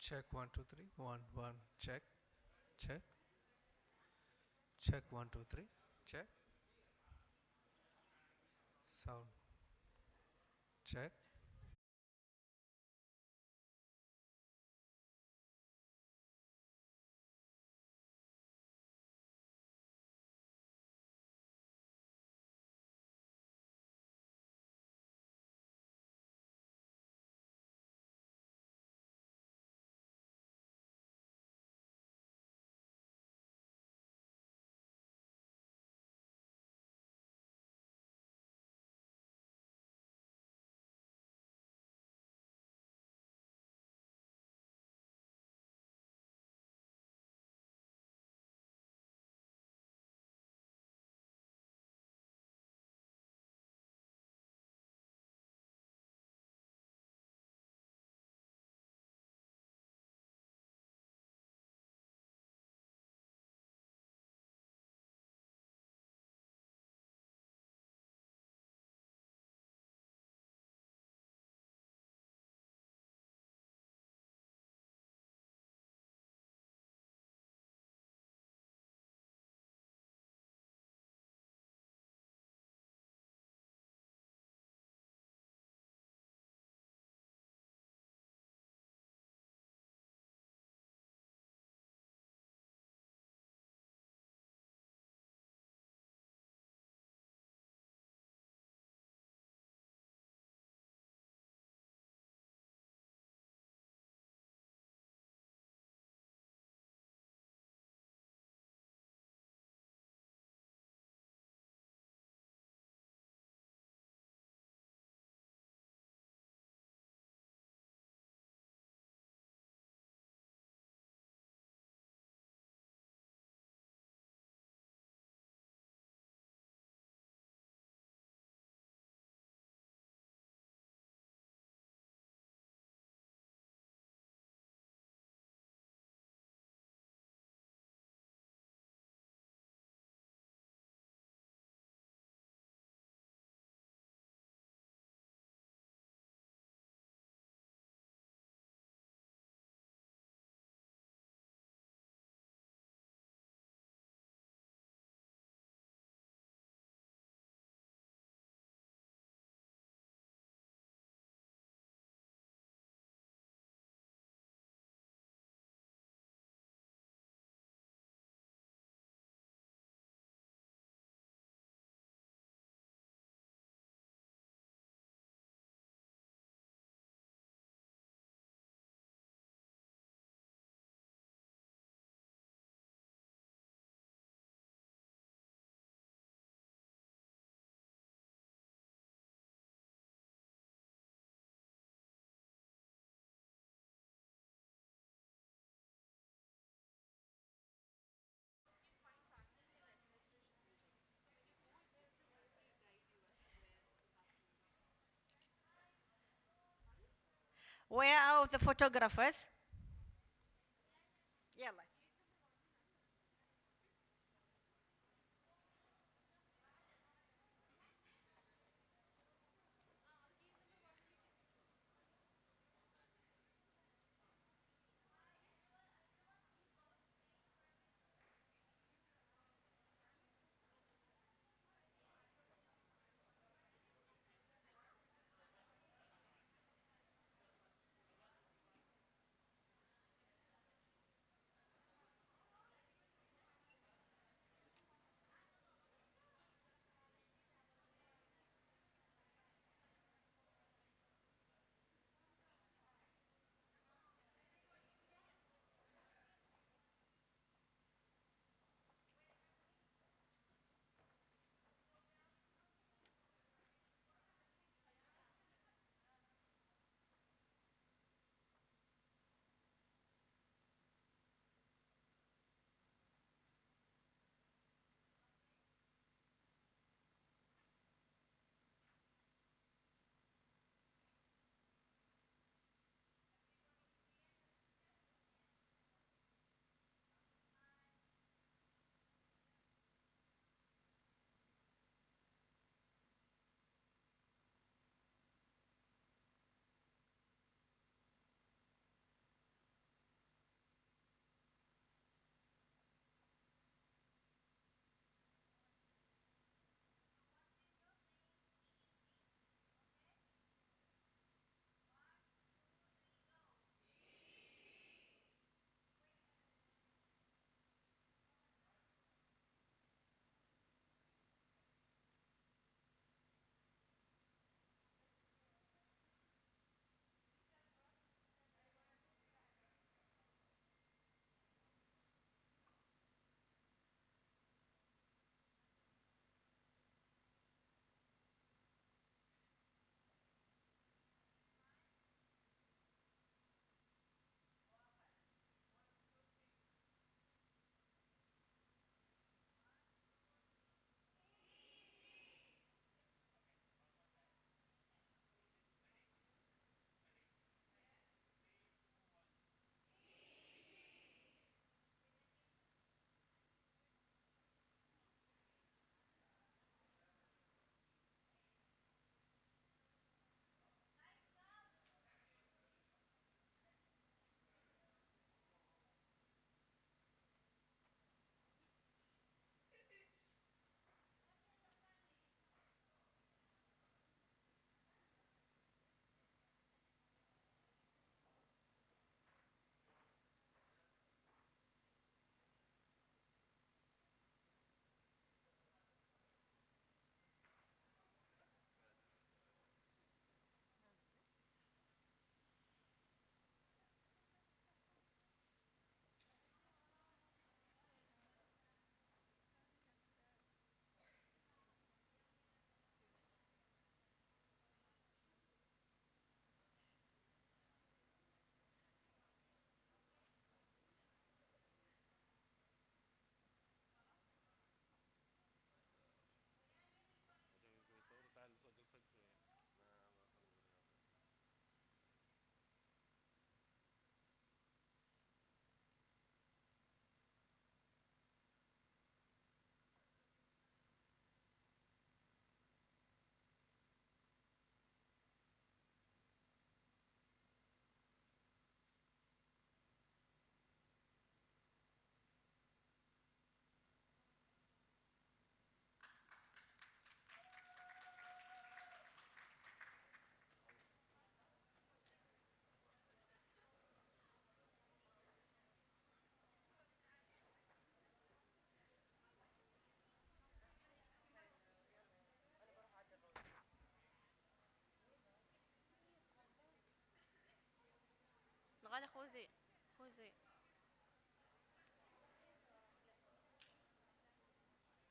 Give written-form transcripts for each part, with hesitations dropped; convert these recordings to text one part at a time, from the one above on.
Check 1 2 3. 1 1. Check. Check. Check 1 2 3. Check. Sound. Check. Where are the photographers? يلا.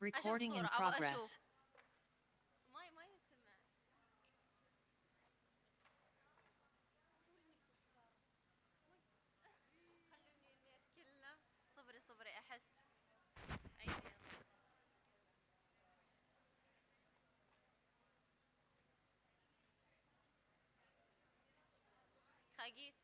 Recording in الصورة أبغى progress. أشوف. ما يسمع. خلوني إني أتكلم. صبري أحس. عيني يلا. خاقيت.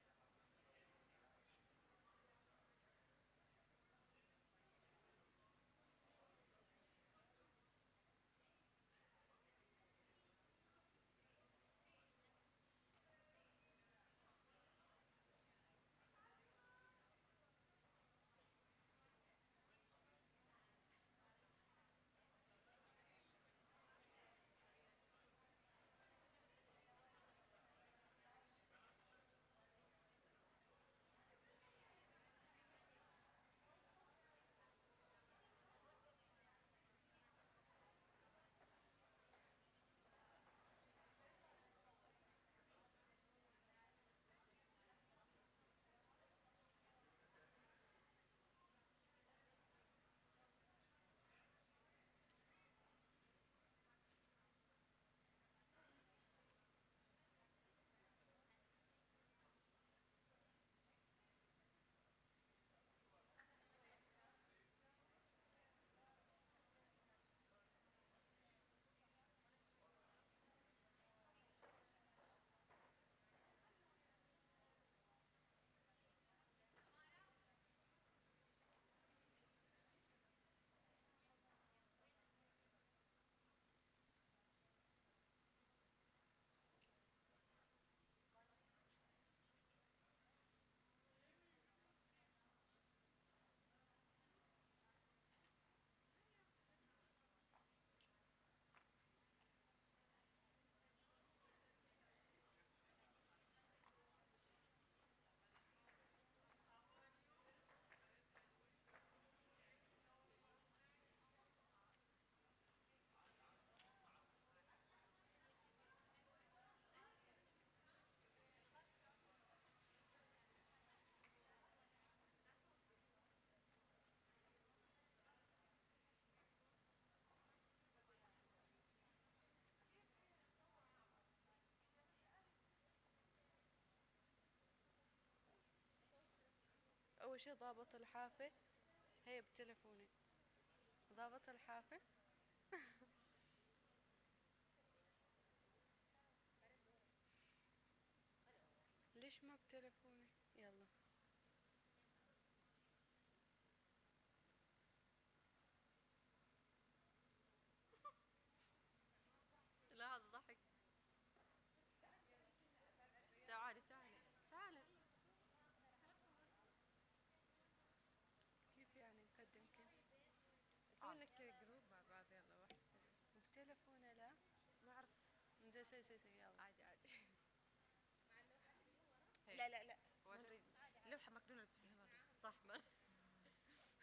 أول شي ضابط الحافة. هي بتليفوني. ضابط الحافة. ليش ما بتليفوني؟ يلا. لا هذا ضحك. تعالي. كيف يعني نقدم كيف؟ نسوي لك جروب مع بعض يلا واحد. بتليفوني لا. ما اعرف. زي يلا. عادي. لا ما نريد لوحة ماكدونالدز فيها ما نريد. صح ما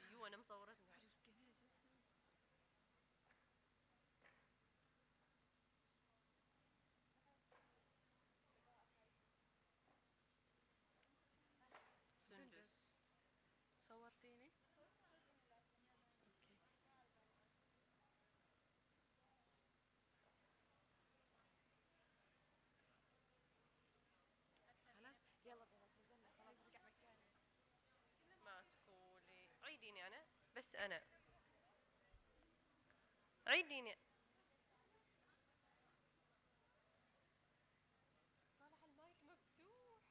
ايوه انا مصورتني. سندس. صورتيني؟ اوكي. خلاص يلا نزلنا خلاص رجع مكاني. ما تقولي عيديني انا بس انا عيديني. طالع المايك مفتوح.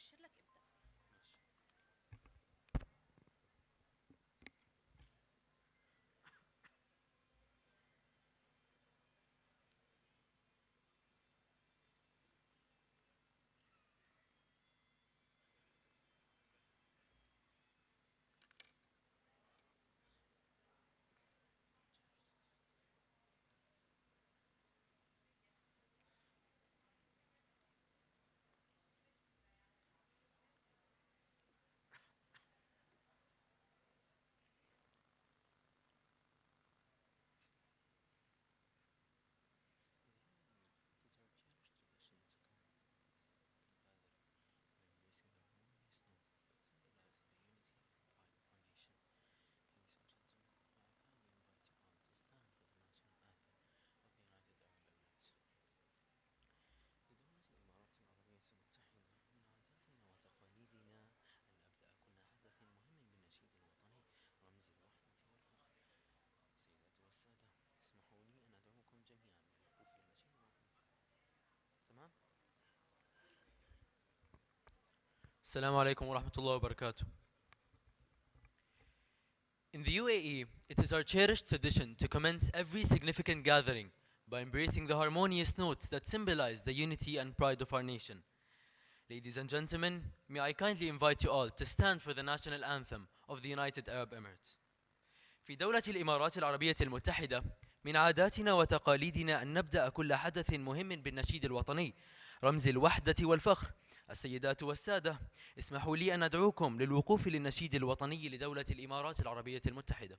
ابشر لك ابدا. السلام عليكم ورحمة الله وبركاته. In the UAE, it is our cherished tradition to commence every significant gathering by embracing the harmonious notes that symbolize the unity and pride of our nation. Ladies and gentlemen, may I kindly invite you all to stand for the national anthem of the United Arab Emirates. في دولة الإمارات العربية المتحدة، من عاداتنا وتقاليدنا أن نبدأ كل حدث مهم بالنشيد الوطني، رمز الوحدة والفخر. السيدات والسادة، اسمحوا لي أن أدعوكم للوقوف للنشيد الوطني لدولة الإمارات العربية المتحدة.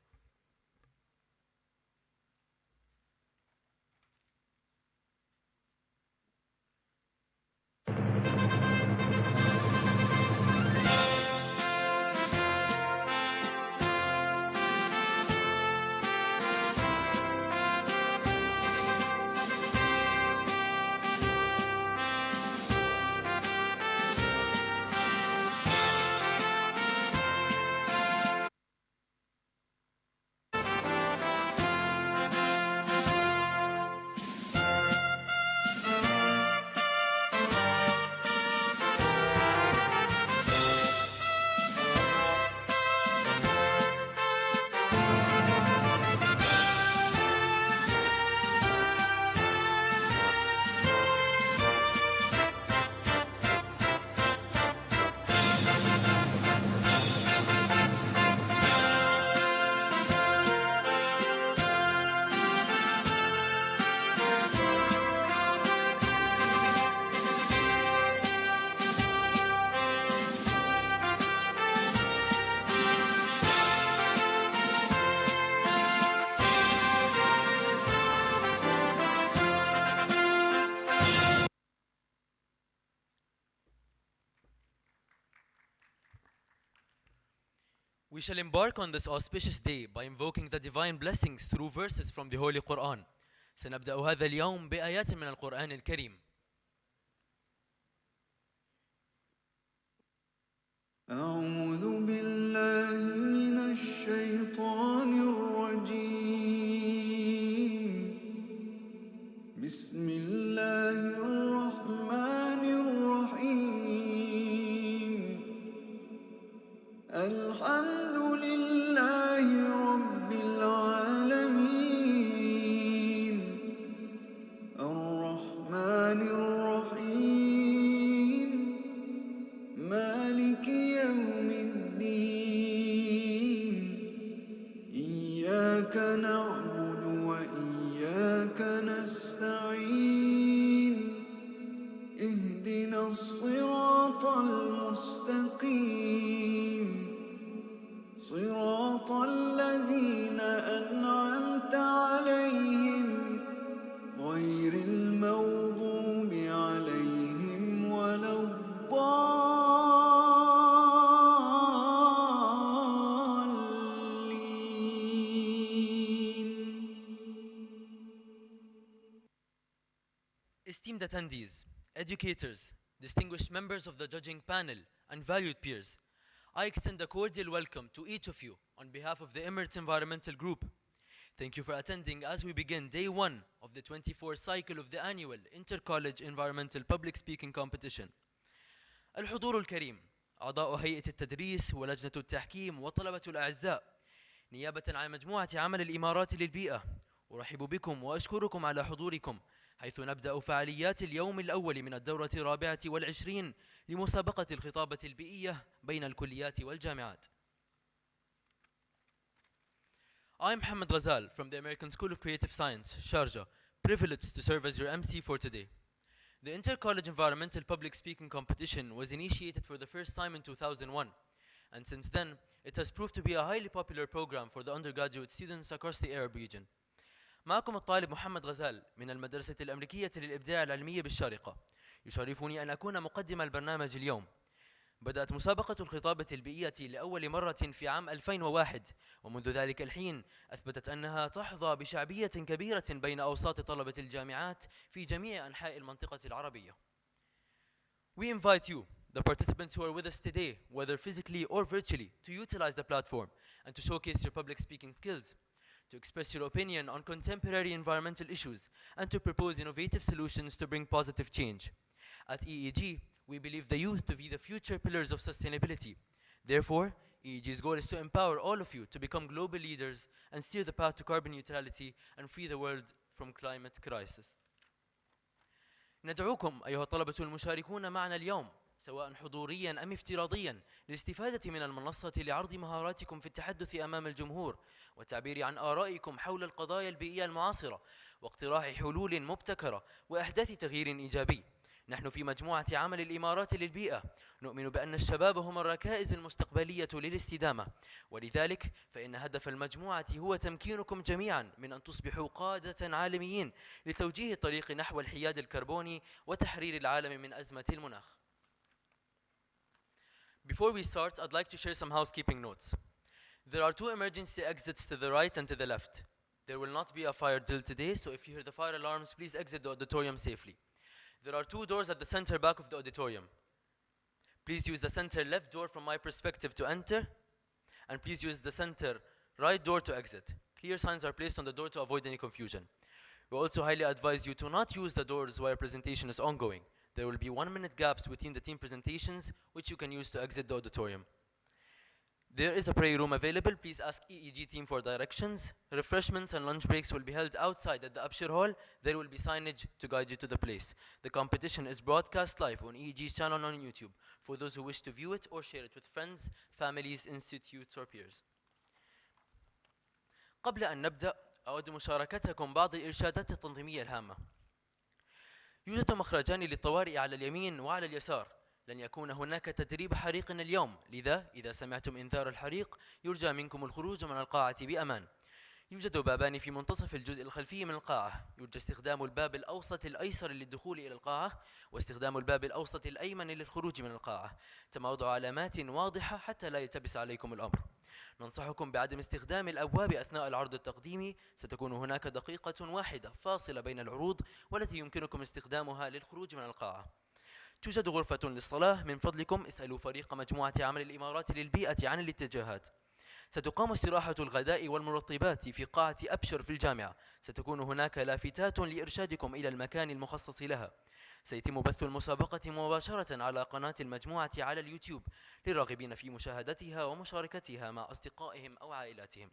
We shall embark on this auspicious day by invoking the divine blessings through verses from the Holy Quran. سنبدأ هذا اليوم بآيات من القرآن الكريم. أعوذ بالله من الشيطان الرجيم. بسم الله الرحمن الرحيم. الحمد لله رب العالمين. الرحمن الرحيم. مالك يوم الدين. إياك نعبد وإياك نستعين. اهدنا الصراط المستقيم. صراط الذين أنعمت عليهم غير المغضوب عليهم ولا الضالين. Esteemed attendees, educators, distinguished members of the judging panel, and valued peers, I extend a cordial welcome to each of you on behalf of the Emirates Environmental Group. Thank you for attending as we begin day 1 of the 24th cycle of the annual Inter-College Environmental Public Speaking Competition. الحضور الكريم، أعضاء هيئة التدريس ولجنة التحكيم وطلبة الأعزاء، نيابة عن مجموعة عمل الإمارات للبيئة، أرحب بكم وأشكركم على حضوركم، حيث نبدأ فعاليات اليوم الأول من الدورة 24 لمسابقة الخطابة البيئية بين الكليات والجامعات. I'm Mohammed Ghazal from the American School of Creative Science, Sharjah, privileged to serve as your MC for today. The Inter-College Environmental Public Speaking Competition was initiated for the first time in 2001, and since then, it has proved to be a highly popular program for the undergraduate students across the Arab region. معكم الطالب محمد غزال من المدرسة الأمريكية للإبداع العلمية بالشارقة. يشرفني أن أكون مقدم البرنامج اليوم. بدأت مسابقة الخطابة البيئية لأول مرة في عام 2001، ومنذ ذلك الحين أثبتت أنها تحظى بشعبية كبيرة بين أوساط طلبة الجامعات في جميع أنحاء المنطقة العربية. We invite you, the participants who are with us today, whether physically or virtually, to utilize the platform and to showcase your public speaking skills, to express your opinion on contemporary environmental issues, and to propose innovative solutions to bring positive change. At EEG, we believe the youth to be the future pillars of sustainability. Therefore, EEG's goal is to empower all of you to become global leaders and steer the path to carbon neutrality and free the world from climate crisis. ندعوكم أيها الطلبة المشاركون معنا اليوم سواء حضوريا أم افتراضيا للاستفادة من المنصة لعرض مهاراتكم في التحدث أمام الجمهور والتعبير عن آرائكم حول القضايا البيئية المعاصرة واقتراح حلول مبتكرة وإحداث تغيير إيجابي. نحن في مجموعة عمل الإمارات للبيئة نؤمن بأن الشباب هم الركائز المستقبلية للاستدامة، ولذلك فإن هدف المجموعة هو تمكينكم جميعا من أن تصبحوا قادة عالميين لتوجيه الطريق نحو الحياد الكربوني وتحرير العالم من أزمة المناخ. Before we start, I'd like to share some housekeeping notes. There are two emergency exits to the right and to the left. There will not be a fire drill today, so if you hear the fire alarms, please exit the auditorium safely. There are two doors at the center back of the auditorium. Please use the center left door from my perspective to enter, and please use the center right door to exit. Clear signs are placed on the door to avoid any confusion. We also highly advise you to not use the doors while presentation is ongoing. There will be 1-minute gaps between the team presentations, which you can use to exit the auditorium. There is a prayer room available. Please ask EEG team for directions. Refreshments and lunch breaks will be held outside at the Abshir Hall. There will be signage to guide you to the place. The competition is broadcast live on EEG's channel on YouTube for those who wish to view it or share it with friends, families, institutes, or peers. قبل أن نبدأ أود مشاركتكم بعض الإرشادات التنظيمية الهامة. يوجد مخرجان للطوارئ على اليمين وعلى اليسار. لن يكون هناك تدريب حريق اليوم، لذا إذا سمعتم إنذار الحريق يرجى منكم الخروج من القاعة بأمان. يوجد بابان في منتصف الجزء الخلفي من القاعة. يرجى استخدام الباب الأوسط الأيسر للدخول إلى القاعة واستخدام الباب الأوسط الأيمن للخروج من القاعة. تم وضع علامات واضحة حتى لا يلتبس عليكم الأمر. ننصحكم بعدم استخدام الأبواب أثناء العرض التقديمي. ستكون هناك دقيقة واحدة فاصلة بين العروض والتي يمكنكم استخدامها للخروج من القاعة. توجد غرفة للصلاة. من فضلكم اسألوا فريق مجموعة عمل الإمارات للبيئة عن الاتجاهات. ستقام استراحة الغداء والمرطبات في قاعة أبشر في الجامعة. ستكون هناك لافتات لإرشادكم إلى المكان المخصص لها. سيتم بث المسابقة مباشرة على قناة المجموعة على اليوتيوب للراغبين في مشاهدتها ومشاركتها مع أصدقائهم أو عائلاتهم.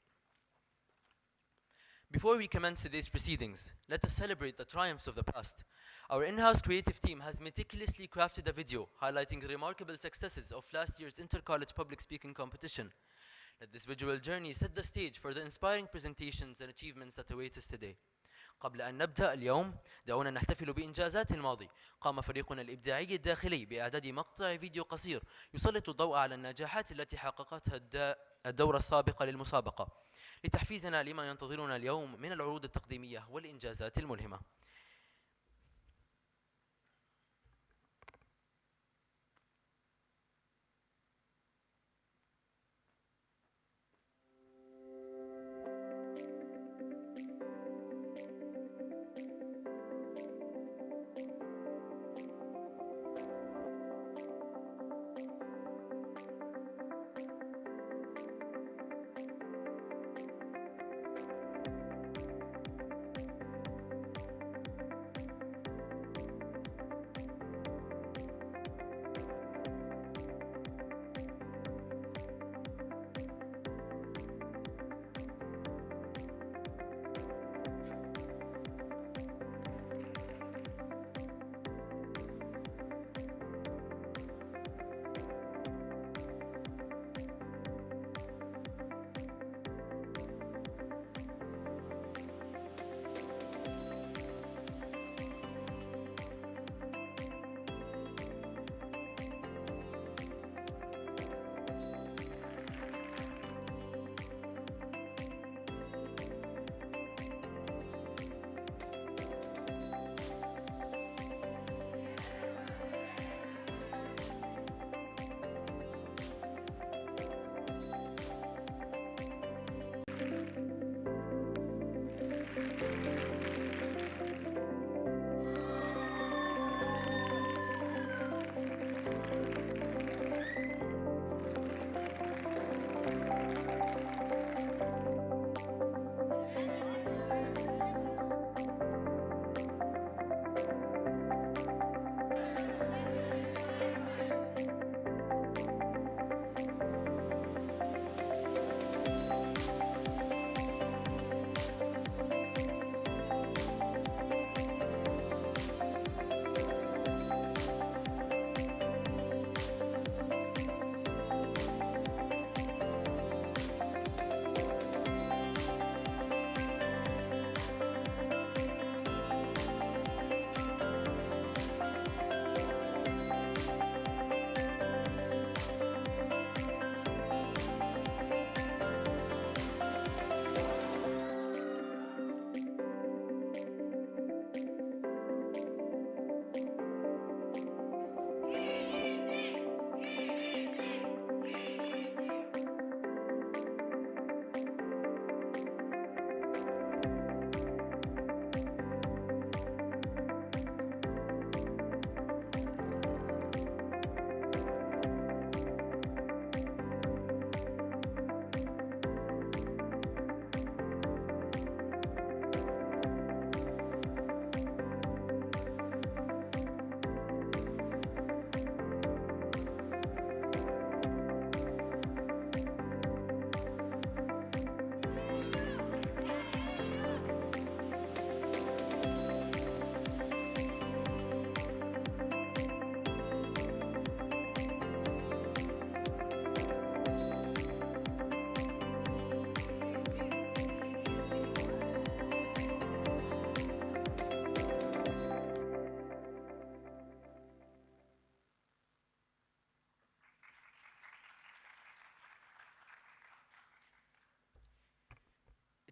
Before we commence today's proceedings, let us celebrate the triumphs of the past. Our in-house creative team has meticulously crafted a video highlighting the remarkable successes of last year's Inter-College Public Speaking Competition. Let this visual journey set the stage for the inspiring presentations and achievements that await us today. قبل أن نبدأ اليوم، دعونا نحتفل بإنجازات الماضي. قام فريقنا الإبداعي الداخلي بإعداد مقطع فيديو قصير يسلط الضوء على النجاحات التي حققتها الدورة السابقة للمسابقة، لتحفيزنا لما ينتظرنا اليوم من العروض التقديمية والإنجازات الملهمة.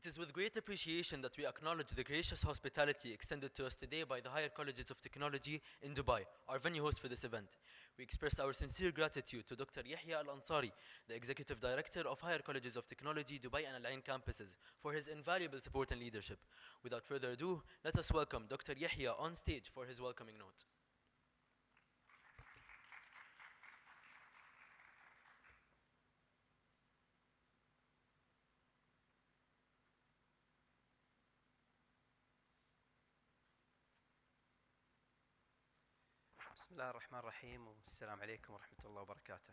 It is with great appreciation that we acknowledge the gracious hospitality extended to us today by the Higher Colleges of Technology in Dubai, our venue host for this event. We express our sincere gratitude to Dr. Yahya Al-Ansari, the Executive Director of Higher Colleges of Technology Dubai and Al Ain campuses, for his invaluable support and leadership. Without further ado, let us welcome Dr. Yahya on stage for his welcoming note. بسم الله الرحمن الرحيم والسلام عليكم ورحمة الله وبركاته.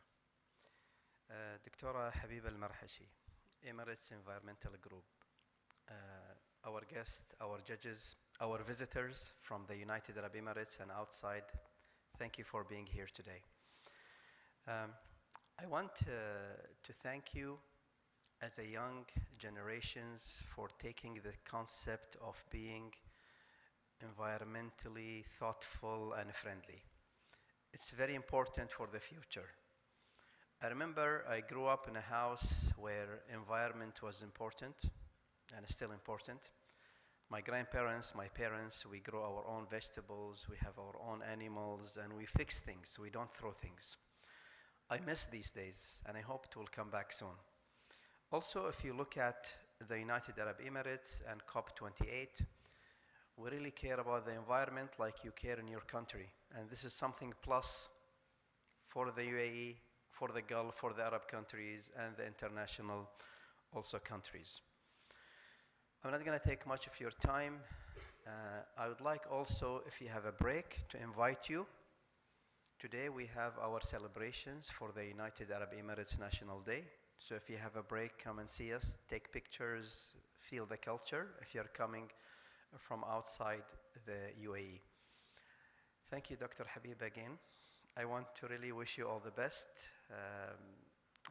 دكتورة حبيبة المرحشي, Emirates Environmental Group, our guests, our judges, our visitors from the United Arab Emirates and outside, thank you for being here today. I want to thank you as a young generations for taking the concept of being environmentally thoughtful and friendly. It's very important for the future. I remember I grew up in a house where environment was important and is still important. My grandparents, my parents, we grow our own vegetables, we have our own animals, and we fix things, we don't throw things. I miss these days, and I hope it will come back soon. Also, if you look at the United Arab Emirates and COP28, we really care about the environment like you care in your country. And this is something plus for the UAE, for the Gulf, for the Arab countries, and the international also countries. I'm not going to take much of your time. I would like also, if you have a break, to invite you. Today we have our celebrations for the United Arab Emirates National Day. So if you have a break, come and see us, take pictures, feel the culture. If you're coming from outside the UAE. Thank you, Dr. Habib, again. I want to really wish you all the best,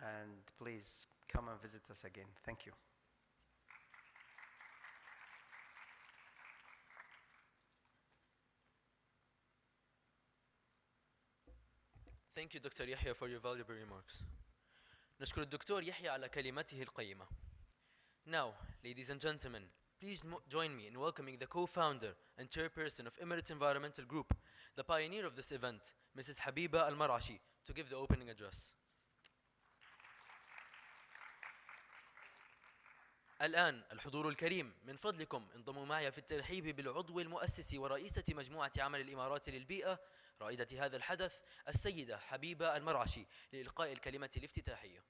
and please come and visit us again. Thank you. Thank you, Dr. Yahya, for your valuable remarks. نشكر الدكتور يحيى على كلمته القيمة. Now, ladies and gentlemen, please join me in welcoming the co-founder and chairperson of Emirates Environmental Group, the pioneer of this event, Mrs. Habiba Al-Marashi, to give the opening address. الآن الحضور الكريم من فضلكم انضموا معي في الترحيب بالعضو المؤسس ورئيسة مجموعة عمل الإمارات للبيئة رائدة هذا الحدث السيدة حبيبة المرعشي لإلقاء الكلمة الافتتاحية.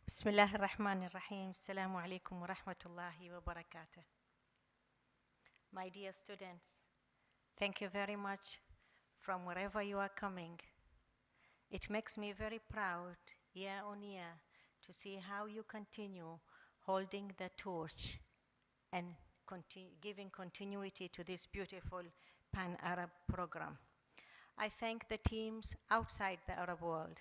بسم الله الرحمن الرحيم. السلام عليكم ورحمة الله وبركاته. My dear students, thank you very much from wherever you are coming. It makes me very proud year on year to see how you continue holding the torch and giving continuity to this beautiful Pan-Arab program. I thank the teams outside the Arab world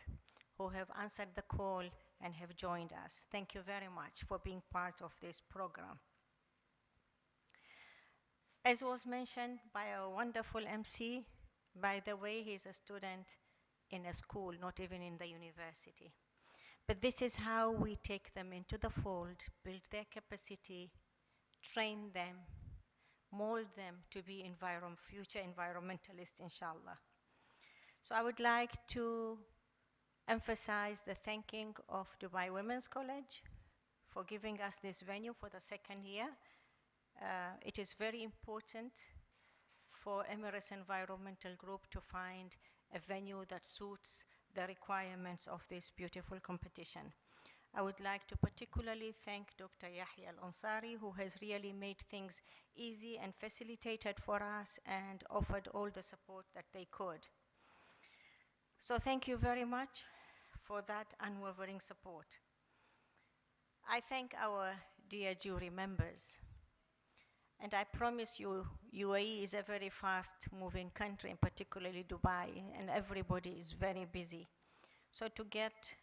who have answered the call and have joined us. Thank you very much for being part of this program. As was mentioned by our wonderful MC, by the way, he's a student in a school, not even in the university. But this is how we take them into the fold, build their capacity, train them, mold them to be future environmentalists, inshallah. So I would like to emphasize the thanking of Dubai Women's College for giving us this venue for the second year. It is very important for Emirates Environmental Group to find a venue that suits the requirements of this beautiful competition. I would like to particularly thank Dr. Yahya Al-Ansari, who has really made things easy and facilitated for us and offered all the support that they could. So thank you very much for that unwavering support. I thank our dear jury members. And I promise you, UAE is a very fast-moving country, and particularly Dubai, and everybody is very busy. So to get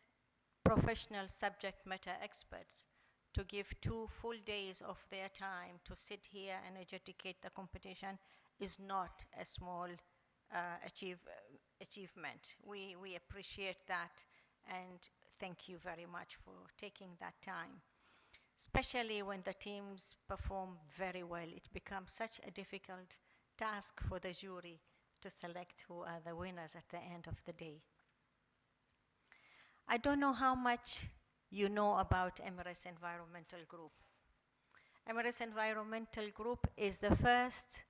professional subject matter experts to give 2 full days of their time to sit here and adjudicate the competition is not a small achievement. We appreciate that, and thank you very much for taking that time. Especially when the teams perform very well, it becomes such a difficult task for the jury to select who are the winners at the end of the day. I don't know how much you know about Emirates Environmental Group. Emirates Environmental Group is the first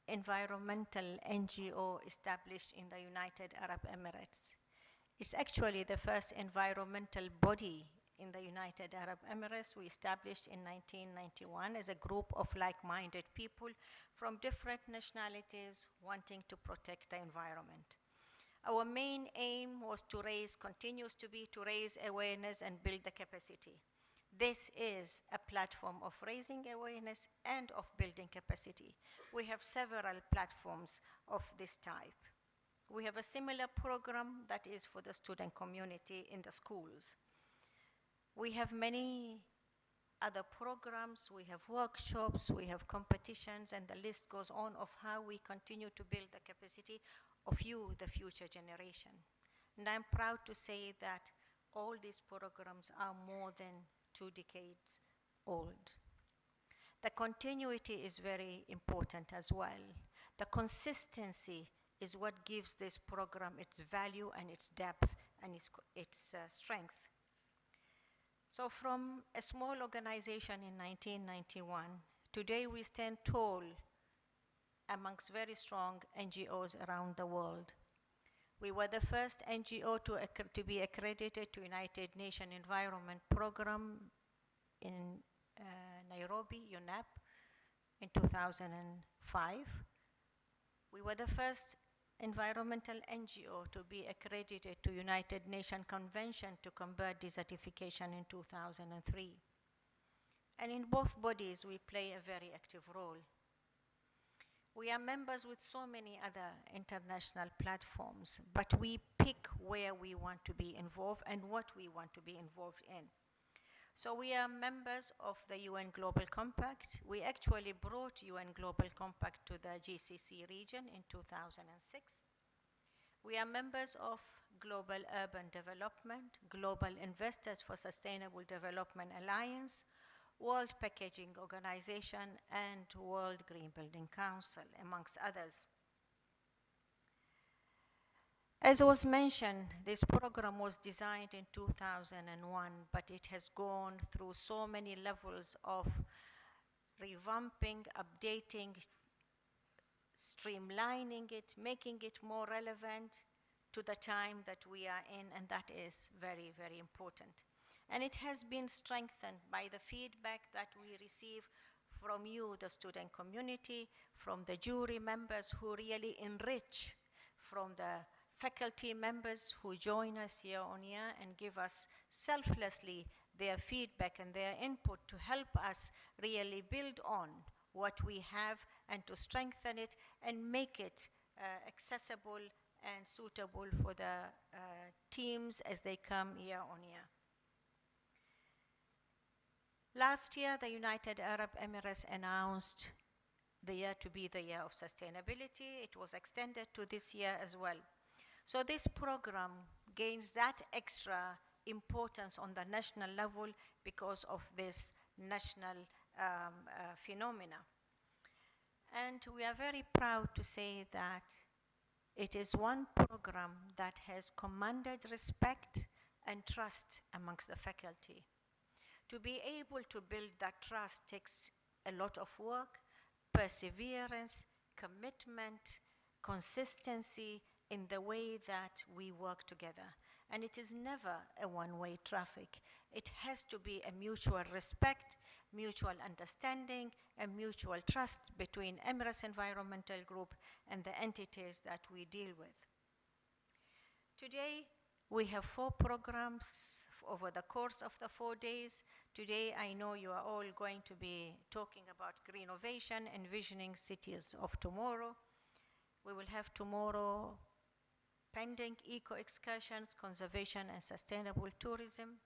environmental NGO established in the United Arab Emirates. It's actually the first environmental body in the United Arab Emirates. We established in 1991 as a group of like-minded people from different nationalities wanting to protect the environment. Our main aim was to continues to be to raise awareness and build the capacity. This is a platform of raising awareness and of building capacity. We have several platforms of this type. We have a similar program that is for the student community in the schools. We have many other programs, we have workshops, we have competitions, and the list goes on of how we continue to build the capacity of you, the future generation. And I'm proud to say that all these programs are more than 2 decades old. The continuity is very important as well. The consistency is what gives this program its value and its depth and its strength. So from a small organization in 1991, today we stand tall amongst very strong NGOs around the world. We were the first NGO to be accredited to United Nations Environment Program in Nairobi, UNEP, in 2005. We were the first environmental NGO to be accredited to United Nations Convention to combat desertification in 2003. And in both bodies, we play a very active role. We are members with so many other international platforms, but we pick where we want to be involved and what we want to be involved in. So we are members of the UN Global Compact. We actually brought UN Global Compact to the GCC region in 2006. We are members of Global Urban Development, Global Investors for Sustainable Development Alliance, World Packaging Organization, and World Green Building Council, amongst others. As was mentioned, this program was designed in 2001, but it has gone through so many levels of revamping, updating, streamlining it, making it more relevant to the time that we are in, and that is very, very important. And it has been strengthened by the feedback that we receive from you, the student community, from the jury members who really enrich, from the faculty members who join us year on year and give us selflessly their feedback and their input to help us really build on what we have and to strengthen it and make it accessible and suitable for the teams as they come year on year. Last year, the United Arab Emirates announced the year to be the year of sustainability. It was extended to this year as well. So this program gains that extra importance on the national level because of this national phenomena. And we are very proud to say that it is one program that has commanded respect and trust amongst the faculty. To be able to build that trust takes a lot of work, perseverance, commitment, consistency in the way that we work together. And it is never a one-way traffic. It has to be a mutual respect, mutual understanding, and mutual trust between Emirates Environmental Group and the entities that we deal with. Today, we have 4 programs over the course of the 4 days. Today, I know you are all going to be talking about Greennovation, Envisioning Cities of Tomorrow. We will have tomorrow pending eco-excursions, conservation and sustainable tourism.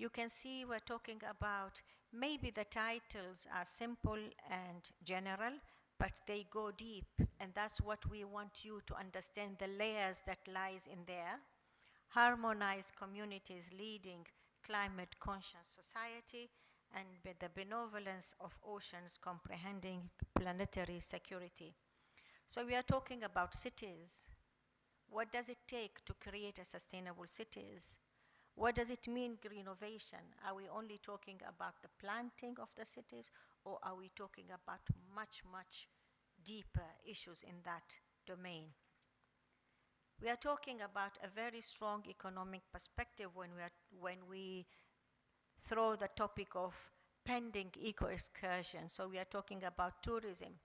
You can see we're talking about, maybe the titles are simple and general, but they go deep, and that's what we want you to understand, the layers that lies in there. Harmonized communities leading climate conscious society, and with the benevolence of oceans comprehending planetary security. So we are talking about cities. What does it take to create a sustainable cities? What does it mean, greennovation? Are we only talking about the planting of the cities, or are we talking about much, much deeper issues in that domain? We are talking about a very strong economic perspective when we throw the topic of pending eco-excursion. So we are talking about tourism.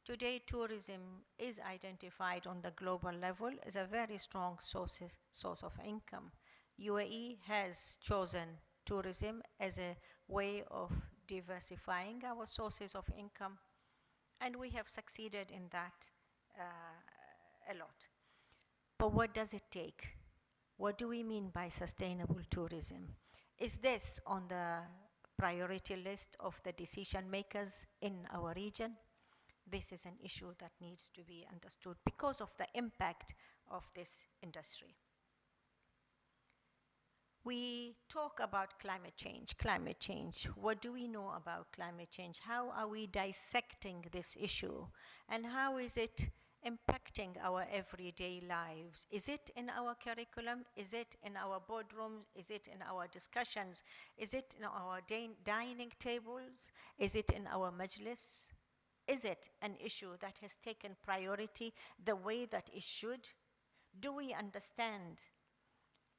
Today, tourism is identified on the global level as a very strong source of income. UAE has chosen tourism as a way of diversifying our sources of income, and we have succeeded in that a lot. But what does it take? What do we mean by sustainable tourism? Is this on the priority list of the decision makers in our region? This is an issue that needs to be understood because of the impact of this industry. We talk about climate change. Climate change. What do we know about climate change? How are we dissecting this issue? And how is it impacting our everyday lives? Is it in our curriculum? Is it in our boardrooms? Is it in our discussions? Is it in our dining tables? Is it in our majlis? Is it an issue that has taken priority the way that it should? Do we understand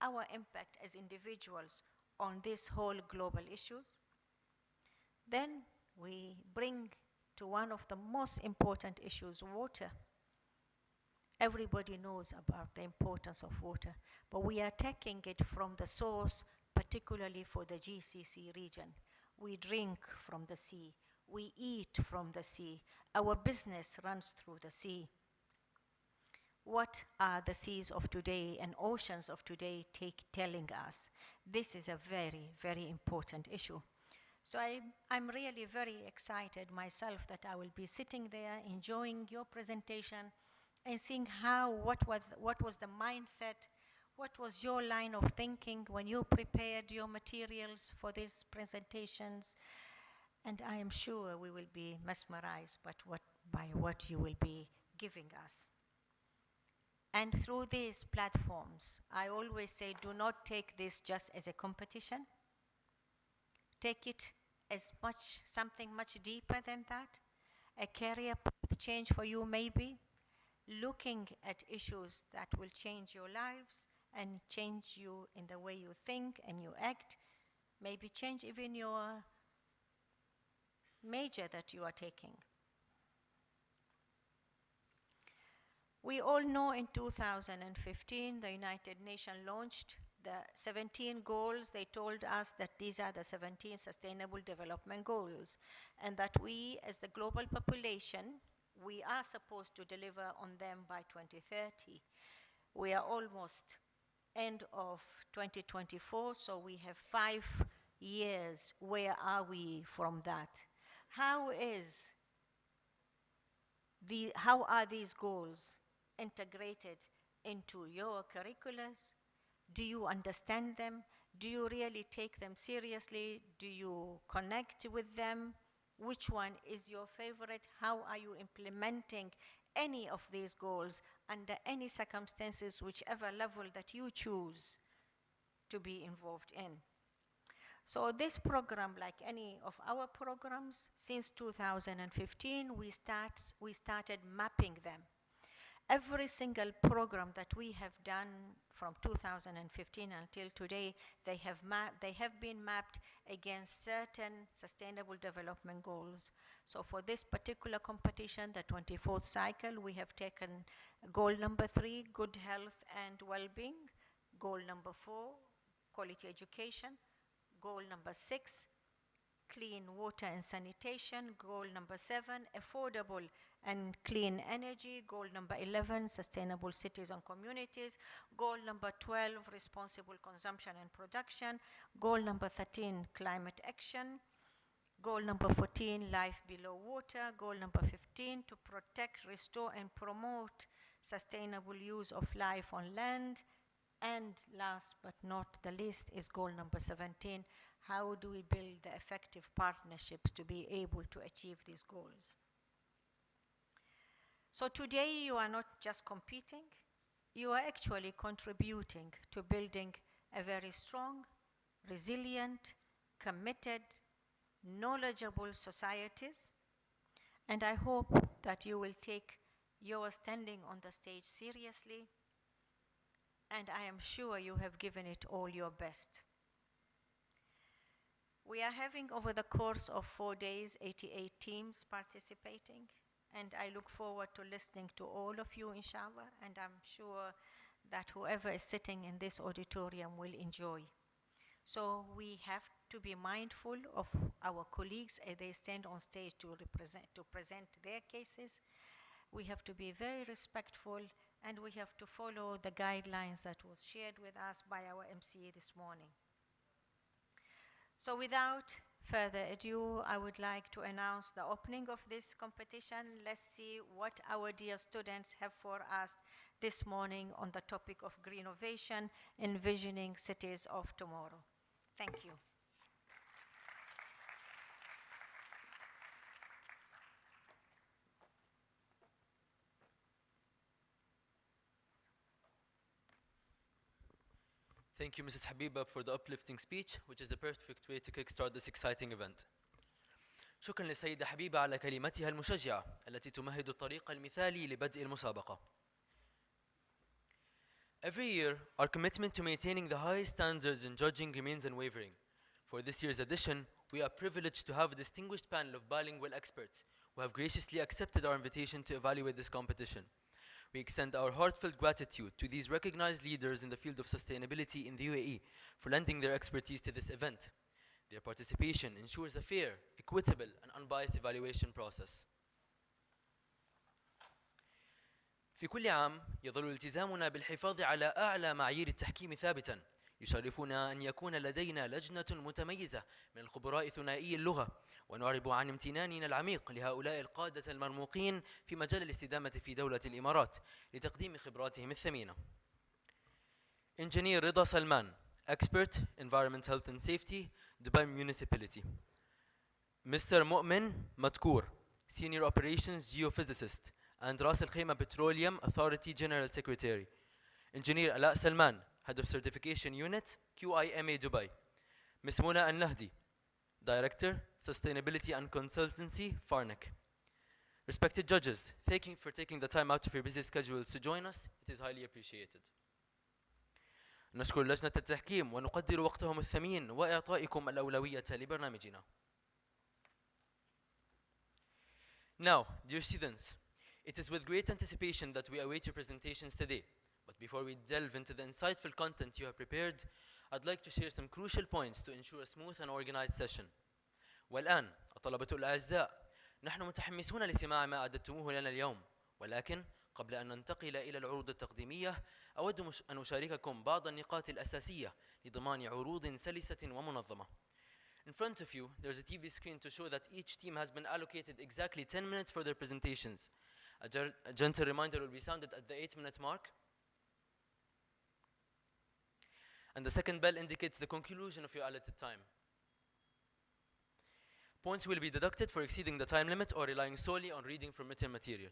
our impact as individuals on this whole global issues? Then we bring to one of the most important issues, water. Everybody knows about the importance of water, but we are taking it from the source, particularly for the GCC region. We drink from the sea. We eat from the sea. Our business runs through the sea. What are the seas of today and oceans of today telling us? This is a very, very important issue. So I'm really very excited myself that I will be sitting there enjoying your presentation and seeing what was the mindset, what was your line of thinking when you prepared your materials for these presentations. And I am sure we will be mesmerized by what you will be giving us. And through these platforms, I always say, do not take this just as a competition. Take it as something much deeper than that. A career path change for you maybe. Looking at issues that will change your lives and change you in the way you think and you act. Maybe change even your major that you are taking. We all know in 2015, the United Nations launched the 17 goals. They told us that these are the 17 Sustainable Development Goals, and that we, as the global population, we are supposed to deliver on them by 2030. We are almost end of 2024, so we have 5 years. Where are we from that? How are these goals integrated into your curriculums? Do you understand them? Do you really take them seriously? Do you connect with them? Which one is your favorite? How are you implementing any of these goals under any circumstances, whichever level that you choose to be involved in? So this program, like any of our programs, since 2015, we started mapping them. Every single program that we have done from 2015 until today, they have been mapped against certain sustainable development goals. So for this particular competition, the 24th cycle, we have taken goal number 3, good health and well-being, goal number 4, quality education, goal number 6, clean water and sanitation. Goal number 7, affordable and clean energy. Goal number 11, sustainable cities and communities. Goal number 12, responsible consumption and production. Goal number 13, climate action. Goal number 14, life below water. Goal number 15, to protect, restore, and promote sustainable use of life on land. And last but not the least is goal number 17, how do we build the effective partnerships to be able to achieve these goals? So today you are not just competing, you are actually contributing to building a very strong, resilient, committed, knowledgeable societies. And I hope that you will take your standing on the stage seriously, and I am sure you have given it all your best. We are having, over the course of 4 days, 88 teams participating, and I look forward to listening to all of you, inshallah, and I'm sure that whoever is sitting in this auditorium will enjoy. So we have to be mindful of our colleagues as they stand on stage to present their cases. We have to be very respectful, and we have to follow the guidelines that was shared with us by our MCA this morning. So without further ado, I would like to announce the opening of this competition. Let's see what our dear students have for us this morning on the topic of Greennovation, envisioning cities of tomorrow. Thank you. Thank you, Mrs. Habiba, for the uplifting speech, which is the perfect way to kickstart this exciting event. شكرا للسيدة حبيبة على كلمتها المشجعة التي تمهد الطريق المثالي لبدء المسابقة. Every year, our commitment to maintaining the highest standards in judging remains unwavering. For this year's edition, we are privileged to have a distinguished panel of bilingual experts who have graciously accepted our invitation to evaluate this competition. We extend our heartfelt gratitude to these recognized leaders in the field of sustainability in the UAE for lending their expertise to this event. Their participation ensures a fair, equitable, and unbiased evaluation process. في كل عام يظل التزامنا بالحفاظ على أعلى معايير التحكيم ثابتاً. يشرفنا أن يكون لدينا لجنة متميزة من الخبراء ثنائي اللغة، ونعرب عن امتناننا العميق لهؤلاء القادة المرموقين في مجال الاستدامة في دولة الإمارات لتقديم خبراتهم الثمينة. Engineer رضا سلمان, Expert, Environment, Health and Safety, Dubai Municipality. Mr. مؤمن مدكور, Senior Operations Geophysicist and Ras Al Khaimah Petroleum Authority General Secretary. Engineer علاء سلمان, Head of Certification Unit, QIMA Dubai. Ms. Mona Al-Nahdi, Director, Sustainability and Consultancy, Farnak. Respected judges, thank you for taking the time out of your busy schedules to join us. It is highly appreciated. نشكر لجنة التحكيم ونقدر وقتهم الثمين وإعطائكم الأولوية لبرنامجنا. Now, dear students, it is with great anticipation that we await your presentations today. But before we delve into the insightful content you have prepared, I'd like to share some crucial points to ensure a smooth and organized session. والآن الطلبة الأعزاء، نحن متحمسون لسماع ما أعددتموه لنا اليوم، ولكن قبل أن ننتقل إلى العروض التقديمية أود أن أشارككم بعض النقاط الأساسية لضمان عروض سلسة ومنظمة. In front of you, there's a TV screen to show that each team has been allocated exactly 10 minutes for their presentations. A gentle reminder will be sounded at the 8-minute mark. And the second bell indicates the conclusion of your allotted time. Points will be deducted for exceeding the time limit or relying solely on reading from written material.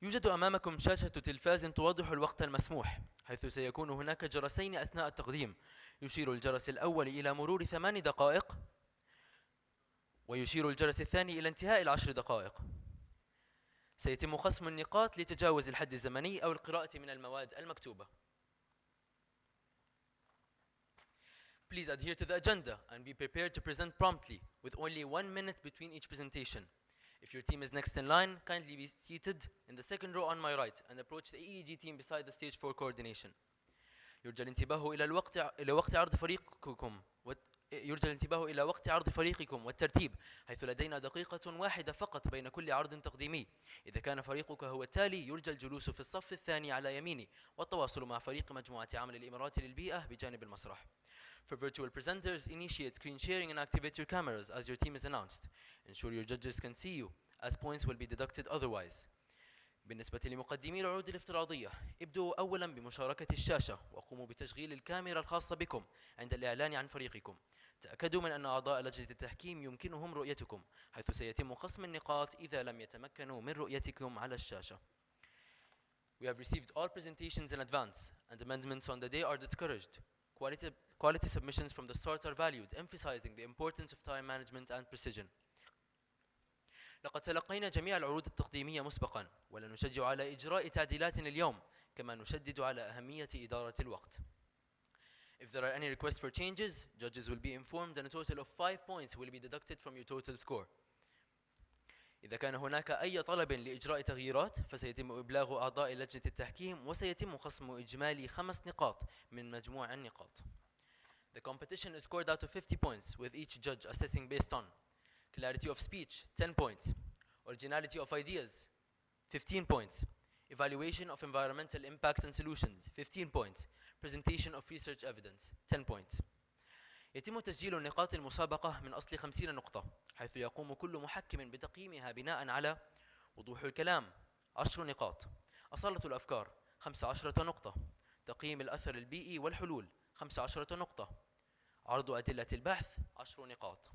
يوجد أمامكم شاشة تلفاز توضح الوقت المسموح، حيث سيكون هناك جرسين أثناء التقديم. يشير الجرس الأول إلى مرور 8 دقائق، ويشير الجرس الثاني إلى انتهاء 10 دقائق. سيتم خصم النقاط لتجاوز الحد الزمني أو القراءة من المواد المكتوبة. Please adhere to the agenda and be prepared to present promptly with only 1 minute between each presentation. If your team is next in line, kindly be seated in the second row on my right and approach the EEG team beside the stage for coordination. يرجى الانتباه إلى وقت عرض فريقكم يرجى الانتباه إلى وقت عرض فريقكم والترتيب، حيث لدينا دقيقة واحدة فقط بين كل عرض تقديمي. إذا كان فريقك هو التالي يرجى الجلوس في الصف الثاني على يميني والتواصل مع فريق مجموعة عمل الإمارات للبيئة بجانب المسرح. For virtual presenters, initiate screen sharing and activate your cameras as your team is announced. Ensure your judges can see you, as points will be deducted otherwise. بالنسبة لمقدمي العروض الافتراضية، ابدأوا أولا بمشاركة الشاشة وقوموا بتشغيل الكاميرا الخاصة بكم عند الإعلان عن فريقكم. تأكدوا من أن أعضاء لجنة التحكيم يمكنهم رؤيتكم، حيث سيتم خصم النقاط إذا لم يتمكنوا من رؤيتكم على الشاشة. We have received all presentations in advance, and amendments on the day are discouraged. Quality submissions from the start are valued, emphasizing the importance of time management and precision. لقد تلقينا جميع العروض التقديمية مسبقاً، ولا نشجع على إجراء تعديلات اليوم، كما نشدد على أهمية إدارة الوقت. If there are any requests for changes, judges will be informed and a total of 5 points will be deducted from your total score. إذا كان هناك أي طلب لإجراء تغييرات، فسيتم إبلاغ أعضاء لجنة التحكيم وسيتم خصم إجمالي 5 نقاط من مجموع النقاط. The competition is scored out of 50 points, with each judge assessing based on clarity of speech, 10 points, originality of ideas, 15 points, evaluation of environmental impact and solutions, 15 points, presentation of research evidence, 10 points. يتم تسجيل نقاط المسابقة من أصل 50 نقطة، حيث يقوم كل محكم بتقييمها بناء على وضوح الكلام 10 نقاط، أصالة الأفكار 15 نقطة، تقييم الأثر البيئي والحلول 15 نقطة، عرض أدلة البحث 10 نقاط.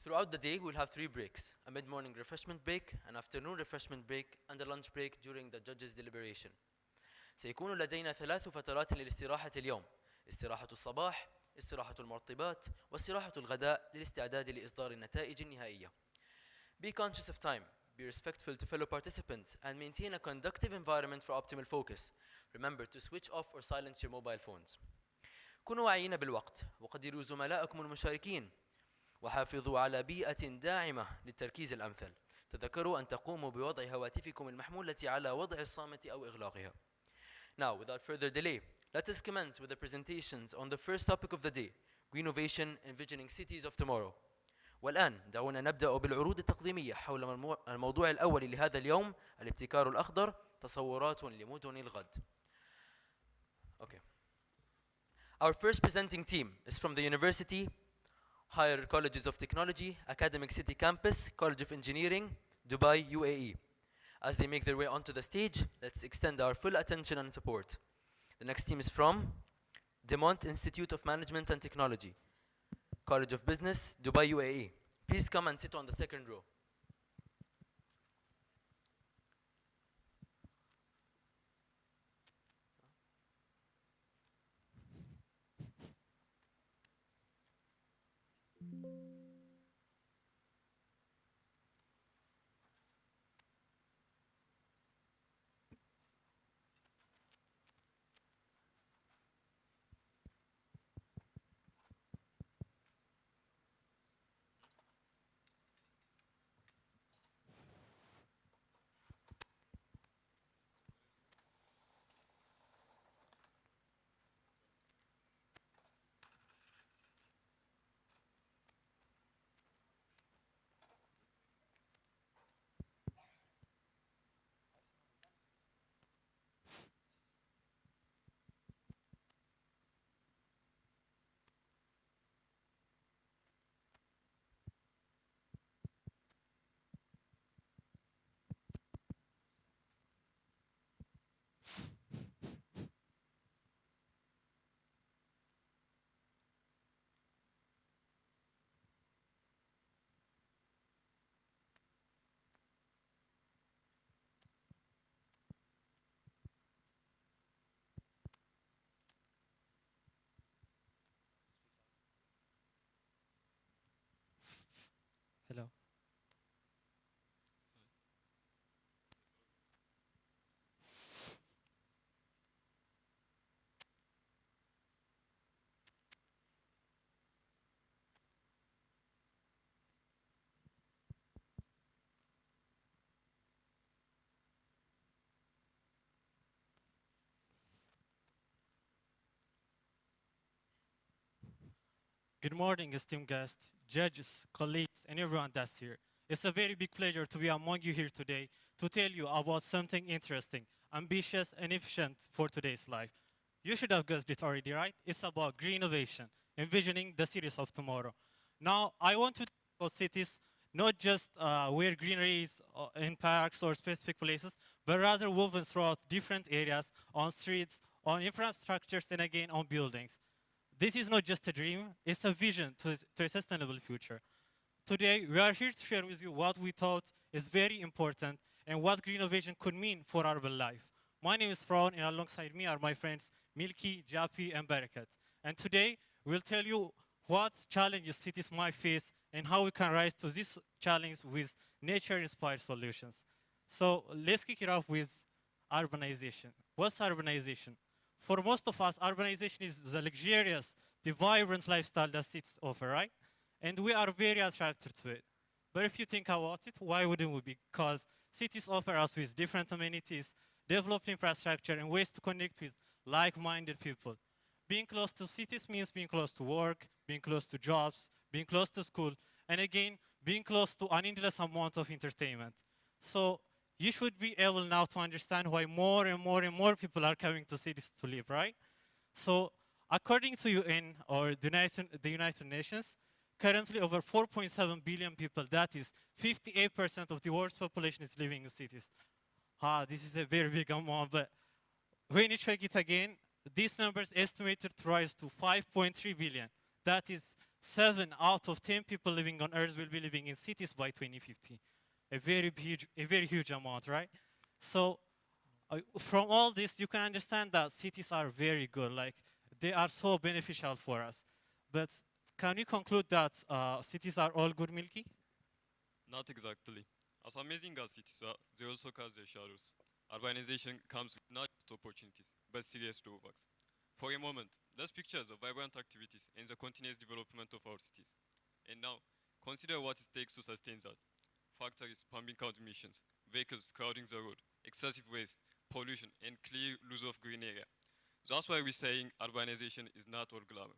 Throughout the day, we'll have 3 breaks: a mid-morning refreshment break, an afternoon refreshment break, and a lunch break during the judges' deliberation. سيكون لدينا 3 فترات للاستراحة اليوم: استراحة الصباح، استراحة المرطبات، واستراحة الغداء للاستعداد لإصدار النتائج النهائية. Be conscious of time, be respectful to fellow participants, and maintain a conductive environment for optimal focus. Remember to switch off or silence your mobile phones. كونوا واعيين بالوقت، وقدروا زملائكم المشاركين، وحافظوا على بيئة داعمة للتركيز الأمثل. تذكروا أن تقوموا بوضع هواتفكم المحمولة على وضع الصامت أو إغلاقها. Now, without further delay, let us commence with the presentations on the first topic of the day: Greennovation, Envisioning Cities of Tomorrow. والآن دعونا نبدأ بالعروض التقديمية حول الموضوع الأول لهذا اليوم: الابتكار الأخضر، تصورات لمدن الغد. Okay. Our first presenting team is from the University, Higher Colleges of Technology, Academic City Campus, College of Engineering, Dubai, UAE. As they make their way onto the stage, let's extend our full attention and support. The next team is from Demont Institute of Management and Technology, College of Business, Dubai, UAE. Please come and sit on the second row. Good morning, esteemed guests, judges, colleagues, and everyone that's here. It's a very big pleasure to be among you here today to tell you about something interesting, ambitious, and efficient for today's life. You should have guessed it already, right? It's about Greennovation, envisioning the cities of tomorrow. Now, I want to talk about cities not just where greenery is in parks or specific places, but rather woven throughout different areas, on streets, on infrastructures, and again on buildings. This is not just a dream, it's a vision to a sustainable future. Today, we are here to share with you what we thought is very important and what Greennovation could mean for urban life. My name is Fraun, and alongside me are my friends Milky, Jafi, and Barakat. And today, we'll tell you what challenges cities might face and how we can rise to this challenge with nature-inspired solutions. So let's kick it off with urbanization. What's urbanization? For most of us, urbanization is the luxurious, the vibrant lifestyle that cities offer, right? And we are very attracted to it. But if you think about it, why wouldn't we? Because cities offer us with different amenities, developed infrastructure, and ways to connect with like-minded people. Being close to cities means being close to work, being close to jobs, being close to school, and again, being close to an endless amount of entertainment. So you should be able now to understand why more and more and more people are coming to cities to live, right? So according to UN or the United Nations, currently over 4.7 billion people, that is 58% of the world's population is living in cities. This is a very big amount, but when you check it again, this number is estimated to rise to 5.3 billion. That is 7 out of 10 people living on Earth will be living in cities by 2050. A very huge amount, right? So from all this, you can understand that cities are very good. Like, they are so beneficial for us. But can you conclude that cities are all good, Milky? Not exactly. As amazing as cities are, they also cast their shadows. Urbanization comes with not just opportunities, but serious drawbacks. For a moment, let's picture the vibrant activities and the continuous development of our cities. And now, consider what it takes to sustain that. Factories pumping out emissions, vehicles crowding the road, excessive waste, pollution, and clear loss of green area. That's why we're saying urbanization is not all glamour.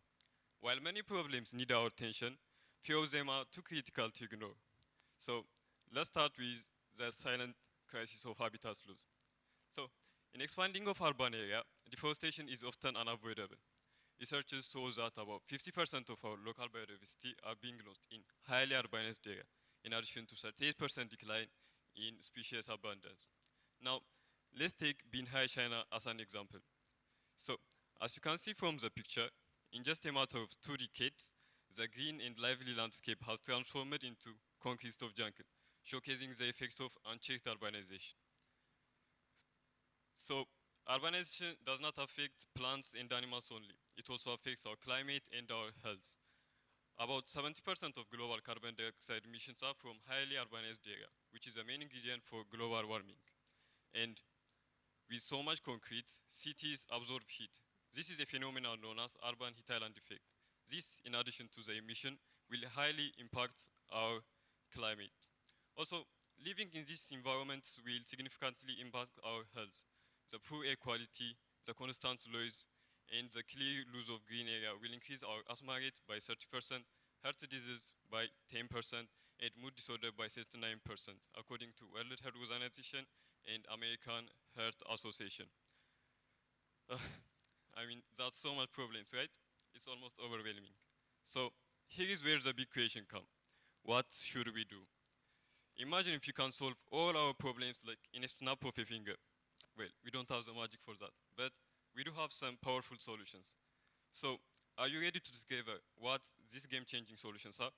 While many problems need our attention, few of them are too critical to ignore. So let's start with the silent crisis of habitat loss. So in expanding of urban area, deforestation is often unavoidable. Researchers show that about 50% of our local biodiversity are being lost in highly urbanized area, in addition to 38% decline in species abundance. Now, let's take Binhai, China as an example. So, as you can see from the picture, in just a matter of 2 decades, the green and lively landscape has transformed into conquest of jungle, showcasing the effects of unchecked urbanization. So, urbanization does not affect plants and animals only. It also affects our climate and our health. About 70% of global carbon dioxide emissions are from highly urbanized area, which is the main ingredient for global warming. And with so much concrete, cities absorb heat. This is a phenomenon known as urban heat island effect. This, in addition to the emission, will highly impact our climate. Also, living in these environments will significantly impact our health. The poor air quality, the constant noise, and the clear loss of green area will increase our asthma rate by 30%, heart disease by 10%, and mood disorder by 39%, according to World Health Organization and American Heart Association. I mean, that's so much problems, right? It's almost overwhelming. So here is where the big question comes. What should we do? Imagine if you can solve all our problems like in a snap of a finger. Well, we don't have the magic for that, but we do have some powerful solutions. So, are you ready to discover what these game-changing solutions are?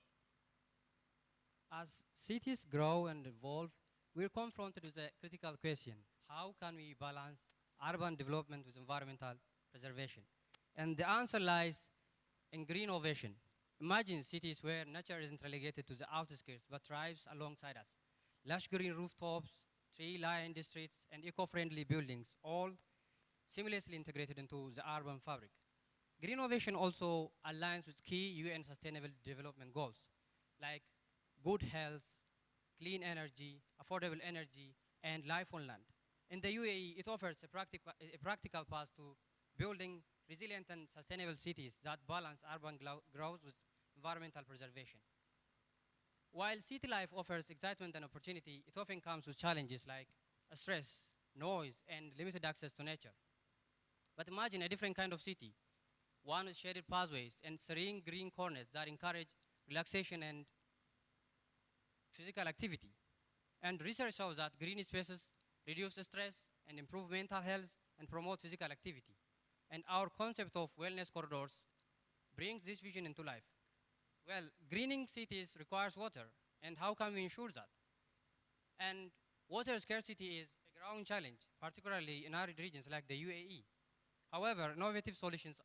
As cities grow and evolve, we're confronted with a critical question. How can we balance urban development with environmental preservation? And the answer lies in Greennovation. Imagine cities where nature isn't relegated to the outskirts but thrives alongside us. Lush green rooftops, tree-lined streets, and eco-friendly buildings, all seamlessly integrated into the urban fabric. Greennovation also aligns with key UN Sustainable Development Goals, like good health, clean energy, affordable energy, and life on land. In the UAE, it offers a practical path to building resilient and sustainable cities that balance urban growth with environmental preservation. While city life offers excitement and opportunity, it often comes with challenges like stress, noise, and limited access to nature. But imagine a different kind of city, one with shaded pathways and serene green corners that encourage relaxation and physical activity. And research shows that green spaces reduce stress and improve mental health and promote physical activity. And our concept of wellness corridors brings this vision into life. Well, greening cities requires water, and how can we ensure that? And water scarcity is a growing challenge, particularly in arid regions like the UAE. However, innovative solutions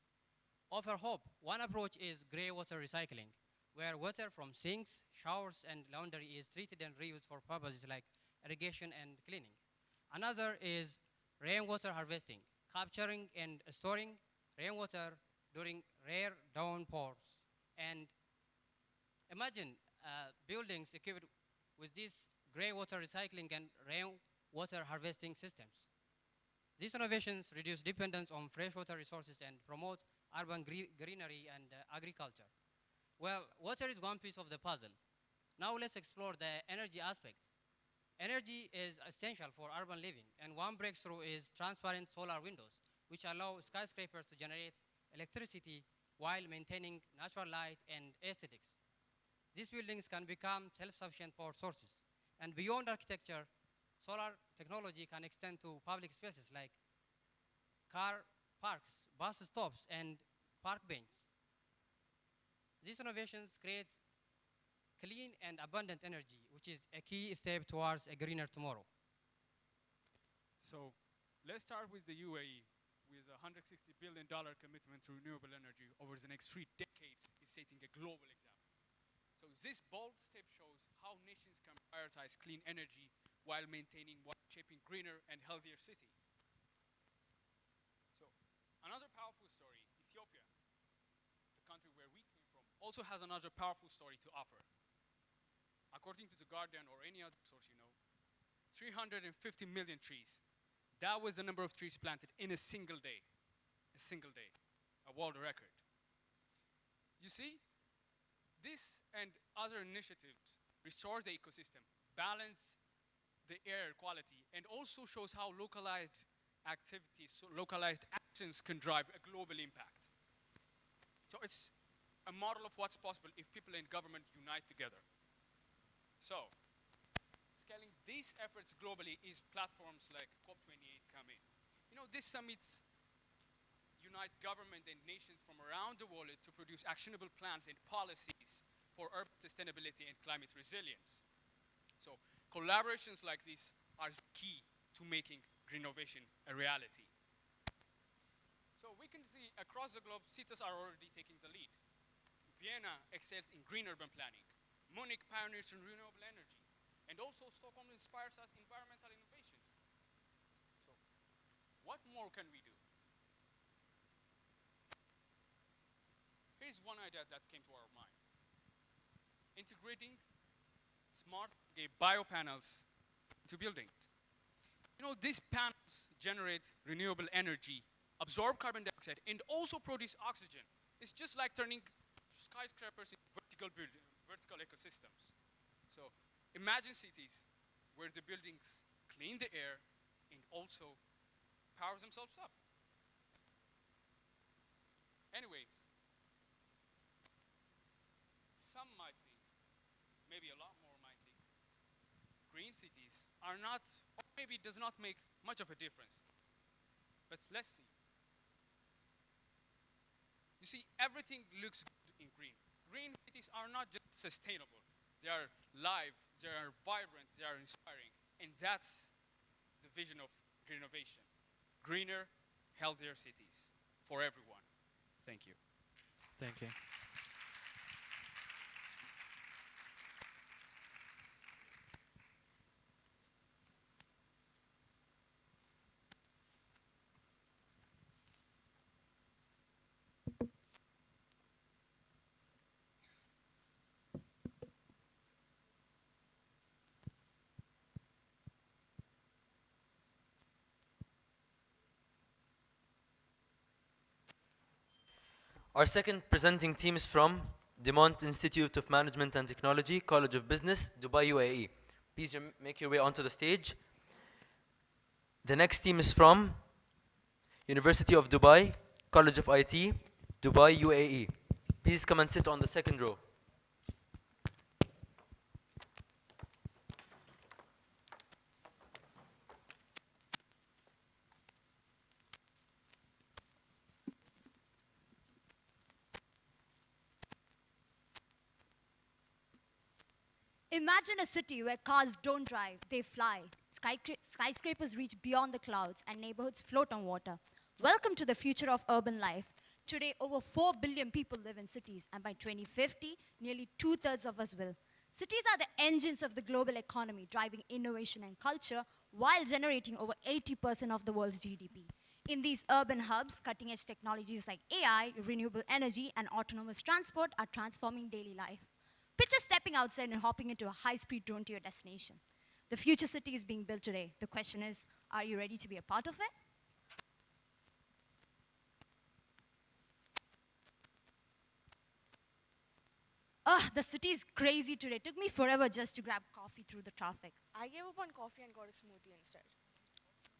offer hope. One approach is gray water recycling, where water from sinks, showers, and laundry is treated and reused for purposes like irrigation and cleaning. Another is rainwater harvesting, capturing and storing rainwater during rare downpours. And imagine buildings equipped with these gray water recycling and rainwater harvesting systems. These innovations reduce dependence on freshwater resources and promote urban greenery and agriculture. Well, water is one piece of the puzzle. Now let's explore the energy aspect. Energy is essential for urban living, and one breakthrough is transparent solar windows, which allow skyscrapers to generate electricity while maintaining natural light and aesthetics. These buildings can become self-sufficient power sources. And beyond architecture, solar technology can extend to public spaces like car parks, bus stops, and park benches. These innovations create clean and abundant energy, which is a key step towards a greener tomorrow. So let's start with the UAE, with a $160 billion commitment to renewable energy over the next 3 decades, is setting a global example. So this bold step shows how nations can prioritize clean energy while maintaining while shaping greener and healthier cities. So another powerful story, Ethiopia, the country where we came from, also has another powerful story to offer. According to The Guardian or any other source you know, 350 million trees. That was the number of trees planted in a single day. A single day. A world record. You see, this and other initiatives restore the ecosystem, balance the air quality, and also shows how localized activities, so localized actions can drive a global impact. So it's a model of what's possible if people in government unite together. So, scaling these efforts globally is platforms like COP28 come in. You know, these summits unite government and nations from around the world to produce actionable plans and policies for urban sustainability and climate resilience. So, collaborations like this are key to making Greennovation a reality. So we can see across the globe, cities are already taking the lead. Vienna excels in green urban planning. Munich pioneers in renewable energy. And also Stockholm inspires us environmental innovations. So what more can we do? Here's one idea that came to our mind. Integrating smart biopanels into buildings. You know, these panels generate renewable energy, absorb carbon dioxide, and also produce oxygen. It's just like turning skyscrapers into vertical ecosystems. So imagine cities where the buildings clean the air and also power themselves up. Anyways, some might think, maybe a lot more might think, green cities are not, or maybe does not make much of a difference. But let's see. You see, everything looks good in green. Green cities are not just sustainable. They are live, they are vibrant, they are inspiring. And that's the vision of Greennovation. Greener, healthier cities for everyone. Thank you. Thank you. Our second presenting team is from Demont Institute of Management and Technology, College of Business, Dubai, UAE. Please make your way onto the stage. The next team is from University of Dubai, College of IT, Dubai, UAE. Please come and sit on the second row. Imagine a city where cars don't drive, they fly. Skyscrapers reach beyond the clouds and neighborhoods float on water. Welcome to the future of urban life. Today, over 4 billion people live in cities, and by 2050, nearly 2/3 of us will. Cities are the engines of the global economy, driving innovation and culture while generating over 80% of the world's GDP. In these urban hubs, cutting-edge technologies like AI, renewable energy, and autonomous transport are transforming daily life. Picture stepping outside and hopping into a high-speed drone to your destination. The future city is being built today. The question is, are you ready to be a part of it? Ugh, the city is crazy today. It took me forever just to grab coffee through the traffic. I gave up on coffee and got a smoothie instead.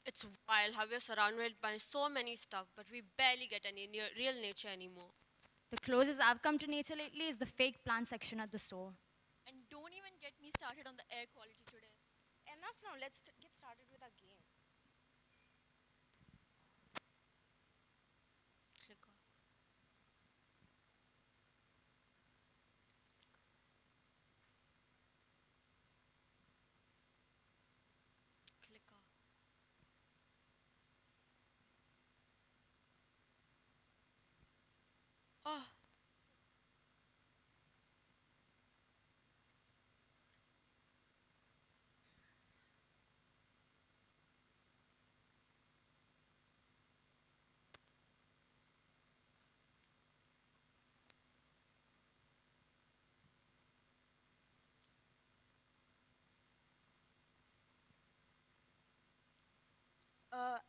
It's wild how we're surrounded by so many stuff, but we barely get any real nature anymore. The closest I've come to nature lately is the fake plant section at the store. And don't even get me started on the air quality today. Enough now, let's get started with our game. Clicker. Clicker. Oh.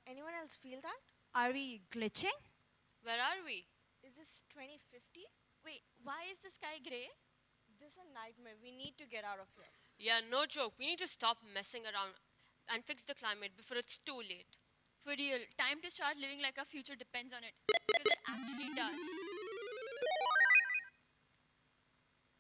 Anyone else feel that? Are we glitching? Where are we? Is this 2050? Wait, why is the sky grey? This is a nightmare. We need to get out of here. Yeah, no joke. We need to stop messing around and fix the climate before it's too late. For real, time to start living like our future depends on it. Because it actually does.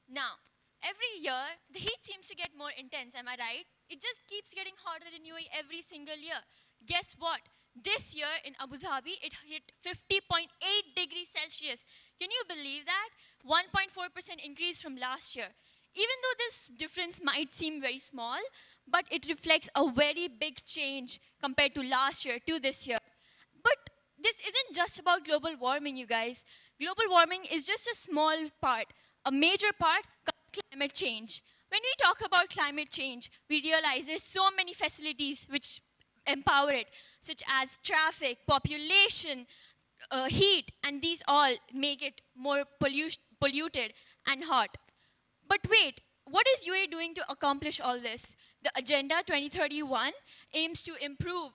Now, every year, the heat seems to get more intense, am I right? It just keeps getting hotter in UAE every single year. Guess what? This year in Abu Dhabi, it hit 50.8 degrees Celsius. Can you believe that? 1.4% increase from last year. Even though this difference might seem very small, but it reflects a very big change compared to last year to this year. But this isn't just about global warming, you guys. Global warming is just a small part. A major part is climate change. When we talk about climate change, we realize there's so many facilities which empower it, such as traffic, population, heat, and these all make it more polluted and hot. But wait, what is UAE doing to accomplish all this? The Agenda 2031 aims to improve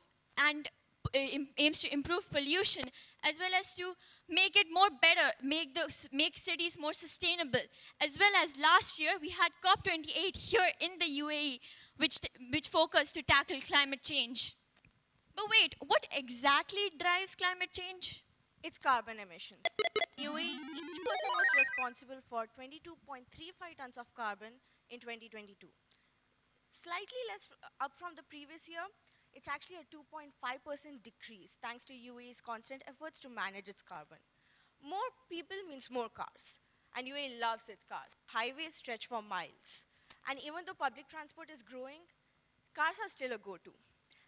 pollution as well as to make it more better, make cities more sustainable. As well as last year, we had COP28 here in the UAE, which focused to tackle climate change. But wait, what exactly drives climate change? It's carbon emissions. In UAE, each person was responsible for 22.35 tons of carbon in 2022. Slightly less up from the previous year, it's actually a 2.5% decrease thanks to UAE's constant efforts to manage its carbon. More people means more cars, and UAE loves its cars. Highways stretch for miles. And even though public transport is growing, cars are still a go-to.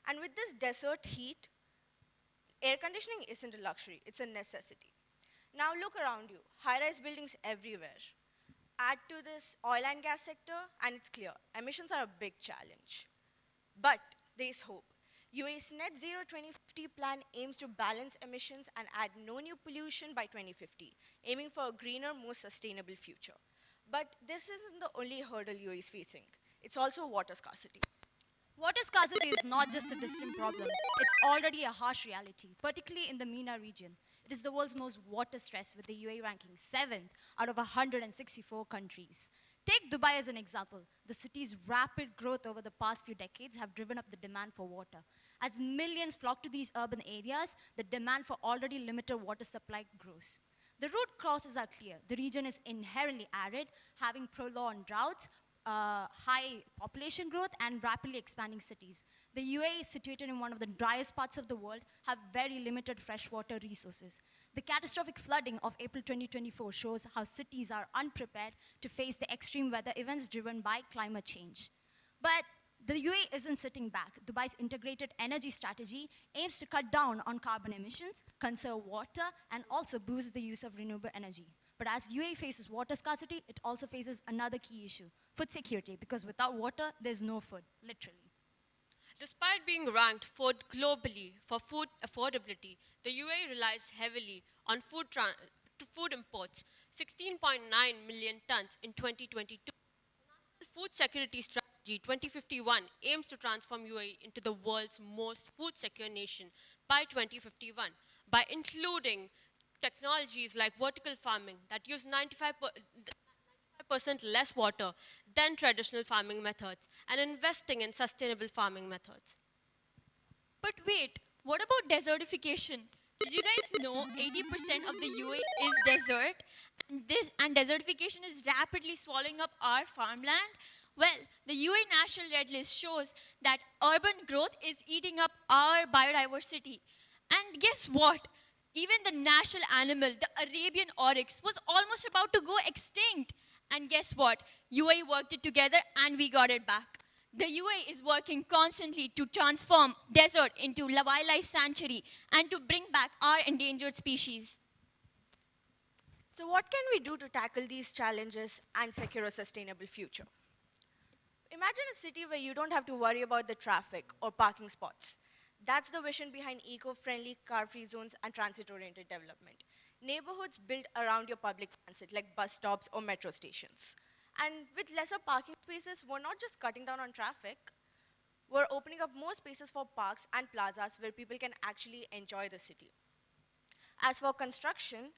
And with this desert heat, air conditioning isn't a luxury, it's a necessity. Now look around you, high-rise buildings everywhere. Add to this oil and gas sector, and it's clear, emissions are a big challenge. But there's hope. UAE's Net Zero 2050 plan aims to balance emissions and add no new pollution by 2050, aiming for a greener, more sustainable future. But this isn't the only hurdle UAE is facing. It's also water scarcity. Water scarcity is not just a distant problem. It's already a harsh reality, particularly in the MENA region. It is the world's most water stressed, with the UAE ranking 7th out of 164 countries. Take Dubai as an example. The city's rapid growth over the past few decades have driven up the demand for water. As millions flock to these urban areas, the demand for already limited water supply grows. The root causes are clear. The region is inherently arid, having prolonged droughts, high population growth, and rapidly expanding cities. The UAE, situated in one of the driest parts of the world, have very limited freshwater resources. The catastrophic flooding of April 2024 shows how cities are unprepared to face the extreme weather events driven by climate change. But the UAE isn't sitting back. Dubai's integrated energy strategy aims to cut down on carbon emissions, conserve water, and also boost the use of renewable energy. But as UAE faces water scarcity, it also faces another key issue, food security, because without water, there's no food, literally. Despite being ranked fourth globally for food affordability, the UAE relies heavily on food imports, 16.9 million tons in 2022. The Food Security Strategy 2051 aims to transform UAE into the world's most food secure nation by 2051 by including technologies like vertical farming that use 95% less water than traditional farming methods and investing in sustainable farming methods. But wait, what about desertification? Did you guys know 80% of the UAE is desert? And desertification is rapidly swallowing up our farmland? Well, the UAE National Red List shows that urban growth is eating up our biodiversity. And guess what? Even the national animal, the Arabian oryx, was almost about to go extinct. And guess what? UAE worked it together and we got it back. The UAE is working constantly to transform desert into a wildlife sanctuary and to bring back our endangered species. So what can we do to tackle these challenges and secure a sustainable future? Imagine a city where you don't have to worry about the traffic or parking spots. That's the vision behind eco-friendly, car-free zones and transit-oriented development. Neighborhoods built around your public transit, like bus stops or metro stations. And with lesser parking spaces, we're not just cutting down on traffic, we're opening up more spaces for parks and plazas where people can actually enjoy the city. As for construction,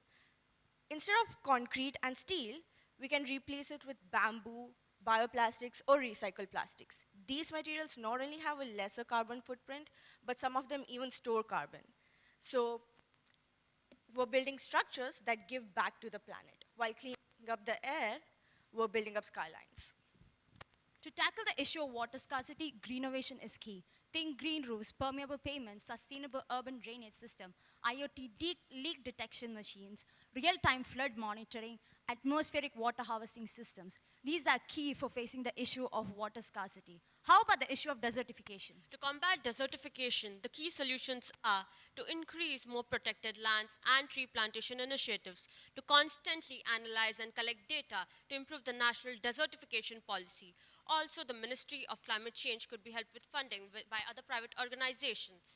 instead of concrete and steel, we can replace it with bamboo, bioplastics, or recycled plastics. These materials not only have a lesser carbon footprint, but some of them even store carbon. So we're building structures that give back to the planet. While cleaning up the air, we're building up skylines. To tackle the issue of water scarcity, Greennovation is key. Think green roofs, permeable pavements, sustainable urban drainage system, IoT leak detection machines, real-time flood monitoring, atmospheric water harvesting systems. These are key for facing the issue of water scarcity. How about the issue of desertification? To combat desertification, the key solutions are to increase more protected lands and tree plantation initiatives, to constantly analyze and collect data to improve the national desertification policy. Also, the Ministry of Climate Change could be helped with funding by other private organizations.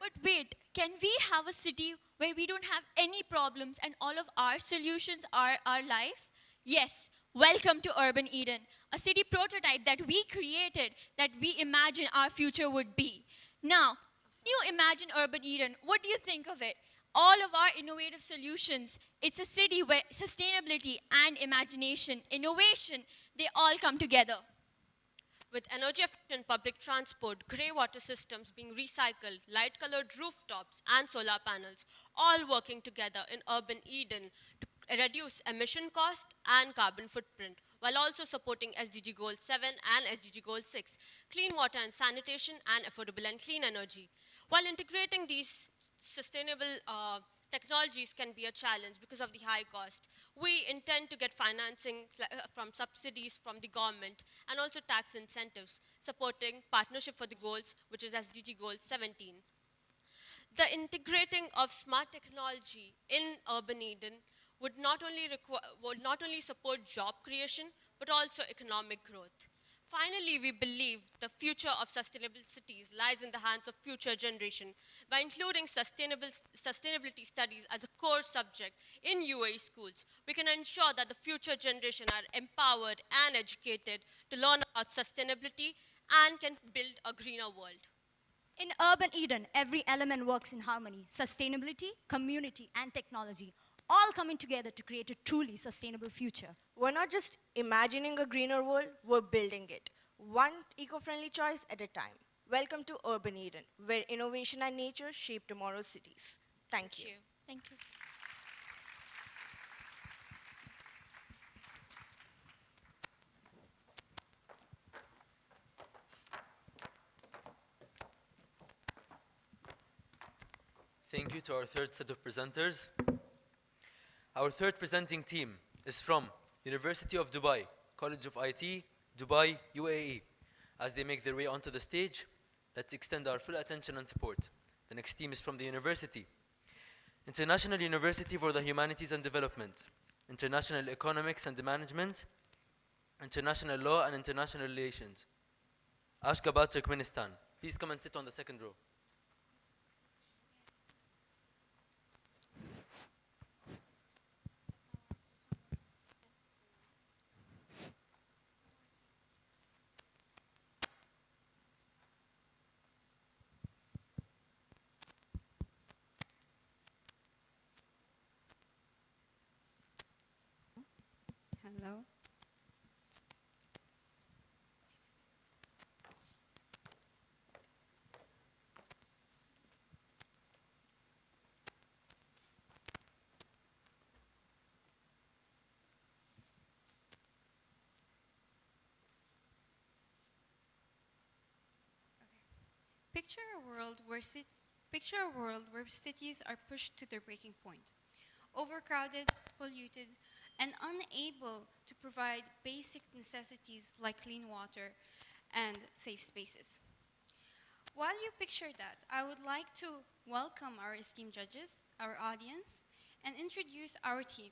But wait, can we have a city where we don't have any problems and all of our solutions are our life? Yes, welcome to Urban Eden, a city prototype that we created, that we imagine our future would be. Now, when you imagine Urban Eden, what do you think of it? All of our innovative solutions, it's a city where sustainability and imagination, innovation, they all come together. With energy-efficient public transport, grey water systems being recycled, light-colored rooftops, and solar panels, all working together in Urban Eden to reduce emission cost and carbon footprint, while also supporting SDG Goal 7 and SDG Goal 6, clean water and sanitation, and affordable and clean energy. While integrating these sustainable technologies can be a challenge because of the high cost, we intend to get financing from subsidies from the government and also tax incentives, supporting Partnership for the Goals, which is SDG Goal 17. The integrating of smart technology in Urban Eden would not only support job creation, but also economic growth. Finally, we believe the future of sustainable cities lies in the hands of future generation. By including sustainability studies as a core subject in UAE schools, we can ensure that the future generation are empowered and educated to learn about sustainability and can build a greener world. In Urban Eden, every element works in harmony. Sustainability, community, and technology, all coming together to create a truly sustainable future. We're not just imagining a greener world, we're building it, one eco-friendly choice at a time. Welcome to Urban Eden, where innovation and nature shape tomorrow's cities. Thank you. Thank you. Thank you to our third set of presenters. Our third presenting team is from University of Dubai, College of IT, Dubai, UAE. As they make their way onto the stage, let's extend our full attention and support. The next team is from the university. International University for the Humanities and Development, International Economics and Management, International Law and International Relations. Ashgabat, Turkmenistan. Please come and sit on the second row. Hello. Picture a world where cities are pushed to their breaking point, overcrowded, polluted, and unable to provide basic necessities like clean water and safe spaces. While you picture that, I would like to welcome our esteemed judges, our audience, and introduce our team,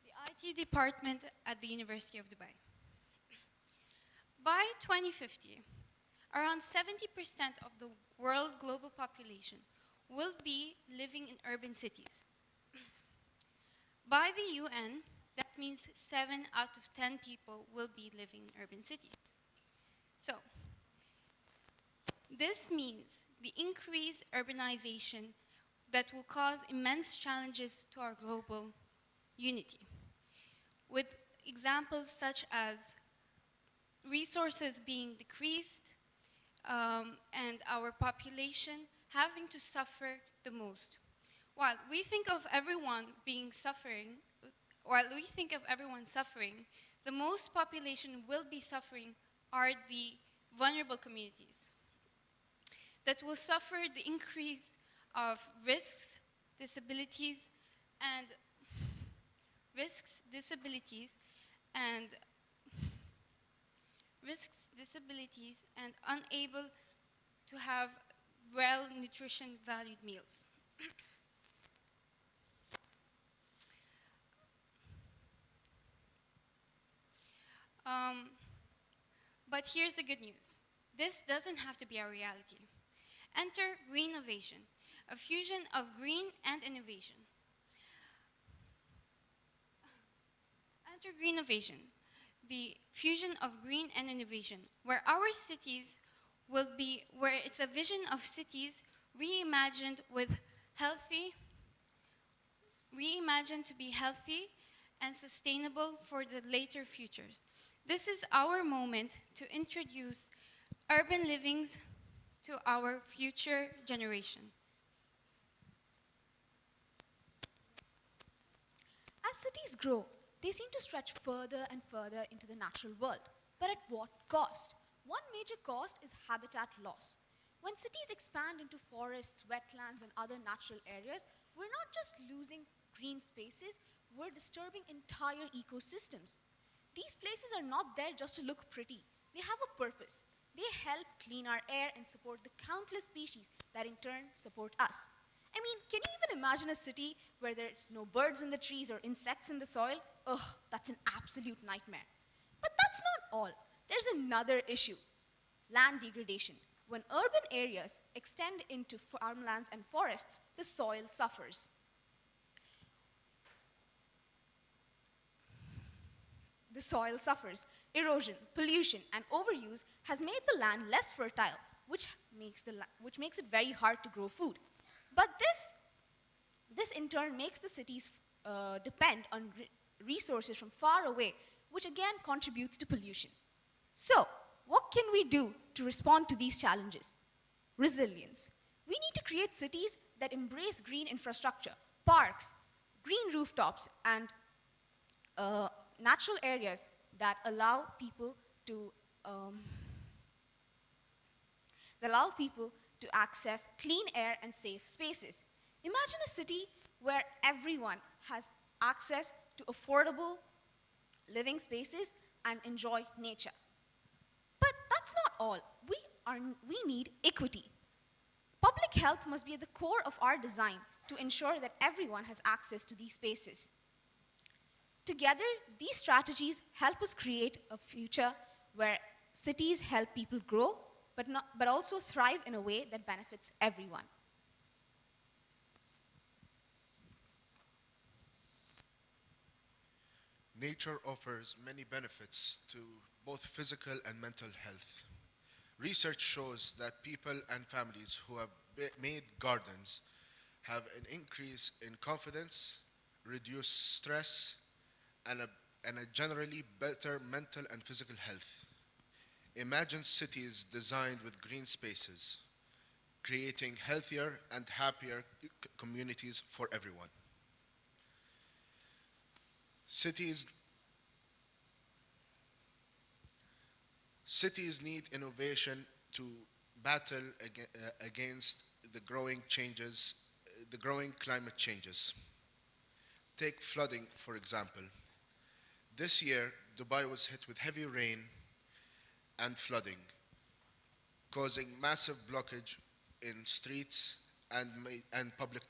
the IT department at the University of Dubai. By 2050, around 70% of the world global population will be living in urban cities. By the UN, that means 7 out of 10 people will be living in urban cities. So, this means the increased urbanization that will cause immense challenges to our global unity, with examples such as resources being decreased and our population having to suffer the most. While we think of everyone suffering, the most population will be suffering are the vulnerable communities that will suffer the increase of risks, disabilities, and unable to have well nutrition valued meals. But here's the good news. This doesn't have to be our reality. Enter Greennovation, a fusion of green and innovation. Enter Greennovation, the fusion of green and innovation, where our cities will be, where it's a vision of cities reimagined to be healthy and sustainable for the later futures. This is our moment to introduce urban livings to our future generation. As cities grow, they seem to stretch further and further into the natural world. But at what cost? One major cost is habitat loss. When cities expand into forests, wetlands, and other natural areas, we're not just losing green spaces, we're disturbing entire ecosystems. These places are not there just to look pretty. They have a purpose. They help clean our air and support the countless species that in turn support us. I mean, can you even imagine a city where there's no birds in the trees or insects in the soil? Ugh, that's an absolute nightmare. But that's not all. There's another issue: land degradation. When urban areas extend into farmlands and forests, the soil suffers. Erosion, pollution, and overuse has made the land less fertile. which makes it very hard to grow food. But this in turn makes the cities depend on resources from far away, which again contributes to pollution. So, what can we do to respond to these challenges? Resilience. We need to create cities that embrace green infrastructure, parks, green rooftops, and natural areas that allow people to access clean air and safe spaces. Imagine a city where everyone has access to affordable living spaces and enjoy nature. But that's not all. We need equity. Public health must be at the core of our design to ensure that everyone has access to these spaces. Together, these strategies help us create a future where cities help people grow, but also thrive in a way that benefits everyone. Nature offers many benefits to both physical and mental health. Research shows that people and families who have made gardens have an increase in confidence, reduced stress, and a generally better mental and physical health. Imagine cities designed with green spaces, creating healthier and happier communities for everyone. Cities need innovation to battle against the growing climate changes. Take flooding, for example. This year, Dubai was hit with heavy rain and flooding, causing massive blockage in streets and public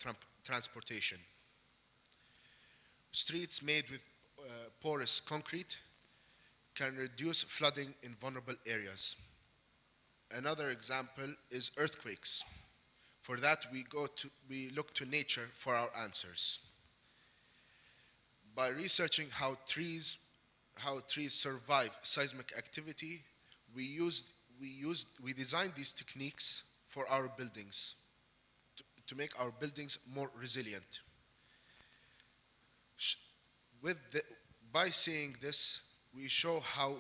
transportation. Streets made with porous concrete can reduce flooding in vulnerable areas. Another example is earthquakes. For that, we look to nature for our answers. By researching how trees survive seismic activity, we designed these techniques for our buildings to make our buildings more resilient. By seeing this, we show how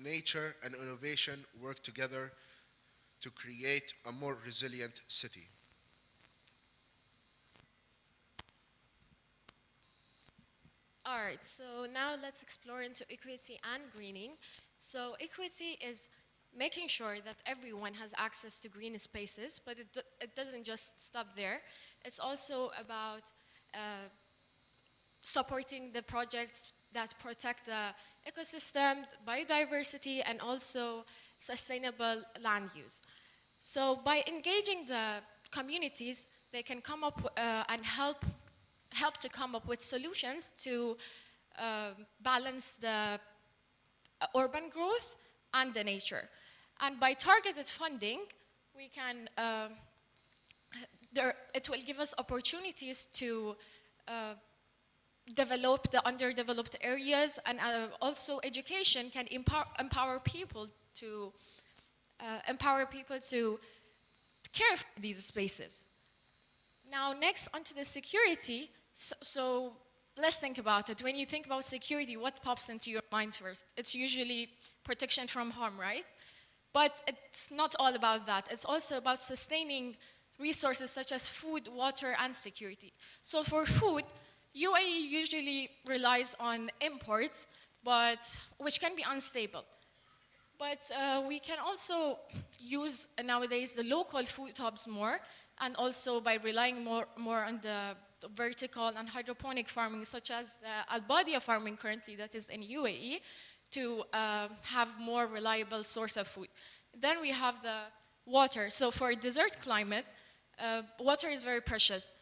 nature and innovation work together to create a more resilient city. All right, so now let's explore into equity and greening. So equity is making sure that everyone has access to green spaces, but it doesn't just stop there. It's also about supporting the projects that protect the ecosystem, biodiversity, and also sustainable land use. So by engaging the communities, they can come up and help to come up with solutions to balance the urban growth and the nature. And by targeted funding, we can, it will give us opportunities to develop the underdeveloped areas, and also education can empower people to care for these spaces. Now, next onto the security. So let's think about it. When you think about security, what pops into your mind first? It's usually protection from harm, right? But it's not all about that. It's also about sustaining resources such as food, water, and security. So for food, UAE usually relies on imports, which can be unstable. But we can also use nowadays the local food hubs more, and also by relying more on the vertical and hydroponic farming, such as the Al-Badia farming currently that is in UAE, to have more reliable source of food. Then we have the water. So for a desert climate, water is very precious.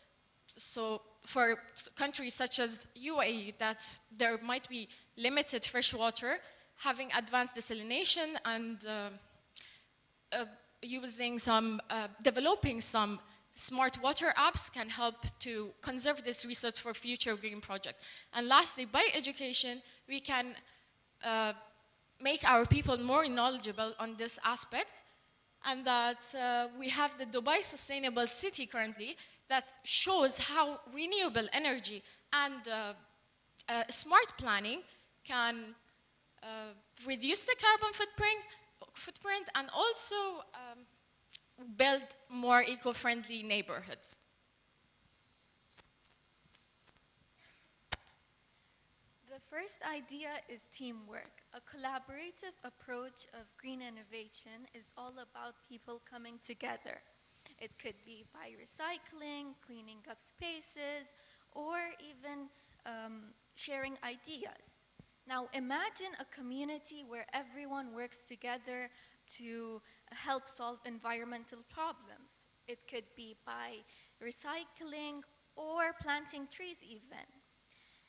So for countries such as UAE, that there might be limited fresh water, having advanced desalination and developing some smart water apps can help to conserve this resource for future green projects. And lastly, by education, we can make our people more knowledgeable on this aspect and that we have the Dubai Sustainable City currently that shows how renewable energy and smart planning can reduce the carbon footprint and also build more eco-friendly neighborhoods. The first idea is teamwork. A collaborative approach of green innovation is all about people coming together. It could be by recycling, cleaning up spaces, or even sharing ideas. Now imagine a community where everyone works together to help solve environmental problems. It could be by recycling or planting trees even.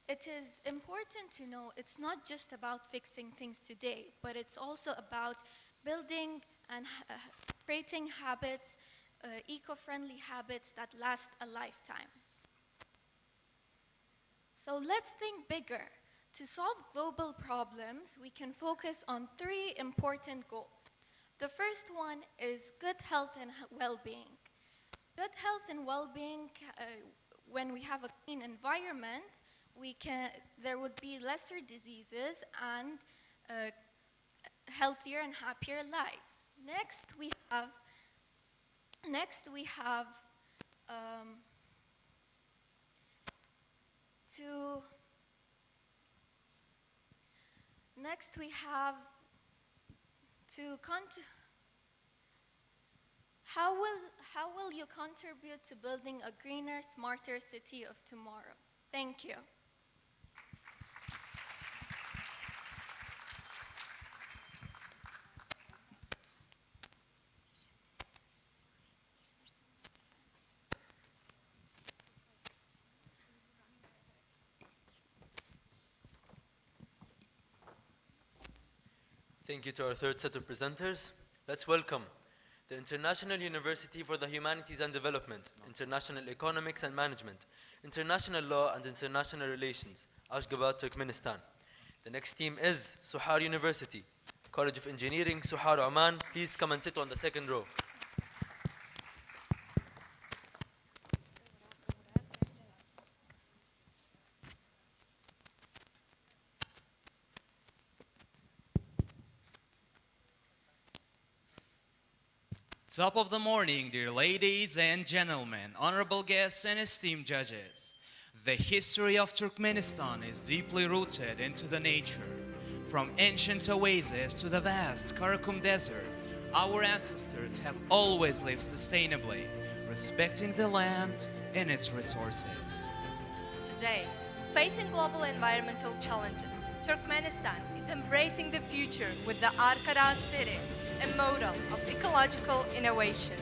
It is important to know it's not just about fixing things today, but it's also about building and creating habits, eco-friendly habits that last a lifetime. So let's think bigger. To solve global problems, we can focus on 3 important goals. The first one is good health and well-being. Good health and well-being, when we have a clean environment, there would be lesser diseases and healthier and happier lives. Next we have how will you contribute to building a greener, smarter city of tomorrow? Thank you. Thank you to our third set of presenters. Let's welcome the International University for the Humanities and Development, International Economics and Management, International Law and International Relations, Ashgabat, Turkmenistan. The next team is Suhar University, College of Engineering, Suhar, Oman. Please come and sit on the second row. Top of the morning, dear ladies and gentlemen, honorable guests and esteemed judges. The history of Turkmenistan is deeply rooted into the nature. From ancient oases to the vast Karakum Desert, our ancestors have always lived sustainably, respecting the land and its resources. Today, facing global environmental challenges, Turkmenistan is embracing the future with the Arkadaş city, a model of ecological innovation.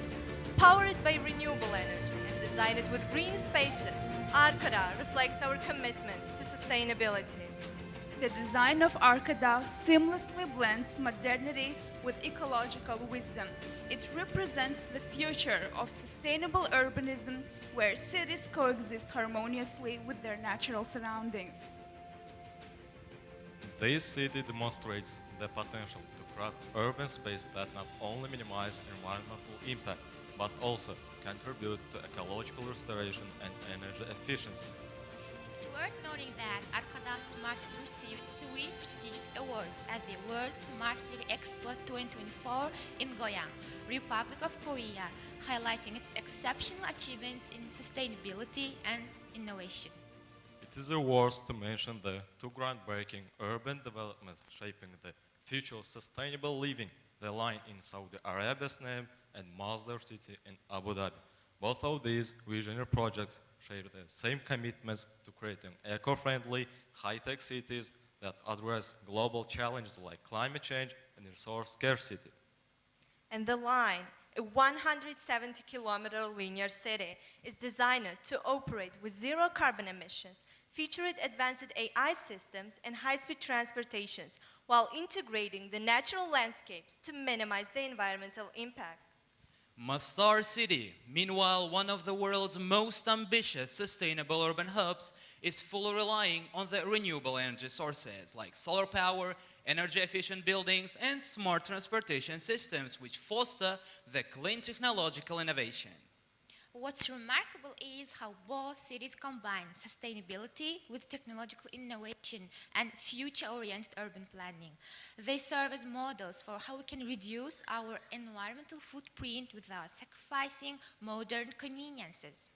Powered by renewable energy and designed with green spaces, Arkadaş reflects our commitments to sustainability. The design of Arkadaş seamlessly blends modernity with ecological wisdom. It represents the future of sustainable urbanism where cities coexist harmoniously with their natural surroundings. This city demonstrates the potential to craft urban space that not only minimize environmental impact, but also contribute to ecological restoration and energy efficiency. It's worth noting that Arkadaş Smart City received 3 prestigious awards at the World Smart City Expo 2024 in Goyang, Republic of Korea, highlighting its exceptional achievements in sustainability and innovation. It is worth to mention the 2 groundbreaking urban developments shaping the future of sustainable living, the line in Saudi Arabia's name and Masdar City in Abu Dhabi. Both of these visionary projects share the same commitments to creating eco-friendly, high-tech cities that address global challenges like climate change and resource scarcity. And the line, a 170-kilometer linear city, is designed to operate with zero carbon emissions, featuring advanced AI systems and high-speed transportations, while integrating the natural landscapes to minimize the environmental impact. Masdar City, meanwhile one of the world's most ambitious sustainable urban hubs, is fully relying on the renewable energy sources like solar power energy-efficient buildings, and smart transportation systems which foster the clean technological innovation. What's remarkable is how both cities combine sustainability with technological innovation and future-oriented urban planning. They serve as models for how we can reduce our environmental footprint without sacrificing modern conveniences.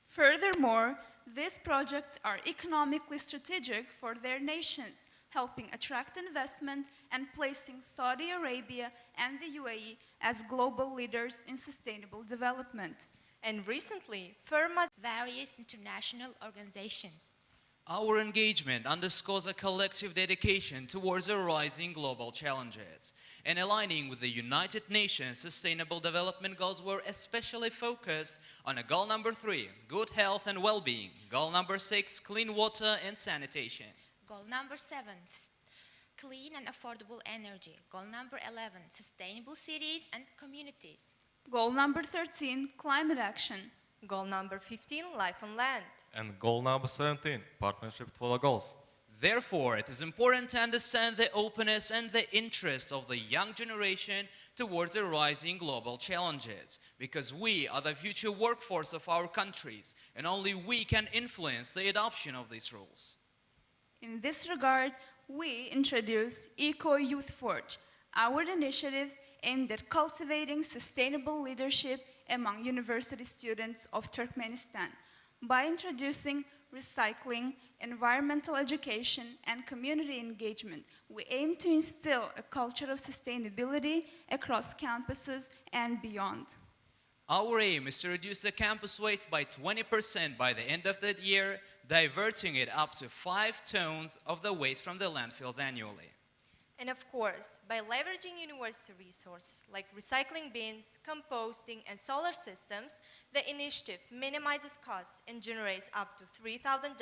Furthermore, these projects are economically strategic for their nations, helping attract investment and placing Saudi Arabia and the UAE as global leaders in sustainable development. And recently, firms, various international organizations. Our engagement underscores a collective dedication towards the rising global challenges. And aligning with the United Nations Sustainable Development Goals, we're especially focused on a goal number 3, good health and well-being. Goal number 6, clean water and sanitation. Goal number 7, clean and affordable energy. Goal number 11, sustainable cities and communities. Goal number 13, climate action. Goal number 15, life on land. And goal number 17, partnership for the goals. Therefore, it is important to understand the openness and the interest of the young generation towards the rising global challenges, because we are the future workforce of our countries, and only we can influence the adoption of these rules. In this regard, we introduce Eco Youth Forge, our initiative aimed at cultivating sustainable leadership among university students of Turkmenistan by introducing recycling, environmental education, and community engagement. We aim to instill a culture of sustainability across campuses and beyond. Our aim is to reduce the campus waste by 20% by the end of the year, diverting it up to 5 tons of the waste from the landfills annually. And of course, by leveraging university resources like recycling bins, composting, and solar systems, the initiative minimizes costs and generates up to $3,000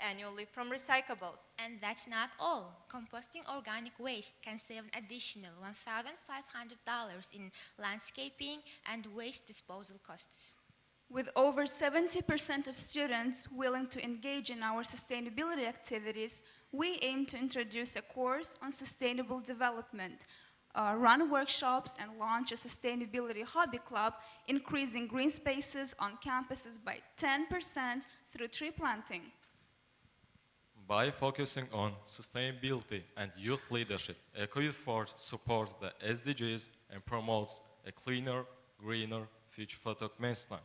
annually from recyclables. And that's not all. Composting organic waste can save an additional $1,500 in landscaping and waste disposal costs. With over 70% of students willing to engage in our sustainability activities, we aim to introduce a course on sustainable development, run workshops, and launch a sustainability hobby club, increasing green spaces on campuses by 10% through tree planting. By focusing on sustainability and youth leadership, Eco Youth Force supports the SDGs and promotes a cleaner, greener future for Turkmenistan.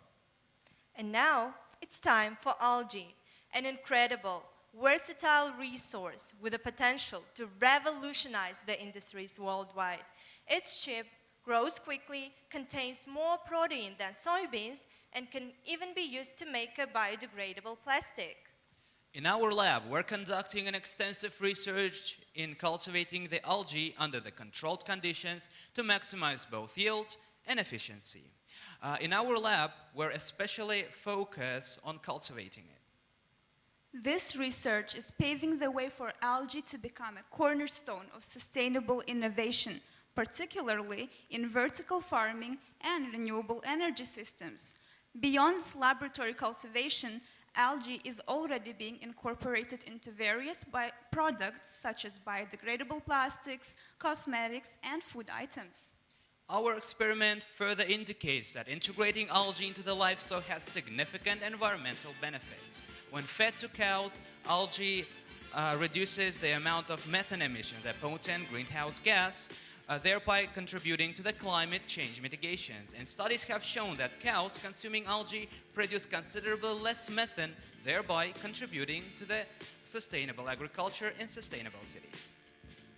And now, it's time for algae, an incredible, versatile resource with the potential to revolutionize the industries worldwide. It's cheap, grows quickly, contains more protein than soybeans, and can even be used to make a biodegradable plastic. In our lab, we're conducting an extensive research in cultivating the algae under the controlled conditions to maximize both yield and efficiency. In our lab, we're especially focused on cultivating it. This research is paving the way for algae to become a cornerstone of sustainable innovation, particularly in vertical farming and renewable energy systems. Beyond laboratory cultivation, algae is already being incorporated into various products such as biodegradable plastics, cosmetics, and food items. Our experiment further indicates that integrating algae into the livestock has significant environmental benefits. When fed to cows, algae reduces the amount of methane emission, the potent greenhouse gas, thereby contributing to the climate change mitigations. And studies have shown that cows consuming algae produce considerably less methane, thereby contributing to the sustainable agriculture in sustainable cities.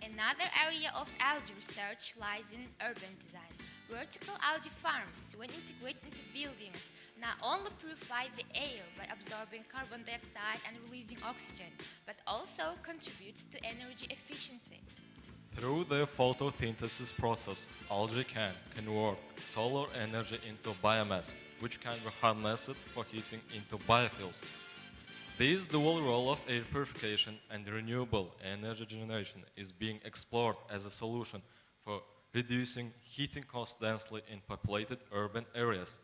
Another area of algae research lies in urban design. Vertical algae farms, when integrated into buildings, not only purify the air by absorbing carbon dioxide and releasing oxygen, but also contribute to energy efficiency. Through the photosynthesis process, algae can convert solar energy into biomass, which can be harnessed for heating into biofuels. This dual role of air purification and renewable energy generation is being explored as a solution for reducing heating costs densely in populated urban areas.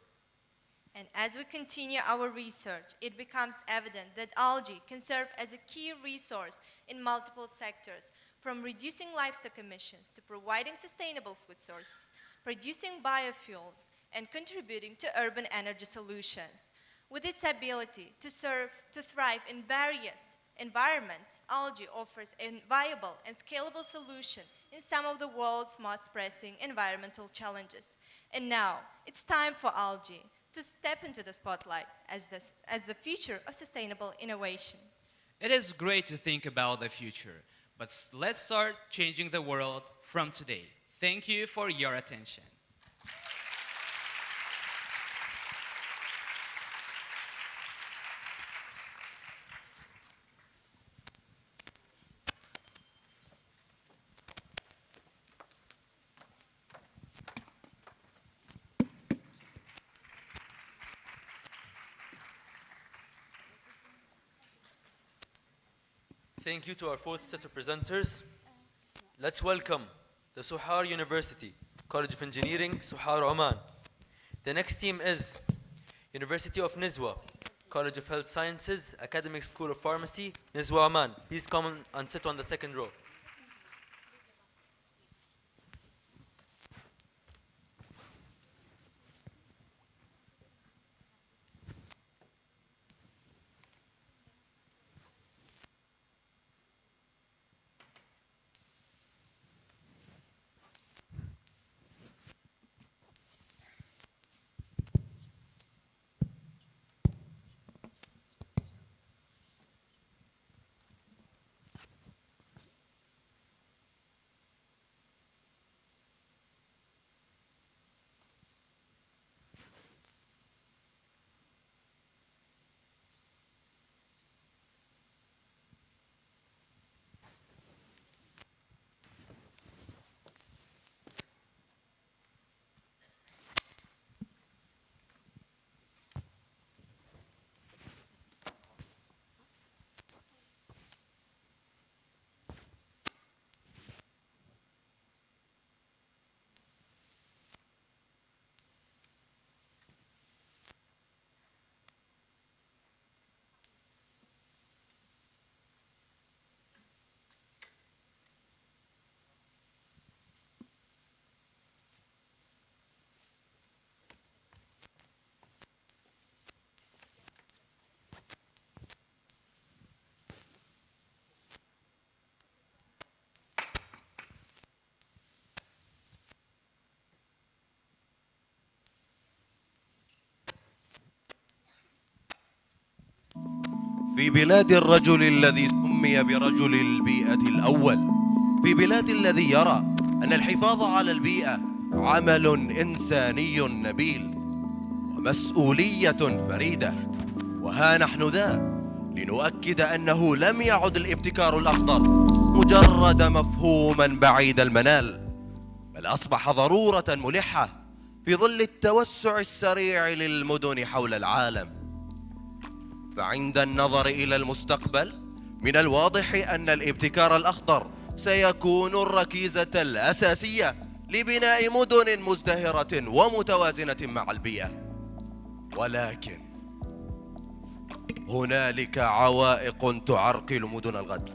And as we continue our research, it becomes evident that algae can serve as a key resource in multiple sectors, from reducing livestock emissions to providing sustainable food sources, producing biofuels, and contributing to urban energy solutions. With its ability to thrive in various environments, algae offers a viable and scalable solution in some of the world's most pressing environmental challenges. And now, it's time for algae to step into the spotlight as the future of sustainable innovation. It is great to think about the future, but let's start changing the world from today. Thank you for your attention. Thank you to our fourth set of presenters. Let's welcome the Suhar University, College of Engineering, Suhar, Oman. The next team is University of Nizwa, College of Health Sciences, Academic School of Pharmacy, Nizwa, Oman. Please come and sit on the second row. في بلاد الرجل الذي سمي برجل البيئة الأول، في بلاد الذي يرى أن الحفاظ على البيئة عمل إنساني نبيل ومسؤولية فريدة. وها نحن ذا لنؤكد أنه لم يعد الابتكار الأخضر مجرد مفهوما بعيد المنال، بل أصبح ضرورة ملحة في ظل التوسع السريع للمدن حول العالم. فعند النظر إلى المستقبل من الواضح أن الابتكار الأخضر سيكون الركيزة الأساسية لبناء مدن مزدهرة ومتوازنة مع البيئة. ولكن هنالك عوائق تعرقل مدن الغد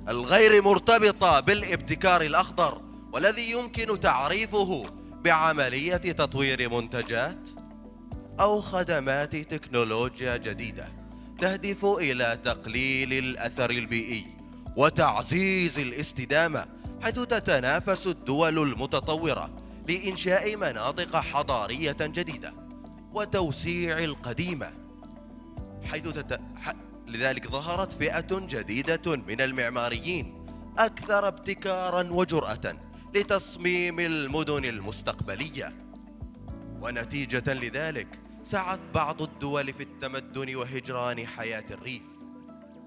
الغير مرتبطة بالابتكار الأخضر، والذي يمكن تعريفه بعملية تطوير منتجات أو خدمات تكنولوجيا جديدة تهدف إلى تقليل الأثر البيئي وتعزيز الاستدامة، حيث تتنافس الدول المتطورة لإنشاء مناطق حضارية جديدة وتوسيع القديمة، لذلك ظهرت فئة جديدة من المعماريين أكثر ابتكاراً وجرأة لتصميم المدن المستقبلية. ونتيجة لذلك سعت بعض الدول في التمدن وهجران حياة الريف،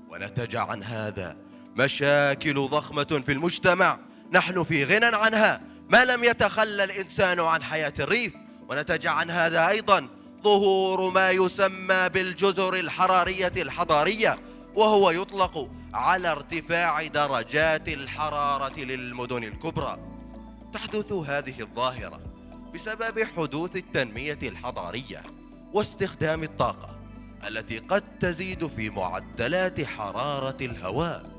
ونتج عن هذا مشاكل ضخمة في المجتمع نحن في غنى عنها ما لم يتخلى الإنسان عن حياة الريف. ونتج عن هذا أيضا ظهور ما يسمى بالجزر الحرارية الحضارية، وهو يطلق على ارتفاع درجات الحرارة للمدن الكبرى. تحدث هذه الظاهرة بسبب حدوث التنمية الحضارية واستخدام الطاقة التي قد تزيد في معدلات حرارة الهواء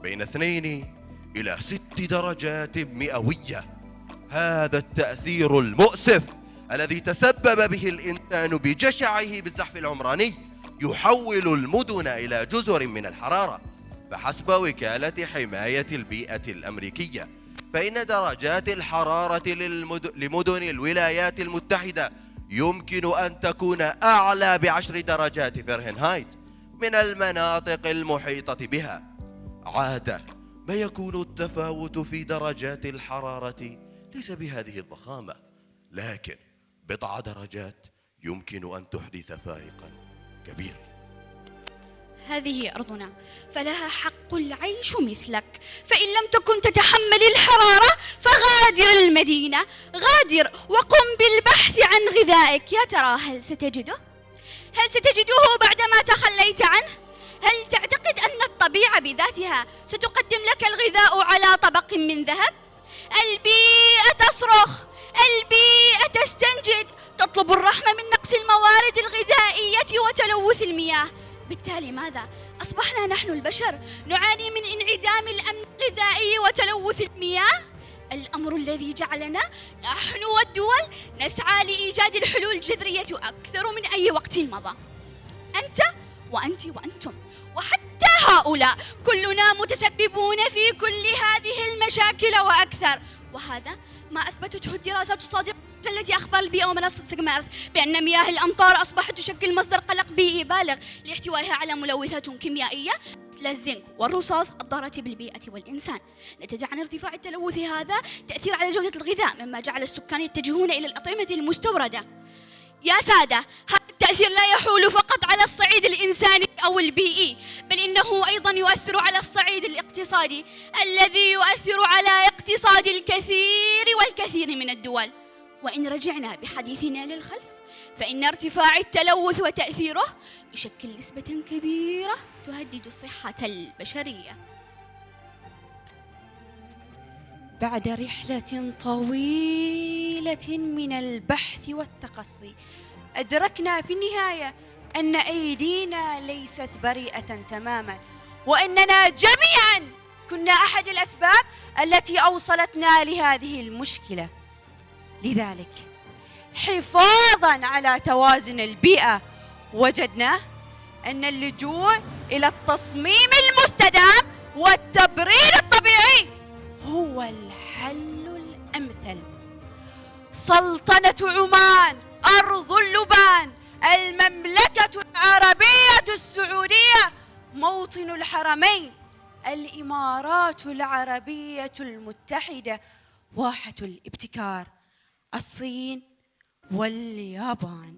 بين 2 إلى 6 درجات مئوية. هذا التأثير المؤسف الذي تسبب به الإنسان بجشعه بالزحف العمراني يحول المدن إلى جزر من الحرارة. فحسب وكالة حماية البيئة الأمريكية فإن درجات الحرارة لمدن الولايات المتحدة يمكن أن تكون أعلى ب10 درجات فahrenheit من المناطق المحيطة بها. عادة ما يكون التفاوت في درجات الحرارة ليس بهذه الضخامة، لكن بضع درجات يمكن أن تحدث فارقا كبيرا. هذه أرضنا فلها حق العيش مثلك، فإن لم تكن تتحمل الحرارة فغادر المدينة، غادر وقم بالبحث عن غذائك. يا ترى هل ستجده؟ هل ستجده بعدما تخليت عنه؟ هل تعتقد أن الطبيعة بذاتها ستقدم لك الغذاء على طبق من ذهب؟ البيئة تصرخ، البيئة تستنجد، تطلب الرحمة من نقص الموارد الغذائية وتلوث المياه. بالتالي ماذا؟ أصبحنا نحن البشر نعاني من انعدام الأمن الغذائي وتلوث المياه، الأمر الذي جعلنا نحن والدول نسعى لإيجاد الحلول الجذرية أكثر من أي وقت مضى. أنت وأنت وأنتم وحتى هؤلاء كلنا متسببون في كل هذه المشاكل وأكثر، وهذا ما أثبتته الدراسات الصادقة التي أخبار البيئة ومنصة سيجمارث بأن مياه الأمطار أصبحت تشكل مصدر قلق بيئي بالغ لاحتوائها على ملوثات كيميائية مثل الزنك والرصاص الضارة بالبيئة والإنسان. نتج عن ارتفاع التلوث هذا تأثير على جودة الغذاء، مما جعل السكان يتجهون إلى الأطعمة المستوردة. يا سادة، هذا التأثير لا يحول فقط على الصعيد الإنساني أو البيئي، بل إنه أيضا يؤثر على الصعيد الاقتصادي الذي يؤثر على اقتصاد الكثير والكثير من الدول. وإن رجعنا بحديثنا للخلف فإن ارتفاع التلوث وتأثيره يشكل نسبة كبيرة تهدد الصحة البشرية. بعد رحلة طويلة من البحث والتقصي أدركنا في النهاية أن أيدينا ليست بريئة تماما، وأننا جميعا كنا أحد الأسباب التي أوصلتنا لهذه المشكلة. لذلك حفاظا على توازن البيئة وجدنا أن اللجوء إلى التصميم المستدام والتبريد الطبيعي هو الحل الأمثل. سلطنة عمان، أرض اللبان، المملكة العربية السعودية، موطن الحرمين، الإمارات العربية المتحدة، واحة الابتكار، الصين واليابان،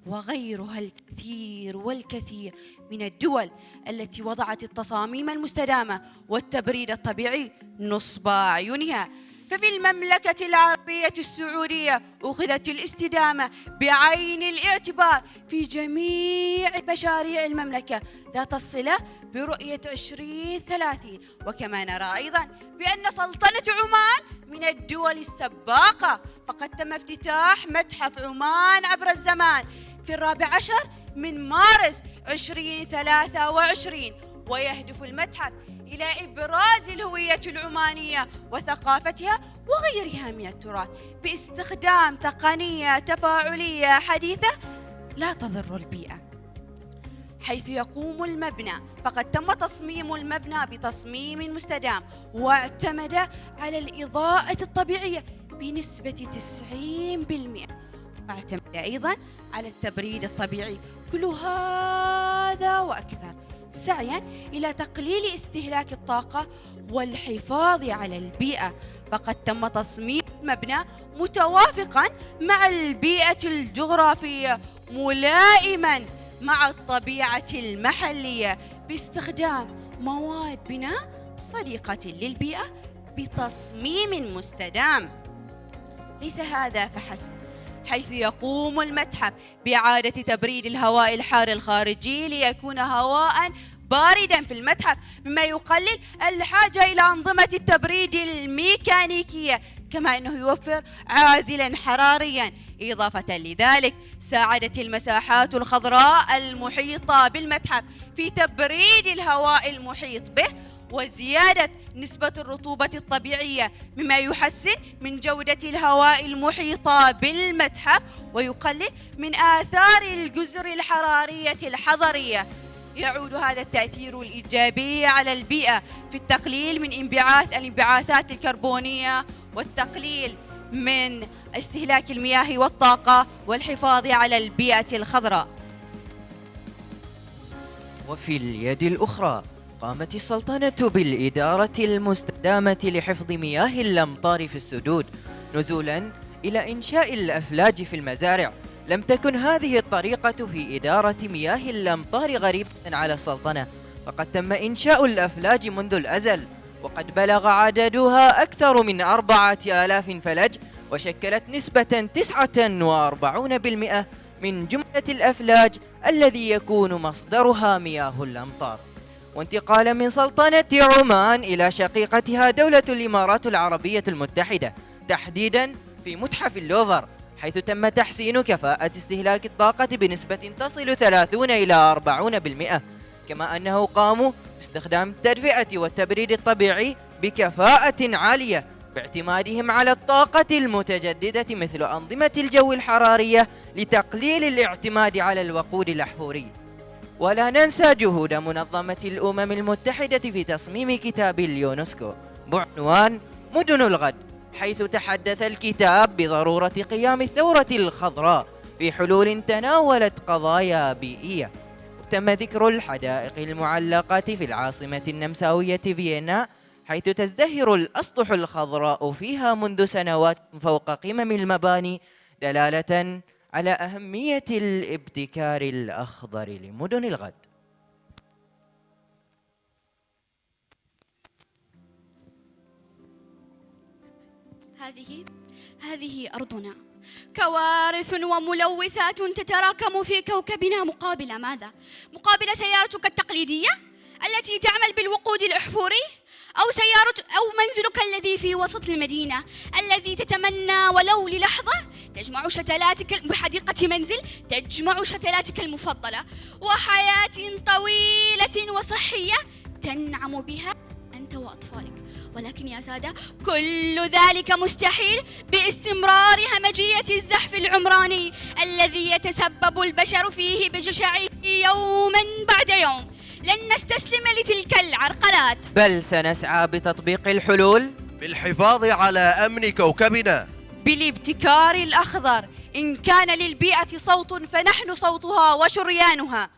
وغيرها الكثير والكثير من الدول التي وضعت التصاميم المستدامة والتبريد الطبيعي نصب أعينها. ففي المملكة العربية السعودية أخذت الاستدامة بعين الاعتبار في جميع مشاريع المملكة ذات الصلة برؤية 2030. وكما نرى أيضا بأن سلطنة عمان من الدول السباقة، فقد تم افتتاح متحف عمان عبر الزمان في 14 من مارس 2023، ويهدف المتحف إلى إبراز الهوية العمانية وثقافتها وغيرها من التراث باستخدام تقنية تفاعلية حديثة لا تضر البيئة. حيث يقوم المبنى، فقد تم تصميم المبنى بتصميم مستدام واعتمد على الإضاءة الطبيعية بنسبة 90%، واعتمد أيضا على التبريد الطبيعي. كل هذا وأكثر سعيا إلى تقليل استهلاك الطاقة والحفاظ على البيئة. فقد تم تصميم مبنى متوافقا مع البيئة الجغرافية ملائما مع الطبيعة المحلية باستخدام مواد بناء صديقة للبيئة بتصميم مستدام. ليس هذا فحسب، حيث يقوم المتحف بإعادة تبريد الهواء الحار الخارجي ليكون هواء باردا في المتحف، مما يقلل الحاجة إلى أنظمة التبريد الميكانيكية، كما أنه يوفر عازلا حراريا. إضافة لذلك ساعدت المساحات الخضراء المحيطة بالمتحف في تبريد الهواء المحيط به وزيادة نسبة الرطوبة الطبيعية، مما يحسن من جودة الهواء المحيطة بالمتحف ويقلل من آثار الجزر الحرارية الحضرية. يعود هذا التأثير الإيجابي على البيئة في التقليل من الانبعاثات الكربونية والتقليل من استهلاك المياه والطاقة والحفاظ على البيئة الخضراء. وفي اليد الأخرى قامت السلطنة بالإدارة المستدامة لحفظ مياه الأمطار في السدود نزولا إلى إنشاء الأفلاج في المزارع. لم تكن هذه الطريقة في إدارة مياه الأمطار غريبة على السلطنة، فقد تم إنشاء الأفلاج منذ الأزل، وقد بلغ عددها أكثر من 4000 فلج، وشكلت نسبة 49% من جملة الأفلاج الذي يكون مصدرها مياه الأمطار. وانتقالا من سلطنة عمان إلى شقيقتها دولة الإمارات العربية المتحدة، تحديدا في متحف اللوفر، حيث تم تحسين كفاءة استهلاك الطاقة بنسبة تصل 30 إلى 40%، كما أنه قاموا باستخدام التدفئة والتبريد الطبيعي بكفاءة عالية باعتمادهم على الطاقة المتجددة مثل أنظمة الجو الحرارية لتقليل الاعتماد على الوقود الأحفوري. ولا ننسى جهود منظمة الأمم المتحدة في تصميم كتاب اليونسكو بعنوان مدن الغد، حيث تحدث الكتاب بضرورة قيام الثورة الخضراء في حلول تناولت قضايا بيئية. تم ذكر الحدائق المعلقة في العاصمة النمساوية فيينا، حيث تزدهر الأسطح الخضراء فيها منذ سنوات فوق قمم المباني، دلالة على أهمية الابتكار الأخضر لمدن الغد. هذه أرضنا، كوارث وملوثات تتراكم في كوكبنا مقابل ماذا؟ مقابل سيارتك التقليدية التي تعمل بالوقود الأحفوري، أو منزلك الذي في وسط المدينة الذي تتمنى ولو للحظة تجمع شتلاتك بحديقة منزل، تجمع شتلاتك المفضلة وحياة طويلة وصحية تنعم بها أنت وأطفالك. ولكن يا سادة، كل ذلك مستحيل باستمرار همجية الزحف العمراني الذي يتسبب البشر فيه بجشعه يوما بعد يوم. لن نستسلم لتلك العرقلات، بل سنسعى بتطبيق الحلول بالحفاظ على أمن كوكبنا، بالابتكار الأخضر. إن كان للبيئة صوت فنحن صوتها وشريانها.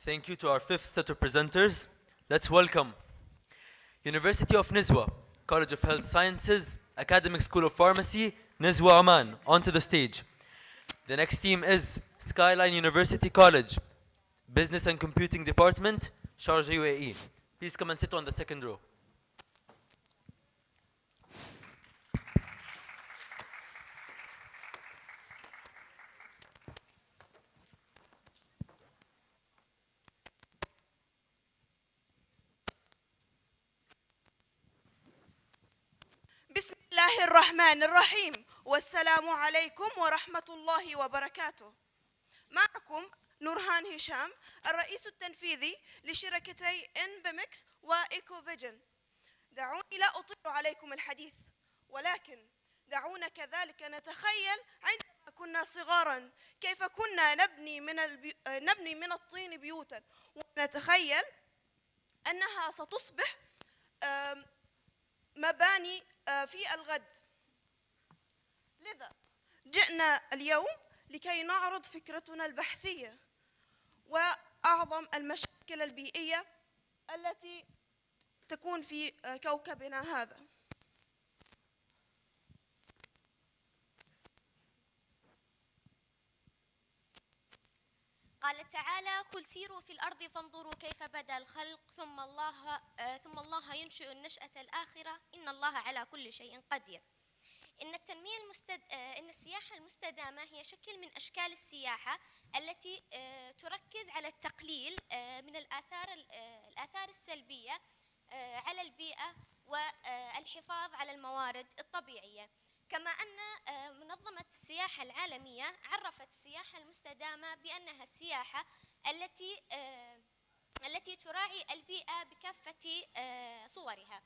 Thank you to our fifth set of presenters. Let's welcome University of Nizwa, College of Health Sciences, Academic School of Pharmacy, Nizwa Oman, onto the stage. The next team is Skyline University College, Business and Computing Department, Sharjah, UAE. Please come and sit on the second row. بسم الله الرحمن الرحيم، والسلام عليكم ورحمة الله وبركاته. معكم نورهان هشام، الرئيس التنفيذي لشركتي انبيمكس وإيكو فيجن. دعوني لا أطيل عليكم الحديث، ولكن دعونا كذلك نتخيل عندما كنا صغارا كيف كنا نبني من الطين بيوتا، ونتخيل أنها ستصبح مباني في الغد. لذا جئنا اليوم لكي نعرض فكرتنا البحثية وأعظم المشاكل البيئية التي تكون في كوكبنا هذا. قال تعالى: قل سيروا في الأرض فانظروا كيف بدأ الخلق ثم الله ينشئ النشأة الآخرة إن الله على كل شيء قدير. إن السياحة المستدامة هي شكل من أشكال السياحة التي تركز على التقليل من الآثار السلبية على البيئة والحفاظ على الموارد الطبيعية. كما أن منظمة السياحة العالمية عرفت السياحة المستدامة بأنها السياحة التي تراعي البيئة بكافة صورها،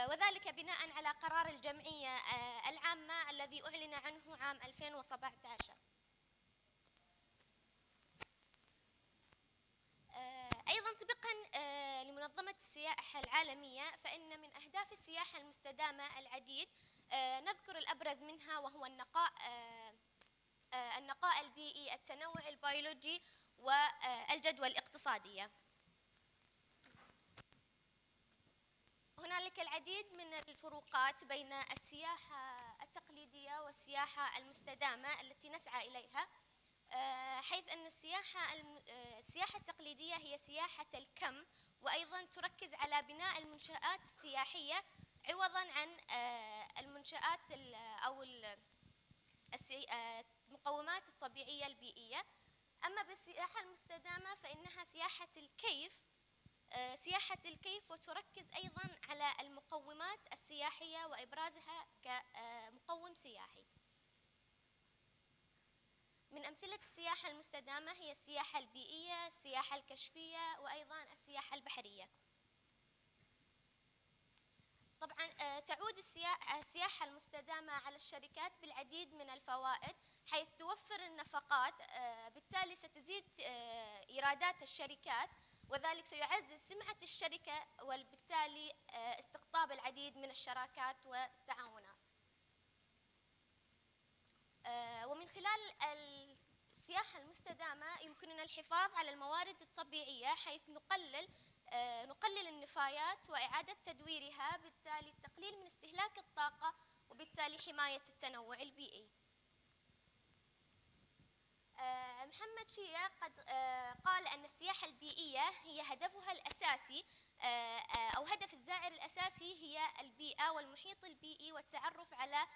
وذلك بناء على قرار الجمعية العامة الذي أعلن عنه عام 2017. أيضا طبقا لمنظمة السياحة العالمية، فإن من أهداف السياحة المستدامة العديد، نذكر الأبرز منها وهو النقاء البيئي، التنوع البيولوجي، والجدوى الاقتصادية. هنالك العديد من الفروقات بين السياحة التقليدية والسياحة المستدامة التي نسعى إليها، حيث أن السياحة التقليدية هي سياحة الكم، وأيضا تركز على بناء المنشآت السياحية عوضا عن المنشآت أو المقومات الطبيعية البيئية. أما بالسياحة المستدامة فإنها سياحة الكيف، وتركز أيضا على المقومات السياحية وإبرازها كمقوم سياحي. من أمثلة السياحة المستدامة هي السياحة البيئية، السياحة الكشفية، وأيضا السياحة البحرية. طبعا تعود السياحة المستدامة على الشركات بالعديد من الفوائد، حيث توفر النفقات، بالتالي ستزيد إيرادات الشركات، وذلك سيعزز سمعة الشركة، وبالتالي استقطاب العديد من الشراكات والتعاونات. ومن خلال السياحة المستدامة يمكننا الحفاظ على الموارد الطبيعية، حيث نقلل النفايات وإعادة تدويرها، بالتالي التقليل من استهلاك الطاقة، وبالتالي حماية التنوع البيئي. محمد شيا قد قال أن السياحة البيئية هي هدفها الأساسي، أو هدف الزائر الأساسي هي البيئة والمحيط البيئي والتعرف على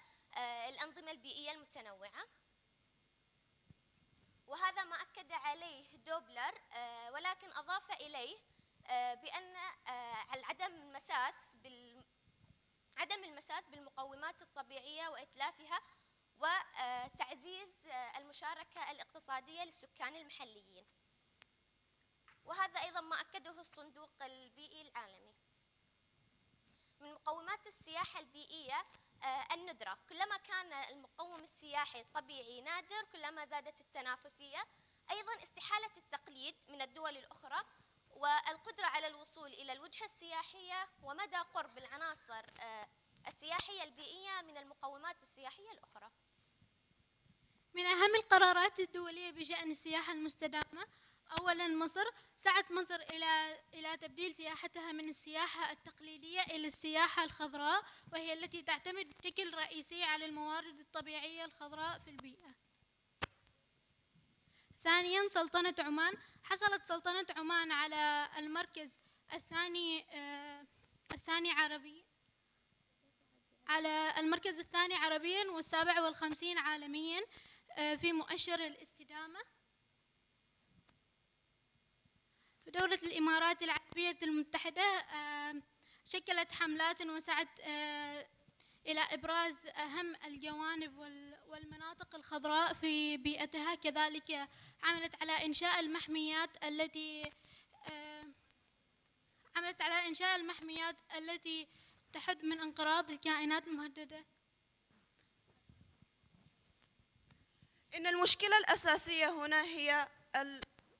الأنظمة البيئية المتنوعة، وهذا ما أكد عليه دوبلر، ولكن أضاف إليه بأن عدم المساس بالمقومات الطبيعية وإتلافها، وتعزيز المشاركة الاقتصادية للسكان المحليين، وهذا أيضا ما أكده الصندوق البيئي العالمي. من مقومات السياحة البيئية الندرة، كلما كان المقوم السياحي الطبيعي نادر كلما زادت التنافسية. أيضا استحالة التقليد من الدول الأخرى، والقدرة على الوصول إلى الوجهة السياحية، ومدى قرب العناصر السياحية البيئية من المقومات السياحية الأخرى. من أهم القرارات الدولية بشأن السياحة المستدامة، أولاً سعت مصر إلى تبديل سياحتها من السياحة التقليدية إلى السياحة الخضراء، وهي التي تعتمد بشكل رئيسي على الموارد الطبيعية الخضراء في البيئة. ثانياً سلطنة عمان، حصلت سلطنة عمان على المركز الثاني عربياً وال57 عالمياً في مؤشر الاستدامة. في دولة الإمارات العربية المتحدة شكلت حملات وسعت إلى إبراز أهم الجوانب والمناطق الخضراء في بيئتها، كذلك عملت على إنشاء المحميات التي تحد من انقراض الكائنات المهددة. إن المشكلة الأساسية هنا هي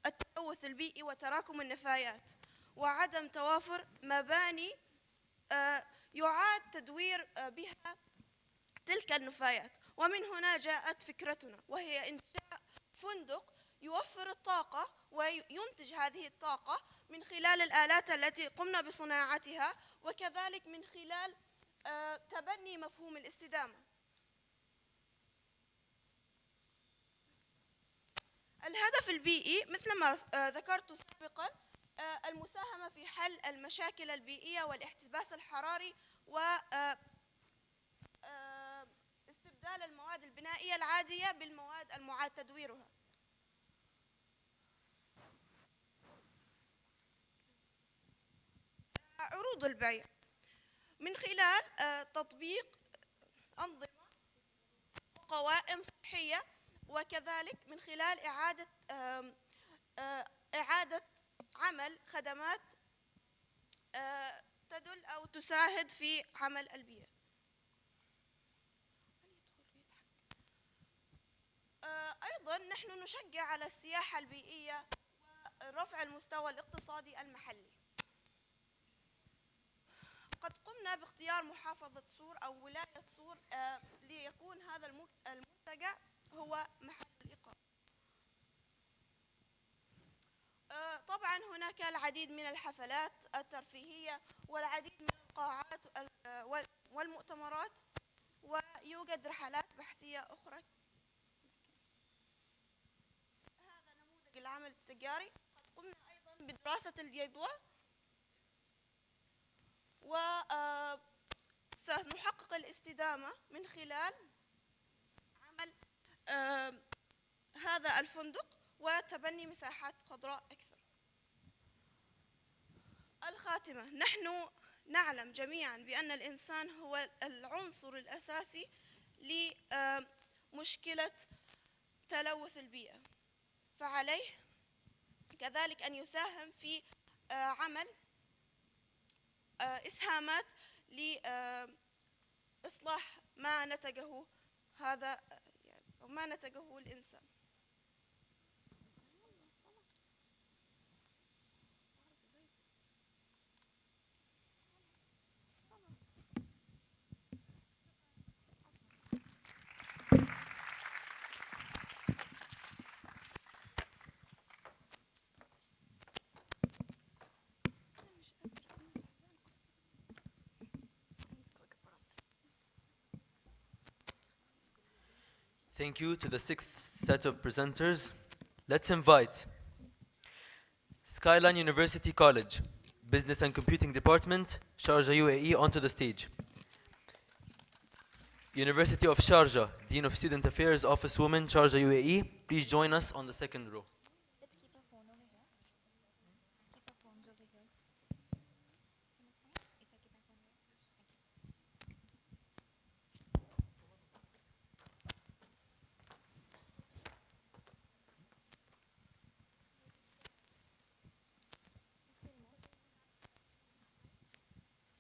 التلوث البيئي وتراكم النفايات، وعدم توافر مباني يعاد تدوير بها تلك النفايات. ومن هنا جاءت فكرتنا، وهي إنشاء فندق يوفر الطاقة وينتج هذه الطاقة من خلال الآلات التي قمنا بصناعتها، وكذلك من خلال تبني مفهوم الاستدامة. الهدف البيئي مثل ما ذكرت سابقا المساهمة في حل المشاكل البيئية والاحتباس الحراري و استبدال المواد البنائية العادية بالمواد المعاد تدويرها. عروض البيع من خلال تطبيق أنظمة وقوائم صحية، وكذلك من خلال إعادة عمل خدمات تدل أو تساعد في عمل البيئة. أيضا نحن نشجع على السياحة البيئية ورفع المستوى الاقتصادي المحلي. قد قمنا باختيار محافظة صور أو ولاية صور ليكون هذا المنتجع هو محل الإقامة. طبعا هناك العديد من الحفلات الترفيهية والعديد من القاعات والمؤتمرات، ويوجد رحلات بحثية أخرى. هذا نموذج العمل التجاري. قد قمنا أيضا بدراسة الجدوى، وسنحقق الاستدامة من خلال عمل هذا الفندق وتبني مساحات خضراء أكثر. الخاتمة: نحن نعلم جميعا بأن الإنسان هو العنصر الأساسي لمشكلة تلوث البيئة، فعليه كذلك أن يساهم في عمل إسهامات لإصلاح ما نتجه هذا ما نتجه الإنسان. Thank you to the sixth set of presenters. Let's invite Skyline University College, Business and Computing Department, Sharjah UAE, onto the stage. University of Sharjah, Dean of Student Affairs, Officewoman, Sharjah UAE, please join us on the second row. Let's keep our phone over here. Let's keep our phones over here. If I keep my phone here.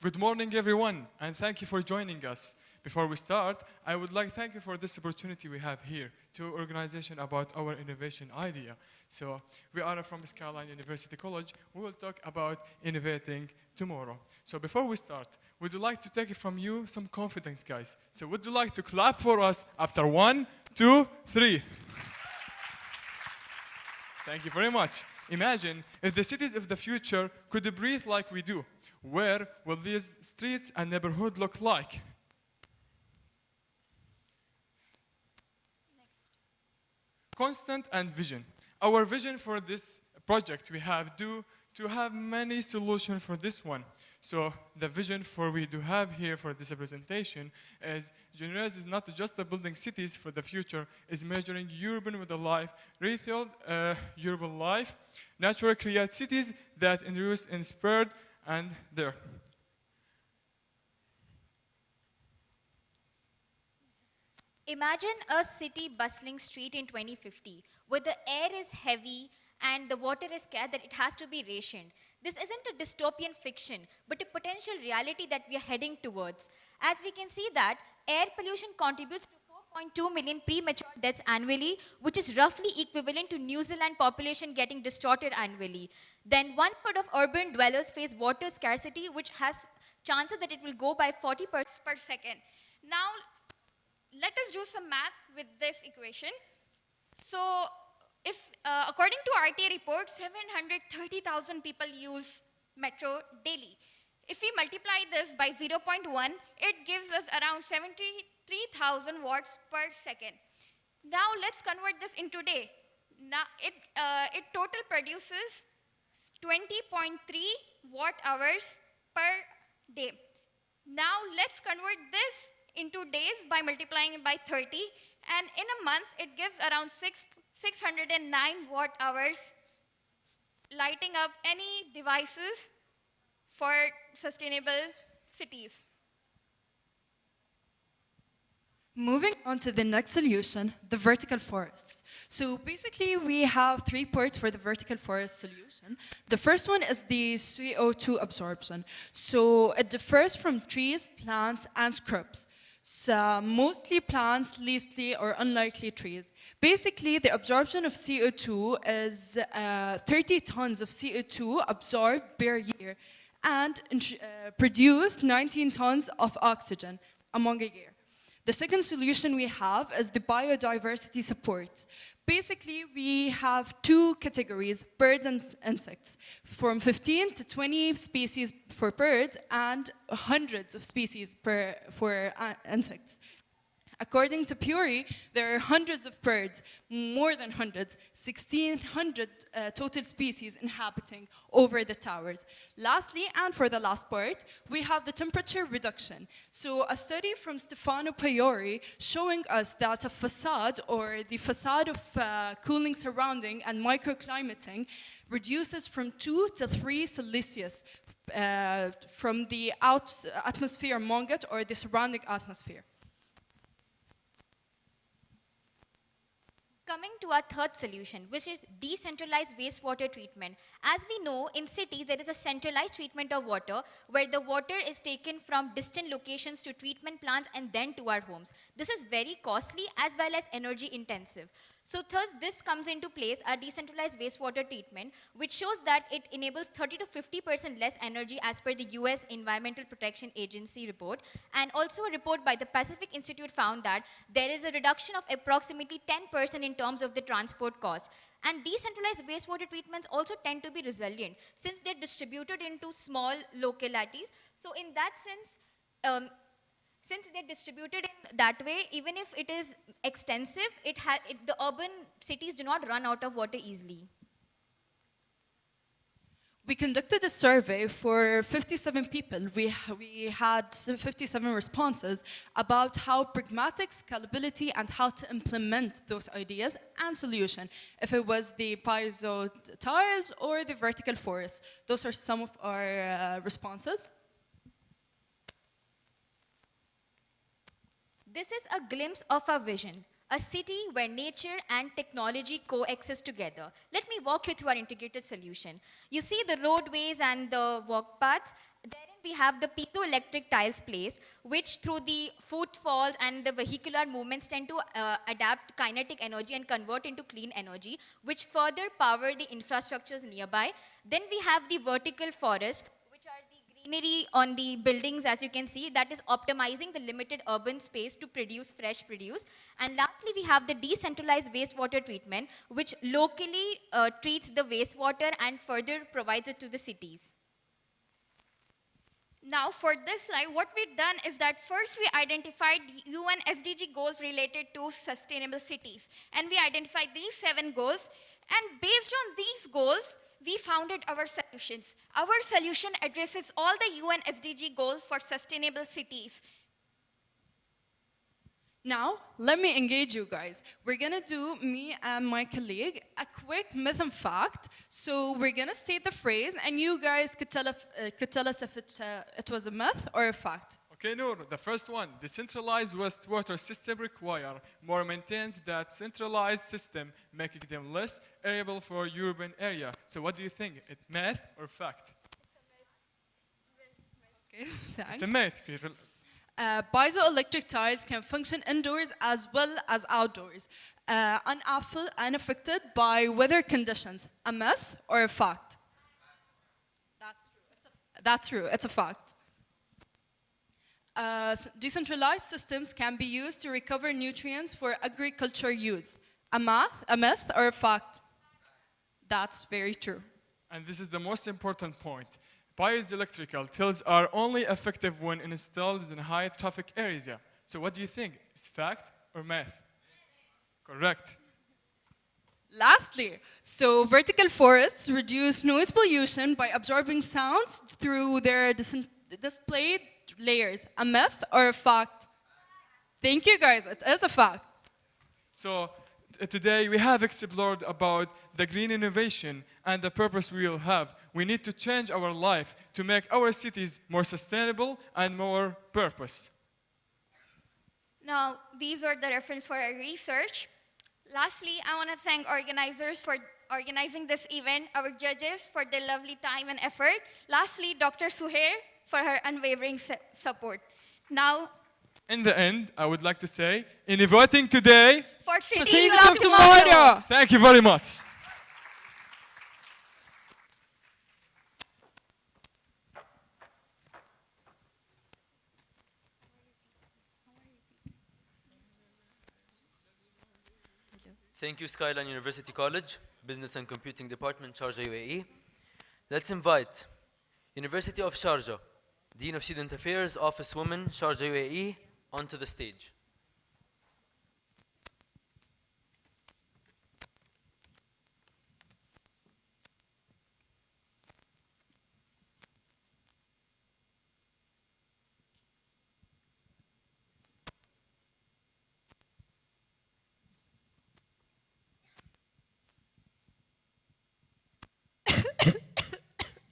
Good morning, everyone, and thank you for joining us. Before we start, I would like to thank you for this opportunity we have here to organization about our innovation idea. So we are from Skyline University College. We will talk about innovating tomorrow. So before we start, would you like to take it from you some confidence, guys? So would you like to clap for us after 1, 2, 3? Thank you very much. Imagine if the cities of the future could breathe like we do. Where will these streets and neighborhood look like? Constant and vision. Our vision for this project we have to have many solutions for this one. So the vision for we do have here for this presentation is Generez is not just a building cities for the future, is measuring urban with a life, retail urban life, natural create cities that induce inspired and there. Imagine a city bustling street in 2050 where the air is heavy and the water is scarce that it has to be rationed. This isn't a dystopian fiction, but a potential reality that we are heading towards. As we can see that air pollution contributes to 4.2 million premature deaths annually, which is roughly equivalent to New Zealand population getting distorted annually. Then 1/3 of urban dwellers face water scarcity, which has chances that it will go by 40 per second. Now, let us do some math with this equation. So, if according to RTA report, 730,000 people use metro daily. If we multiply this by 0.1, it gives us around 73,000 watts per second. Now, let's convert this into day. Now it total produces 20.3 watt hours per day. Now let's convert this into days by multiplying it by 30, and in a month it gives around 609 watt hours, lighting up any devices for sustainable cities. Moving on to the next solution, the vertical forests. So basically we have 3 parts for the vertical forest solution. The first one is the CO2 absorption. So it differs from trees, plants, and shrubs. So mostly plants, leastly or unlikely trees. Basically, the absorption of CO2 is 30 tons of CO2 absorbed per year and produce 19 tons of oxygen among a year. The second solution we have is the biodiversity support. Basically, we have 2 categories, birds and insects, from 15 to 20 species for birds and hundreds of species for insects. According to Puri, there are hundreds of birds, more than hundreds, 1,600 total species inhabiting over the towers. Lastly, and for the last part, we have the temperature reduction. So a study from Stefano Paiori showing us that a facade or the facade of cooling surrounding and microclimating reduces from 2 to 3 Celsius from the atmosphere among it or the surrounding atmosphere. Coming to our third solution, which is decentralized wastewater treatment. As we know, in cities, there is a centralized treatment of water where the water is taken from distant locations to treatment plants and then to our homes. This is very costly as well as energy intensive. So thus, this comes into place, a decentralized wastewater treatment, which shows that it enables 30 to 50% less energy as per the US Environmental Protection Agency report. And also a report by the Pacific Institute found that there is a reduction of approximately 10% in terms of the transport cost. And decentralized wastewater treatments also tend to be resilient since they're distributed into small localities. So in that sense, since they're distributed in that way, even if it is extensive, the urban cities do not run out of water easily. We conducted a survey for 57 people. We had 57 responses about how pragmatic, scalability, and how to implement those ideas and solution. If it was the piezo tiles or the vertical forest. Those are some of our responses. This is a glimpse of our vision, a city where nature and technology coexist together. Let me walk you through our integrated solution. You see the roadways and the walk paths. Therein we have the piezoelectric tiles placed, which through the footfalls and the vehicular movements tend to adapt kinetic energy and convert into clean energy, which further power the infrastructures nearby. Then we have the vertical forest, greenery on the buildings, as you can see, that is optimizing the limited urban space to produce fresh produce. And lastly, we have the decentralized wastewater treatment, which locally treats the wastewater and further provides it to the cities. Now for this slide, what we've done is that first we identified UN SDG goals related to sustainable cities. And we identified these 7 goals. And based on these goals, we founded our solutions. Our solution addresses all the UN SDG goals for sustainable cities. Now, let me engage you guys. We're gonna do, me and my colleague, a quick myth and fact. So we're gonna state the phrase, and you guys could tell us if it was a myth or a fact. Okay, Noor, the first one, the centralized wastewater system require more maintenance that centralized system, making them less able for urban area. So what do you think? It's myth or fact? Okay, thanks. It's a myth. Piezoelectric tiles can function indoors as well as outdoors, unaffected by weather conditions. A myth or a fact? That's true, it's a fact. Decentralized systems can be used to recover nutrients for agriculture use. A myth or a fact? That's very true. And this is the most important point. Piezoelectrical tiles are only effective when installed in high traffic areas. So what do you think? Is fact or myth? Correct. Lastly, so vertical forests reduce noise pollution by absorbing sounds through their displayed layers. A myth or a fact? Thank you guys, it is a fact. So today we have explored about the green innovation and the purpose we will have. We need to change our life to make our cities more sustainable and more purpose. Now, these are the reference for our research. Lastly, I want to thank organizers for organizing this event, our judges for their lovely time and effort. Lastly, Dr. Suhair for her unwavering support. Now, In the end, I would like to say, innovating today for cities cities of tomorrow. Thank you very much. Thank you, Skyline University College, Business and Computing Department, Sharjah, UAE. Let's invite University of Sharjah, Dean of Student Affairs, Officewoman, Sharjah, UAE, onto the stage.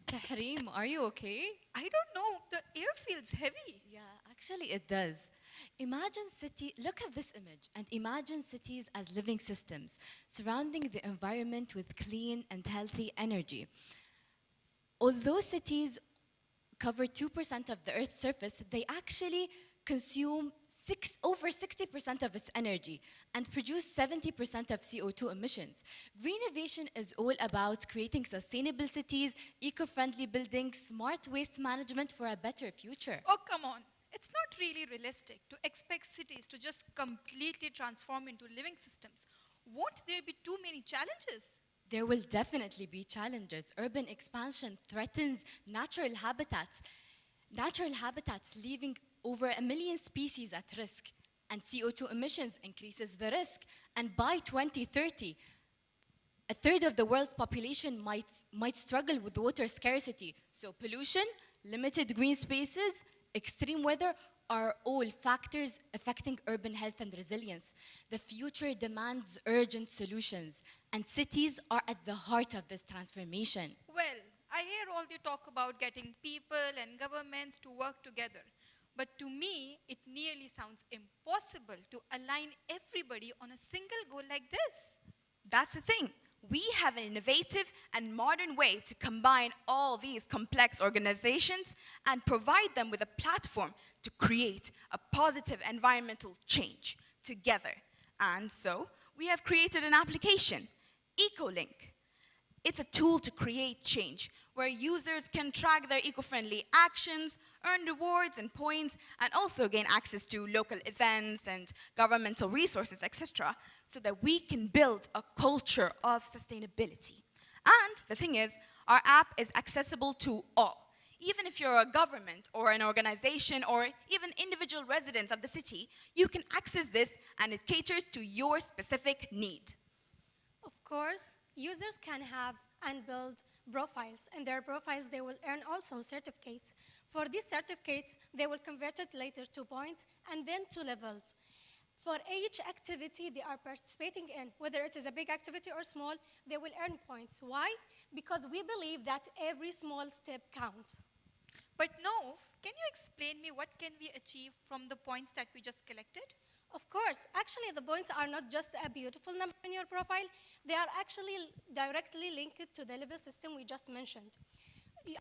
Tahreem, are you okay? I don't know. The air feels heavy. Yeah, actually it does. Look at this image and imagine cities as living systems, surrounding the environment with clean and healthy energy. Although cities cover 2% of the Earth's surface, they actually consume over 60% of its energy and produce 70% of CO2 emissions. Greennovation is all about creating sustainable cities, eco-friendly buildings, smart waste management for a better future. Oh, come on. It's not really realistic to expect cities to just completely transform into living systems. Won't there be too many challenges? There will definitely be challenges. Urban expansion threatens natural habitats. Natural habitats leaving over 1 million species at risk, and CO2 emissions increases the risk. And by 2030, a third of the world's population might struggle with water scarcity. So pollution, limited green spaces, extreme weather are all factors affecting urban health and resilience. The future demands urgent solutions, and cities are at the heart of this transformation. Well, I hear all the talk about getting people and governments to work together. But to me, it nearly sounds impossible to align everybody on a single goal like this. That's the thing. We have an innovative and modern way to combine all these complex organizations and provide them with a platform to create a positive environmental change together. And so, we have created an application, EcoLink. It's a tool to create change where users can track their eco-friendly actions, earn rewards and points, and also gain access to local events and governmental resources, etc., so that we can build a culture of sustainability. And the thing is, our app is accessible to all. Even if you're a government or an organization or even individual residents of the city, you can access this and it caters to your specific need. Of course, users can have and build profiles. In their profiles, they will earn also certificates. For these certificates, they will convert it later to points and then to levels. For each activity they are participating in, whether it is a big activity or small, they will earn points. Why? Because we believe that every small step counts. But no, can you explain me what can we achieve from the points that we just collected? Of course. Actually, the points are not just a beautiful number in your profile. They are actually directly linked to the level system we just mentioned.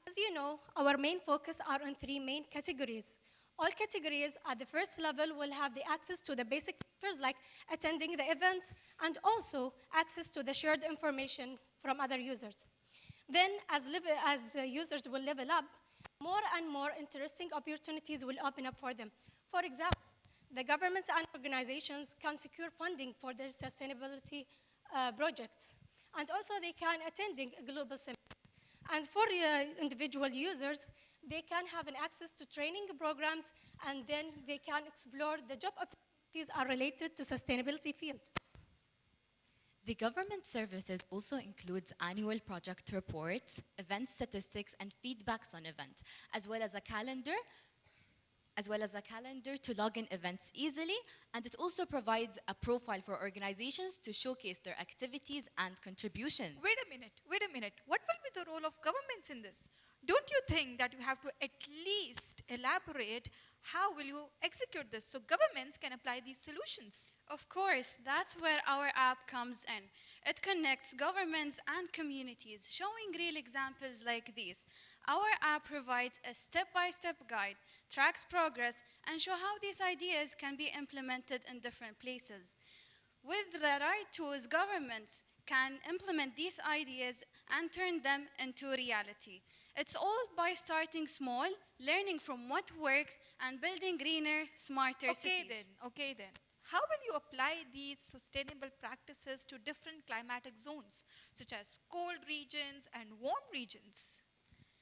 As you know, our main focus are on 3 main categories. All categories at the first level will have the access to the basic features like attending the events and also access to the shared information from other users. Then, as users will level up, more and more interesting opportunities will open up for them. For example, the governments and organizations can secure funding for their sustainability projects. And also they can attend a global summit. And for individual users, they can have an access to training programs and then they can explore the job opportunities are related to sustainability field. The government services also includes annual project reports, event statistics, and feedbacks on event, as well as a calendar to log in events easily, and it also provides a profile for organizations to showcase their activities and contributions. Wait a minute. What will be the role of governments in this? Don't you think that you have to at least elaborate how will you execute this so governments can apply these solutions? Of course, that's where our app comes in. It connects governments and communities, showing real examples like these. Our app provides a step-by-step guide, tracks progress, and show how these ideas can be implemented in different places. With the right tools, governments can implement these ideas and turn them into reality. It's all by starting small, learning from what works, and building greener, smarter cities. Okay then. How will you apply these sustainable practices to different climatic zones, such as cold regions and warm regions?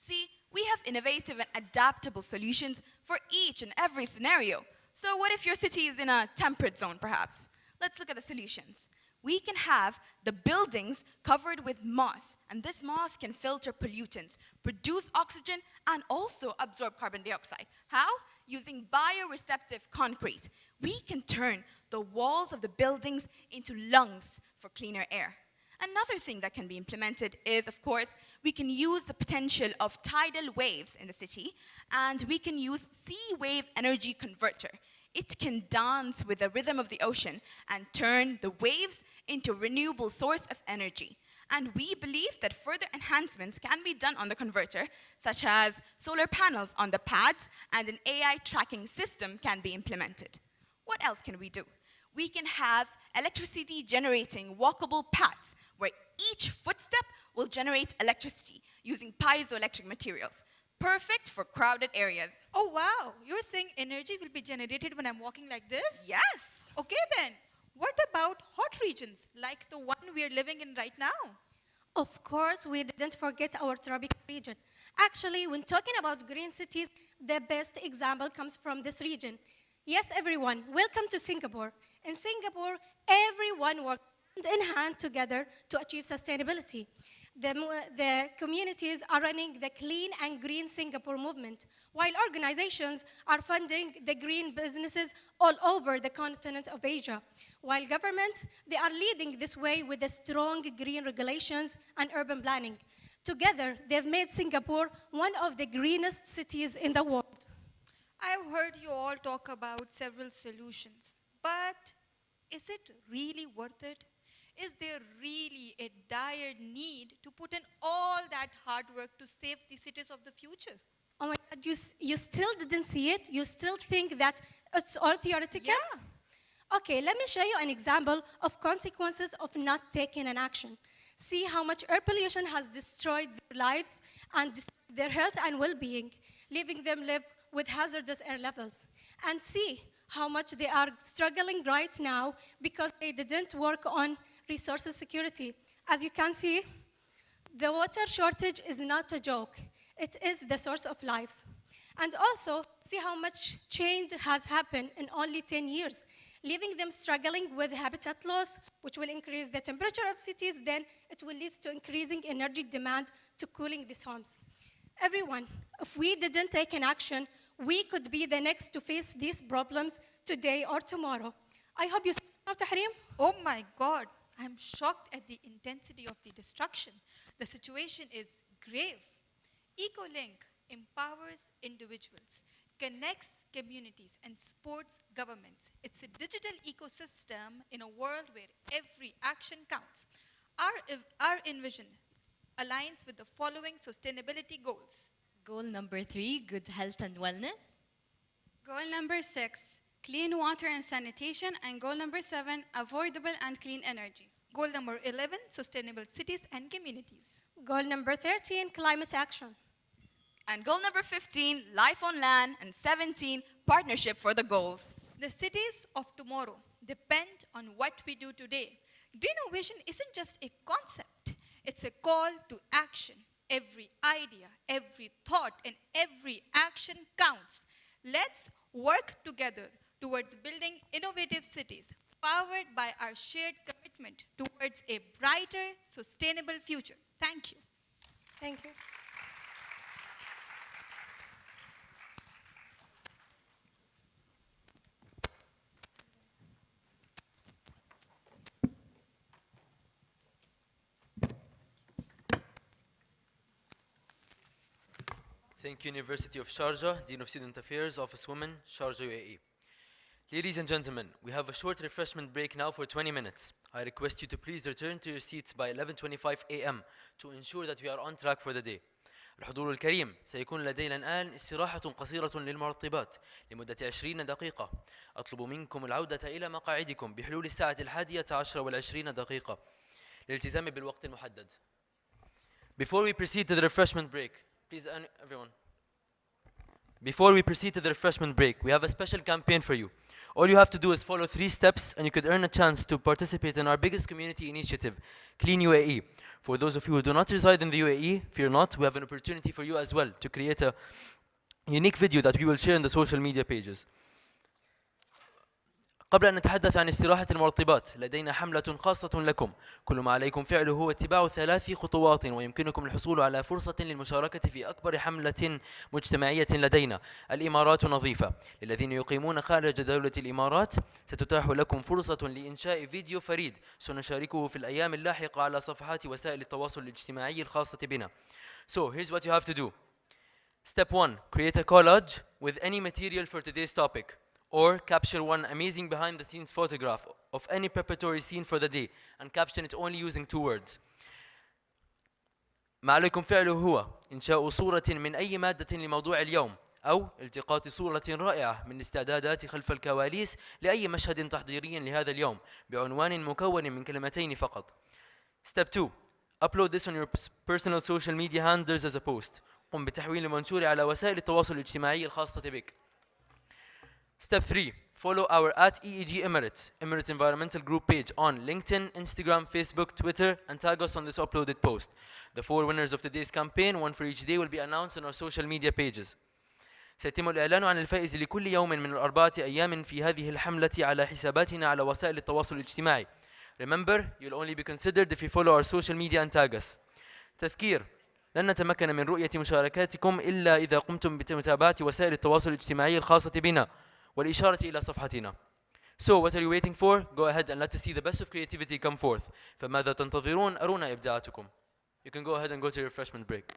See, we have innovative and adaptable solutions for each and every scenario. So what if your city is in a temperate zone, perhaps? Let's look at the solutions. We can have the buildings covered with moss, and this moss can filter pollutants, produce oxygen, and also absorb carbon dioxide. How? Using bioreceptive concrete. We can turn the walls of the buildings into lungs for cleaner air. Another thing that can be implemented is, of course, we can use the potential of tidal waves in the city, and we can use sea wave energy converter. It can dance with the rhythm of the ocean and turn the waves into a renewable source of energy. And we believe that further enhancements can be done on the converter, such as solar panels on the pads, and an AI tracking system can be implemented. What else can we do? We can have electricity generating walkable paths where each footstep will generate electricity using piezoelectric materials, perfect for crowded areas. Oh wow, you're saying energy will be generated when I'm walking like this? Yes. Okay then, what about hot regions like the one we are living in right now? Of course, we didn't forget our tropical region. Actually, when talking about green cities, the best example comes from this region. Yes, everyone, welcome to Singapore. In Singapore, everyone works hand in hand together to achieve sustainability. The communities are running the Clean and Green Singapore movement, while organizations are funding the green businesses all over the continent of Asia. While governments, they are leading this way with the strong green regulations and urban planning. Together, they've made Singapore one of the greenest cities in the world. I've heard you all talk about several solutions, but is it really worth it? Is there really a dire need to put in all that hard work to save the cities of the future? Oh my God, you still didn't see it? You still think that it's all theoretical? Yeah. Okay, let me show you an example of consequences of not taking an action. See how much air pollution has destroyed their lives and their health and well-being, leaving them live with hazardous air levels. And see how much they are struggling right now because they didn't work on resources security. As you can see, the water shortage is not a joke. It is the source of life. And also, see how much change has happened in only 10 years, leaving them struggling with habitat loss, which will increase the temperature of cities, then it will lead to increasing energy demand to cooling these homes. Everyone, if we didn't take an action, we could be the next to face these problems today or tomorrow. I hope you see now, Tahrim. Oh my God, I'm shocked at the intensity of the destruction. The situation is grave. EcoLink empowers individuals, connects communities, and supports governments. It's a digital ecosystem in a world where every action counts. Our Envision aligns with the following sustainability goals. Goal number 3, good health and wellness. Goal number 6, clean water and sanitation. And goal number 7, affordable and clean energy. Goal number 11, sustainable cities and communities. Goal number 13, climate action. And goal number 15, life on land. And 17, partnership for the goals. The cities of tomorrow depend on what we do today. Greennovation isn't just a concept, it's a call to action. Every idea, every thought, and every action counts. Let's work together towards building innovative cities, powered by our shared commitment towards a brighter, sustainable future. Thank you. Thank you. Thank you, University of Sharjah, Dean of Student Affairs, Office Women, Sharjah, UAE. Ladies and gentlemen, we have a short refreshment break now for 20 minutes. I request you to please return to your seats by 11:25 a.m. to ensure that we are on track for the day. الحضور الكريم، سيكون لدينا الآن استراحة قصيرة للمرطبات لمدة 20 دقيقة. أطلب منكم العودة إلى مقاعدكم بحلول الساعة 11:20 دقيقة للالتزام بالوقت المحدد. Before we proceed to the refreshment break, please everyone. Before we proceed to the refreshment break, we have a special campaign for you. All you have to do is follow 3 steps and you could earn a chance to participate in our biggest community initiative, Clean UAE. For those of you who do not reside in the UAE, fear not, we have an opportunity for you as well to create a unique video that we will share in the social media pages. قبل أن نتحدث عن استراحة المرطبات، لدينا حملة خاصة لكم. كل ما عليكم فعله هو اتباع 3 خطوات ويمكنكم الحصول على فرصة للمشاركة في أكبر حملة مجتمعية لدينا، الإمارات نظيفة. للذين يقيمون خارج دولة الإمارات، ستتاح لكم فرصة لإنشاء فيديو فريد سنشاركه في الأيام اللاحقة على صفحات وسائل التواصل الاجتماعي الخاصة بنا. So here's what you have to do. Step 1. Create a collage with any material for today's topic. Or capture one amazing behind-the-scenes photograph of any preparatory scene for the day and caption it only using 2 words. ما عليكم فعله هو إنشاء صورة من أي مادة لموضوع اليوم أو التقاط صورة رائعة من استعدادات خلف الكواليس لأي مشهد تحضيري لهذا اليوم بعنوان مكون من كلمتين فقط. Step 2. Upload this on your personal social media handles as a post. قم بتحويل المنشور على وسائل التواصل الاجتماعي الخاصة بك. Step 3. Follow our @EEG Emirates Environmental Group page on LinkedIn, Instagram, Facebook, Twitter, and tag us on this uploaded post. The 4 winners of today's campaign, one for each day, will be announced on our social media pages. سيتم الإعلان عن الفائز لكل يوم من ال4 أيام في هذه الحملة على حساباتنا على وسائل التواصل الاجتماعي. Remember, you'll only be considered if you follow our social media and tag us. تذكير: لن نتمكن من رؤية مشاركاتكم إلا إذا قمتم بمتابعة وسائل التواصل الاجتماعي الخاصة بنا والإشارة إلى صفحتنا. So what are you waiting for? Go ahead and let us see the best of creativity come forth. فماذا تنتظرون؟ أرونا إبداعاتكم. You can go ahead and go to your refreshment break.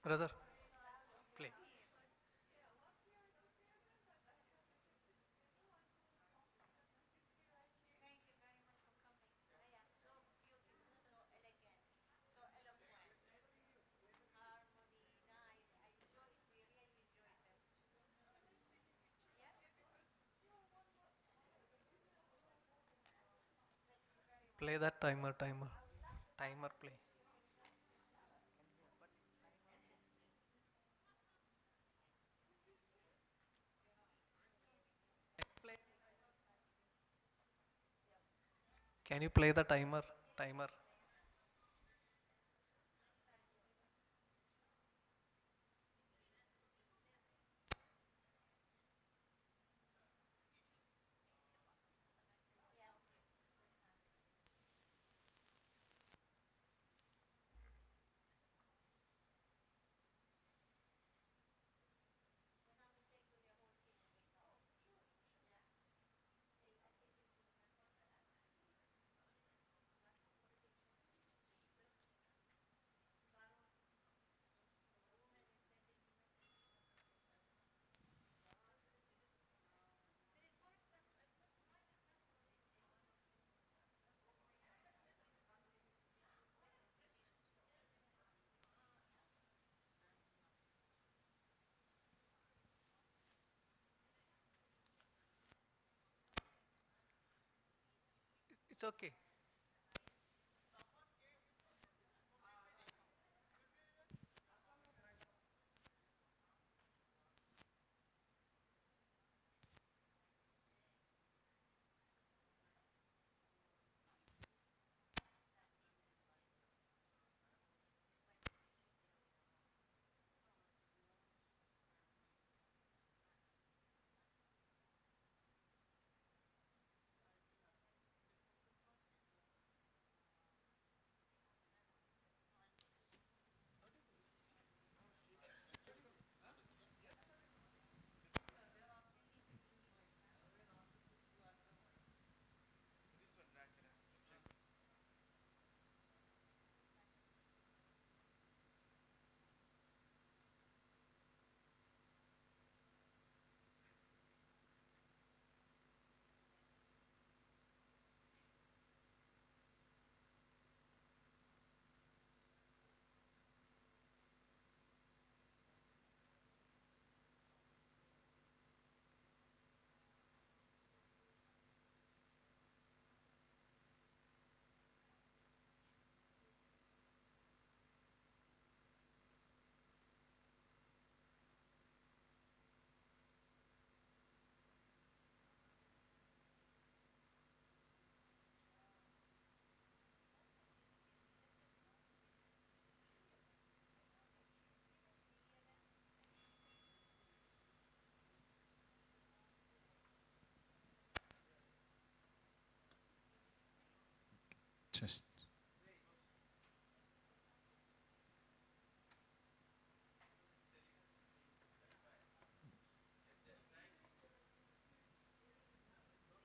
Brother, play. Play that timer play. Can you play the timer? It's okay.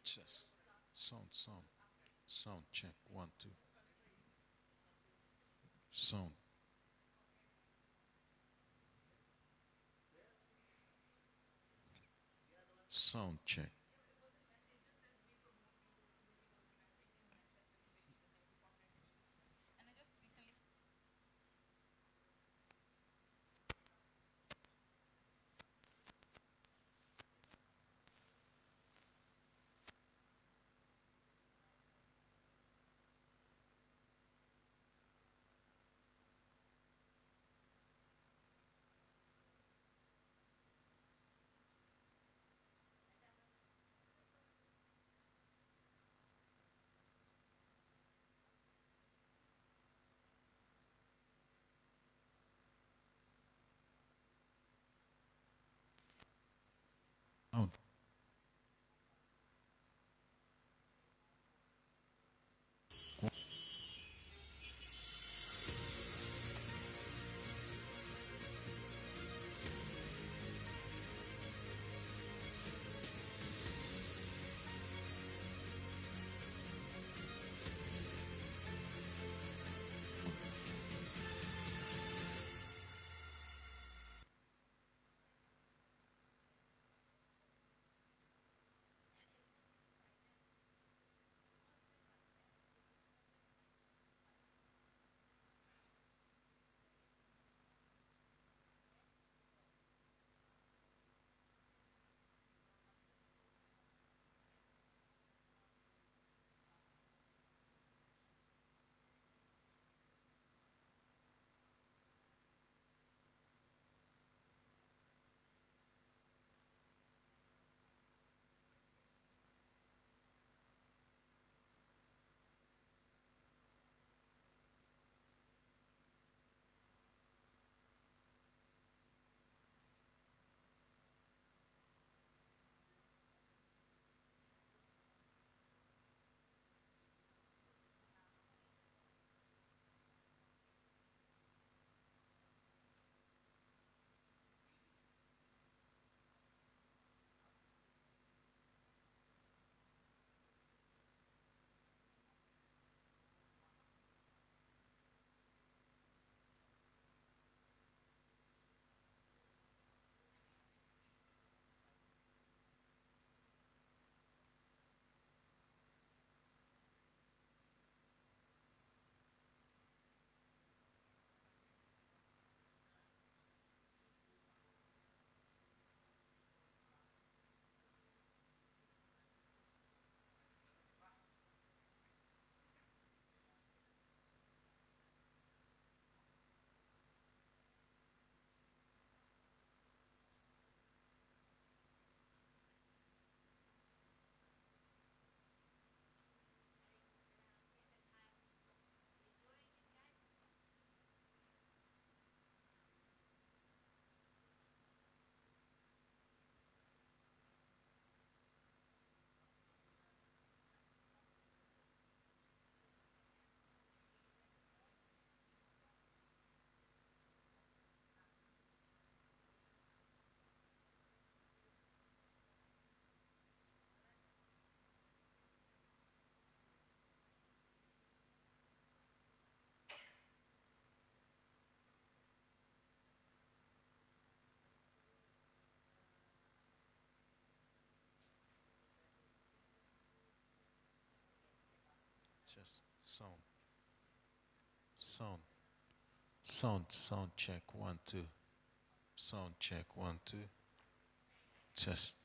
Just sound check 1 2 sound check. Just sound. Sound. Sound check. 1, 2. Sound check. 1, 2. Just.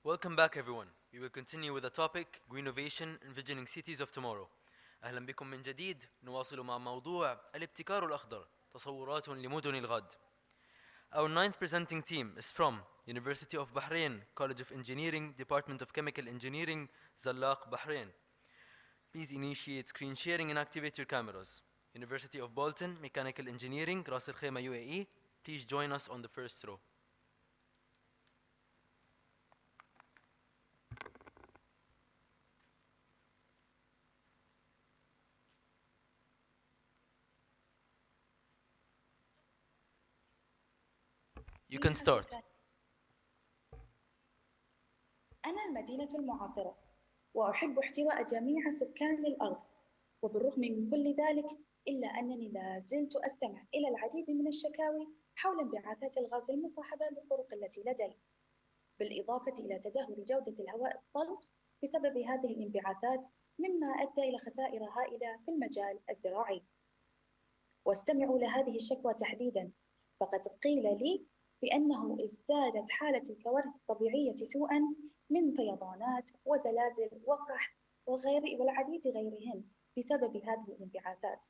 Welcome back everyone. We will continue with the topic Greennovation Envisioning Cities of Tomorrow. أهلا بكم من جديد. نواصل مع موضوع الابتكار الأخضر تصورات لمدن الغد. Our ninth presenting team is from University of Bahrain, College of Engineering, Department of Chemical Engineering, Zallaq, Bahrain. Please initiate screen sharing and activate your cameras. University of Bolton, Mechanical Engineering, Ras Al Khaimah, UAE. Please join us on the first row. You can start. أنا المدينة المعاصرة وأحب احتواء جميع سكان الأرض، وبالرغم من كل ذلك إلا أنني لا زلت أستمع إلى العديد من الشكاوي حول انبعاثات الغاز المصاحبة للطرق التي لدي، بالإضافة إلى تدهور جودة الهواء الطلق بسبب هذه الانبعاثات، مما أدى إلى خسائر هائلة في المجال الزراعي. واستمعوا لهذه الشكوى تحديداً، فقد قيل لي بأنه ازدادت حالة الكوارث الطبيعية سوءاً من فيضانات وزلازل وقحط والعديد غيرهن بسبب هذه الانبعاثات،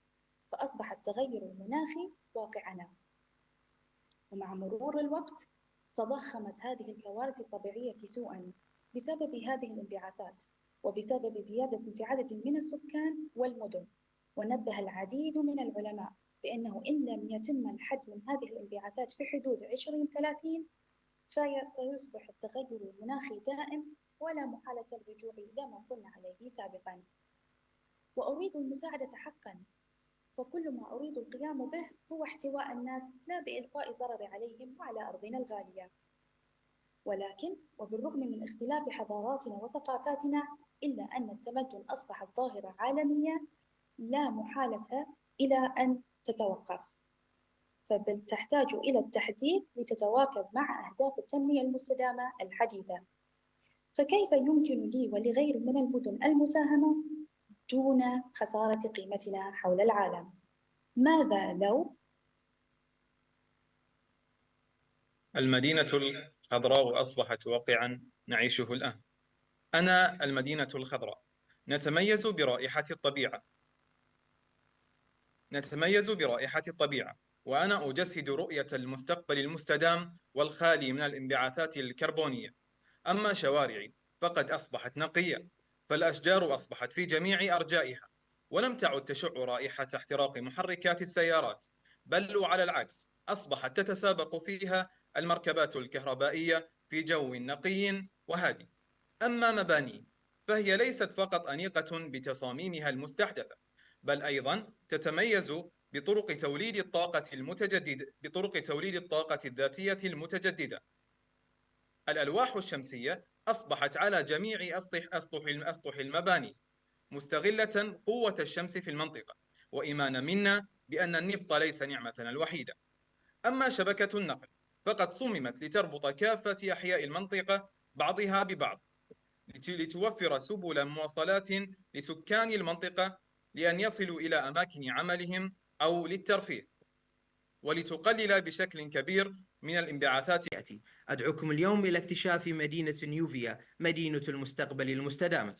فأصبح التغير المناخي واقعنا. ومع مرور الوقت تضخمت هذه الكوارث الطبيعية سوءاً بسبب هذه الانبعاثات وبسبب زيادة في عدد من السكان والمدن. ونبه العديد من العلماء بأنه إن لم يتم الحد من هذه الانبعاثات في حدود 2030 فسيصبح التغير المناخي دائم ولا محالة الرجوع إلى ما كنا عليه سابقا. وأريد المساعدة حقا، فكل ما أريد القيام به هو احتواء الناس لا بإلقاء الضرر عليهم وعلى أرضنا الغالية. ولكن وبالرغم من اختلاف حضاراتنا وثقافاتنا إلا أن التمدن أصبحت ظاهرة عالمية لا محالة إلى أن تتوقف، فبل تحتاج إلى التحديث لتتواكب مع أهداف التنمية المستدامة الحديثة. فكيف يمكن لي ولغير من المدن المساهمة دون خسارة قيمتنا حول العالم؟ ماذا لو المدينة الخضراء أصبحت واقعاً نعيشه الآن. أنا المدينة الخضراء. نتميز برائحة الطبيعة، وأنا أجسد رؤية المستقبل المستدام والخالي من الانبعاثات الكربونية. أما شوارعي فقد أصبحت نقية، فالأشجار أصبحت في جميع أرجائها، ولم تعد تشع رائحة احتراق محركات السيارات، بل وعلى العكس أصبحت تتسابق فيها المركبات الكهربائية في جو نقي وهادي. أما مباني فهي ليست فقط أنيقة بتصاميمها المستحدثة، بل أيضا تتميز بطرق توليد الطاقة الذاتية المتجددة. الألواح الشمسية أصبحت على جميع أسطح المباني، مستغلة قوة الشمس في المنطقة، وإيمانا منا بأن النفط ليس نعمتنا الوحيدة. أما شبكة النقل فقد صممت لتربط كافة أحياء المنطقة بعضها ببعض، لتوفر سبل مواصلات لسكان المنطقة لأن يصلوا إلى أماكن عملهم أو للترفيه، ولتقلل بشكل كبير من الانبعاثات. أدعوكم اليوم إلى اكتشاف مدينة نيوفيا، مدينة المستقبل المستدامة.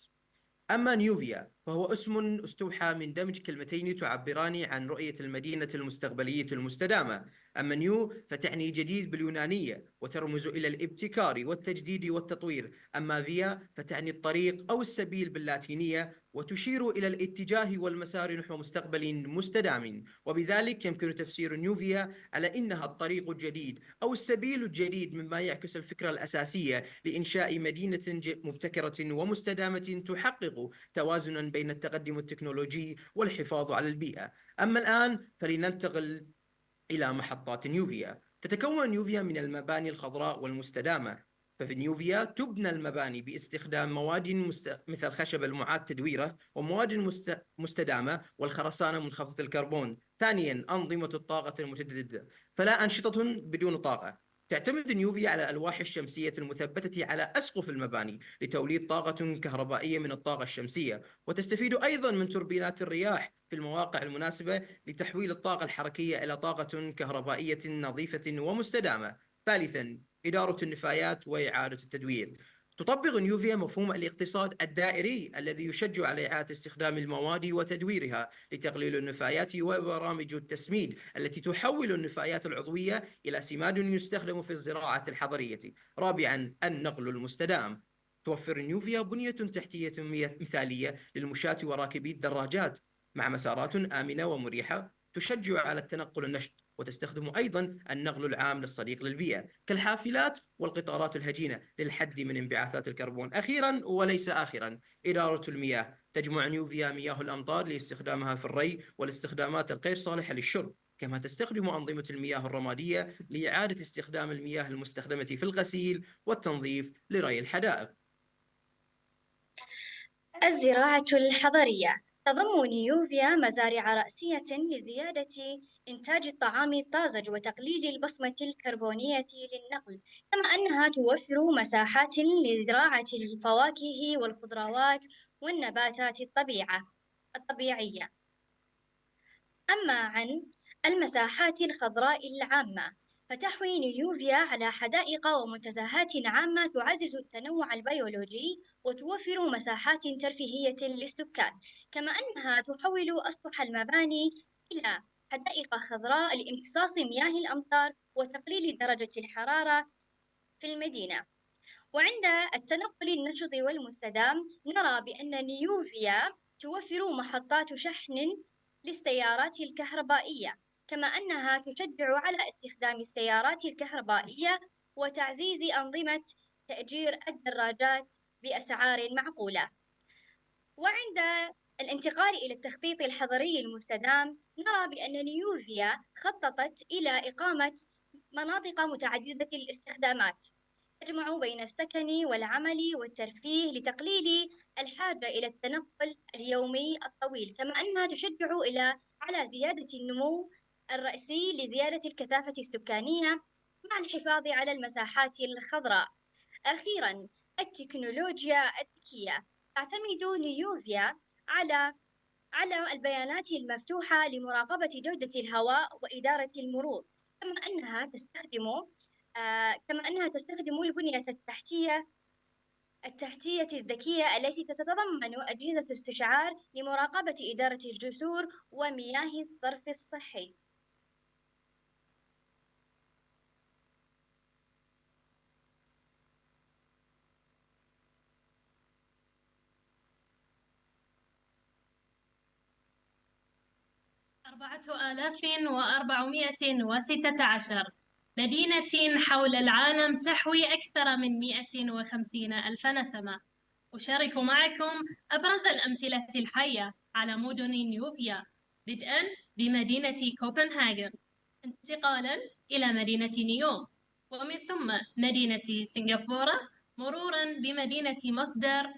أما نيوفيا فهو اسم استوحى من دمج كلمتين تعبران عن رؤية المدينة المستقبلية المستدامة. أما نيو فتعني جديد باليونانية وترمز إلى الابتكار والتجديد والتطوير. أما فيا فتعني الطريق أو السبيل باللاتينية وتشير إلى الاتجاه والمسار نحو مستقبل مستدام. وبذلك يمكن تفسير نيوفيا على إنها الطريق الجديد أو السبيل الجديد، مما يعكس الفكرة الأساسية لإنشاء مدينة مبتكرة ومستدامة تحقق توازنا بين التقدم التكنولوجي والحفاظ على البيئة. أما الآن فلننتقل إلى محطات نيوفيا. تتكون نيوفيا من المباني الخضراء والمستدامة. ففي نيوفيا تبنى المباني باستخدام مواد مثل الخشب المعاد تدويره ومواد مستدامة والخرسانة منخفضة الكربون. ثانيا أنظمة الطاقة المتجددة، فلا أنشطة بدون طاقة. تعتمد نيوفيا على الألواح الشمسية المثبتة على أسقف المباني لتوليد طاقة كهربائية من الطاقة الشمسية، وتستفيد أيضا من توربينات الرياح في المواقع المناسبة لتحويل الطاقة الحركية إلى طاقة كهربائية نظيفة ومستدامة. ثالثا إدارة النفايات وإعادة التدوير. تطبق نيوفيا مفهوم الاقتصاد الدائري الذي يشجع على إعادة استخدام المواد وتدويرها لتقليل النفايات، وبرامج التسميد التي تحول النفايات العضوية إلى سماد يستخدم في الزراعة الحضرية. رابعاً، النقل المستدام. توفر نيوفيا بنية تحتية مثالية للمشاة وراكبي الدراجات مع مسارات آمنة ومريحة تشجع على التنقل النشط، وتستخدم أيضا النقل العام للصديق للبيئة كالحافلات والقطارات الهجينة للحد من انبعاثات الكربون. أخيرا وليس آخرا، إدارة المياه. تجمع نيوفيا مياه الأمطار لاستخدامها في الري والاستخدامات الغير صالحة للشرب، كما تستخدم أنظمة المياه الرمادية لإعادة استخدام المياه المستخدمة في الغسيل والتنظيف لري الحدائق. الزراعة الحضرية. تضم نيوفيا مزارع رأسية لزيادة إنتاج الطعام الطازج وتقليل البصمة الكربونية للنقل، كما أنها توفر مساحات لزراعة الفواكه والخضروات والنباتات الطبيعية. أما عن المساحات الخضراء العامة، فتحوي نيوفيا على حدائق ومنتزهات عامة تعزز التنوع البيولوجي وتوفر مساحات ترفيهية للسكان، كما أنها تحول أسطح المباني إلى حدائق خضراء لامتصاص مياه الأمطار وتقليل درجة الحرارة في المدينة. وعند التنقل النشط والمستدام، نرى بأن نيوفيا توفر محطات شحن للسيارات الكهربائية، كما أنها تشجع على استخدام السيارات الكهربائية وتعزيز أنظمة تأجير الدراجات بأسعار معقولة. وعند الانتقال إلى التخطيط الحضري المستدام، نرى بأن نيوفيا خططت إلى إقامة مناطق متعددة الاستخدامات تجمع بين السكن والعمل والترفيه لتقليل الحاجة إلى التنقل اليومي الطويل، كما أنها تشجع على زيادة النمو الرأسي لزيادة الكثافة السكانية مع الحفاظ على المساحات الخضراء. أخيراً، التكنولوجيا الذكية. تعتمد نيوفيا على البيانات المفتوحة لمراقبة جودة الهواء وإدارة المرور، كما أنها تستخدم البنية التحتية الذكية التي تتضمن أجهزة استشعار لمراقبة إدارة الجسور ومياه الصرف الصحي. أربعة آلاف وأربعمائة وستة عشر مدينة حول العالم تحوي أكثر من 150 ألف نسمة. أشارك معكم أبرز الأمثلة الحية على مدن نيوفيا، بدءاً بمدينة كوبنهاغن، انتقالاً إلى مدينة نيوم، ومن ثم مدينة سنغافورة، مروراً بمدينة مصدر،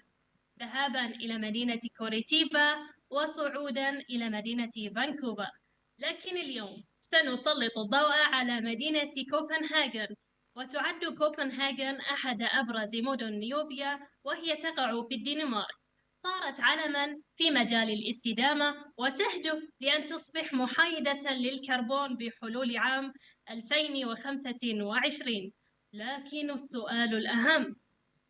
ذهاباً إلى مدينة كوريتيبا، وصعوداً إلى مدينة فانكوفر. لكن اليوم سنسلط الضوء على مدينة كوبنهاغن، وتعد كوبنهاغن أحد أبرز مدن نيوفيا، وهي تقع في الدنمارك. صارت علماً في مجال الاستدامة وتهدف لأن تصبح محايدة للكربون بحلول عام 2025. لكن السؤال الأهم،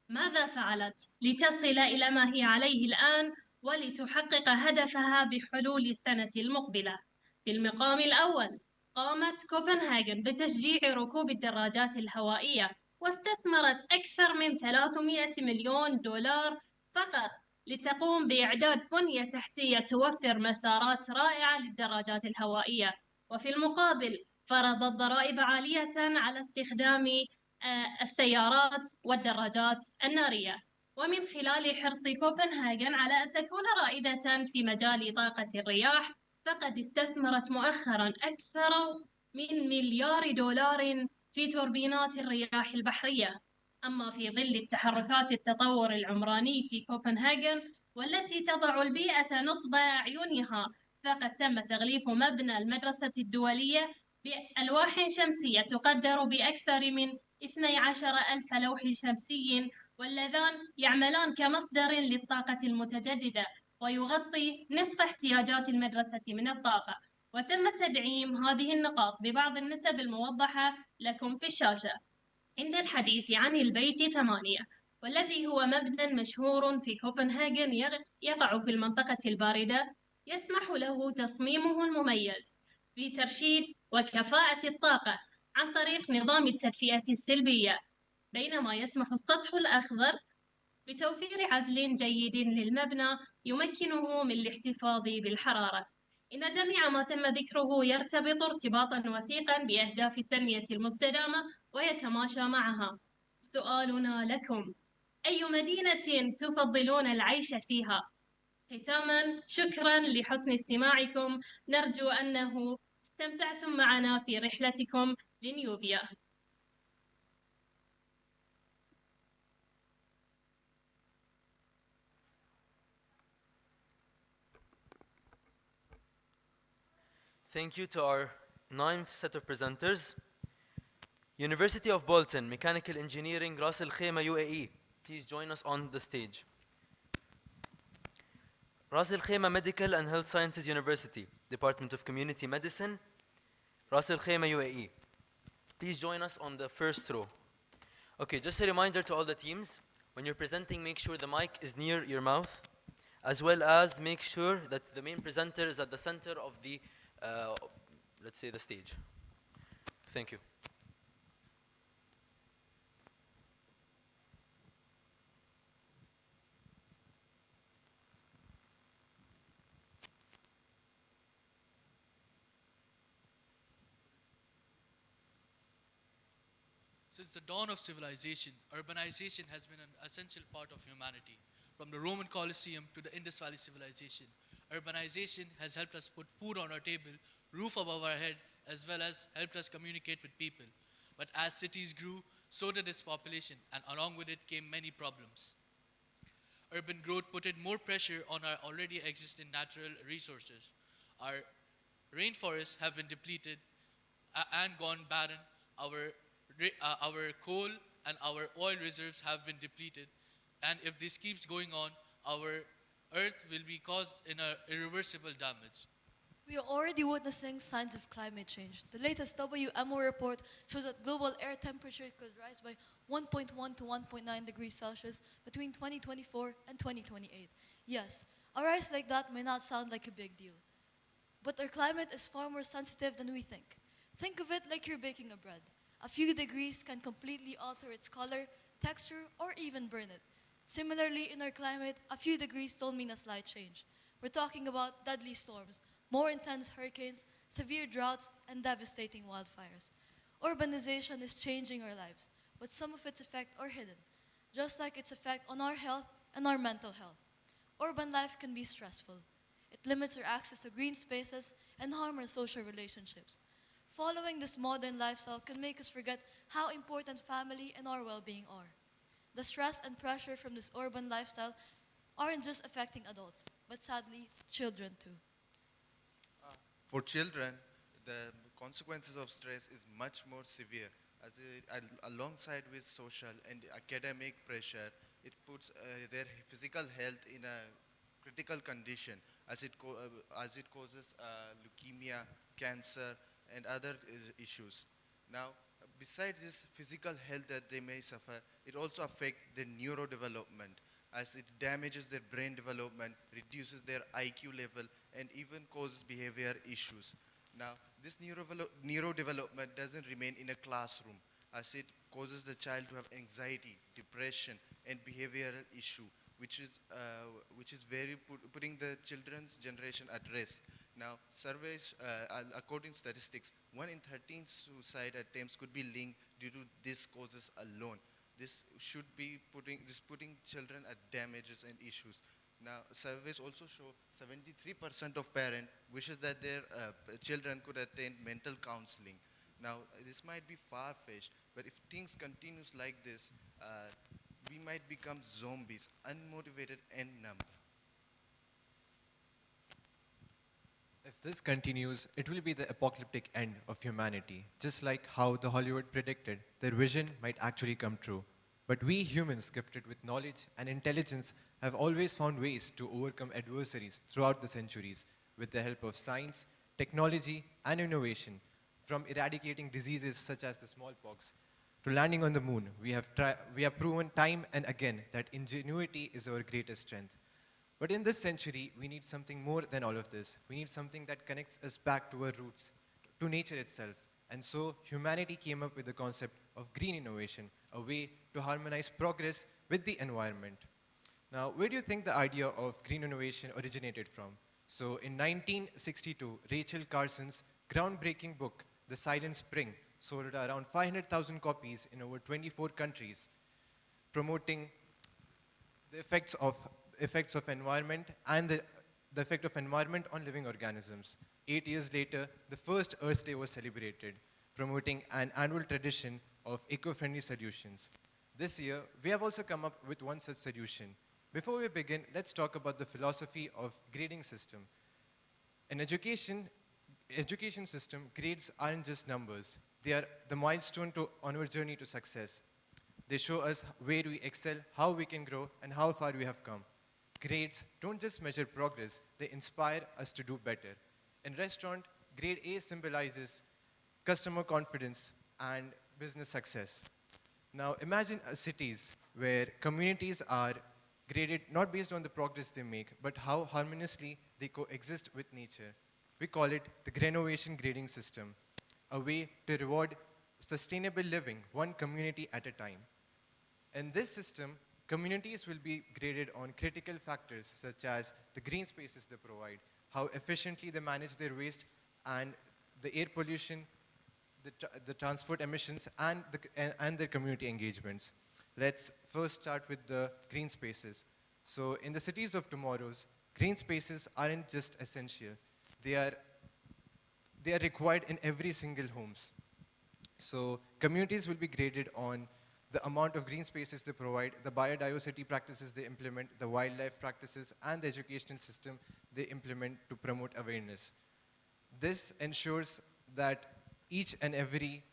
ماذا فعلت لتصل إلى ما هي عليه الآن ولتحقق هدفها بحلول السنة المقبلة؟ في المقام الأول، قامت كوبنهاغن بتشجيع ركوب الدراجات الهوائية، واستثمرت أكثر من 300 مليون دولار فقط لتقوم بإعداد بنية تحتية توفر مسارات رائعة للدراجات الهوائية. وفي المقابل، فرضت ضرائب عالية على استخدام السيارات والدراجات النارية. ومن خلال حرص كوبنهاغن على أن تكون رائدة في مجال طاقة الرياح، فقد استثمرت مؤخراً أكثر من مليار دولار في توربينات الرياح البحرية. أما في ظل التحركات التطور العمراني في كوبنهاغن والتي تضع البيئة نصب أعينها، فقد تم تغليف مبنى المدرسة الدولية بألواح شمسية تقدر بأكثر من 12,000 لوح شمسي، واللذان يعملان كمصدر للطاقة المتجددة ويغطي نصف احتياجات المدرسة من الطاقة. وتم تدعيم هذه النقاط ببعض النسب الموضحة لكم في الشاشة. عند الحديث عن البيت 8، والذي هو مبنى مشهور في كوبنهاجن يقع في المنطقة الباردة، يسمح له تصميمه المميز بترشيد وكفاءة الطاقة عن طريق نظام التدفئة السلبية، بينما يسمح السطح الأخضر بتوفير عزل جيد للمبنى يمكنه من الاحتفاظ بالحرارة. إن جميع ما تم ذكره يرتبط ارتباطا وثيقا بأهداف التنمية المستدامة ويتماشى معها. سؤالنا لكم: أي مدينة تفضلون العيش فيها؟ ختاما، شكرا لحسن استماعكم، نرجو أنه استمتعتم معنا في رحلتكم لنيوبيا. Thank you to our ninth set of presenters. University of Bolton, Mechanical Engineering, Ras Al Khaimah, UAE. Please join us on the stage. Ras Al Khaimah Medical and Health Sciences University, Department of Community Medicine, Ras Al Khaimah, UAE. Please join us on the first row. Okay, just a reminder to all the teams, when you're presenting, make sure the mic is near your mouth, as well as make sure that the main presenter is at the center of the, let's say, the stage. Thank you. Since the dawn of civilization, urbanization has been an essential part of humanity. From the Roman Colosseum to the Indus Valley civilization, urbanization has helped us put food on our table, roof above our head, as well as helped us communicate with people. But as cities grew, so did its population, and along with it came many problems. Urban growth put in more pressure on our already existing natural resources. Our rainforests have been depleted and gone barren. Our coal and our oil reserves have been depleted, and if this keeps going on, our earth will be caused in irreversible damage. We are already witnessing signs of climate change. The latest WMO report shows that global air temperature could rise by 1.1 to 1.9 degrees Celsius between 2024 and 2028. Yes, a rise like that may not sound like a big deal, but our climate is far more sensitive than we think. Think of it like you're baking a bread. A few degrees can completely alter its color, texture, or even burn it. Similarly, in our climate, a few degrees don't mean a slight change. We're talking about deadly storms, more intense hurricanes, severe droughts, and devastating wildfires. Urbanization is changing our lives, but some of its effects are hidden, just like its effect on our health and our mental health. Urban life can be stressful. It limits our access to green spaces and harm our social relationships. Following this modern lifestyle can make us forget how important family and our well-being are. The stress and pressure from this urban lifestyle aren't just affecting adults, but sadly, children too. For children, the consequences of stress is much more severe. Alongside with social and academic pressure, it puts their physical health in a critical condition as it causes leukemia, cancer, and other issues. Now, besides this physical health that they may suffer, it also affects their neurodevelopment as it damages their brain development, reduces their IQ level, and even causes behavior issues. Now, this neurodevelopment doesn't remain in a classroom as it causes the child to have anxiety, depression, and behavioral issue, which is putting the children's generation at risk. Now, surveys, according to statistics, 1 in 13 suicide attempts could be linked due to these causes alone. This should be putting children at damages and issues. Now, surveys also show 73% of parents wishes that their children could attend mental counseling. Now, this might be far-fetched, but if things continues like this, we might become zombies, unmotivated and numb. If this continues, it will be the apocalyptic end of humanity. Just like how the Hollywood predicted, their vision might actually come true. But we humans, gifted with knowledge and intelligence, have always found ways to overcome adversaries throughout the centuries with the help of science, technology, and innovation, from eradicating diseases such as the smallpox to landing on the moon, we have proven time and again that ingenuity is our greatest strength. But in this century, we need something more than all of this. We need something that connects us back to our roots, to nature itself. And so humanity came up with the concept of green innovation, a way to harmonize progress with the environment. Now, where do you think the idea of green innovation originated from? So in 1962, Rachel Carson's groundbreaking book, The Silent Spring, sold around 500,000 copies in over 24 countries, promoting the effects of environment and the effect of environment on living organisms. 8 years later, the first Earth Day was celebrated, promoting an annual tradition of eco-friendly solutions. This year, we have also come up with one such solution. Before we begin, let's talk about the philosophy of grading system. In education system, grades aren't just numbers. They are the milestone on our journey to success. They show us where we excel, how we can grow, and how far we have come. Grades don't just measure progress, they inspire us to do better. In restaurant, grade A symbolizes customer confidence and business success. Now imagine cities where communities are graded not based on the progress they make, but how harmoniously they coexist with nature. We call it the Greennovation grading system, a way to reward sustainable living one community at a time. In this system, communities will be graded on critical factors such as the green spaces they provide, how efficiently they manage their waste, and the air pollution, the transport emissions, and their community engagements. Let's first start with the green spaces. So in the cities of tomorrow's, green spaces aren't just essential. They are required in every single homes. So communities will be graded on the amount of green spaces they provide, the biodiversity practices they implement, the wildlife practices, and the educational system they implement to promote awareness. This ensures that each and every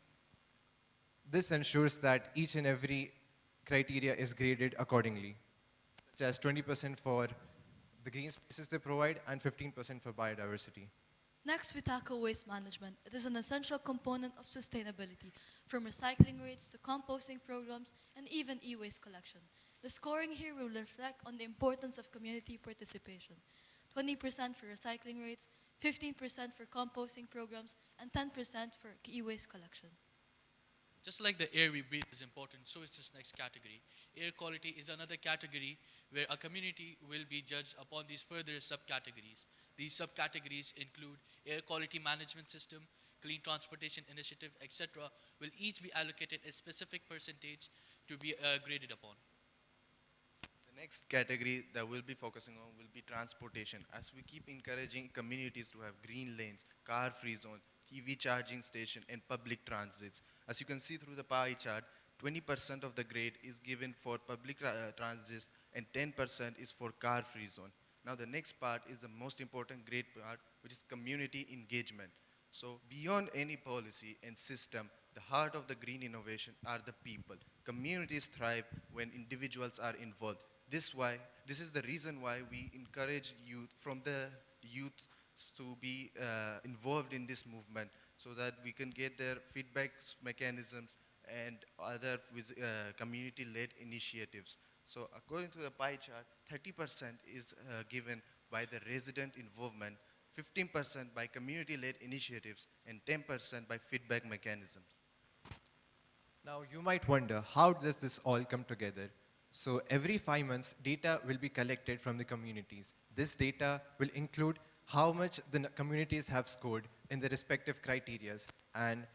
criteria is graded accordingly, such as 20% for the green spaces they provide and 15% for biodiversity. Next, we tackle waste management. It is an essential component of sustainability, from recycling rates to composting programs and even e-waste collection. The scoring here will reflect on the importance of community participation. 20% for recycling rates, 15% for composting programs, and 10% for e-waste collection. Just like the air we breathe is important, so is this next category. Air quality is another category where a community will be judged upon these further subcategories. These subcategories include air quality management system, clean transportation initiative, etc. will each be allocated a specific percentage to be graded upon. The next category that we'll be focusing on will be transportation, as we keep encouraging communities to have green lanes, car-free zones, EV charging station, and public transits. As you can see through the pie chart, 20% of the grade is given for public transits and 10% is for car-free zone. Now the next part is the most important grade part, which is community engagement. So beyond any policy and system, the heart of the green innovation are the people. Communities thrive when individuals are involved. This is the reason why we encourage youth to be involved in this movement, so that we can get their feedback mechanisms and other community-led initiatives. So according to the pie chart, 30% is given by the resident involvement, 15% by community-led initiatives, and 10% by feedback mechanisms. Now you might wonder, how does this all come together? So every 5 months, data will be collected from the communities. This data will include how much the communities have scored in the respective criterias, and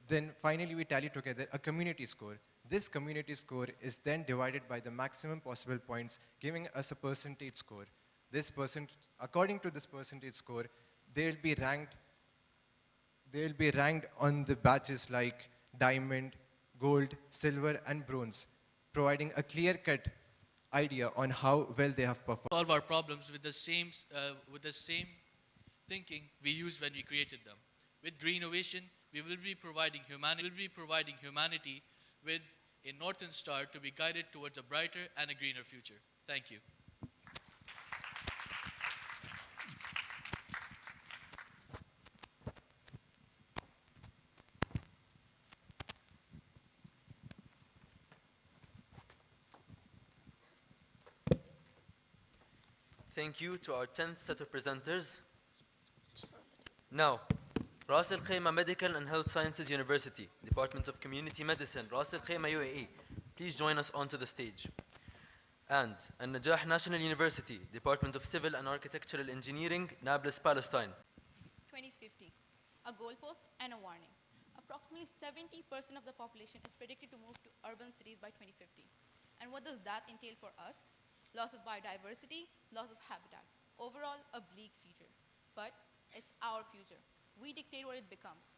then finally we tally together a community score. This community score is then divided by the maximum possible points, giving us a percentage score. According to this percentage score, they will be ranked on the badges like diamond, gold, silver, and bronze, providing a clear-cut idea on how well they have performed. Solve our problems with the same thinking we used when we created them. With Greennovation, we will be providing humanity with a northern star to be guided towards a brighter and a greener future. Thank you. Thank you to our 10th set of presenters. Now, Ras Al Khaimah Medical and Health Sciences University, Department of Community Medicine, Ras Al Khaimah UAE. Please join us onto the stage. And Al-Najah National University, Department of Civil and Architectural Engineering, Nablus, Palestine. 2050, a goalpost and a warning. Approximately 70% of the population is predicted to move to urban cities by 2050. And what does that entail for us? Loss of biodiversity, loss of habitat. Overall, a bleak future. But it's our future. We dictate what it becomes.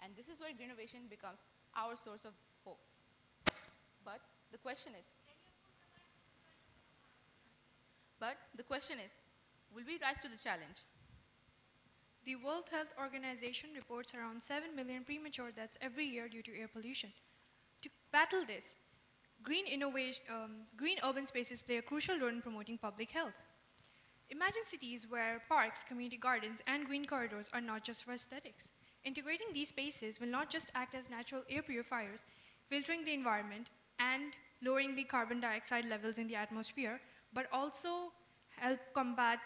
And this is where Greennovation becomes our source of hope. But the question is, will we rise to the challenge? The World Health Organization reports around 7 million premature deaths every year due to air pollution. To battle this, green urban spaces play a crucial role in promoting public health. Imagine cities where parks, community gardens, and green corridors are not just for aesthetics. Integrating these spaces will not just act as natural air purifiers, filtering the environment and lowering the carbon dioxide levels in the atmosphere, but also help combat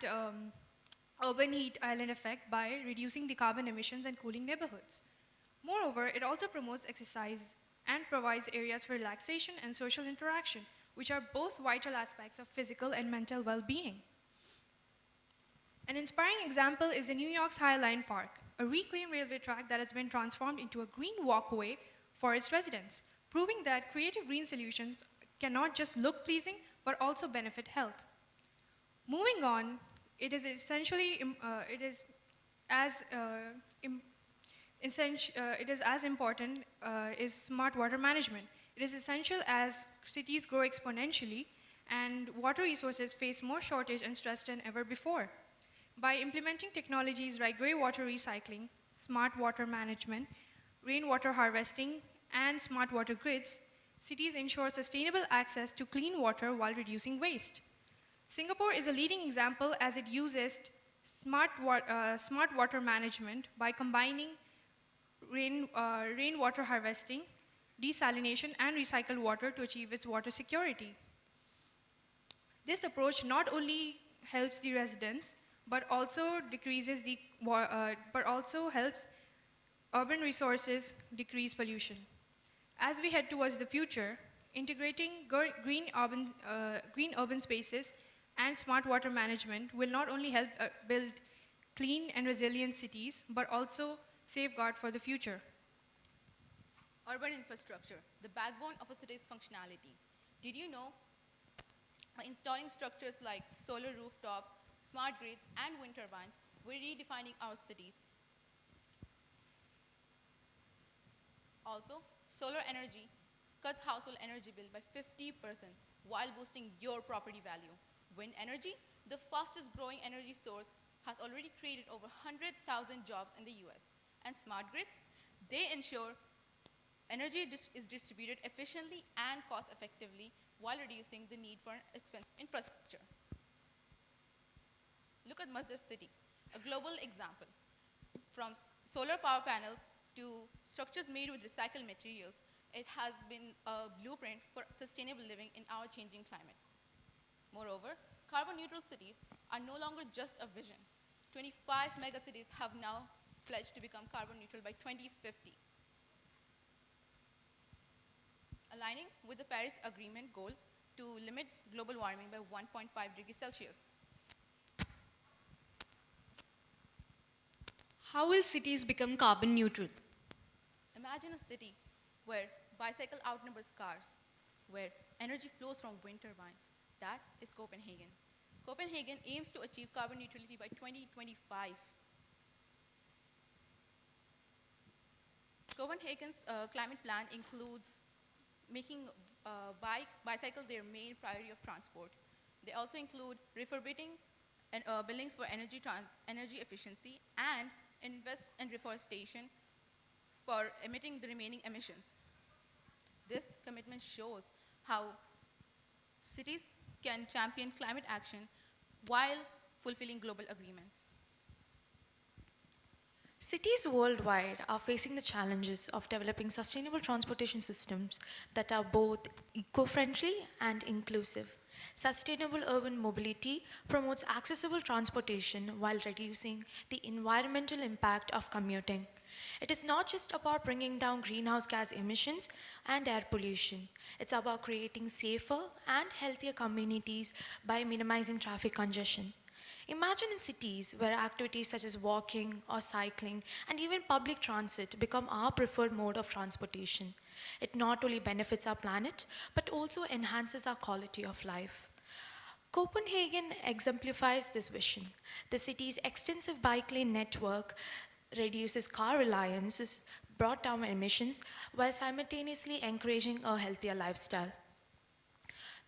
urban heat island effect by reducing the carbon emissions and cooling neighborhoods. Moreover, it also promotes exercise and provides areas for relaxation and social interaction, which are both vital aspects of physical and mental well-being. An inspiring example is the New York's High Line Park, a reclaimed railway track that has been transformed into a green walkway for its residents, proving that creative green solutions cannot just look pleasing, but also benefit health. Moving on, it is as important is smart water management. It is essential as cities grow exponentially and water resources face more shortage and stress than ever before. By implementing technologies like grey water recycling, smart water management, rainwater harvesting, and smart water grids, cities ensure sustainable access to clean water while reducing waste. Singapore is a leading example as it uses smart water management by combining rainwater harvesting, desalination, and recycled water to achieve its water security. This approach not only helps the residents, but also helps urban resources decrease pollution. As we head towards the future, integrating green urban spaces and smart water management will not only help build clean and resilient cities, but also safeguard for the future. Urban infrastructure, the backbone of a city's functionality. Did you know by installing structures like solar rooftops, smart grids, and wind turbines, we're redefining our cities? Also, solar energy cuts household energy bill by 50% while boosting your property value. Wind energy, the fastest growing energy source, has already created over 100,000 jobs in the US. And smart grids, they ensure energy is distributed efficiently and cost effectively while reducing the need for expensive infrastructure. Look at Masdar City, a global example. From solar power panels to structures made with recycled materials, it has been a blueprint for sustainable living in our changing climate. Moreover, carbon neutral cities are no longer just a vision. 25 megacities have now pledged to become carbon neutral by 2050. Aligning with the Paris Agreement goal to limit global warming by 1.5 degrees Celsius. How will cities become carbon neutral? Imagine a city where bicycle outnumbers cars, where energy flows from wind turbines. That is Copenhagen. Copenhagen aims to achieve carbon neutrality by 2025. Copenhagen's climate plan includes making bicycle their main priority of transport. They also include refurbishing buildings for energy efficiency and invest in reforestation for emitting the remaining emissions. This commitment shows how cities can champion climate action while fulfilling global agreements. Cities worldwide are facing the challenges of developing sustainable transportation systems that are both eco-friendly and inclusive. Sustainable urban mobility promotes accessible transportation while reducing the environmental impact of commuting. It is not just about bringing down greenhouse gas emissions and air pollution. It's about creating safer and healthier communities by minimizing traffic congestion. Imagine in cities where activities such as walking or cycling and even public transit become our preferred mode of transportation. It not only benefits our planet, but also enhances our quality of life. Copenhagen exemplifies this vision. The city's extensive bike lane network reduces car reliance, brought down emissions, while simultaneously encouraging a healthier lifestyle.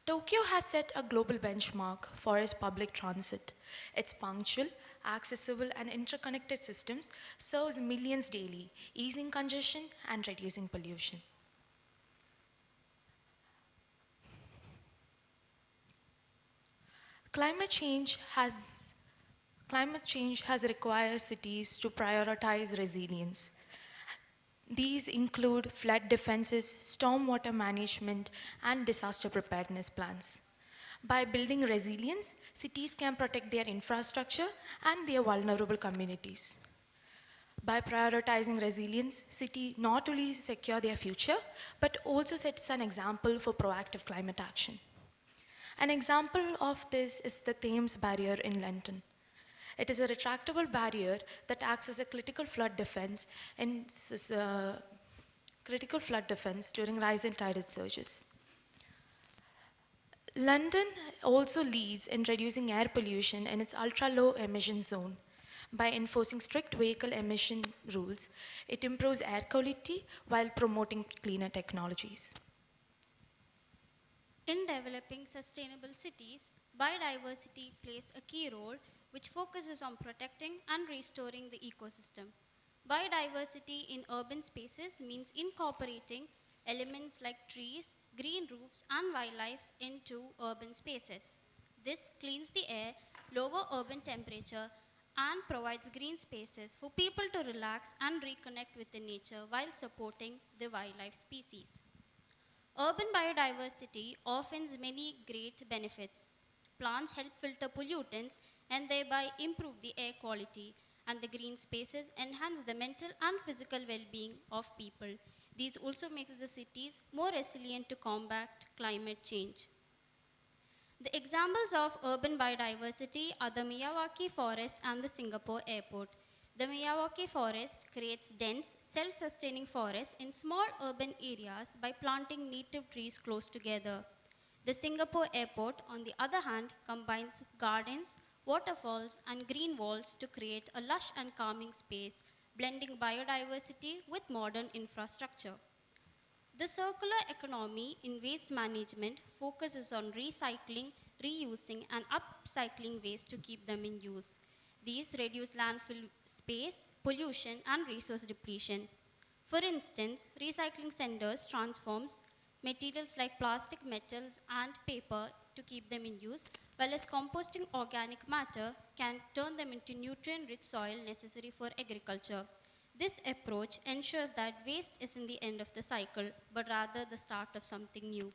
Tokyo has set a global benchmark for its public transit. Its punctual, accessible, and interconnected systems serves millions daily, easing congestion and reducing pollution. Climate change has required cities to prioritize resilience. These include flood defenses, stormwater management, and disaster preparedness plans. By building resilience, cities can protect their infrastructure and their vulnerable communities. By prioritizing resilience, cities not only secure their future, but also sets an example for proactive climate action. An example of this is the Thames Barrier in London. It is a retractable barrier that acts as a critical flood defense during rising tidal surges. London also leads in reducing air pollution in its ultra-low emission zone. By enforcing strict vehicle emission rules, it improves air quality while promoting cleaner technologies. In developing sustainable cities, biodiversity plays a key role which focuses on protecting and restoring the ecosystem. Biodiversity in urban spaces means incorporating elements like trees, green roofs, and wildlife into urban spaces. This cleans the air, lowers urban temperature, and provides green spaces for people to relax and reconnect with the nature while supporting the wildlife species. Urban biodiversity offers many great benefits. Plants help filter pollutants and thereby improve the air quality, and the green spaces enhance the mental and physical well-being of people. These also make the cities more resilient to combat climate change. The examples of urban biodiversity are the Miyawaki forest and the Singapore airport. The Miyawaki forest creates dense, self-sustaining forests in small urban areas by planting native trees close together. The Singapore airport, on the other hand, combines gardens, waterfalls, and green walls to create a lush and calming space, blending biodiversity with modern infrastructure. The circular economy in waste management focuses on recycling, reusing, and upcycling waste to keep them in use. These reduce landfill space, pollution, and resource depletion. For instance, recycling centers transforms materials like plastic, metals, and paper to keep them in use, whereas composting organic matter can turn them into nutrient-rich soil necessary for agriculture. This approach ensures that waste isn't the end of the cycle, but rather the start of something new.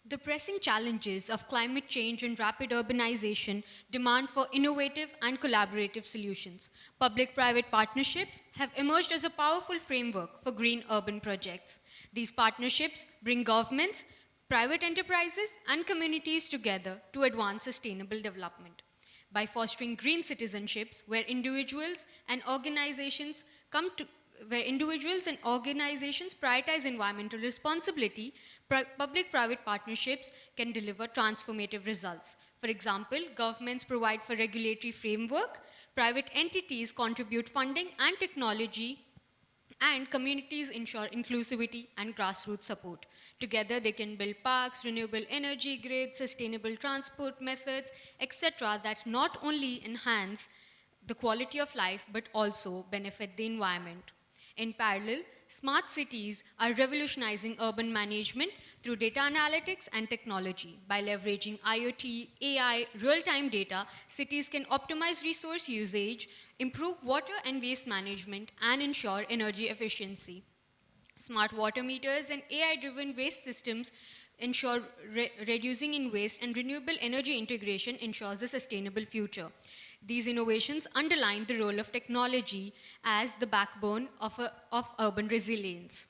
The pressing challenges of climate change and rapid urbanization demand for innovative and collaborative solutions. Public-private partnerships have emerged as a powerful framework for green urban projects. These partnerships bring governments, private enterprises, and communities together to advance sustainable development. By fostering green citizenships where individuals and organizations prioritize environmental responsibility, public-private partnerships can deliver transformative results. For example, governments provide for regulatory framework, private entities contribute funding and technology, and communities ensure inclusivity and grassroots support. Together, they can build parks, renewable energy grids, sustainable transport methods, etc., that not only enhance the quality of life, but also benefit the environment. In parallel, smart cities are revolutionizing urban management through data analytics and technology. By leveraging IoT, AI, real-time data, cities can optimize resource usage, improve water and waste management, and ensure energy efficiency. Smart water meters and AI-driven waste systems ensure reducing in waste, and renewable energy integration ensures a sustainable future. These innovations underline the role of technology as the backbone of urban resilience.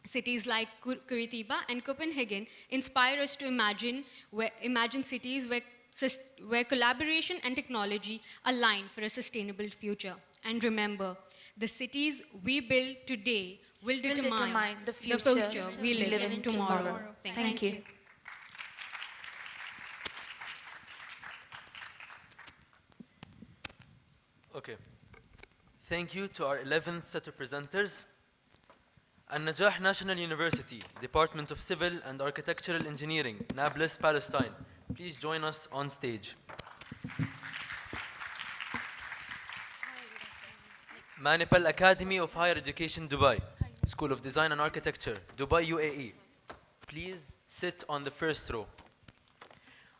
Cities like Curitiba and Copenhagen inspire us to imagine cities where collaboration and technology align for a sustainable future. And remember, the cities we build today will determine the future we live in tomorrow. Thank you. Okay. Thank you to our 11th set of presenters. Al-Najah National University, Department of Civil and Architectural Engineering, Nablus, Palestine. Please join us on stage. Manipal Academy of Higher Education, Dubai, School of Design and Architecture, Dubai, UAE. Please sit on the first row.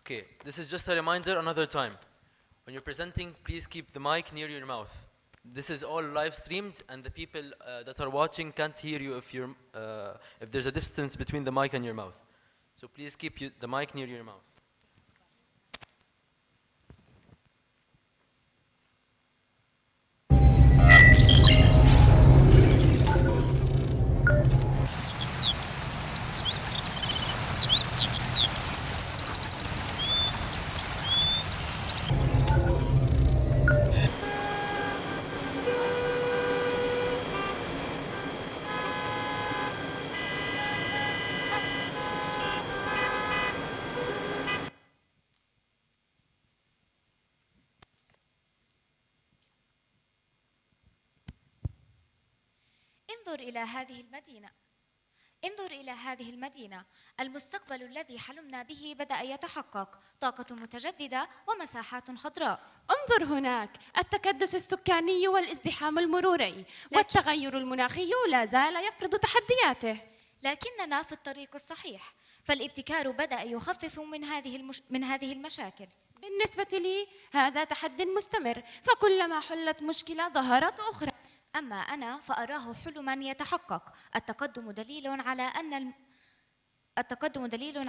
Okay, this is just a reminder another time. When you're presenting, please keep the mic near your mouth. This is all live streamed, and the people that are watching can't hear you if there's a distance between the mic and your mouth. So please keep the mic near your mouth. انظر إلى هذه المدينة. المستقبل الذي حلمنا به بدأ يتحقق. طاقة متجددة ومساحات خضراء. انظر هناك، التكدس السكاني والازدحام المروري والتغير المناخي لا زال يفرض تحدياته. لكننا في الطريق الصحيح، فالابتكار بدأ يخفف من هذه المشاكل. بالنسبة لي هذا تحد مستمر، فكلما حلت مشكلة ظهرت أخرى. أما أنا فأراه حلماً يتحقق. التقدم دليل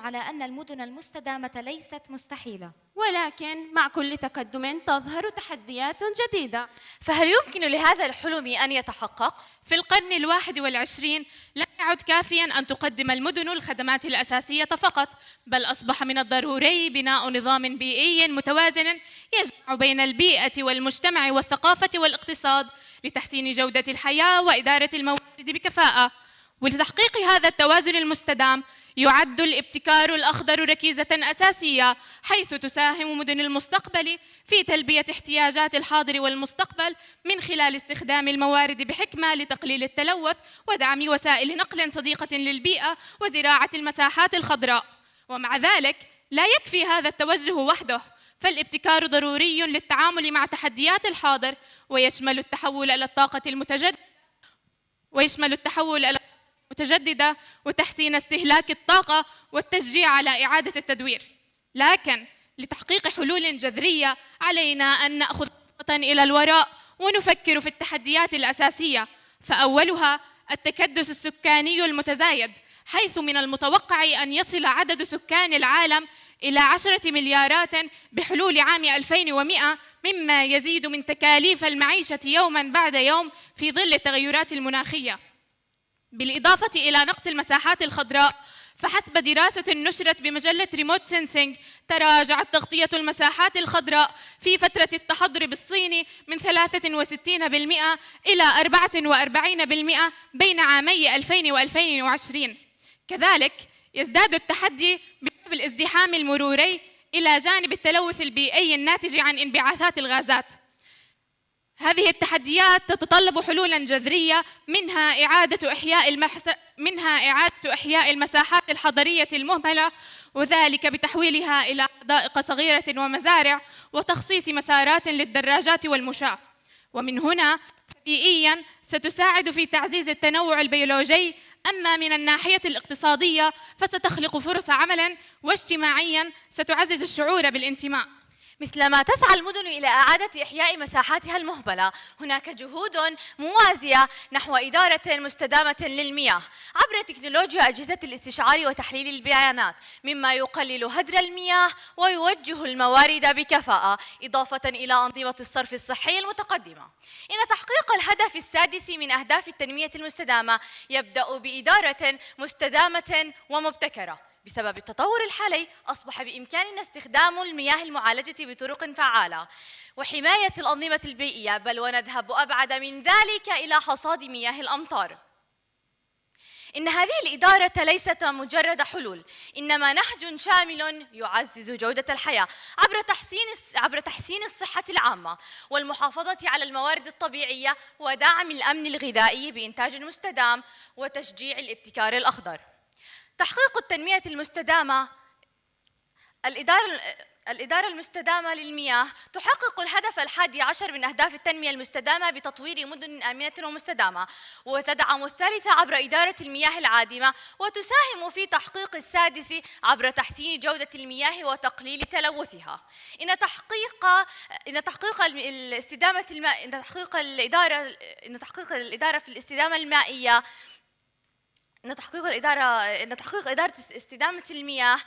على أن المدن المستدامة ليست مستحيلة. ولكن مع كل تقدم تظهر تحديات جديدة. فهل يمكن لهذا الحلم أن يتحقق؟ في القرن 21 لم يعد كافياً أن تقدم المدن الخدمات الأساسية فقط، بل أصبح من الضروري بناء نظام بيئي متوازن يجمع بين البيئة والمجتمع والثقافة والاقتصاد لتحسين جودة الحياة وإدارة الموارد بكفاءة. ولتحقيق هذا التوازن المستدام يعد الابتكار الأخضر ركيزة أساسية، حيث تساهم مدن المستقبل في تلبية احتياجات الحاضر والمستقبل من خلال استخدام الموارد بحكمة لتقليل التلوث ودعم وسائل نقل صديقة للبيئة وزراعة المساحات الخضراء. ومع ذلك لا يكفي هذا التوجه وحده، فالابتكار ضروري للتعامل مع تحديات الحاضر، ويشمل التحول إلى الطاقة المتجددة وتحسين استهلاك الطاقة والتشجيع على إعادة التدوير. لكن لتحقيق حلول جذرية علينا أن نأخذ خطوة إلى الوراء ونفكر في التحديات الأساسية، فأولها التكدس السكاني المتزايد، حيث من المتوقع أن يصل عدد سكان العالم إلى 10 مليارات بحلول عام 2100، مما يزيد من تكاليف المعيشة يوماً بعد يوم في ظل التغيرات المناخية. بالإضافة إلى نقص المساحات الخضراء، فحسب دراسة نشرت بمجلة ريموت سينسينج تراجعت تغطية المساحات الخضراء في فترة التحضر بالصين من 63% إلى 44% بين عامي 2000 و2020. كذلك يزداد التحدي بسبب الازدحام المروري إلى جانب التلوث البيئي الناتج عن انبعاثات الغازات. هذه التحديات تتطلب حلولاً جذرية، منها إعادة إحياء المساحات الحضرية المهملة، وذلك بتحويلها إلى حدائق صغيرة ومزارع، وتخصيص مسارات للدراجات والمشاة. ومن هنا بيئياً ستساعد في تعزيز التنوع البيولوجي. أما من الناحية الاقتصادية فستخلق فرص عمل، واجتماعياً ستعزز الشعور بالانتماء. مثلما تسعى المدن إلى إعادة إحياء مساحاتها المهملة، هناك جهود موازية نحو إدارة مستدامة للمياه عبر تكنولوجيا أجهزة الاستشعار وتحليل البيانات، مما يقلل هدر المياه ويوجه الموارد بكفاءة، إضافة إلى أنظمة الصرف الصحي المتقدمة. إن تحقيق الهدف السادس من أهداف التنمية المستدامة يبدأ بإدارة مستدامة ومبتكرة. بسبب التطور الحالي أصبح بإمكاننا استخدام المياه المعالجة بطرق فعالة وحماية الأنظمة البيئية، بل ونذهب أبعد من ذلك إلى حصاد مياه الأمطار. إن هذه الإدارة ليست مجرد حلول، إنما نهج شامل يعزز جودة الحياة عبر تحسين الصحة العامة والمحافظة على الموارد الطبيعية ودعم الأمن الغذائي بإنتاج مستدام وتشجيع الابتكار الأخضر. تحقيق التنمية المستدامة. الإدارة المستدامة للمياه تحقق الهدف 11 من أهداف التنمية المستدامة بتطوير مدن آمنة ومستدامة، وتدعم الثالثة عبر إدارة المياه العادمة، وتساهم في تحقيق السادس عبر تحسين جودة المياه وتقليل تلوثها. إن تحقيق الإدارة في الاستدامة المائية إن تحقيق إدارة استدامة المياه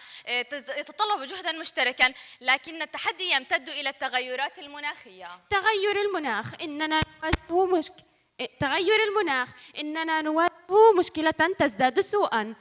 يتطلب جهدا مشتركا، لكن التحدي يمتد إلى التغيرات المناخية. تغير إننا نواجه مشكلة تزداد سوءا.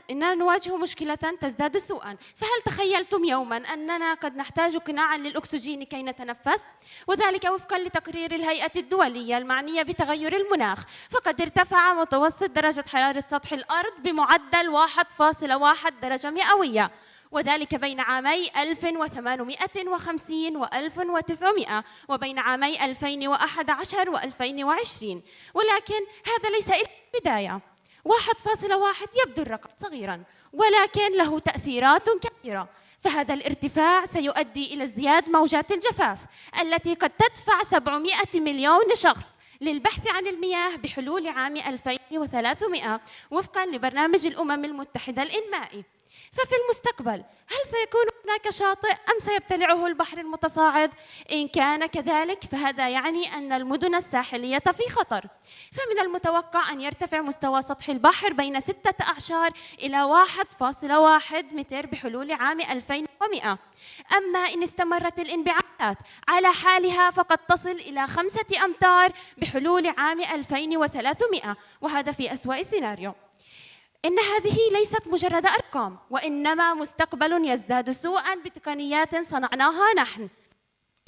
إننا نواجه مشكلة تزداد سوءا، فهل تخيلتم يوما أننا قد نحتاج قناعا للأكسجين كي نتنفس؟ وذلك وفقا لتقرير الهيئة الدولية المعنية بتغير المناخ، فقد ارتفع متوسط درجة حرارة سطح الأرض بمعدل 1.1 درجة مئوية، وذلك بين عامي 1850 و1900 وبين عامي 2011 و2020. ولكن هذا ليس إلا البداية. 1.1 يبدو الرقم صغيرا، ولكن له تأثيرات كبيرة، فهذا الارتفاع سيؤدي إلى ازدياد موجات الجفاف التي قد تدفع 700 مليون شخص للبحث عن المياه بحلول عام 2300 وفقا لبرنامج الأمم المتحدة الإنمائي. ففي المستقبل هل سيكون هناك شاطئ أم سيبتلعه البحر المتصاعد؟ إن كان كذلك فهذا يعني أن المدن الساحلية في خطر، فمن المتوقع أن يرتفع مستوى سطح البحر بين 6 أعشار إلى 1.1 متر بحلول عام 2100. أما إن استمرت الانبعاثات على حالها فقد تصل إلى 5 أمتار بحلول عام 2300، وهذا في أسوأ سيناريو. إن هذه ليست مجرد أرقام، وإنما مستقبل يزداد سوءاً بتقنيات صنعناها نحن.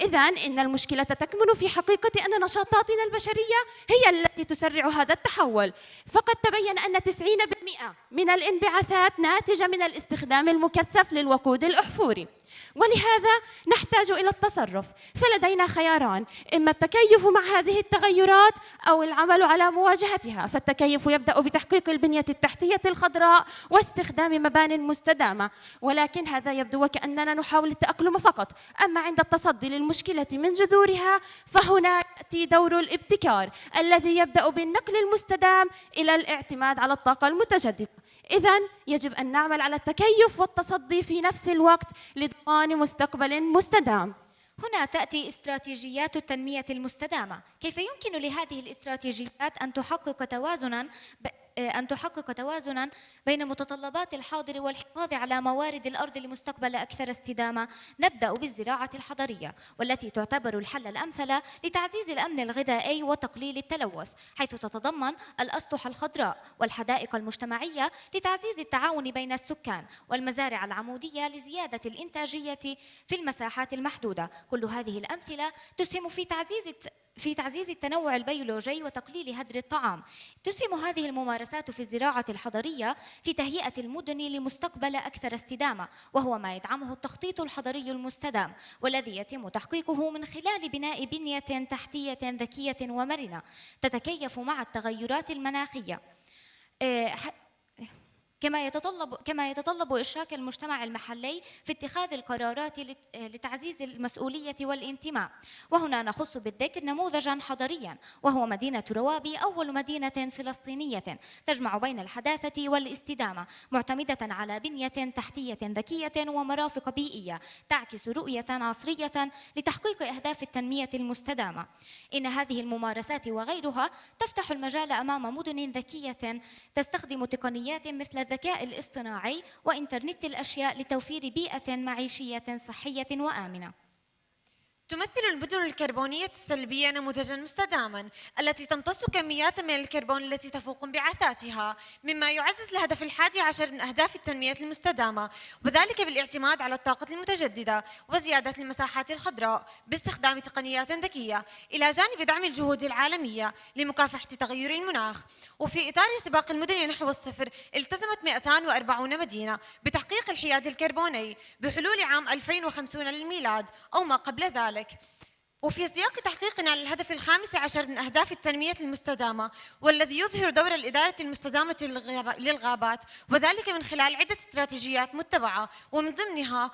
إذن إن المشكلة تكمن في حقيقة أن نشاطاتنا البشرية هي التي تسرع هذا التحول، فقد تبين أن 90% من الانبعاثات ناتجة من الاستخدام المكثف للوقود الأحفوري، ولهذا نحتاج إلى التصرف. فلدينا خياران: إما التكيف مع هذه التغيرات أو العمل على مواجهتها. فالتكيف يبدأ بتحقيق البنية التحتية الخضراء واستخدام مبان مستدامة، ولكن هذا يبدو وكأننا نحاول التأقلم فقط. أما عند التصدي للمشكلة من جذورها فهنا يأتي دور الابتكار الذي يبدأ بالنقل المستدام إلى الاعتماد على الطاقة المتجددة. إذن يجب أن نعمل على التكيف والتصدي في نفس الوقت لضمان مستقبل مستدام. هنا تأتي استراتيجيات التنمية المستدامة. كيف يمكن لهذه الاستراتيجيات أن تحقق توازنا بين متطلبات الحاضر والحفاظ على موارد الأرض لمستقبل أكثر استدامة؟ نبدأ بالزراعة الحضرية، والتي تعتبر الحل الأمثل لتعزيز الأمن الغذائي وتقليل التلوث، حيث تتضمن الأسطح الخضراء والحدائق المجتمعية لتعزيز التعاون بين السكان، والمزارع العمودية لزيادة الإنتاجية في المساحات المحدودة. كل هذه الأمثلة تسهم في تعزيز التنوع البيولوجي وتقليل هدر الطعام. تسهم هذه الممارسات في الزراعة الحضرية في تهيئة المدن لمستقبل أكثر استدامة، وهو ما يدعمه التخطيط الحضري المستدام، والذي يتم تحقيقه من خلال بناء بنية تحتية ذكية ومرنة تتكيف مع التغيرات المناخية. كما يتطلب إشراك المجتمع المحلي في اتخاذ القرارات لتعزيز المسؤولية والانتماء. وهنا نخص بالذكر نموذجا حضريا، وهو مدينة روابي، أول مدينة فلسطينية تجمع بين الحداثة والاستدامة، معتمدة على بنية تحتية ذكية ومرافق بيئية تعكس رؤية عصرية لتحقيق أهداف التنمية المستدامة. إن هذه الممارسات وغيرها تفتح المجال أمام مدن ذكية تستخدم تقنيات مثل الذكاء الاصطناعي وإنترنت الأشياء لتوفير بيئة معيشية صحية وآمنة. تمثل المدن الكربونية السلبية نموذجا مستداما التي تمتص كميات من الكربون التي تفوق انبعاثاتها، مما يعزز الهدف 11 من أهداف التنمية المستدامة، وذلك بالاعتماد على الطاقة المتجددة وزيادة المساحات الخضراء باستخدام تقنيات ذكية، إلى جانب دعم الجهود العالمية لمكافحة تغير المناخ. وفي إطار سباق المدن نحو الصفر، التزمت 240 مدينة بتحقيق الحياد الكربوني بحلول عام 2050 للميلاد أو ما قبل ذلك. وفي سياق تحقيقنا للهدف 15 من أهداف التنمية المستدامة، والذي يظهر دور الإدارة المستدامة للغابات، وذلك من خلال عدة استراتيجيات متبعة، ومن ضمنها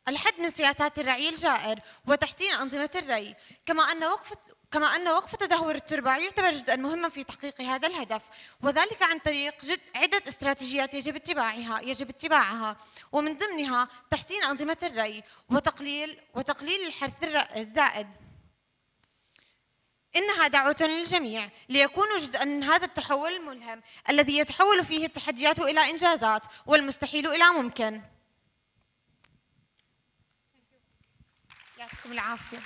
الحد من سياسات الرعي الجائر وتحسين أنظمة الري، كما أن وقف تدهور التربة يعتبر جزءا مهما في تحقيق هذا الهدف، وذلك عن طريق عدة استراتيجيات يجب اتباعها، ومن ضمنها تحسين أنظمة الري وتقليل الحرث الزائد. إنها دعوة للجميع ليكونوا جزءا من هذا التحول الملهم الذي يتحول فيه التحديات إلى إنجازات والمستحيل إلى ممكن. يعطيكم العافية.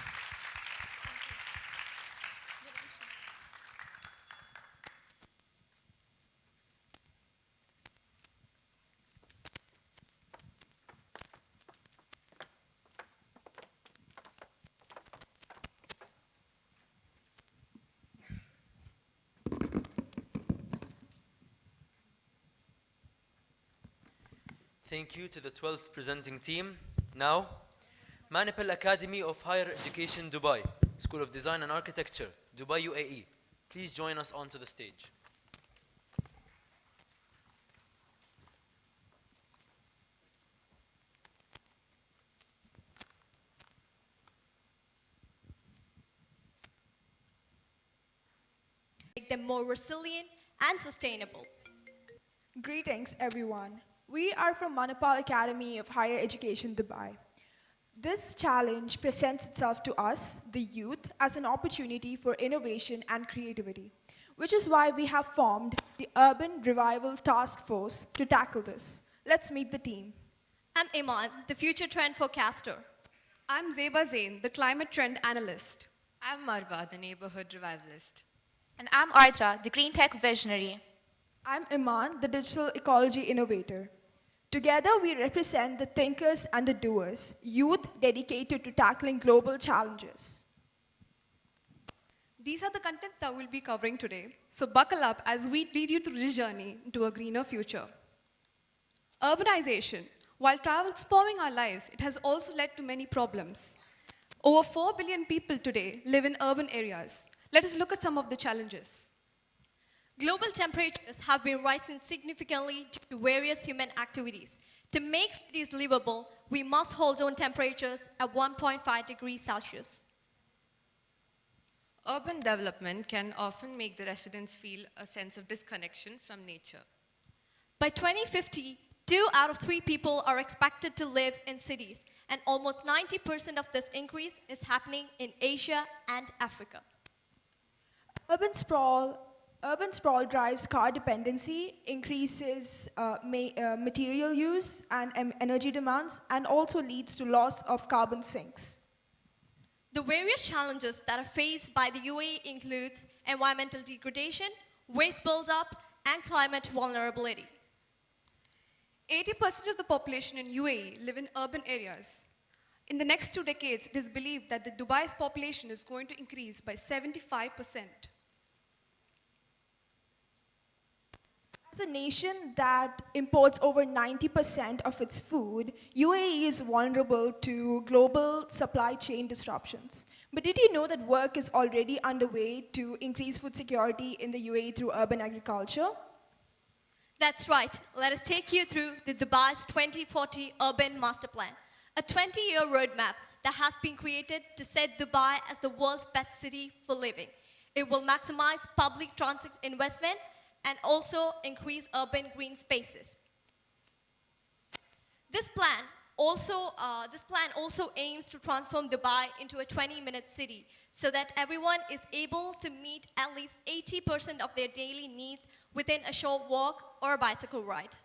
Thank you to the 12th presenting team. Now, Manipal Academy of Higher Education, Dubai, School of Design and Architecture, Dubai, UAE. Please join us onto the stage. Make them more resilient and sustainable. Greetings, everyone. We are from Manipal Academy of Higher Education, Dubai. This challenge presents itself to us, the youth, as an opportunity for innovation and creativity, which is why we have formed the Urban Revival Task Force to tackle this. Let's meet the team. I'm Iman, the future trend forecaster. I'm Zeba Zain, the climate trend analyst. I'm Marwa, the neighborhood revivalist. And I'm Artra, the green tech visionary. I'm Iman, the digital ecology innovator. Together, we represent the thinkers and the doers, youth dedicated to tackling global challenges. These are the contents that we'll be covering today, so buckle up as we lead you through this journey into a greener future. Urbanization. While transforming our lives, it has also led to many problems. Over 4 billion people today live in urban areas. Let us look at some of the challenges. Global temperatures have been rising significantly due to various human activities. To make cities livable, we must hold zone temperatures at 1.5 degrees Celsius. Urban development can often make the residents feel a sense of disconnection from nature. By 2050, 2 out of 3 people are expected to live in cities, and almost 90% of this increase is happening in Asia and Africa. Urban sprawl drives car dependency, increases material use and energy demands, and also leads to loss of carbon sinks. The various challenges that are faced by the UAE includes environmental degradation, waste buildup, and climate vulnerability. 80% of the population in UAE live in urban areas. In the next 2 decades, it is believed that the Dubai's population is going to increase by 75%. As a nation that imports over 90% of its food, UAE is vulnerable to global supply chain disruptions. But did you know that work is already underway to increase food security in the UAE through urban agriculture? That's right. Let us take you through the Dubai's 2040 Urban Master Plan, a 20-year roadmap that has been created to set Dubai as the world's best city for living. It will maximize public transit investment and also increase urban green spaces. This plan also aims to transform Dubai into a 20-minute city so that everyone is able to meet at least 80% of their daily needs within a short walk or a bicycle ride.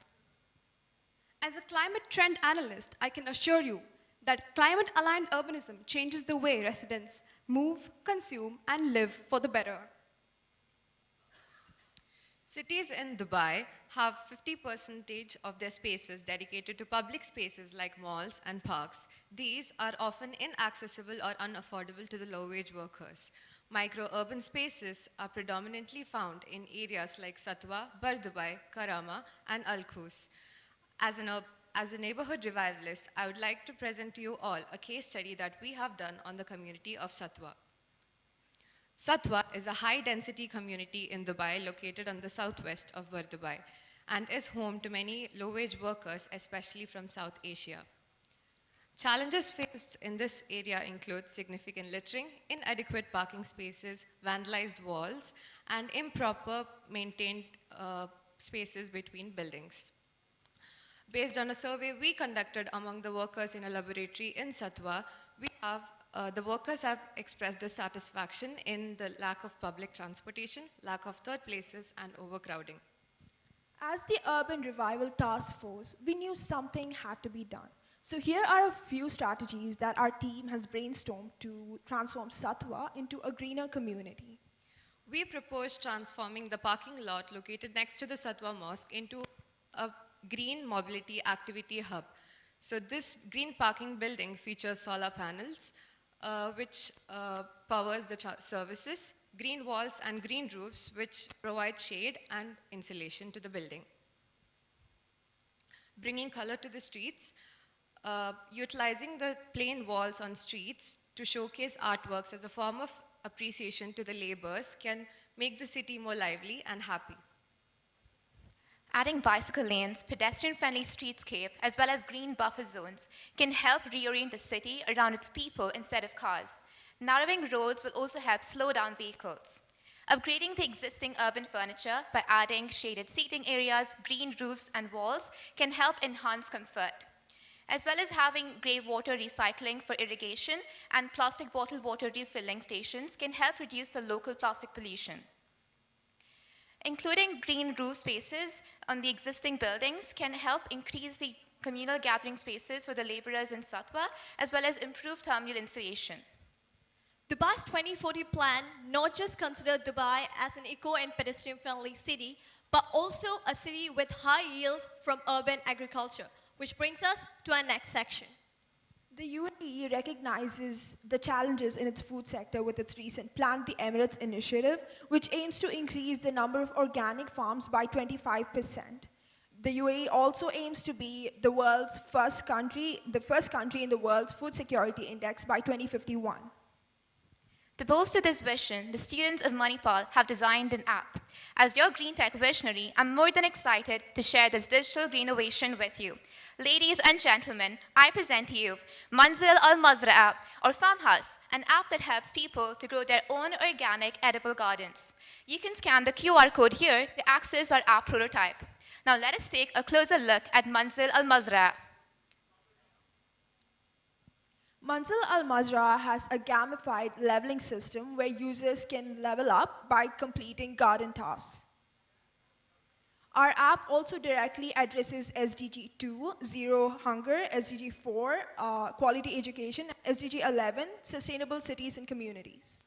As a climate trend analyst, I can assure you that climate-aligned urbanism changes the way residents move, consume, and live for the better. Cities in Dubai have 50% of their spaces dedicated to public spaces like malls and parks. These are often inaccessible or unaffordable to the low-wage workers. Micro-urban spaces are predominantly found in areas like Satwa, Bar Dubai, Karama, and Al Khus. As a neighborhood revivalist, I would like to present to you all a case study that we have done on the community of Satwa. Satwa is a high-density community in Dubai located on the southwest of Bar Dubai and is home to many low-wage workers, especially from South Asia. Challenges faced in this area include significant littering, inadequate parking spaces, vandalized walls, and improper maintained spaces between buildings. Based on a survey we conducted among the workers in a laboratory in Satwa, the workers have expressed dissatisfaction in the lack of public transportation, lack of third places, and overcrowding. As the Urban Revival Task Force, we knew something had to be done. So here are a few strategies that our team has brainstormed to transform Satwa into a greener community. We proposed transforming the parking lot located next to the Satwa Mosque into a green mobility activity hub. So this green parking building features solar panels, which powers the services, green walls and green roofs, which provide shade and insulation to the building. Bringing color to the streets, utilizing the plain walls on streets to showcase artworks as a form of appreciation to the laborers can make the city more lively and happy. Adding bicycle lanes, pedestrian-friendly streetscape, as well as green buffer zones can help reorient the city around its people instead of cars. Narrowing roads will also help slow down vehicles. Upgrading the existing urban furniture by adding shaded seating areas, green roofs, and walls can help enhance comfort. As well as having grey water recycling for irrigation and plastic bottled water refilling stations can help reduce the local plastic pollution. Including green roof spaces on the existing buildings can help increase the communal gathering spaces for the laborers in Satwa, as well as improve thermal insulation. Dubai's 2040 plan not just considered Dubai as an eco and pedestrian-friendly city, but also a city with high yields from urban agriculture, which brings us to our next section. The UAE recognizes the challenges in its food sector with its recent Plant the Emirates initiative, which aims to increase the number of organic farms by 25%. The UAE also aims to be the first country in the world's food security index by 2051. To bolster this vision, the students of Manipal have designed an app. As your green tech visionary, I'm more than excited to share this digital greennovation with you. Ladies and gentlemen, I present to you Manzil Al Mazra'a, or Farmhouse, an app that helps people to grow their own organic edible gardens. You can scan the QR code here to access our app prototype. Now let us take a closer look at Manzil Al Mazra'a. Manzil Al Mazra has a gamified leveling system where users can level up by completing garden tasks. Our app also directly addresses SDG 2, Zero Hunger, SDG 4, Quality Education, SDG 11, Sustainable Cities and Communities.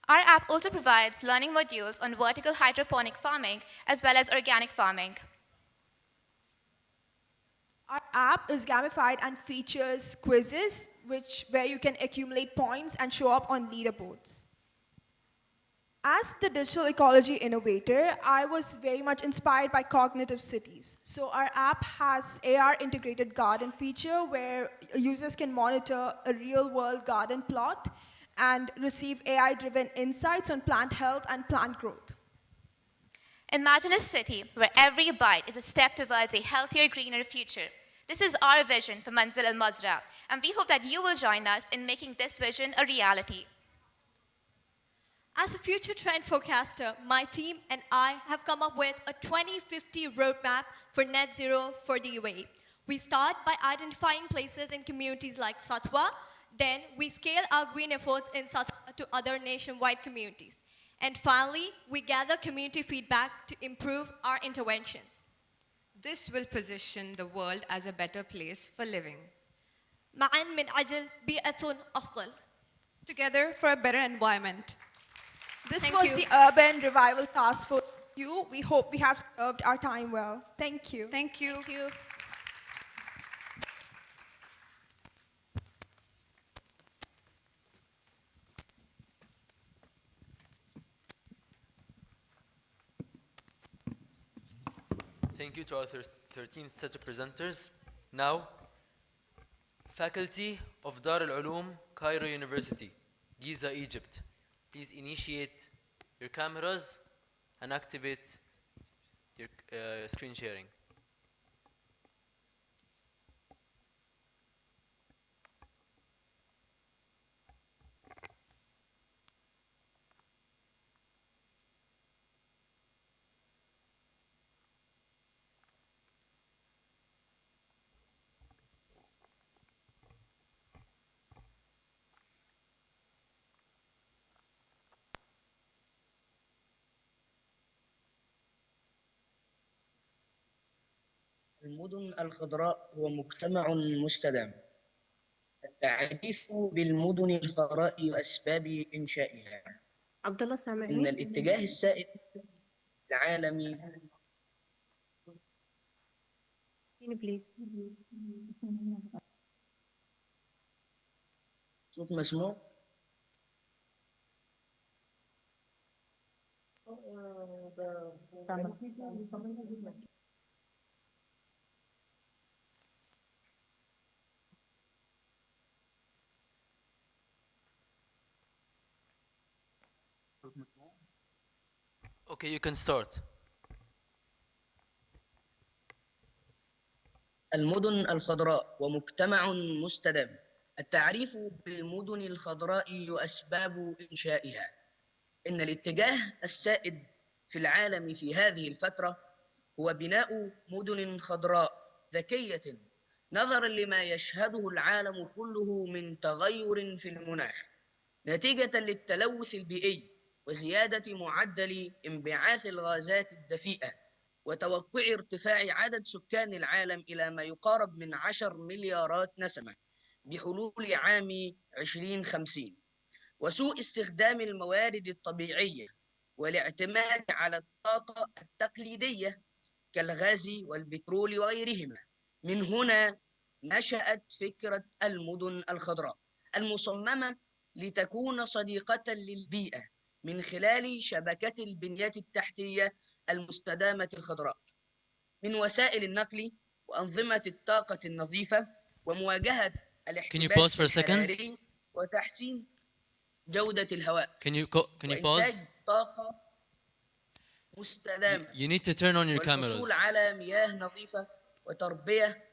Our app also provides learning modules on vertical hydroponic farming as well as organic farming. Our app is gamified and features quizzes where you can accumulate points and show up on leaderboards. As the digital ecology innovator, I was very much inspired by cognitive cities. So our app has AR integrated garden feature where users can monitor a real-world garden plot and receive AI-driven insights on plant health and plant growth. Imagine a city where every bite is a step towards a healthier, greener future. This is our vision for Manzil al-Mazra, and we hope that you will join us in making this vision a reality. As a future trend forecaster, my team and I have come up with a 2050 roadmap for net zero for the UAE. We start by identifying places in communities like Satwa, then we scale our green efforts in Satwa to other nationwide communities. And finally, we gather community feedback to improve our interventions. This will position the world as a better place for living. معاً من أجل بيئة أفضل. Together for a better environment. This Thank was you. the Urban Revival Task Force. We hope we have served our time well. Thank you. Thank you. Thank you. Thank you to our 13th set of presenters. Now, faculty of Dar al-Ulum, Cairo University, Giza, Egypt. Please initiate your cameras and activate your screen sharing. المدن الخضراء هو مجتمع مستدام. التعريف بالمدن الخضراء وأسباب إنشائها. عبد الله سامعني؟ إن الاتجاه السائد العالمي بليز. صوت مسموع؟ Okay, you can start. المدن الخضراء ومجتمع مستدام. التعريف بالمدن الخضراء وأسباب إنشائها. إن الاتجاه السائد في العالم في هذه الفترة هو بناء مدن خضراء ذكية نظراً لما يشهده العالم كله من تغير في المناخ نتيجة للتلوث البيئي وزيادة معدل انبعاث الغازات الدفيئة وتوقع ارتفاع عدد سكان العالم إلى ما يقارب من 10 مليارات نسمة بحلول عام 2050 وسوء استخدام الموارد الطبيعية والاعتماد على الطاقة التقليدية كالغاز والبترول وغيرهما. من هنا نشأت فكرة المدن الخضراء المصممة لتكون صديقة للبيئة من خلال شبكة البنيات التحتية المستدامة الخضراء من وسائل النقل وأنظمة الطاقة النظيفة ومواجهة الاحتباس الحراري وتحسين جودة الهواء. Can you pause? طاقة مستدامة. You need to turn on your cameras. والحصول على مياه نظيفة وتربية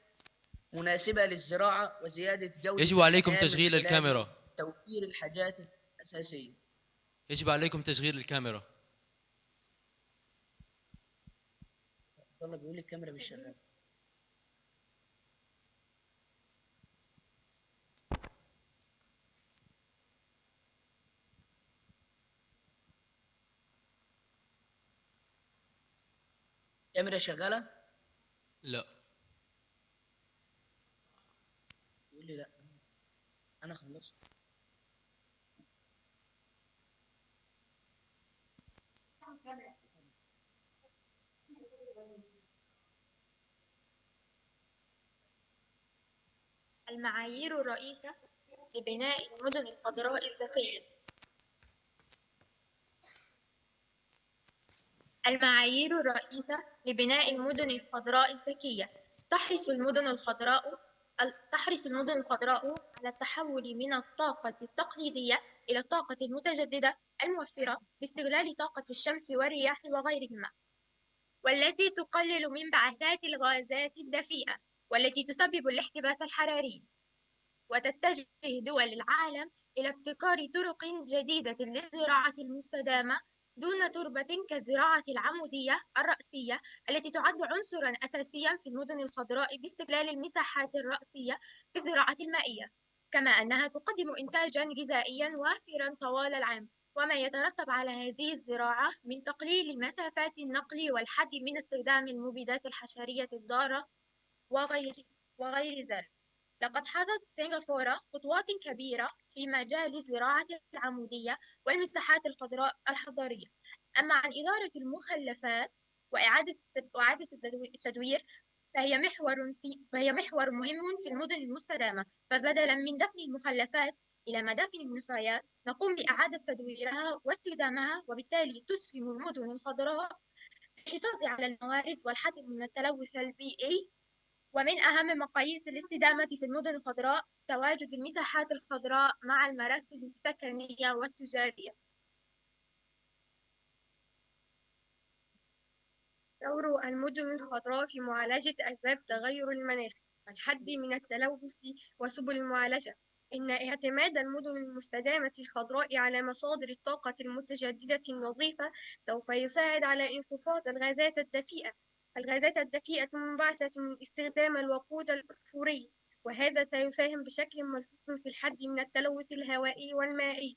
مناسبة للزراعة وزيادة جودة يجب عليكم الحياة تشغيل من خلال الكاميرا. توفير الحاجات الأساسية. يجب عليكم تشغيل الكاميرا. والله بيقول الكاميرا مش شغالة. الكاميرا شغالة؟ لا. يقول لي لا. أنا خلصت. المعايير الرئيسة لبناء المدن الخضراء الذكية. المعايير الرئيسة لبناء المدن الخضراء الذكية تحرص المدن الخضراء على التحول من الطاقة التقليدية إلى الطاقة المتجددة الموفرة باستغلال طاقة الشمس والرياح وغيرهما. والتي تقلل من انبعاثات الغازات الدفيئة والتي تسبب الاحتباس الحراري. وتتجه دول العالم إلى ابتكار طرق جديدة للزراعة المستدامة دون تربة كالزراعة العمودية الرأسية التي تعد عنصرا أساسيا في المدن الخضراء باستغلال المساحات الرأسية في الزراعة المائية، كما أنها تقدم إنتاجا غذائيا وافرا طوال العام. وما يترتب على هذه الزراعة من تقليل مسافات النقل والحد من استخدام المبيدات الحشرية الضارة وغير ذلك. لقد حظت سنغافورة خطوات كبيرة في مجال الزراعة العمودية والمساحات الخضراء الحضرية. أما عن إدارة المخلفات وإعادة التدوير فهي محور مهم في المدن المستدامة، فبدلا من دفن المخلفات إلى مدافن النفايات نقوم بإعادة تدويرها واستخدامها، وبالتالي تسهم المدن الخضراء للحفاظ على الموارد والحد من التلوث البيئي. ومن أهم مقاييس الاستدامة في المدن الخضراء تواجد المساحات الخضراء مع المراكز السكنية والتجارية. دور المدن الخضراء في معالجة أسباب تغير المناخ والحد من التلوث وسبل المعالجة. إن اعتماد المدن المستدامة الخضراء على مصادر الطاقة المتجددة النظيفة سوف يساعد على انخفاض الغازات الدفيئة. الغازات الدفيئة منبعثة من استخدام الوقود الأحفوري، وهذا سيساهم بشكل ملحوظ في الحد من التلوث الهوائي والمائي.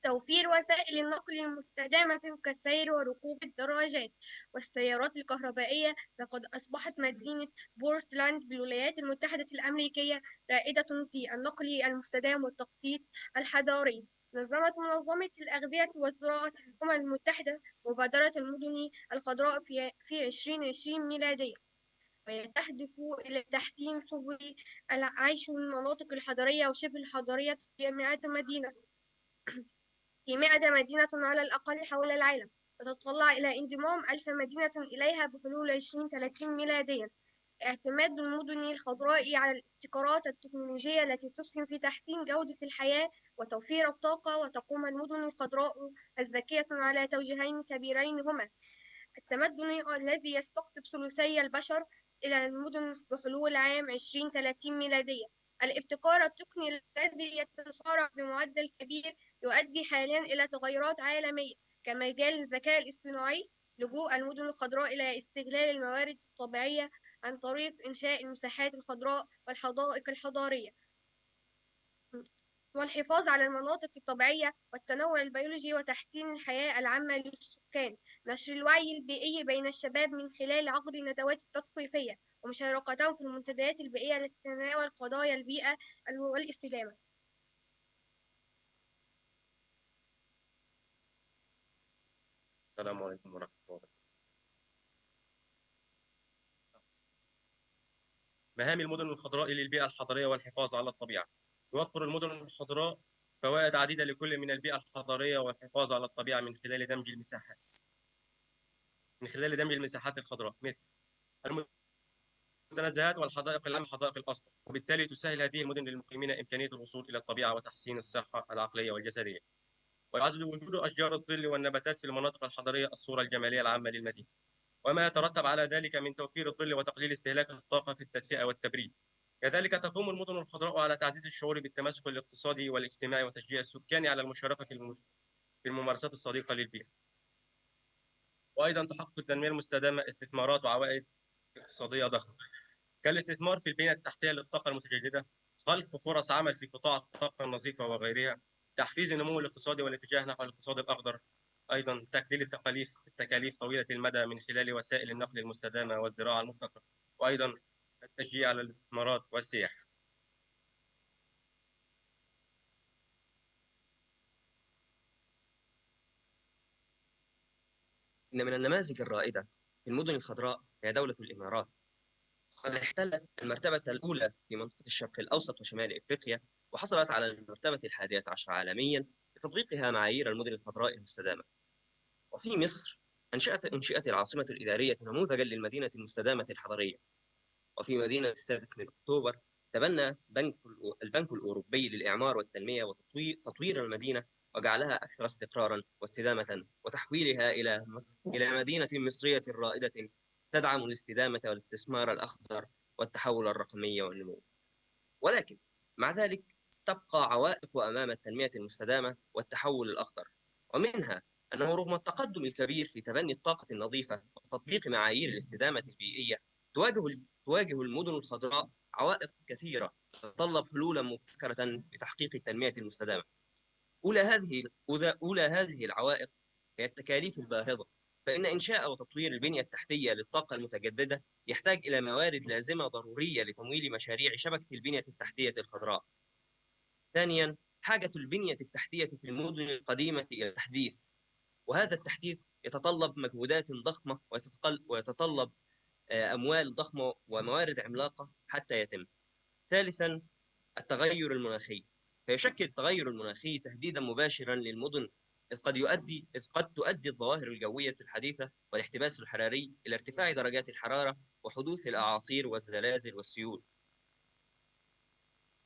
توفير وسائل النقل المستدامة كالسير وركوب الدراجات والسيارات الكهربائية، فقد أصبحت مدينة بورتلاند بالولايات المتحدة الأمريكية رائدة في النقل المستدام والتخطيط الحضري. نظمت منظمة الأغذية والزراعة الأمم المتحدة مبادرة المدن الخضراء في 2020 ميلادية، وتهدف إلى تحسين سبل العيش في المناطق الحضرية وشبه الحضرية في 100 مدينة على الأقل حول العالم، وتتطلع إلى انضمام 1000 مدينة إليها بحلول 2030 ميلاديا. اعتماد المدن الخضراء على الابتكارات التكنولوجية التي تسهم في تحسين جودة الحياة وتوفير الطاقة. وتقوم المدن الخضراء الذكية على توجيهين كبيرين هما: التمدن الذي يستقطب ثلثي البشر إلى المدن بحلول عام 2030 ميلادية. الابتكار التقني الذي يتسارع بمعدل كبير يؤدي حاليا إلى تغيرات عالمية كمجال الذكاء الاصطناعي. لجوء المدن الخضراء إلى استغلال الموارد الطبيعية عن طريق إنشاء المساحات الخضراء والحدائق الحضارية، والحفاظ على المناطق الطبيعية والتنوع البيولوجي، وتحسين الحياة العامة للسكان. نشر الوعي البيئي بين الشباب من خلال عقد الندوات التثقيفية ومشاركتهم في المنتديات البيئية التي تتناول قضايا البيئة والاستدامة. السلام عليكم ورحمة الله وبركاته. مهام المدن الخضراء للبيئة الحضرية والحفاظ على الطبيعة. توفر المدن الخضراء فوائد عديدة لكل من البيئة الحضرية والحفاظ على الطبيعة من خلال دمج المساحات الخضراء مثل المتنزهات والحدائق العامة حدائق الأسطح، وبالتالي تسهل هذه المدن للمقيمين إمكانية الوصول إلى الطبيعة وتحسين الصحة العقلية والجسدية. ويعزز وجود أشجار الظل والنباتات في المناطق الحضرية الصورة الجمالية العامة للمدينة، وما يترتب على ذلك من توفير الظل وتقليل استهلاك الطاقة في التدفئة والتبريد. كذلك تقوم المدن الخضراء على تعزيز الشعور بالتماسك الاقتصادي والاجتماعي وتشجيع السكان على المشاركة في الممارسات الصديقة للبيئة. وأيضا تحقق التنمية المستدامة استثمارات وعوائد اقتصادية ضخمة، كالاستثمار في البنية التحتية للطاقة المتجددة، خلق فرص عمل في قطاع الطاقة النظيفة وغيرها، تحفيز النمو الاقتصادي والاتجاه نحو الاقتصاد الأخضر، أيضا تقليل التكاليف طويلة المدى من خلال وسائل النقل المستدامة والزراعة المبتكرة، وأيضا التشجيع على الاستثمارات والسياحة. إن من النماذج الرائدة في المدن الخضراء هي دولة الإمارات، قد احتلت المرتبة الأولى في منطقة الشرق الأوسط وشمال إفريقيا، وحصلت على المرتبة 11 عالميا لتطبيقها معايير المدن الخضراء المستدامة. وفي مصر أنشئت العاصمة الإدارية نموذجا للمدينة المستدامة الحضرية. وفي مدينة 6 أكتوبر تبنى البنك الأوروبي للإعمار والتنمية وتطوير المدينة وجعلها أكثر استقراراً واستدامة وتحويلها إلى مدينة مصرية رائدة تدعم الاستدامة والاستثمار الأخضر والتحول الرقمي والنمو. ولكن مع ذلك تبقى عوائق أمام التنمية المستدامة والتحول الأخضر، ومنها أنه رغم التقدم الكبير في تبني الطاقة النظيفة وتطبيق معايير الاستدامة البيئية، تواجه المدن الخضراء عوائق كثيرة تتطلب حلولا مبتكرة لتحقيق التنمية المستدامة. أولى هذه العوائق هي التكاليف الباهظة، فإن إنشاء وتطوير البنية التحتية للطاقة المتجددة يحتاج إلى موارد لازمة ضرورية لتمويل مشاريع شبكة البنية التحتية الخضراء. ثانياً، حاجة البنية التحتية في المدن القديمة إلى التحديث، وهذا التحديث يتطلب مجهودات ضخمة ويتطلب أموال ضخمة وموارد عملاقة حتى يتم. ثالثاً، التغير المناخي، فيشكل التغير المناخي تهديدا مباشرا للمدن، إذ قد تؤدي الظواهر الجوية الحديثة والاحتباس الحراري إلى ارتفاع درجات الحرارة وحدوث الأعاصير والزلازل والسيول.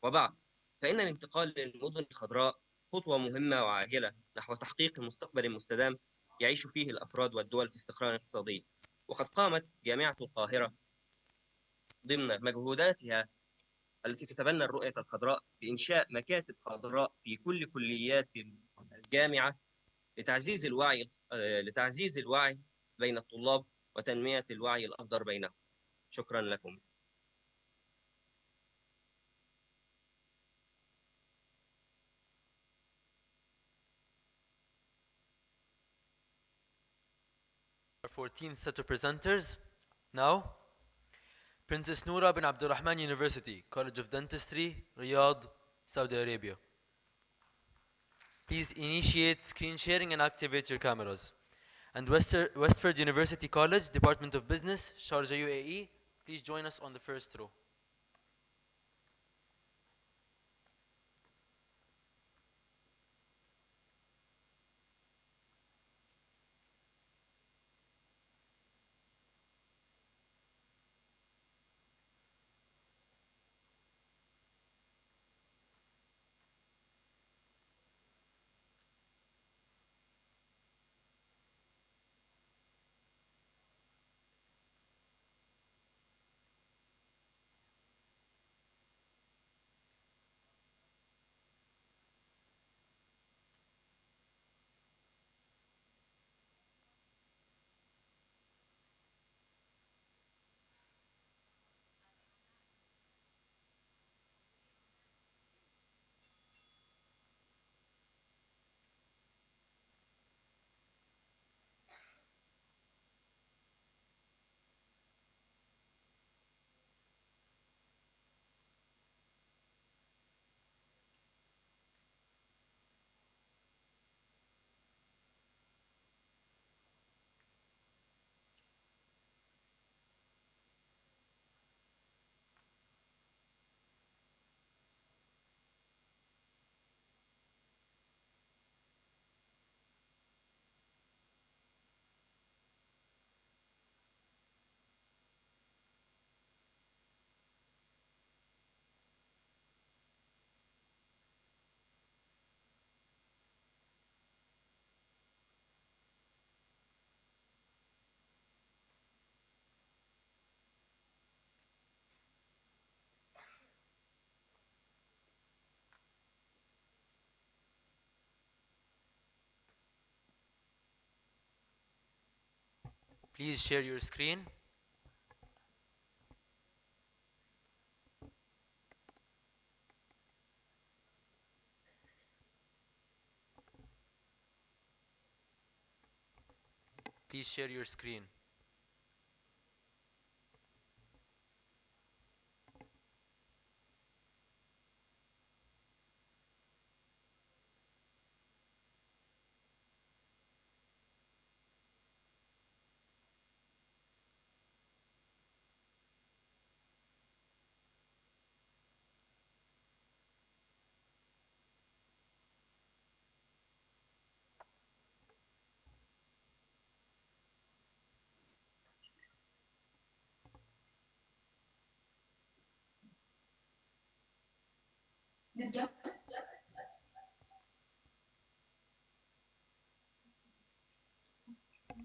وبعد، فإن الانتقال للمدن الخضراء خطوة مهمة وعاجلة نحو تحقيق مستقبل مستدام يعيش فيه الأفراد والدول في استقرار اقتصادي. وقد قامت جامعة القاهرة ضمن مجهوداتها التي تتبنى الرؤية الخضراء بإنشاء مكاتب خضراء في كل كليات الجامعة لتعزيز الوعي بين الطلاب وتنمية الوعي الأخضر بينهم. شكرا لكم. Our 14th set of presenters. Now, Princess Noura bin Abdurrahman University, College of Dentistry, Riyadh, Saudi Arabia. Please initiate screen sharing and activate your cameras. And Westford University College, Department of Business, Sharjah, UAE, please join us on the first row. Please share your screen. Please share your screen.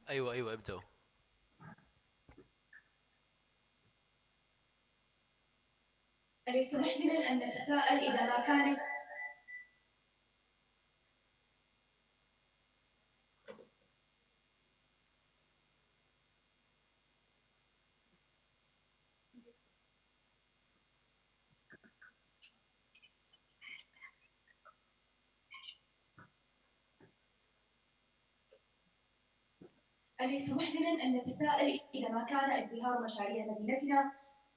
أيوة ابدأوا. أليس محزنا أن نتساءل إذا ما كانت أليس محزنا أن نتساءل إذا ما كان ازدهار مشاريع مدينتنا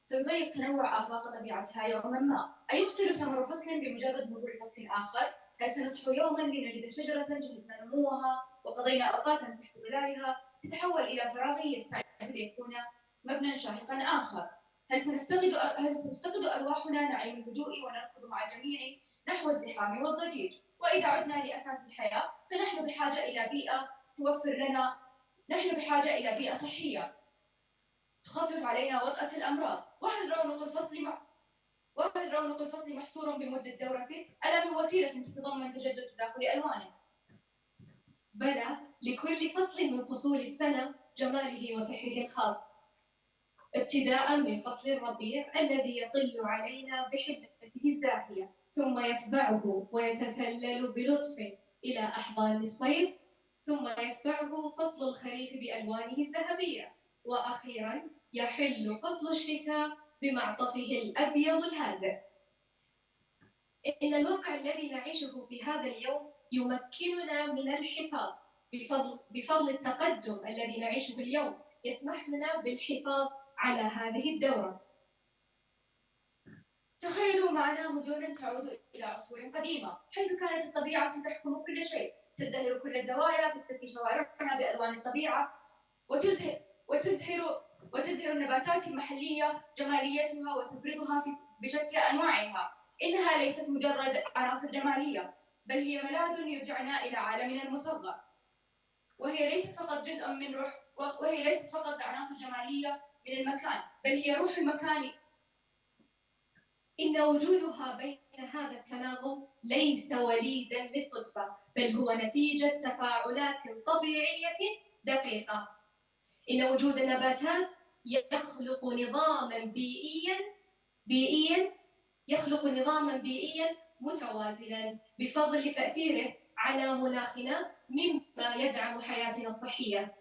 سيضيق تنوع آفاق طبيعتها يوما ما؟ أيقتل ثمر فصل بمجرد مرور فصل آخر؟ هل سنصحو يوما لنجد شجرة شهدنا نموها وقضينا أوقاتا تحت ظلالها تتحول إلى فراغ يستعد ليكون مبنى شاهقا آخر؟ هل ستفتقد أرواحنا نعيم الهدوء ونركض مع الجميع نحو الزحام والضجيج؟ وإذا عدنا لأساس الحياة فنحن بحاجة إلى بيئة توفر لنا نحن بحاجة إلى بيئة صحية تخفف علينا وطأة الأمراض. وهل رونق الفصل محصور بمدة دورته؟ ألا من وسيلة تتضمن تجدد تداخل ألوانه؟ بلى، لكل فصل من فصول السنة جماله وسحره الخاص، ابتداء من فصل الربيع الذي يطل علينا بحلته الزاهية، ثم يتبعه ويتسلل بلطف إلى أحضان الصيف، ثم يتبعه فصل الخريف بألوانه الذهبية، وأخيرا يحل فصل الشتاء بمعطفه الأبيض الهادئ. إن الواقع الذي نعيشه في هذا اليوم يمكننا من الحفاظ بفضل التقدم الذي نعيشه اليوم يسمح لنا بالحفاظ على هذه الدورة. تخيلوا معنا مدن تعود إلى عصور قديمة حيث كانت الطبيعة تحكم كل شيء، تزدهر كل الزوايا، تكتسي شوارعنا بألوان الطبيعة وتزهر النباتات المحلية جماليتها وتفرضها بشتى أنواعها. إنها ليست مجرد عناصر جمالية، بل هي ملاذ يرجعنا إلى عالمنا المصغر، وهي ليست فقط عناصر جمالية من المكان، بل هي روح المكان. إن وجودها بين هذا التناغم ليس وليدا للصدفة، بل هو نتيجة تفاعلات طبيعية دقيقة. إن وجود النباتات يخلق نظاما بيئيا متوازنا بفضل تأثيره على مناخنا، مما يدعم حياتنا الصحية.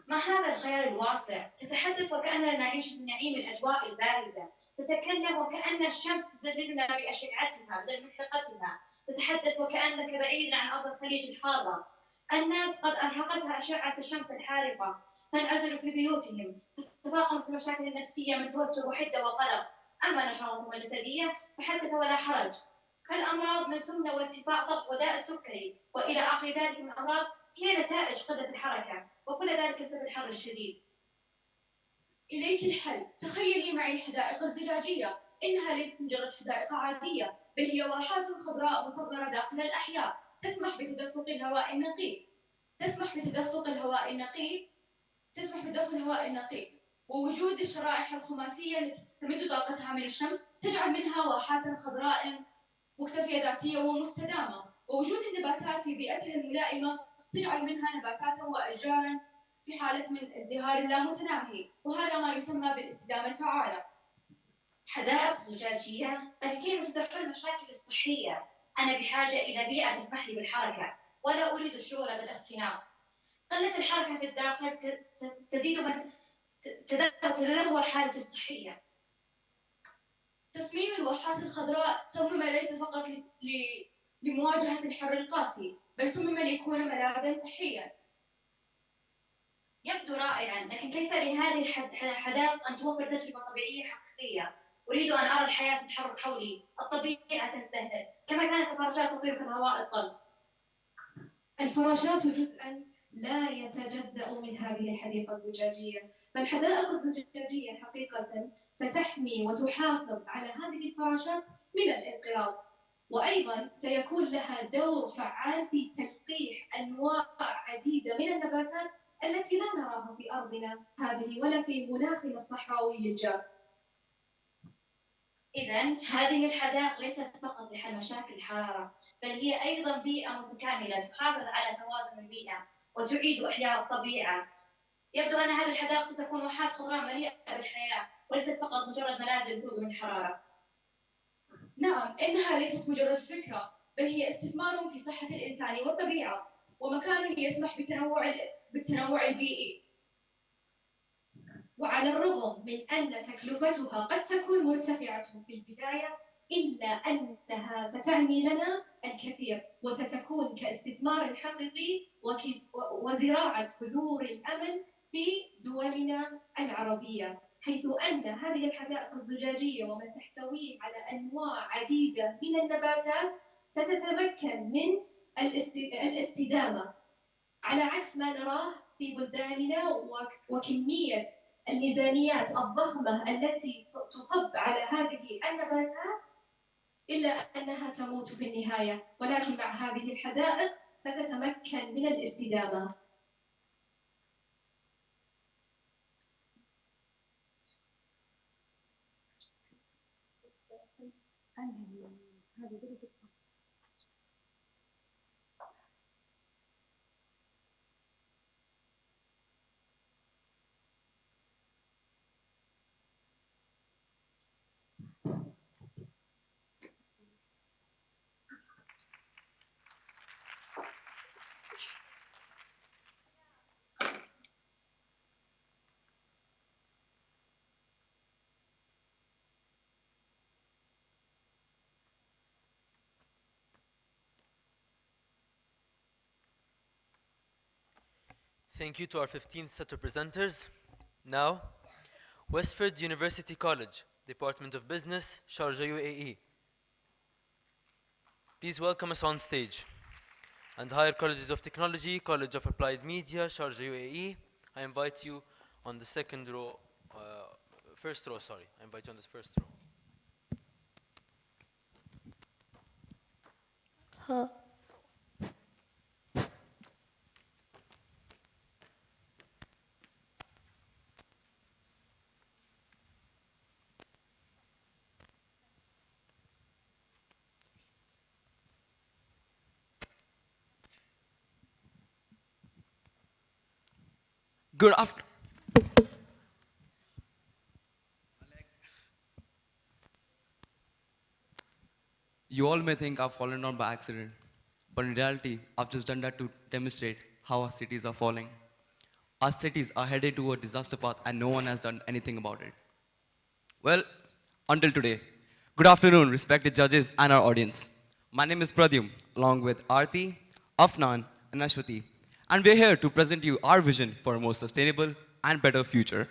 ما هذا الخيال الواسع؟ تتحدث وكأننا نعيش في نعيم الأجواء الباردة، تتكلم وكأن الشمس تدللنا بأشعتها بدل من حرقتها، تتحدث وكأنك بعيد عن أرض الخليج الحارة. الناس قد أرهقتها أشعة الشمس الحارقة، فانعزلوا في بيوتهم، تفاقمت المشاكل النفسية من توتر وحدة وقلق. أما نشاطهم الجسدية فحدث ولا حرج، كالأمراض من سمنة وارتفاع ضغط وداء السكري وإلى آخر ذلك من الأمراض، هي نتائج قلة الحركة، وكل ذلك بسبب الحر الشديد. إليك الحل. تخيلي معي الحدائق الزجاجية. إنها ليست مجرد حدائق عادية، بل هي واحات خضراء مصغرة داخل الأحياء تسمح بتدفق الهواء النقي ووجود الشرائح الخماسية التي تستمد طاقتها من الشمس تجعل منها واحات خضراء مكتفية ذاتية ومستدامة، ووجود النباتات في بيئتها الملائمة تجعل منها نباتات وأشجارا في حالة من ازدهار لا متناهي، وهذا ما يسمى بالاستدامة الفعالة. حدائق زجاجية؟ بل كيف ستحل المشاكل الصحية؟ أنا بحاجة إلى بيئة تسمح لي بالحركة، ولا أريد الشعور بالاغتنام. قلة الحركة في الداخل تزيد من تدهور حالتي الصحية. تصميم الواحات الخضراء صمم ليس فقط لمواجهة الحر القاسي، بل صمم ليكون ملاذا صحيا. يبدو رائعا، لكن كيف لهذه الحدائق أن توفر تجربة طبيعية حقيقية؟ أريد أن أرى الحياة تتحرك حولي، الطبيعة تزدهر، كما كانت الفراشات تطير في الهواء الطلق. الفراشات جزءا لا يتجزأ من هذه الحديقة الزجاجية، فالحدائق الزجاجية حقيقة ستحمي وتحافظ على هذه الفراشات من الانقراض، وأيضا سيكون لها دور فعال في تلقيح أنواع عديدة من النباتات التي لا نراها في أرضنا هذه ولا في مناخنا الصحراوي الجاف. إذن هذه الحدائق ليست فقط لحل مشاكل الحرارة، بل هي أيضا بيئة متكاملة تحافظ على توازن البيئة وتعيد إحياء الطبيعة. يبدو أن هذه الحدائق ستكون واحات خضراء مليئة بالحياة وليست فقط مجرد ملاذ للهروب من الحرارة. نعم، إنها ليست مجرد فكرة، بل هي استثمار في صحة الإنسان والطبيعة، ومكان يسمح بالتنوع البيئي. وعلى الرغم من أن تكلفتها قد تكون مرتفعة في البداية، إلا أنها ستعني لنا الكثير، وستكون كاستثمار حقيقي وزراعة بذور الأمل في دولنا العربية، حيث أن هذه الحدائق الزجاجية وما تحتويه على أنواع عديدة من النباتات ستتمكن من الاستدامة، على عكس ما نراه في بلداننا وكمية الميزانيات الضخمة التي تصب على هذه النباتات، إلا أنها تموت في النهاية. ولكن مع هذه الحدائق ستتمكن من الاستدامة. Thank you to our 15th set of presenters. Now, Westford University College, Department of Business, Sharjah, UAE. Please welcome us on stage. And Higher Colleges of Technology, College of Applied Media, Sharjah, UAE. I invite you on the second row, first row, sorry. I invite you on this first row. Good afternoon. You all may think I've fallen down by accident, but in reality, I've just done that to demonstrate how our cities are falling. Our cities are headed to a disaster path and no one has done anything about it. Well, until today. Good afternoon, respected judges and our audience. My name is Pradyum, along with Aarti, Afnan, and Ashwati. And we're here to present you our vision for a more sustainable and better future.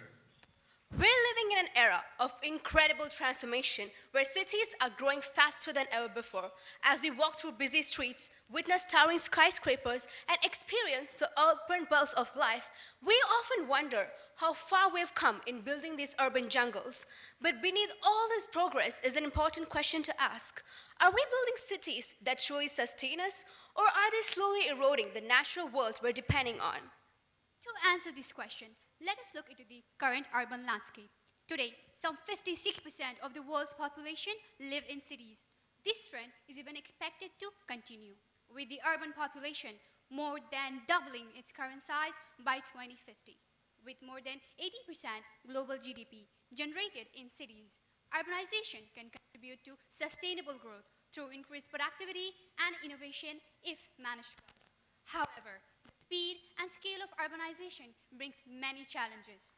We're living in an era of incredible transformation where cities are growing faster than ever before. As we walk through busy streets, witness towering skyscrapers, and experience the urban pulse of life, we often wonder how far we've come in building these urban jungles. But beneath all this progress is an important question to ask. Are we building cities that truly sustain us, or are they slowly eroding the natural world we're depending on? To answer this question, let us look into the current urban landscape. Today, some 56% of the world's population live in cities. This trend is even expected to continue, with the urban population more than doubling its current size by 2050. With more than 80% global GDP generated in cities, urbanization can contribute to sustainable growth through increased productivity and innovation if managed well. However, the speed and scale of urbanization brings many challenges.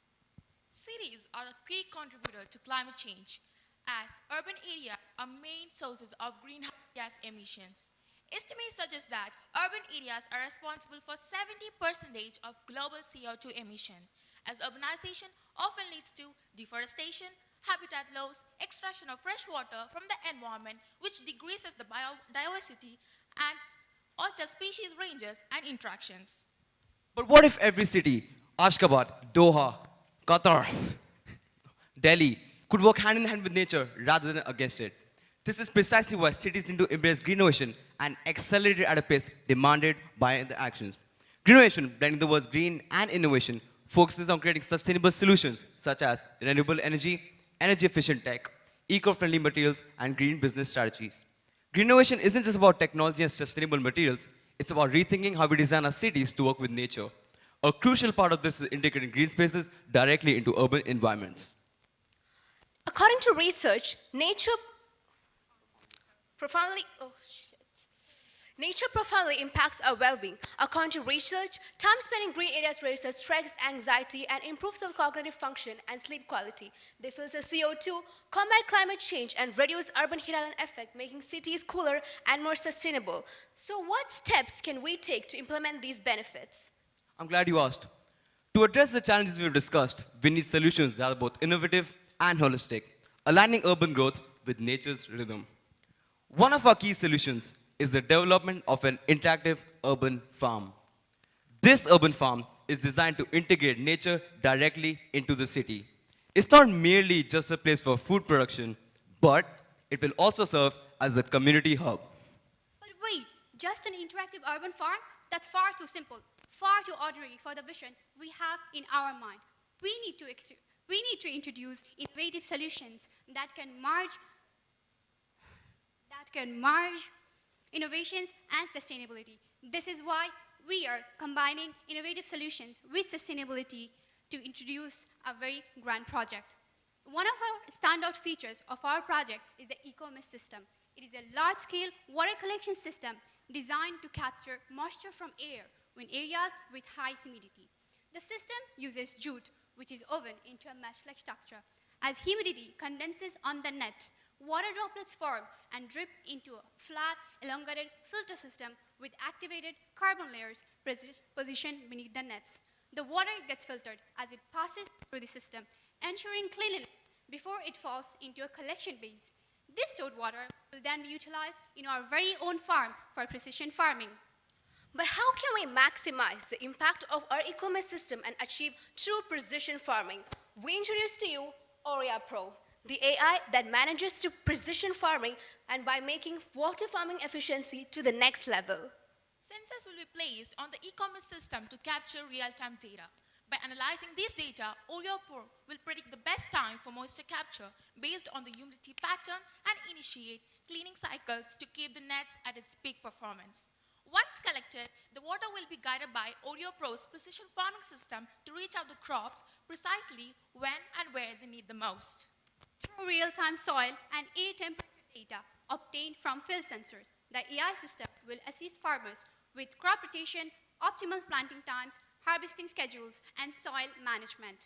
Cities are a key contributor to climate change, as urban areas are main sources of greenhouse gas emissions. Estimates suggest that urban areas are responsible for 70% of global CO2 emission, as urbanization often leads to deforestation, habitat loss, extraction of fresh water from the environment, which decreases the biodiversity and alters species ranges and interactions. But what if every city, Ashgabat, Doha, Qatar, Delhi, could work hand in hand with nature rather than against it? This is precisely why cities need to embrace Greennovation and accelerate it at a pace demanded by the actions. Greennovation, blending the words green and innovation, focuses on creating sustainable solutions such as renewable energy, energy-efficient tech, eco-friendly materials, and green business strategies. Greennovation isn't just about technology and sustainable materials, It's about rethinking how we design our cities to work with nature. A crucial part of this is integrating green spaces directly into urban environments. According to research, nature profoundly impacts our well-being. According to research, time spent in green areas reduces stress, anxiety, and improves our cognitive function and sleep quality. They filter CO2, combat climate change, and reduce urban heat island effect, making cities cooler and more sustainable. So what steps can we take to implement these benefits? I'm glad you asked. To address the challenges we've discussed, we need solutions that are both innovative and holistic, aligning urban growth with nature's rhythm. One of our key solutions is the development of an interactive urban farm. This urban farm is designed to integrate nature directly into the city. It's not merely just a place for food production, but it will also serve as a community hub. But wait, just an interactive urban farm? That's far too simple, far too ordinary for the vision we have in our mind. We need to introduce innovative solutions that can merge innovations and sustainability. This is why we are combining innovative solutions with sustainability to introduce a very grand project. One of our standout features of our project is the EcoMist system. It is a large-scale water collection system designed to capture moisture from air in areas with high humidity. The system uses jute, which is woven into a mesh-like structure. As humidity condenses on the net, water droplets form and drip into a flat, elongated filter system with activated carbon layers positioned beneath the nets. The water gets filtered as it passes through the system, ensuring cleanliness before it falls into a collection base. This stored water will then be utilized in our very own farm for precision farming. But how can we maximize the impact of our EcoMist system and achieve true precision farming? We introduce to you Oria Pro, the AI that manages to precision farming and by making water farming efficiency to the next level. Sensors will be placed on the e-commerce system to capture real-time data. By analyzing this data, Oreo Pro will predict the best time for moisture capture based on the humidity pattern and initiate cleaning cycles to keep the nets at its peak performance. Once collected, the water will be guided by Oreo Pro's precision farming system to reach out the crops precisely when and where they need the most. Through real-time soil and air temperature data obtained from field sensors, the AI system will assist farmers with crop rotation, optimal planting times, harvesting schedules, and soil management.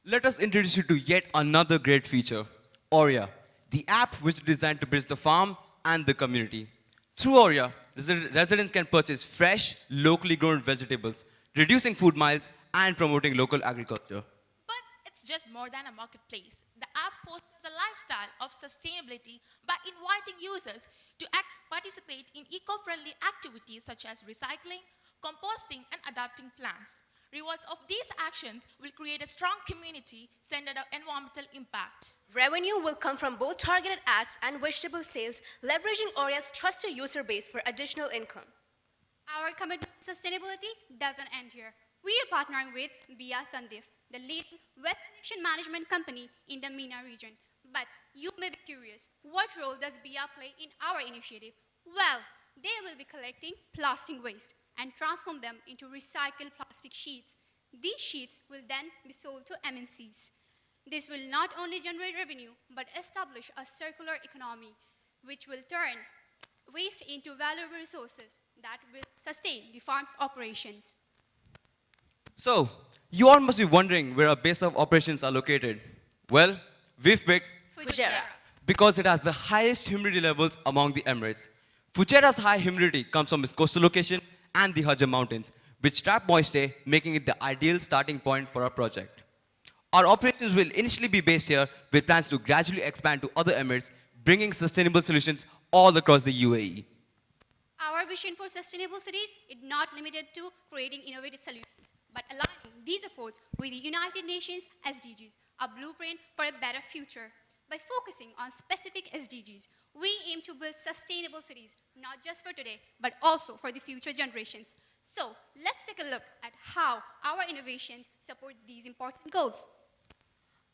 Let us introduce you to yet another great feature, Oria, the app which is designed to bridge the farm and the community. Through Oria, residents can purchase fresh, locally grown vegetables, reducing food miles and promoting local agriculture. But it's just more than a marketplace. The app fosters a lifestyle of sustainability by inviting users to participate in eco-friendly activities such as recycling, composting, and adopting plants. Rewards of these actions will create a strong community centered on environmental impact. Revenue will come from both targeted ads and vegetable sales, leveraging Oria's trusted user base for additional income. Our commitment to sustainability doesn't end here. We are partnering with Bia Sandif, the leading vegetation management company in the MENA region. But you may be curious, what role does Bia play in our initiative? Well, they will be collecting plastic waste and transform them into recycled plastic sheets. These sheets will then be sold to MNCs. This will not only generate revenue, but establish a circular economy, which will turn waste into valuable resources that will sustain the farm's operations. So, you all must be wondering where our base of operations are located. Well, we've picked Fujairah because it has the highest humidity levels among the Emirates. Fujairah's high humidity comes from its coastal location and the Hajar Mountains, which trap moisture, making it the ideal starting point for our project. Our operations will initially be based here with plans to gradually expand to other Emirates, bringing sustainable solutions all across the UAE. Our vision for sustainable cities is not limited to creating innovative solutions, but aligning these efforts with the United Nations SDGs, a blueprint for a better future. By focusing on specific SDGs, we aim to build sustainable cities, not just for today, but also for the future generations. So, let's take a look at how our innovations support these important goals.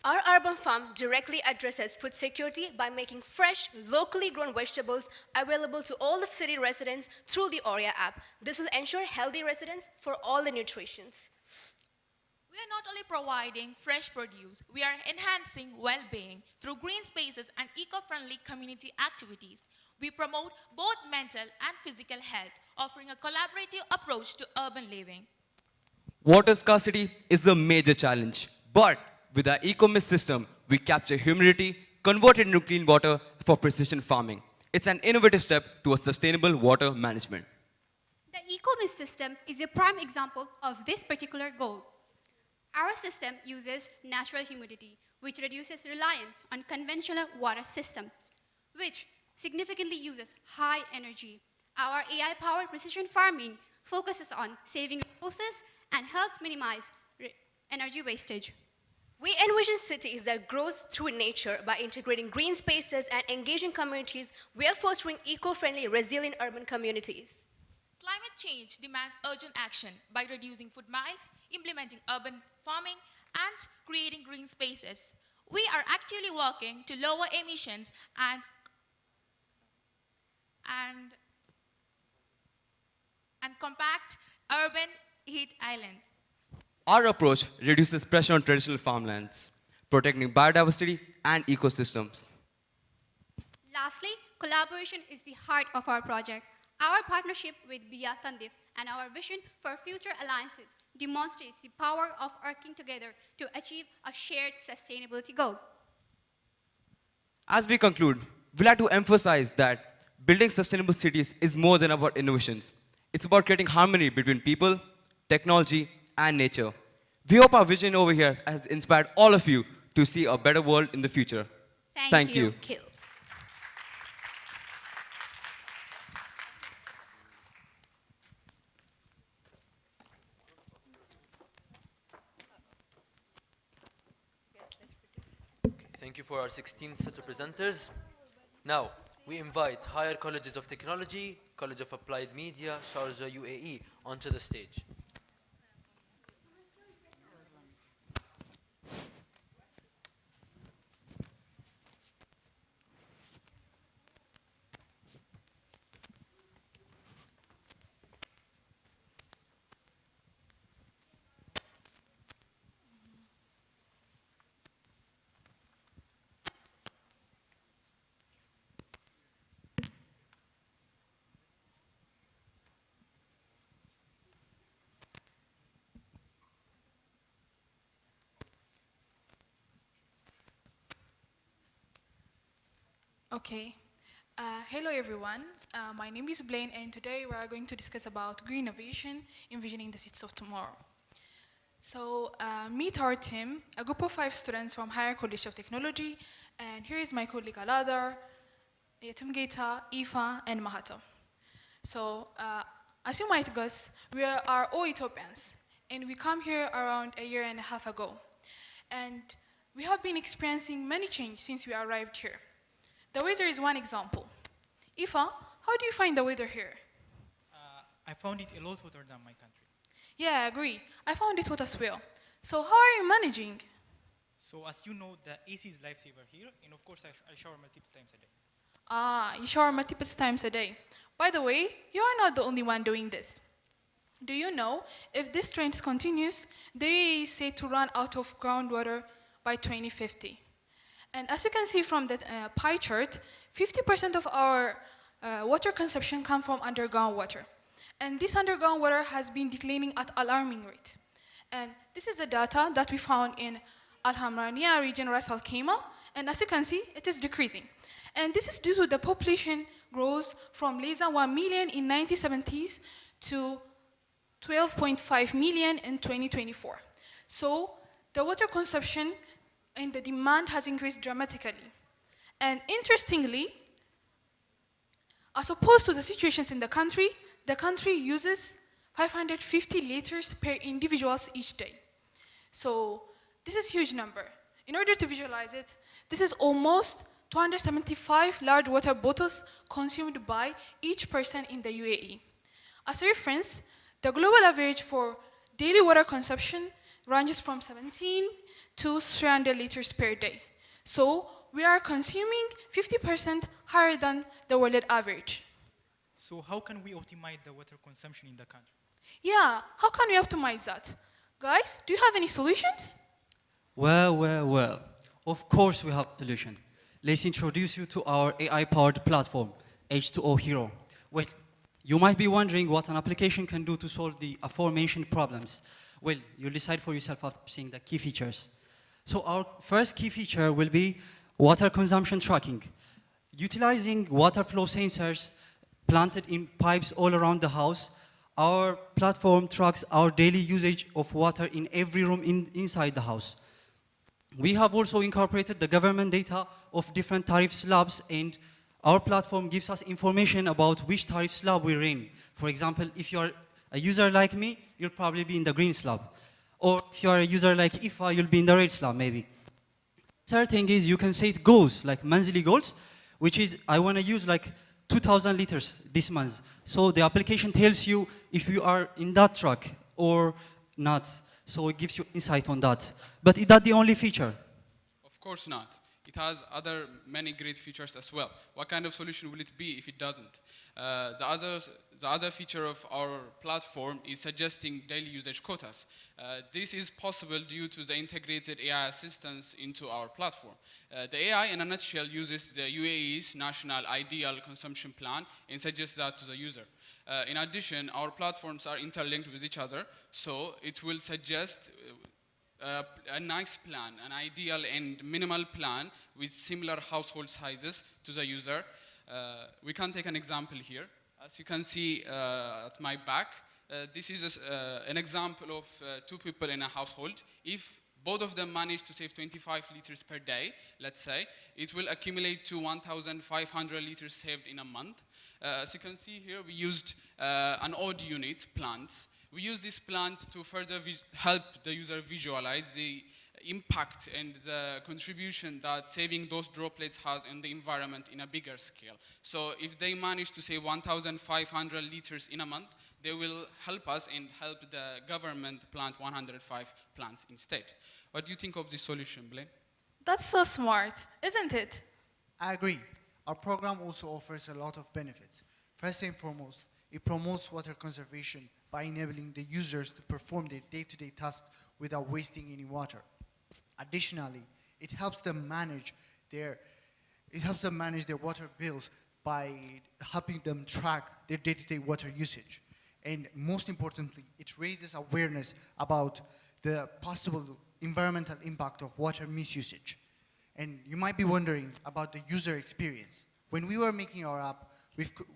Our urban farm directly addresses food security by making fresh, locally grown vegetables available to all of city residents through the Oria app. This will ensure healthy residents for all the nutritions. We are not only providing fresh produce, we are enhancing well-being through green spaces and eco-friendly community activities. We promote both mental and physical health, offering a collaborative approach to urban living. Water scarcity is a major challenge, but with our eco-mist system, we capture humidity, convert it into clean water for precision farming. It's an innovative step towards sustainable water management. The EcoMist system is a prime example of this particular goal. Our system uses natural humidity, which reduces reliance on conventional water systems, which significantly uses high energy. Our AI-powered precision farming focuses on saving resources and helps minimize energy wastage. We envision cities that grow through nature by integrating green spaces and engaging communities. We are fostering eco-friendly, resilient urban communities. Climate change demands urgent action by reducing food miles, implementing urban farming, and creating green spaces. We are actively working to lower emissions and compact urban heat islands. Our approach reduces pressure on traditional farmlands, protecting biodiversity and ecosystems. Lastly, collaboration is the heart of our project. Our partnership with Biya Tandif and our vision for future alliances demonstrates the power of working together to achieve a shared sustainability goal. As we conclude, we'd like to emphasize that building sustainable cities is more than about innovations. It's about creating harmony between people, technology, and nature. We hope our vision over here has inspired all of you to see a better world in the future. Thank you. Thank you. Thank you for our 16th set of presenters. Now, we invite higher colleges of technology, College of Applied Media, Sharjah, UAE, onto the stage. Okay. Hello, everyone. My name is Blaine, and today we are going to discuss about Greennovation, envisioning the cities of tomorrow. So, meet our team, a group of 5 students from Higher College of Technology, and here is my colleague Aladar, Yatim Geita, Ifa, and Mahata. So, as you might guess, we are all Ethiopians, and we come here around a year and a half ago. And we have been experiencing many changes since we arrived here. The weather is one example. Ifa, how do you find the weather here? I found it a lot hotter than my country. Yeah, I agree. I found it hot as well. So how are you managing? So as you know, the AC is lifesaver here, and of course I shower multiple times a day. Ah, you shower multiple times a day. By the way, you are not the only one doing this. Do you know, if this trend continues, they is said to run out of groundwater by 2050. And as you can see from the pie chart, 50% of our water consumption comes from underground water. And this underground water has been declining at alarming rate. And this is the data that we found in Al-Hamraniya region, Ras Al Khaimah. And as you can see, it is decreasing. And this is due to the population growth from less than 1 million in 1970s to 12.5 million in 2024. So the water consumption and the demand has increased dramatically. And interestingly, as opposed to the situations in the country uses 550 liters per individuals each day. So this is a huge number. In order to visualize it, this is almost 275 large water bottles consumed by each person in the UAE. As a reference, the global average for daily water consumption ranges from 17 to 300 liters per day. So we are consuming 50% higher than the world average. So how can we optimize the water consumption in the country? Yeah, how can we optimize that? Guys, do you have any solutions? Well. Of course we have a solution. Let's introduce you to our AI-powered platform, H2O Hero. Well, you might be wondering what an application can do to solve the aforementioned problems. Well, you'll decide for yourself after seeing the key features. So our first key feature will be water consumption tracking. Utilizing water flow sensors planted in pipes all around the house, our platform tracks our daily usage of water in every room inside the house. We have also incorporated the government data of different tariff slabs, and our platform gives us information about which tariff slab we're in. For example, if you're a user like me, you'll probably be in the green slab. Or if you're a user like Ifa, you'll be in the red slab, maybe. Third thing is you can set goals, like monthly goals, which is I want to use like 2,000 liters this month. So the application tells you if you are in that truck or not. So it gives you insight on that. But is that the only feature? Of course not. It has other many great features as well. What kind of solution will it be if it doesn't? The other feature of our platform is suggesting daily usage quotas. This is possible due to the integrated AI assistance into our platform. The AI, in a nutshell, uses the UAE's national ideal consumption plan and suggests that to the user. In addition, our platforms are interlinked with each other, so it will suggest a nice plan, an ideal and minimal plan with similar household sizes to the user. We can take an example here. As you can see at my back, this is an example of two people in a household. If both of them manage to save 25 liters per day, let's say, it will accumulate to 1,500 liters saved in a month. As you can see here, we used an odd unit, plants. We use this plant to further help the user visualize the impact and the contribution that saving those droplets has on the environment in a bigger scale. So if they manage to save 1,500 liters in a month, they will help us and help the government plant 105 plants instead. What do you think of this solution, Blaine? That's so smart, isn't it? I agree. Our program also offers a lot of benefits. First and foremost, it promotes water conservation by enabling the users to perform their day-to-day tasks without wasting any water. Additionally, it helps them manage their water bills by helping them track their day-to-day water usage. And most importantly, it raises awareness about the possible environmental impact of water misusage. And you might be wondering about the user experience. When we were making our app,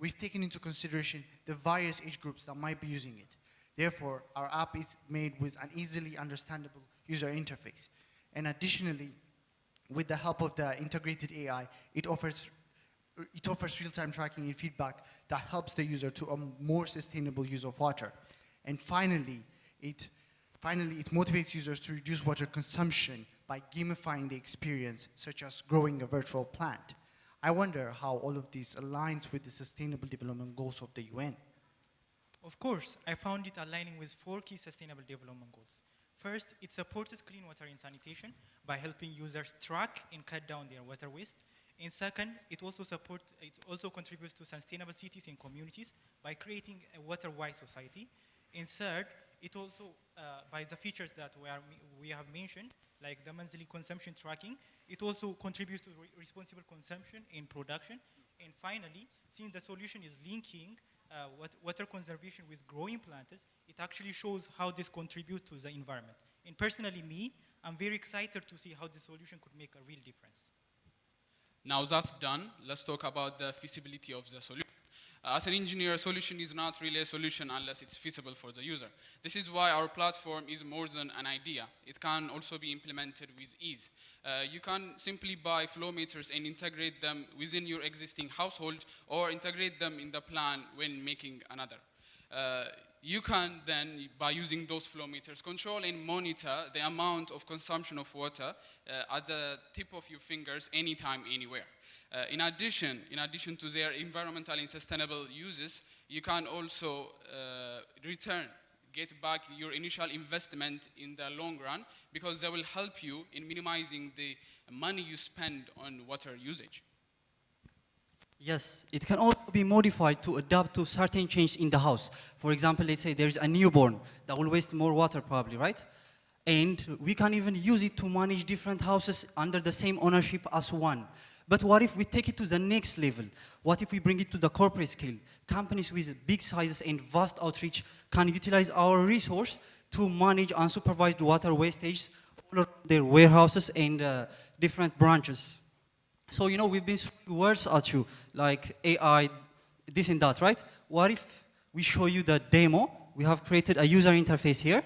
we've taken into consideration the various age groups that might be using it. Therefore, our app is made with an easily understandable user interface. And additionally, with the help of the integrated AI, it offers real-time tracking and feedback that helps the user to a more sustainable use of water. And finally, it motivates users to reduce water consumption by gamifying the experience, such as growing a virtual plant. I wonder how all of this aligns with the Sustainable Development Goals of the UN. Of course, I found it aligning with 4 key Sustainable Development Goals. First, it supports clean water and sanitation by helping users track and cut down their water waste. And second, it also contributes to sustainable cities and communities by creating a water-wise society. And third, it also, by the features that we have mentioned, like the monthly consumption tracking, it also contributes to responsible consumption and production. And finally, since the solution is linking water conservation with growing plants, it actually shows how this contributes to the environment. And personally, I'm very excited to see how this solution could make a real difference. Now that's done, let's talk about the feasibility of the solution. As an engineer, a solution is not really a solution unless it's feasible for the user. This is why our platform is more than an idea. It can also be implemented with ease. You can simply buy flow meters and integrate them within your existing household or integrate them in the plan when making another. You can then, by using those flow meters, control and monitor the amount of consumption of water at the tip of your fingers anytime, anywhere. In addition to their environmental and sustainable uses, you can also get back your initial investment in the long run, because they will help you in minimizing the money you spend on water usage. Yes, it can also be modified to adapt to certain change in the house. For example, let's say there's a newborn that will waste more water probably, right? And we can even use it to manage different houses under the same ownership as one. But what if we take it to the next level? What if we bring it to the corporate scale? Companies with big sizes and vast outreach can utilize our resource to manage unsupervised water wastage all around their warehouses and different branches. So, you know, we've been throwing words at you, like AI, this and that, right? What if we show you the demo? We have created a user interface here.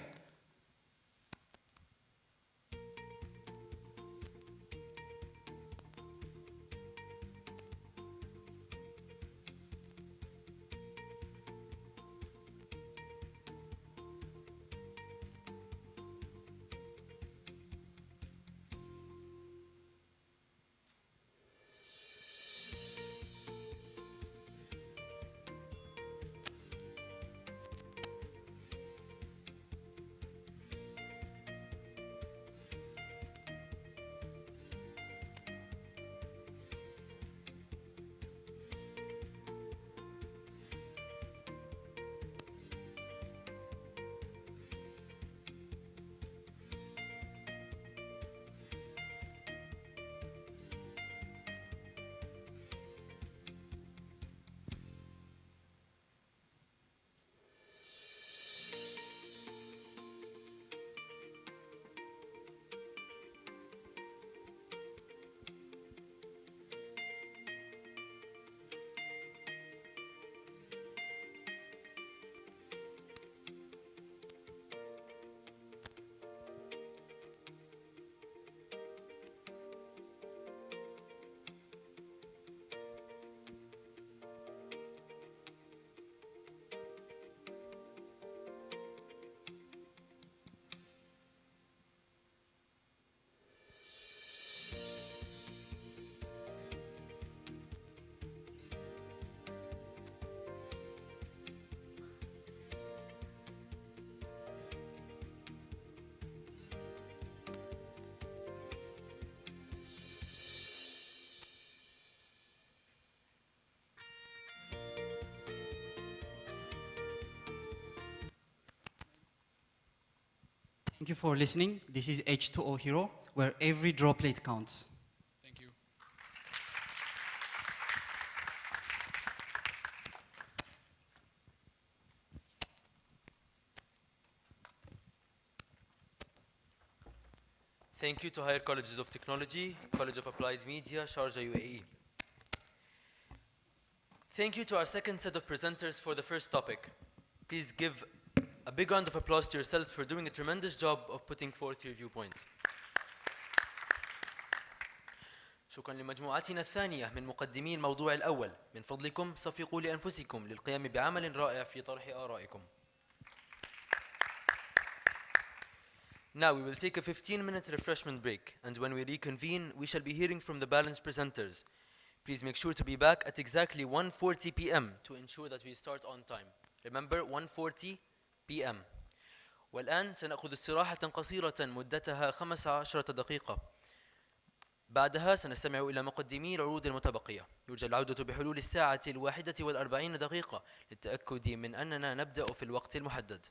Thank you for listening. This is H2O Hero, where every droplet counts. Thank you. Thank you to Higher Colleges of Technology, College of Applied Media, Sharjah, UAE. Thank you to our second set of presenters for the first topic. Please give a big round of applause to yourselves for doing a tremendous job of putting forth your viewpoints. شكرا لمجموعتنا الثانية من مقدمي الموضوع الأول. من فضلكم صفقوا لأنفسكم للقيام بعمل رائع في طرح آرائكم. Now we will take a 15-minute refreshment break, and when we reconvene, we shall be hearing from the balanced presenters. Please make sure to be back at exactly 1:40 p.m. to ensure that we start on time. Remember, 1:40 p.m. والآن سنأخذ استراحة قصيرة مدتها 15 دقيقة. بعدها سنستمع إلى مقدمي العروض المتبقية. يرجى العودة بحلول الساعة 41 للتأكد من أننا نبدأ في الوقت المحدد.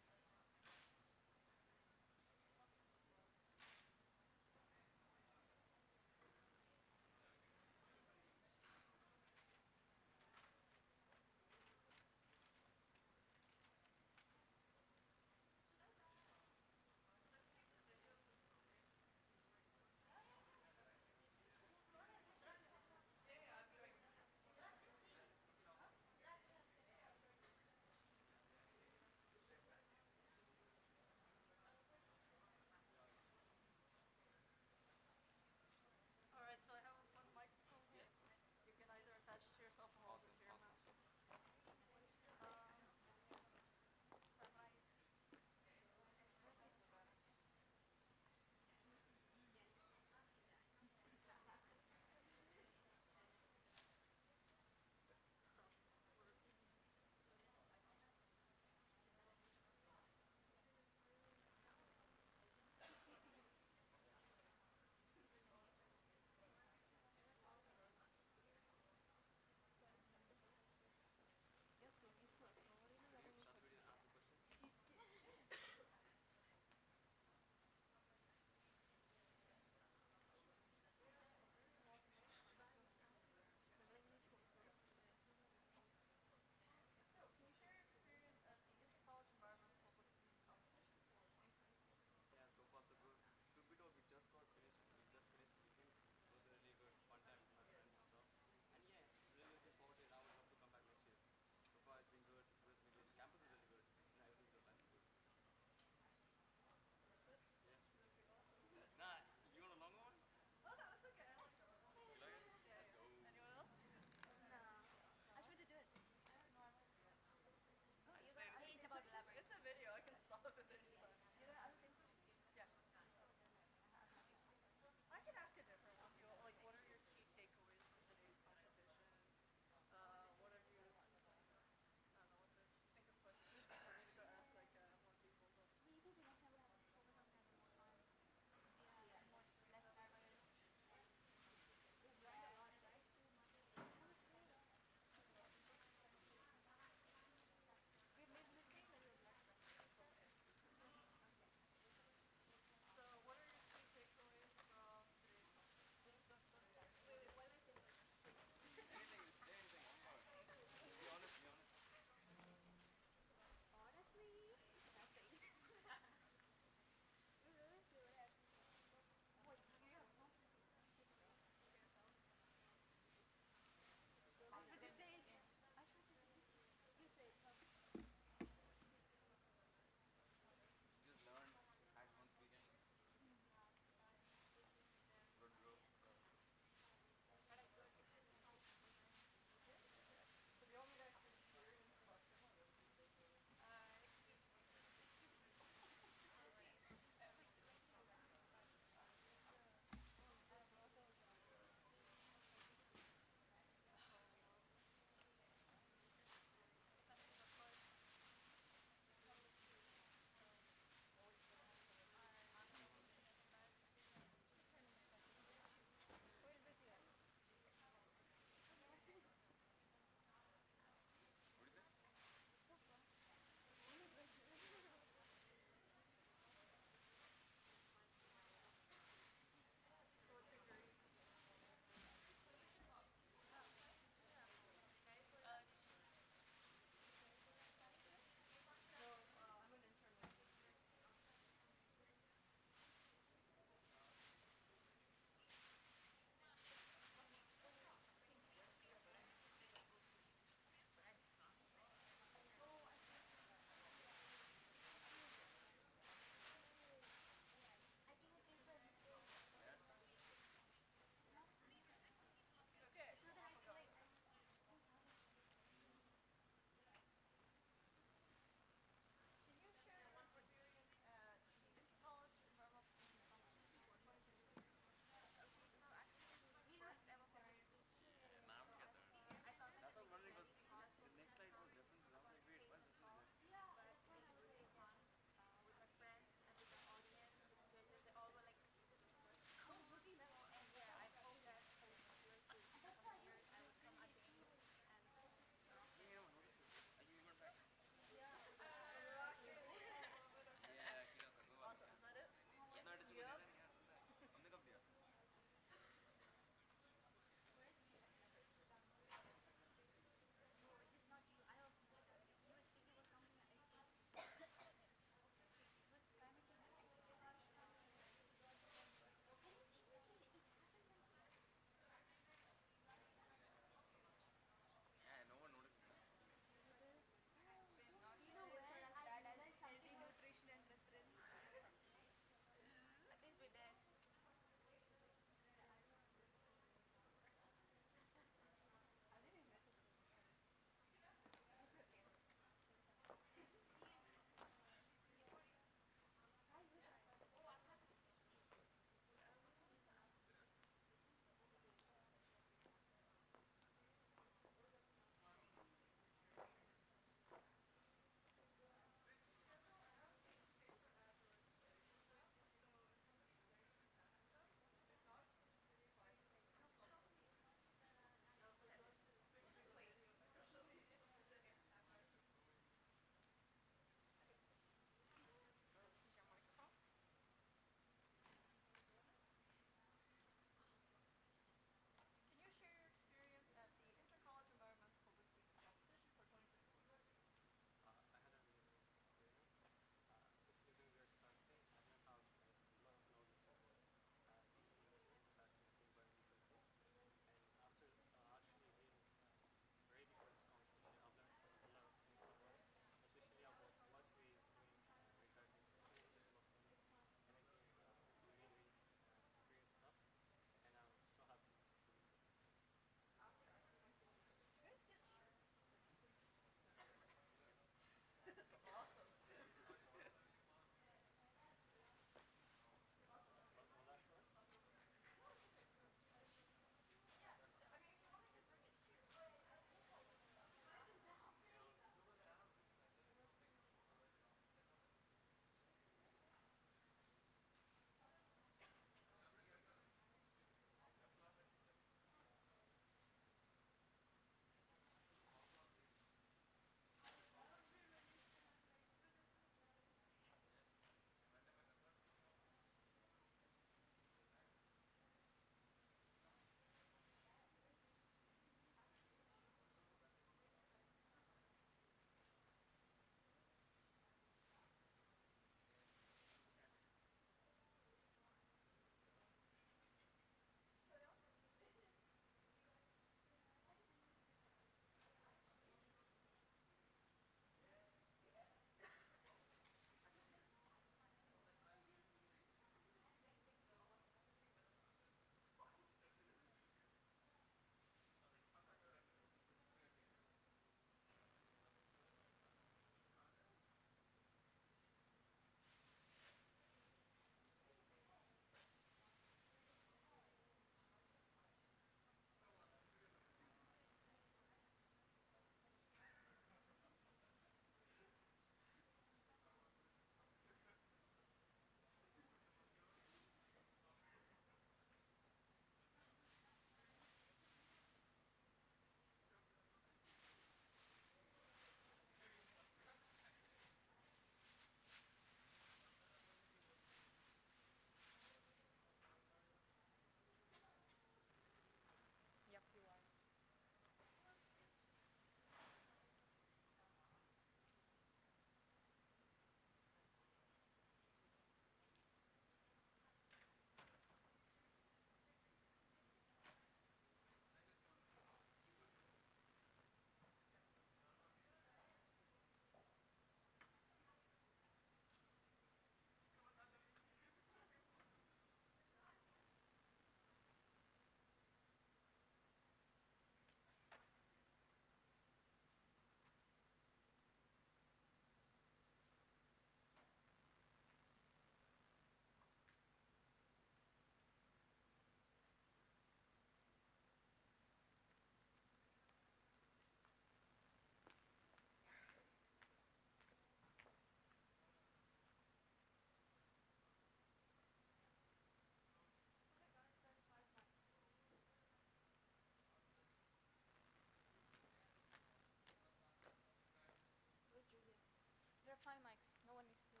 five mics. No one needs to.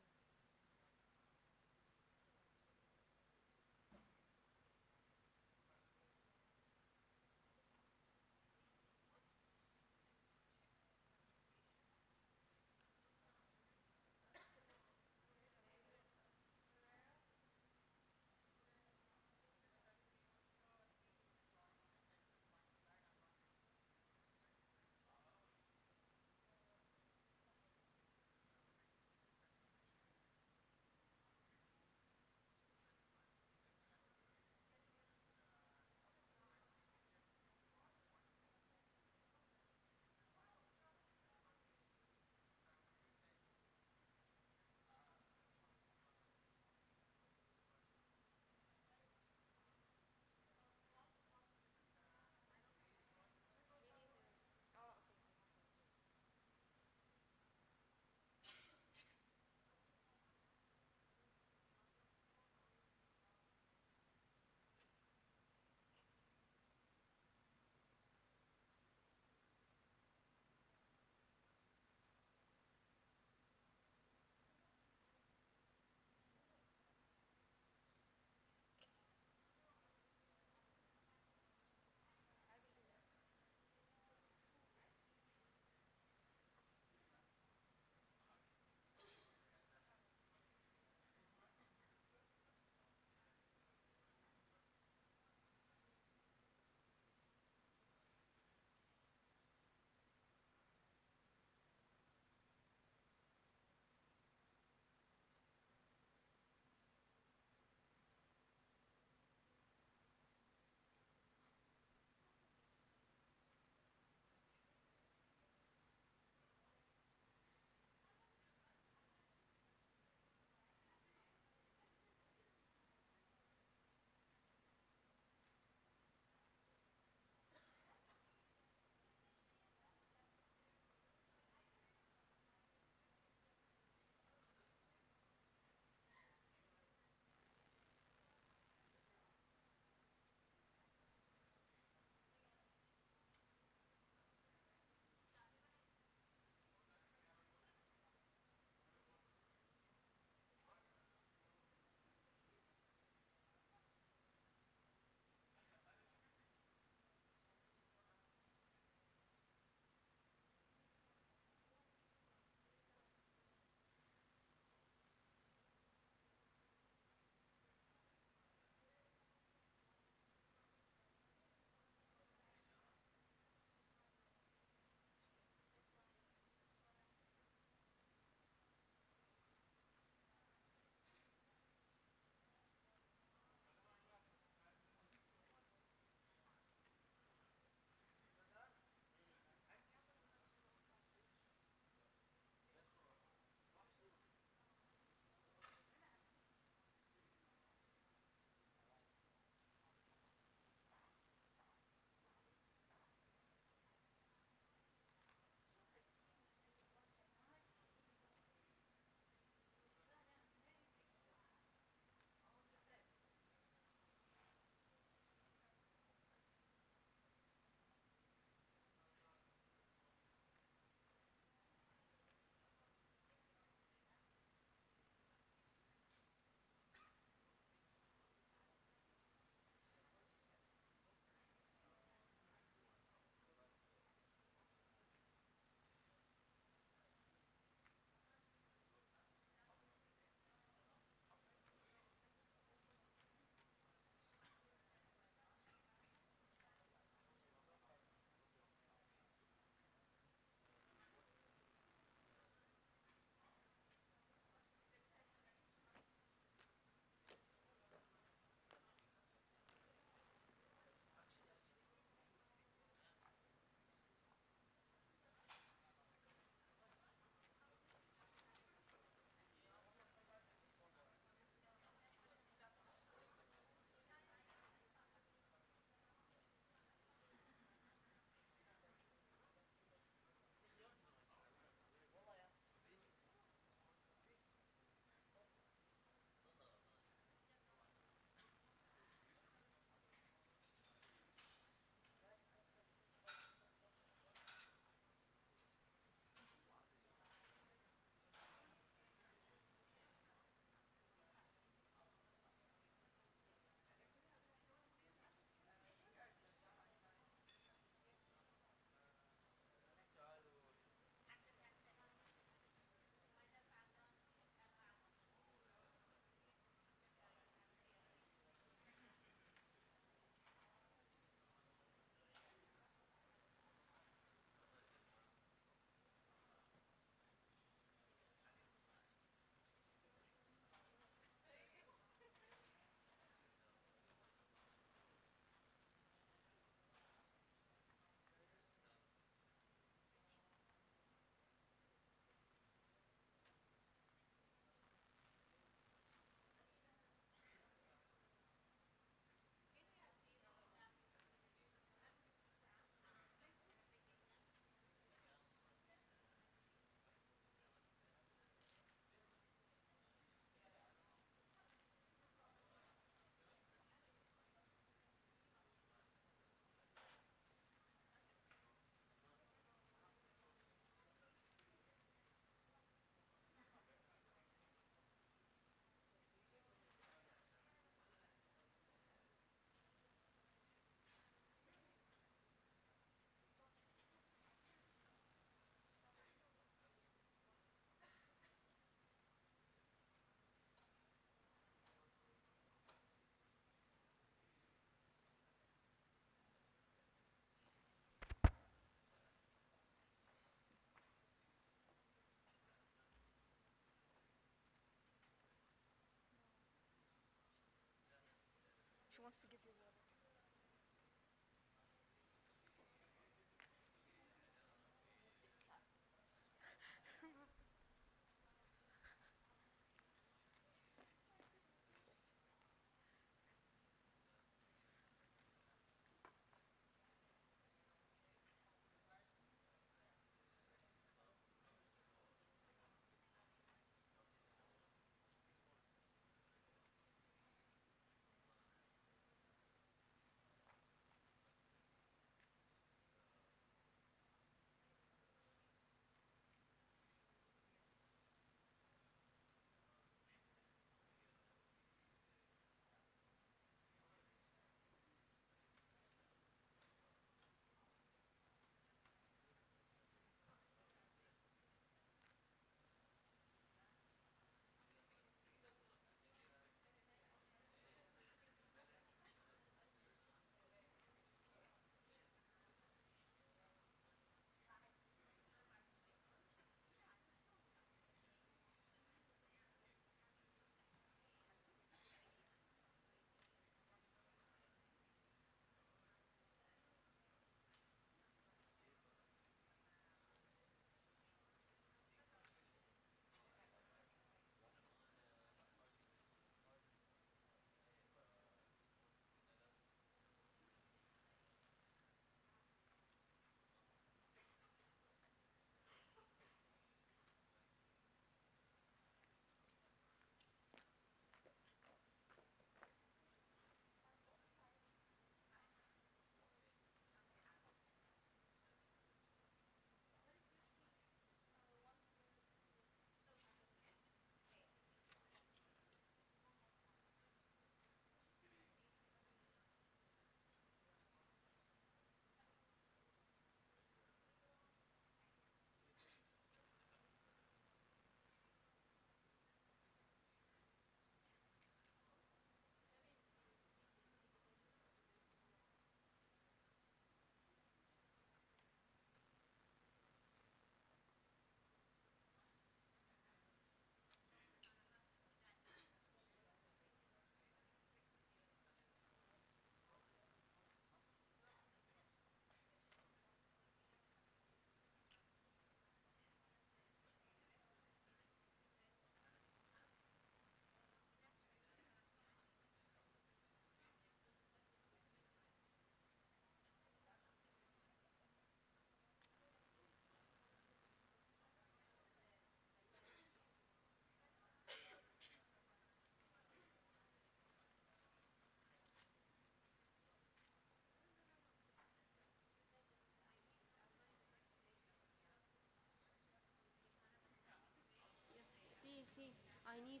See, I need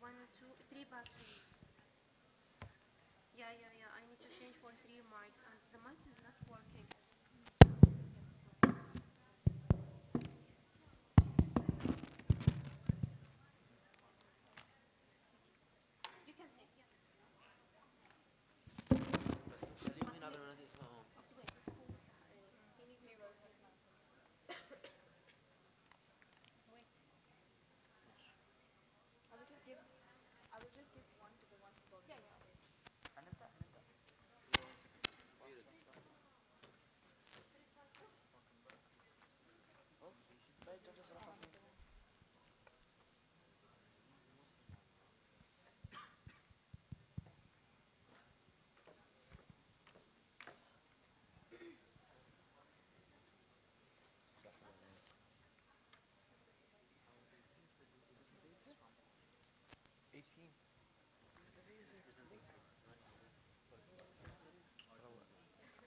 one, two, three batteries. Yeah. I need to change for three mics, and the mics is not working. You can take, yeah.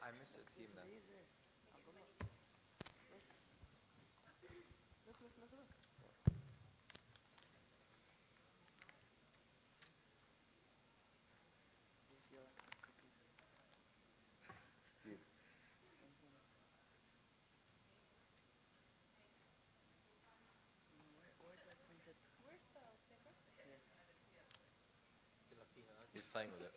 I missed a team then. Look. He's playing with it.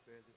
Your child.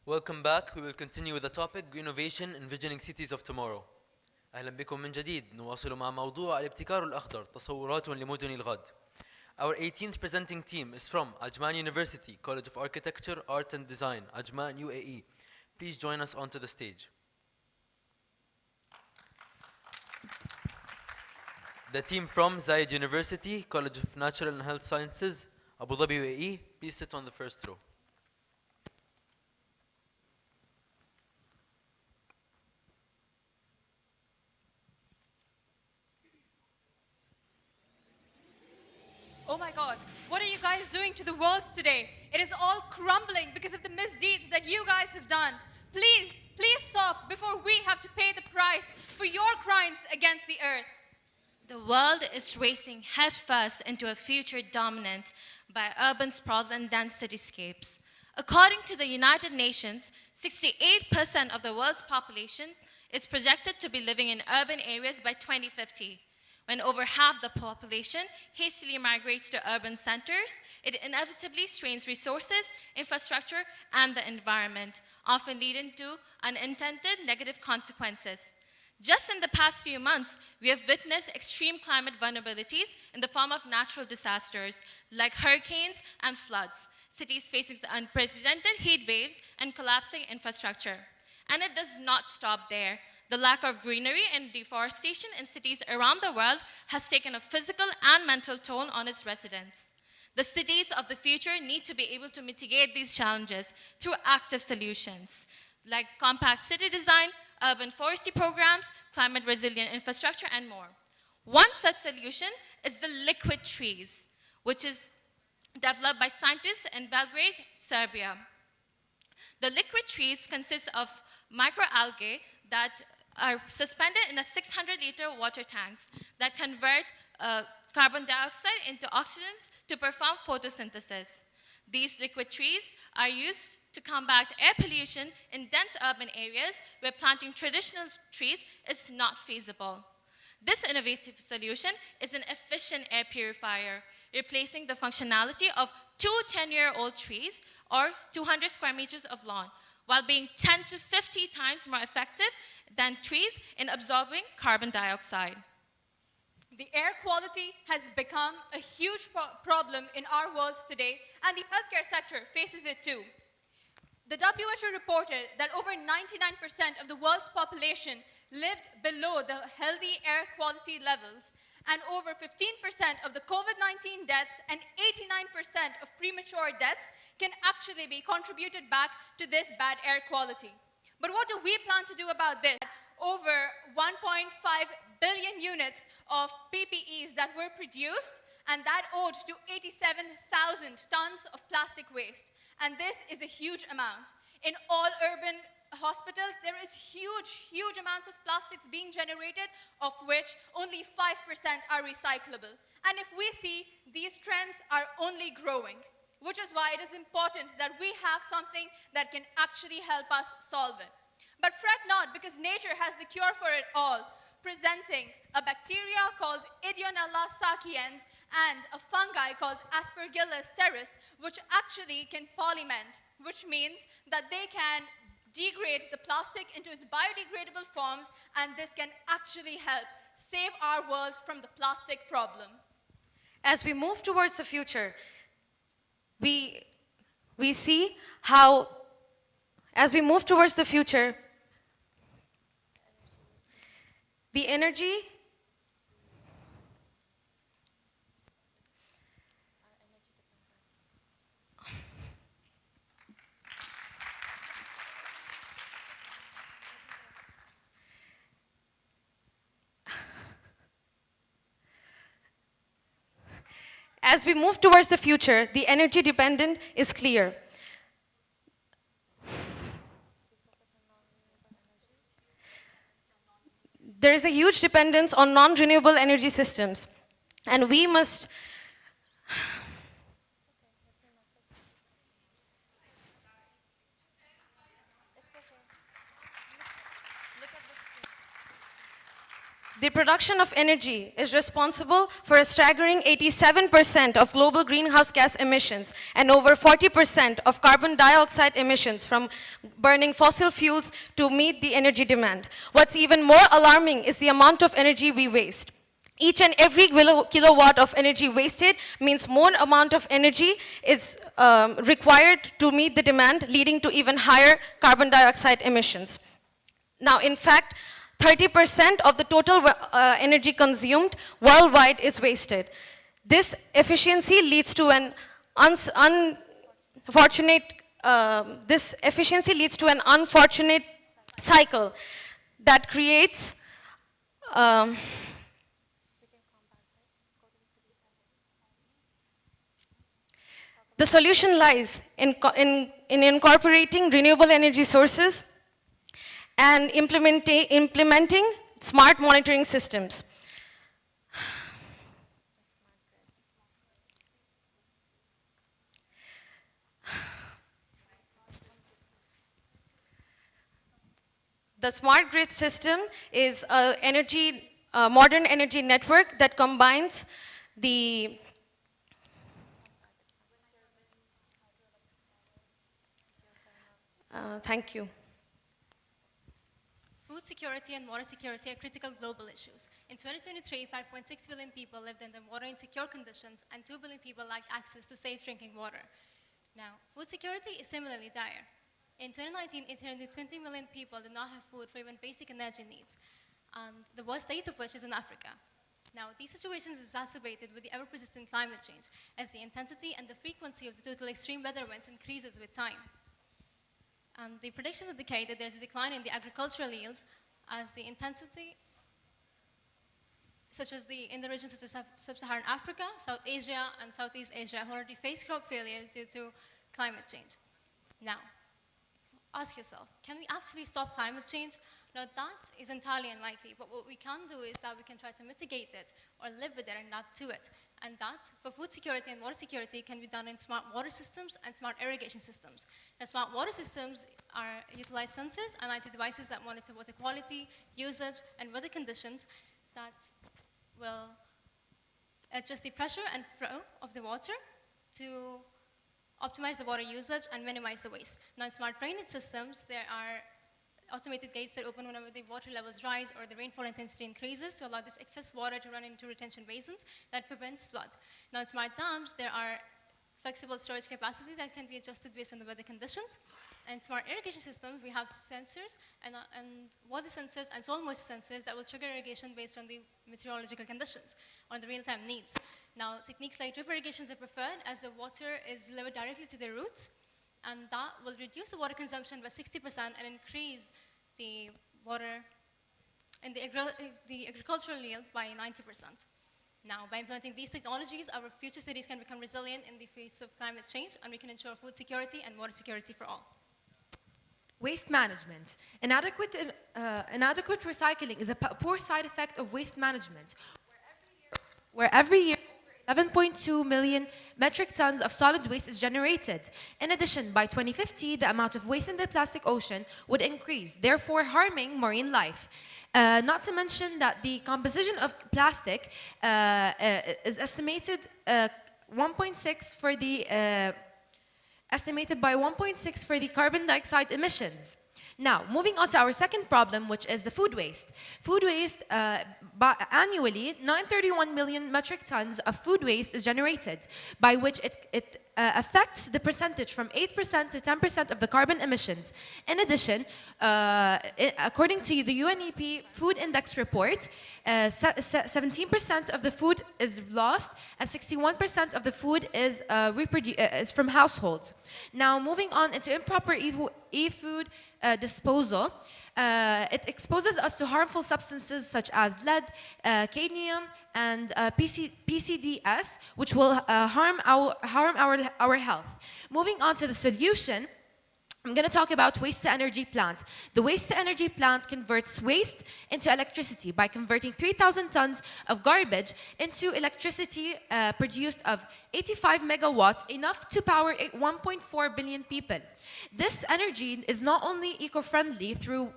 Welcome back. We will continue with the topic Greennovation Envisioning Cities of Tomorrow. أهلا بكم من جديد. نواصل مع موضوع الابتكار الأخضر تصورات لمدن الغد. Our 18th presenting team is from Ajman University, College of Architecture, Art and Design, Ajman, UAE. Please join us onto the stage. The team from Zayed University, College of Natural and Health Sciences, Abu Dhabi, UAE. Please sit on the first row. guys doing to the world today? It is all crumbling because of the misdeeds that you guys have done. Please, please stop before we have to pay the price for your crimes against the earth. The world is racing headfirst into a future dominant by urban sprawls and dense cityscapes. According to the United Nations, 68% of the world's population is projected to be living in urban areas by 2050. When over half the population hastily migrates to urban centers, it inevitably strains resources, infrastructure, and the environment, often leading to unintended negative consequences. Just in the past few months, we have witnessed extreme climate vulnerabilities in the form of natural disasters like hurricanes and floods, cities facing unprecedented heat waves and collapsing infrastructure. And it does not stop there. The lack of greenery and deforestation in cities around the world has taken a physical and mental toll on its residents. The cities of the future need to be able to mitigate these challenges through active solutions, like compact city design, urban forestry programs, climate resilient infrastructure, and more. One such solution is the liquid trees, which is developed by scientists in Belgrade, Serbia. The liquid trees consist of microalgae that are suspended in a 600-liter water tanks that convert carbon dioxide into oxygen to perform photosynthesis. These liquid trees are used to combat air pollution in dense urban areas where planting traditional trees is not feasible. This innovative solution is an efficient air purifier, replacing the functionality of 2 10-year-old trees or 200 square meters of lawn, while being 10 to 50 times more effective than trees in absorbing carbon dioxide. The air quality has become a huge problem in our worlds today, and the healthcare sector faces it too. The WHO reported that over 99% of the world's population lived below the healthy air quality levels, and over 15% of the COVID-19 deaths and 89% of premature deaths can actually be contributed back to this bad air quality. But what do we plan to do about this? Over 1.5 billion units of PPEs that were produced, and that owed to 87,000 tons of plastic waste. And this is a huge amount. In all urban hospitals, there is huge amounts of plastics being generated, of which only 5% are recyclable. And if we see, these trends are only growing, which is why it is important that we have something that can actually help us solve it. But fret not, because nature has the cure for it all, presenting a bacteria called Idionella saciens and a fungi called Aspergillus terris, which actually can polymend, which means that they can degrade the plastic into its biodegradable forms, and this can actually help save our world from the plastic problem. As we move towards the future, we see how, as we move towards the future, the energy As we move towards the future, the energy dependent is clear. There is a huge dependence on non-renewable energy systems, and we must The production of energy is responsible for a staggering 87% of global greenhouse gas emissions and over 40% of carbon dioxide emissions from burning fossil fuels to meet the energy demand. What's even more alarming is the amount of energy we waste. Each and every kilowatt of energy wasted means more amount of energy is required to meet the demand, leading to even higher carbon dioxide emissions. Now, in fact, 30% of the total energy consumed worldwide is wasted. This efficiency leads to an unfortunate cycle that creates The solution lies in incorporating renewable energy sources and implementing smart monitoring systems. The smart grid system is a modern energy network that combines the thank you. Food security and water security are critical global issues. In 2023, 5.6 billion people lived under water insecure conditions, and 2 billion people lacked access to safe drinking water. Now, food security is similarly dire. In 2019, 820 million people did not have food for even basic energy needs, and the worst state of which is in Africa. Now, these situations are exacerbated with the ever-persistent climate change, as the intensity and the frequency of the total extreme weather events increases with time. And the predictions indicate that there's a decline in the agricultural yields as the intensity, in the regions such as Sub-Saharan Africa, South Asia, and Southeast Asia have already faced crop failures due to climate change. Now, ask yourself, can we actually stop climate change? Now, that is entirely unlikely, but what we can do is that we can try to mitigate it or live with it and not to it. And that, for food security and water security, can be done in smart water systems and smart irrigation systems. Now, smart water systems utilize sensors and IT devices that monitor water quality, usage, and weather conditions that will adjust the pressure and flow of the water to optimize the water usage and minimize the waste. Now, in smart drainage systems, there are automated gates that open whenever the water levels rise or the rainfall intensity increases to allow this excess water to run into retention basins that prevents flood. Now, in smart dams, there are flexible storage capacity that can be adjusted based on the weather conditions. And smart irrigation systems, we have sensors and water sensors and soil moisture sensors that will trigger irrigation based on the meteorological conditions, on the real-time needs. Now, techniques like drip irrigations are preferred as the water is delivered directly to the roots, and that will reduce the water consumption by 60% and increase the water and the agricultural yield by 90%. Now, by implementing these technologies, our future cities can become resilient in the face of climate change, and we can ensure food security and water security for all. Waste management. Inadequate recycling is a poor side effect of waste management, where every year 11.2 million metric tons of solid waste is generated. In addition, by 2050, the amount of waste in the plastic ocean would increase, therefore harming marine life. Not to mention that the composition of plastic is estimated 1.6 for the estimated by 1.6 for the carbon dioxide emissions. Now, moving on to our second problem, which is the food waste. Food waste, annually, 931 million metric tons of food waste is generated, by which it affects the percentage from 8% to 10% of the carbon emissions. In addition, according to the UNEP Food Index report, 17% of the food is lost and 61% of the food is from households. Now, moving on into improper e-food disposal, it exposes us to harmful substances such as lead, cadmium, and PCDS, which will harm our health. Moving on to the solution, I'm going to talk about waste-to-energy plant. The waste-to-energy plant converts waste into electricity by converting 3,000 tons of garbage into electricity produced of 85 megawatts, enough to power 1.4 billion people. This energy is not only eco-friendly through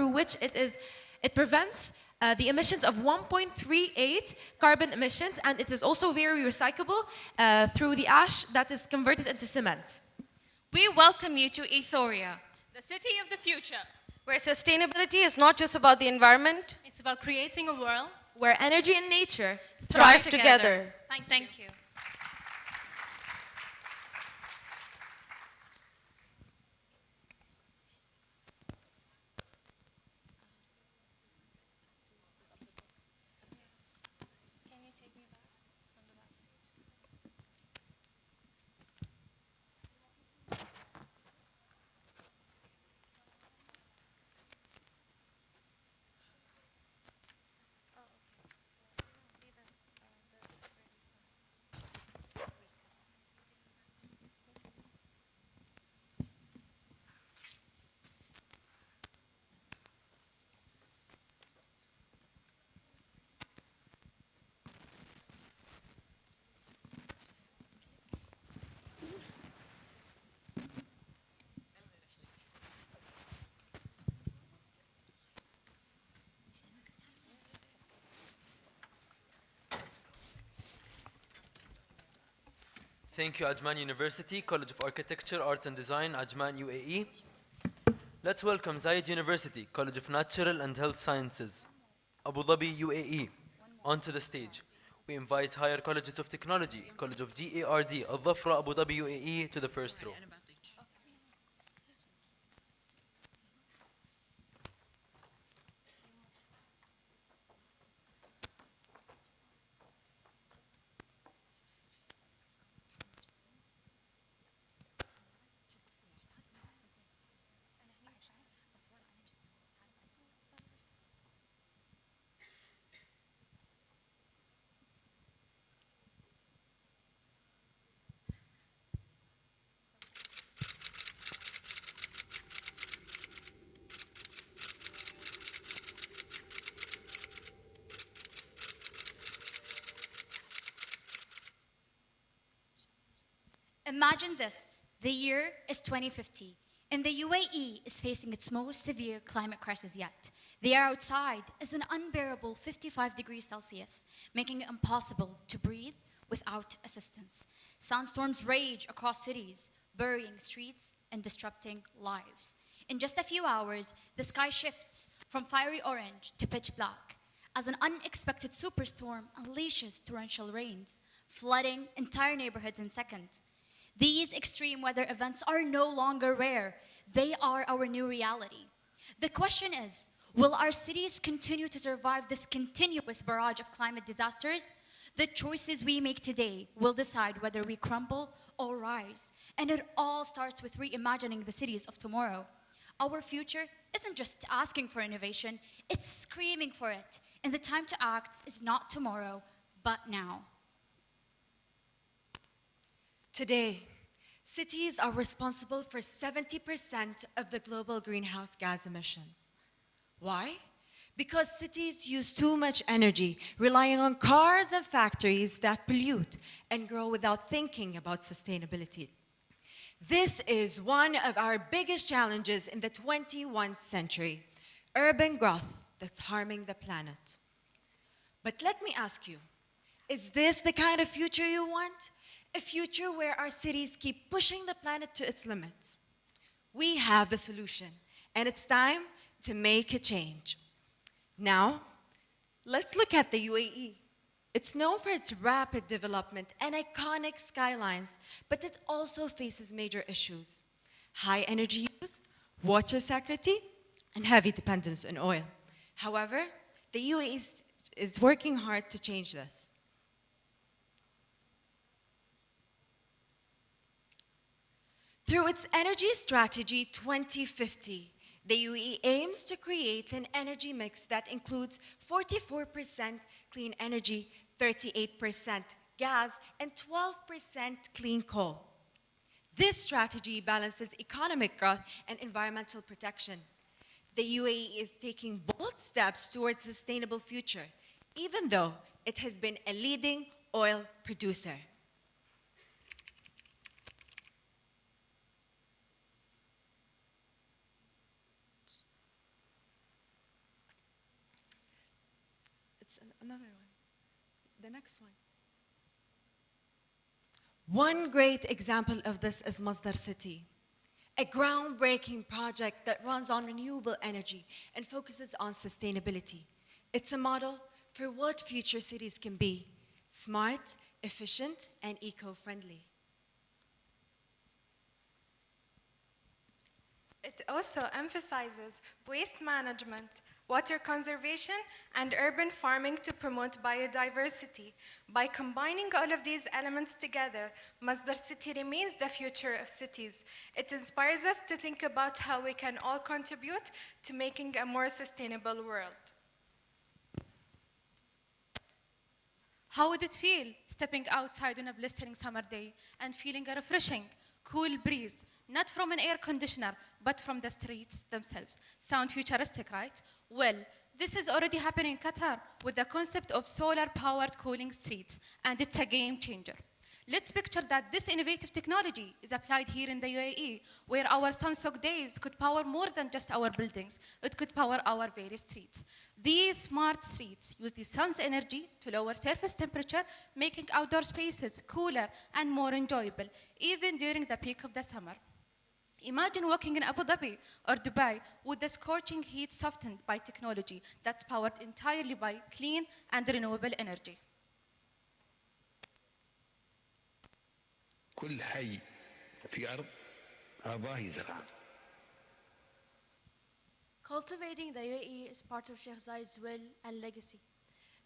which it prevents the emissions of 1.38 carbon emissions, and it is also very recyclable through the ash that is converted into cement. We welcome you to Ethiopia, the city of the future, where sustainability is not just about the environment, it's about creating a world where energy and nature thrive together. Thank you. Thank you, Ajman University, College of Architecture, Art and Design, Ajman, UAE. Let's welcome Zayed University, College of Natural and Health Sciences, Abu Dhabi, UAE, onto the stage. We invite higher colleges of technology, College of GARD, Al Dhafra, Abu Dhabi, UAE, to the first row. Imagine this. The year is 2050, and the UAE is facing its most severe climate crisis yet. The air outside is an unbearable 55 degrees Celsius, making it impossible to breathe without assistance. Sandstorms rage across cities, burying streets and disrupting lives. In just a few hours, the sky shifts from fiery orange to pitch black as an unexpected superstorm unleashes torrential rains, flooding entire neighborhoods in seconds. These extreme weather events are no longer rare. They are our new reality. The question is, will our cities continue to survive this continuous barrage of climate disasters? The choices we make today will decide whether we crumble or rise. And it all starts with reimagining the cities of tomorrow. Our future isn't just asking for innovation, it's screaming for it. And the time to act is not tomorrow, but now. Today, cities are responsible for 70% of the global greenhouse gas emissions. Why? Because cities use too much energy, relying on cars and factories that pollute and grow without thinking about sustainability. This is one of our biggest challenges in the 21st century, urban growth that's harming the planet. But let me ask you, is this the kind of future you want? A future where our cities keep pushing the planet to its limits? We have the solution, and it's time to make a change. Now, let's look at the UAE. It's known for its rapid development and iconic skylines, but it also faces major issues: high energy use, water scarcity, and heavy dependence on oil. However, the UAE is working hard to change this. Through its Energy Strategy 2050, the UAE aims to create an energy mix that includes 44% clean energy, 38% gas, and 12% clean coal. This strategy balances economic growth and environmental protection. The UAE is taking bold steps towards a sustainable future, even though it has been a leading oil producer. Another one. The next one. One great example of this is Masdar City, a groundbreaking project that runs on renewable energy and focuses on sustainability. It's a model for what future cities can be: smart, efficient, and eco-friendly. It also emphasizes waste management, water conservation, and urban farming to promote biodiversity. By combining all of these elements together, Masdar City remains the future of cities. It inspires us to think about how we can all contribute to making a more sustainable world. How would it feel stepping outside on a blistering summer day and feeling a refreshing, cool breeze, not from an air conditioner, but from the streets themselves? Sound futuristic, right? Well, this is already happening in Qatar with the concept of solar-powered cooling streets, and it's a game changer. Let's picture that this innovative technology is applied here in the UAE, where our sun-soaked days could power more than just our buildings. It could power our various streets. These smart streets use the sun's energy to lower surface temperature, making outdoor spaces cooler and more enjoyable, even during the peak of the summer. Imagine walking in Abu Dhabi or Dubai with the scorching heat softened by technology that's powered entirely by clean and renewable energy. كل حي في أرض أباه يزرع. Cultivating the UAE is part of Sheikh Zayed's will and legacy.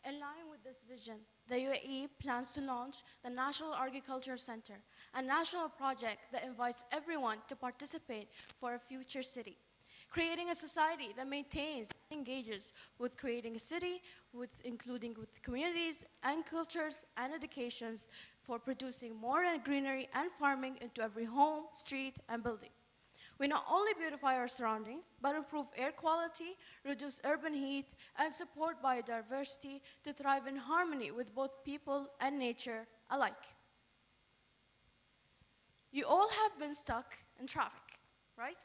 In line with this vision, the UAE plans to launch the National Agriculture Center, a national project that invites everyone to participate for a future city. Creating a society that maintains and engages with creating a city, including with communities and cultures and educations for producing more greenery and farming into every home, street, and building. We not only beautify our surroundings, but improve air quality, reduce urban heat, and support biodiversity to thrive in harmony with both people and nature alike. You all have been stuck in traffic, right?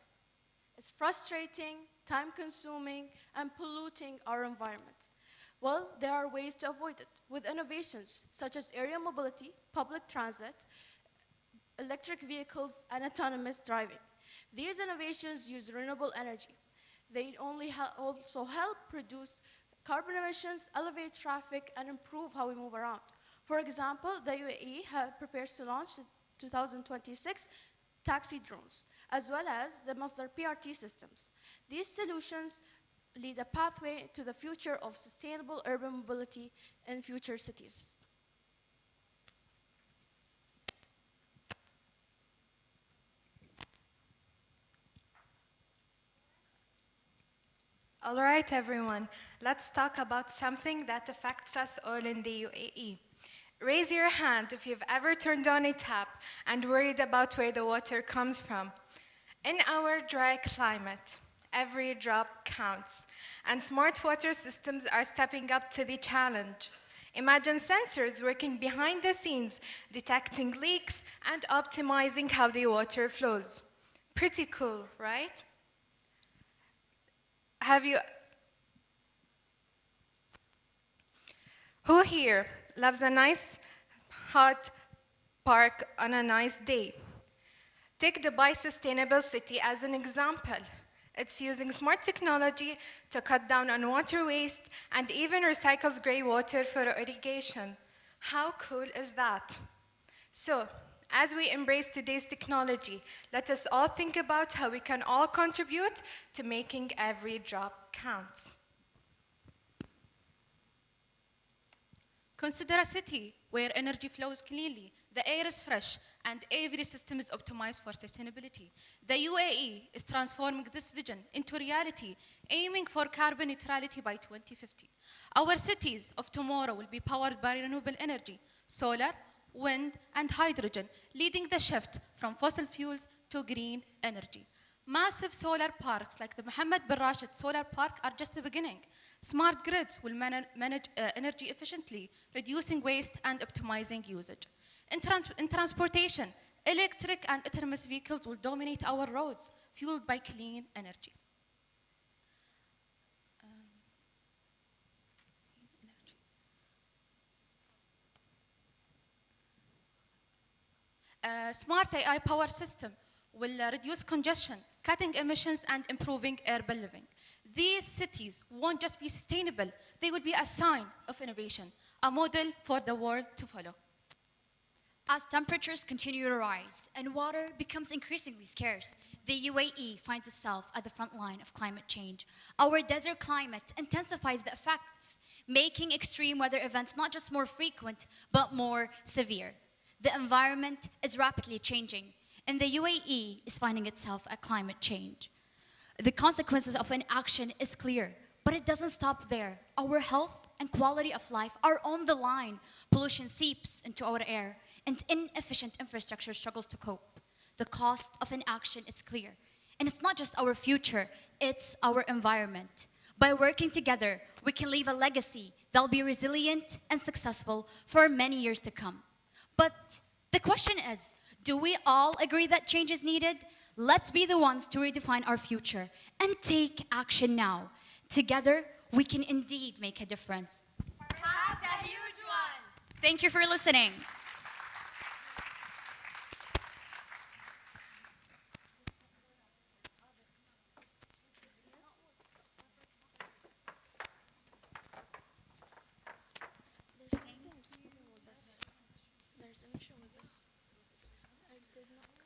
It's frustrating, time-consuming, and polluting our environment. Well, there are ways to avoid it with innovations such as area mobility, public transit, electric vehicles, and autonomous driving. These innovations use renewable energy. They also help reduce carbon emissions, elevate traffic, and improve how we move around. For example, the UAE prepares to launch in 2026 taxi drones, as well as the Masdar PRT systems. These solutions lead a pathway to the future of sustainable urban mobility in future cities. All right, everyone, let's talk about something that affects us all in the UAE. Raise your hand if you've ever turned on a tap and worried about where the water comes from. In our dry climate, every drop counts, and smart water systems are stepping up to the challenge. Imagine sensors working behind the scenes, detecting leaks and optimizing how the water flows. Pretty cool, right? Who here loves a nice hot park on a nice day? Take Dubai Sustainable City as an example. It's using smart technology to cut down on water waste and even recycles grey water for irrigation. How cool is that? So, as we embrace today's technology, let us all think about how we can all contribute to making every drop count. Consider a city where energy flows cleanly, the air is fresh, and every system is optimized for sustainability. The UAE is transforming this vision into reality, aiming for carbon neutrality by 2050. Our cities of tomorrow will be powered by renewable energy, solar, wind, and hydrogen, leading the shift from fossil fuels to green energy. Massive solar parks like the Mohammed bin Rashid Solar Park are just the beginning. Smart grids will manage energy efficiently, reducing waste and optimizing usage. In transportation, electric and autonomous vehicles will dominate our roads, fueled by clean energy. A smart AI power system will reduce congestion, cutting emissions and improving urban living. These cities won't just be sustainable, they will be a sign of innovation, a model for the world to follow. As temperatures continue to rise and water becomes increasingly scarce, the UAE finds itself at the front line of climate change. Our desert climate intensifies the effects, making extreme weather events not just more frequent, but more severe. The environment is rapidly changing, and the UAE is finding itself at climate change. The consequences of inaction is clear, but it doesn't stop there. Our health and quality of life are on the line. Pollution seeps into our air, and inefficient infrastructure struggles to cope. The cost of inaction is clear, and it's not just our future, it's our environment. By working together, we can leave a legacy that'll be resilient and successful for many years to come. But The question is, do we all agree that change is needed? Let's be the ones to redefine our future and take action now. Together, we can indeed make a difference. Perhaps a huge one. Thank you for listening.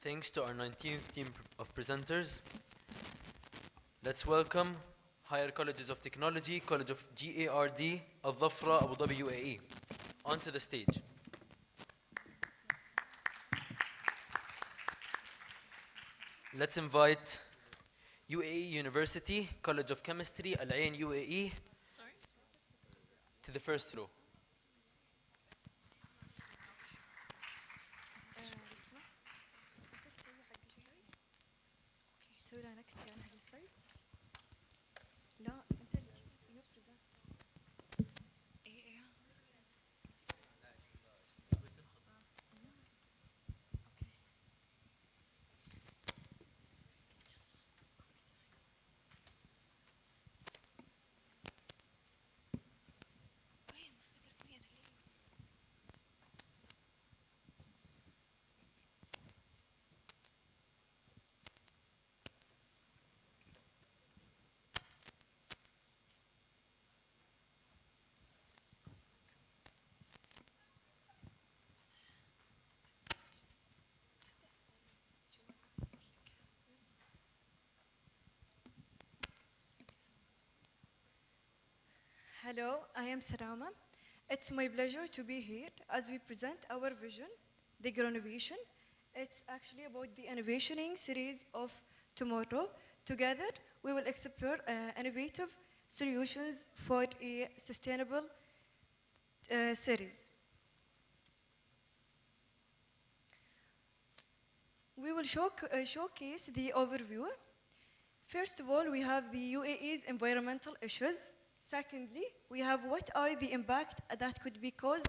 Thanks to our 19th team of presenters. Let's welcome Higher Colleges of Technology, College of GARD, Al Dhafra, Abu Dhabi, UAE, onto the stage. Let's invite UAE University, College of Chemistry, Al Ain, UAE, to the first row. Hello, I am Sarama. It's my pleasure to be here as we present our vision, the Greennovation. It's actually about the Envisioning series of tomorrow. Together, we will explore innovative solutions for a sustainable series. We will showcase the overview. First of all, we have the UAE's environmental issues. Secondly, we have what are the impact that could be caused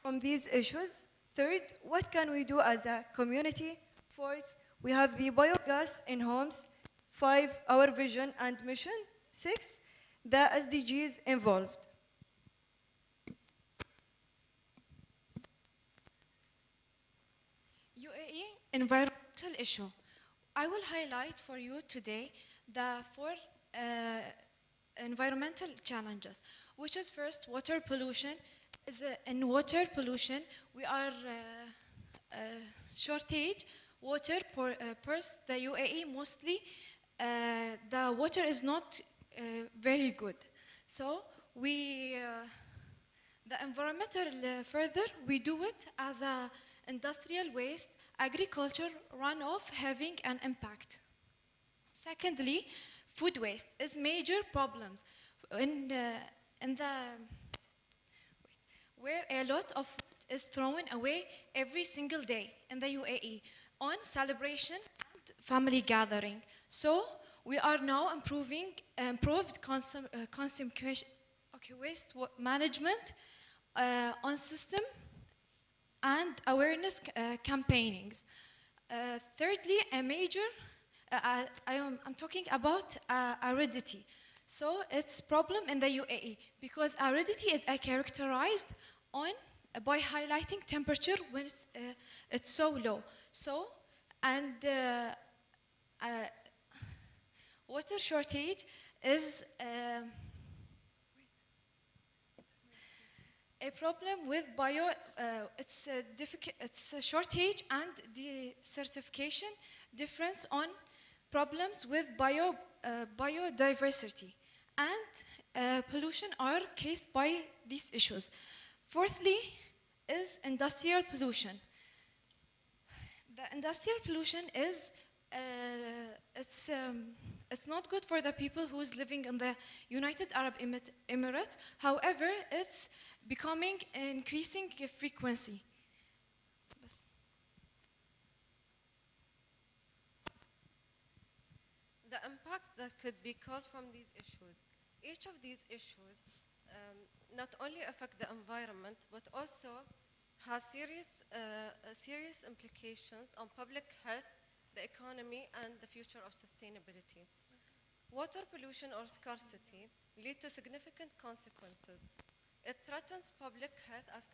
from these issues. Third, what can we do as a community? Fourth, we have the biogas in homes. 5, our vision and mission. 6, the SDGs involved. UAE environmental issue. I will highlight for you today the 4 environmental challenges, which is first water pollution. In water pollution, we are shortage water per the UAE mostly. The water is not very good, so we the environmental further we do it as a industrial waste, agriculture runoff having an impact. Secondly, food waste is major problems where a lot of food is thrown away every single day in the UAE on celebration and family gathering. So we are now improved waste management on system and awareness campaignings. Thirdly, a major I'm talking about aridity. So it's problem in the UAE because aridity is characterized by highlighting temperature when it's so low. So water shortage is a problem with it's a shortage and the certification difference on problems with biodiversity and pollution are caused by these issues. Fourthly is industrial pollution. The industrial pollution is it's not good for the people who's living in the United Arab Emirates. However, it's becoming increasing frequency. The impacts that could be caused from these issues. Each of these issues not only affect the environment, but also has serious implications on public health, the economy, and the future of sustainability. Water pollution or scarcity lead to significant consequences. It threatens public health as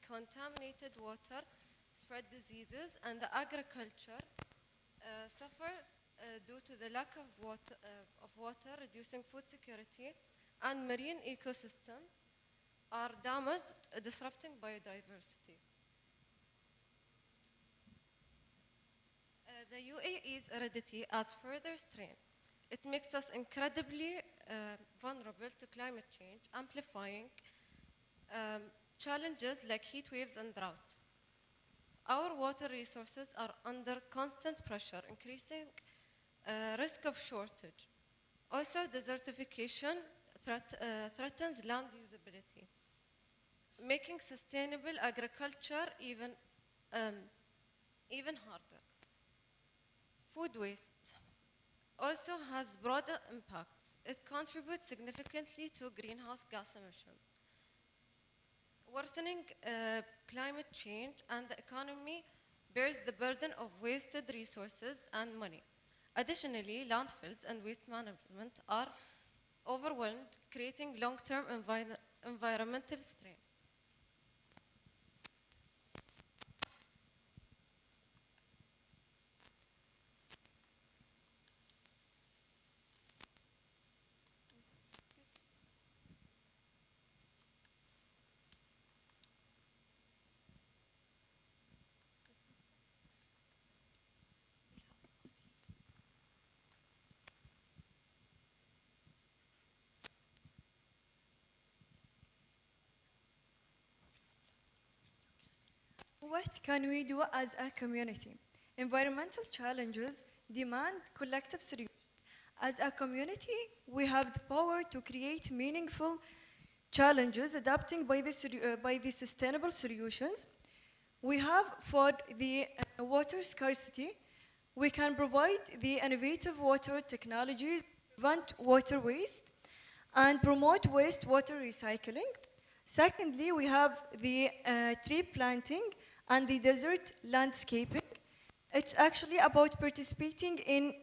contaminated water spread diseases, and the agriculture suffers due to the lack of water, reducing food security, and marine ecosystems are damaged, disrupting biodiversity. The UAE's aridity adds further strain. It makes us incredibly vulnerable to climate change, amplifying challenges like heat waves and drought. Our water resources are under constant pressure, increasing risk of shortage. Also, desertification threatens land usability, making sustainable agriculture even harder. Food waste also has broader impacts. It contributes significantly to greenhouse gas emissions, worsening climate change, and the economy bears the burden of wasted resources and money. Additionally, landfills and waste management are overwhelmed, creating long-term environmental strain. What can we do as a community? Environmental challenges demand collective solutions. As a community, we have the power to create meaningful challenges adapting by the sustainable solutions. We have for the water scarcity, we can provide the innovative water technologies, prevent water waste, and promote wastewater recycling. Secondly, we have the tree planting and the desert landscaping. It's actually about participating in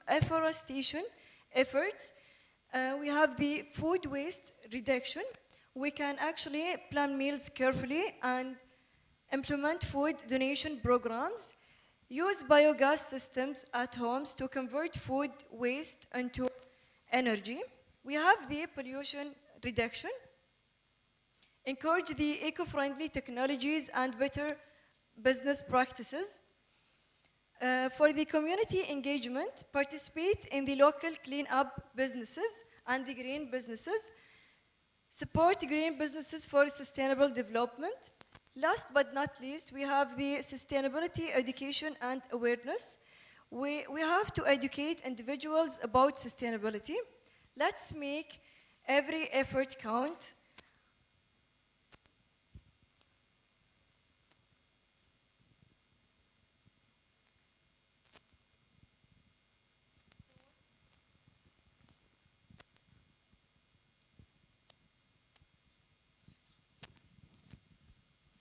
afforestation efforts. We have the food waste reduction. We can actually plan meals carefully and implement food donation programs. Use biogas systems at homes to convert food waste into energy. We have the pollution reduction. Encourage the eco-friendly technologies and better business practices. For the community engagement, participate in the local clean-up businesses and the green businesses. Support green businesses for sustainable development. Last but not least, we have the sustainability education and awareness. We have to educate individuals about sustainability. Let's make every effort count.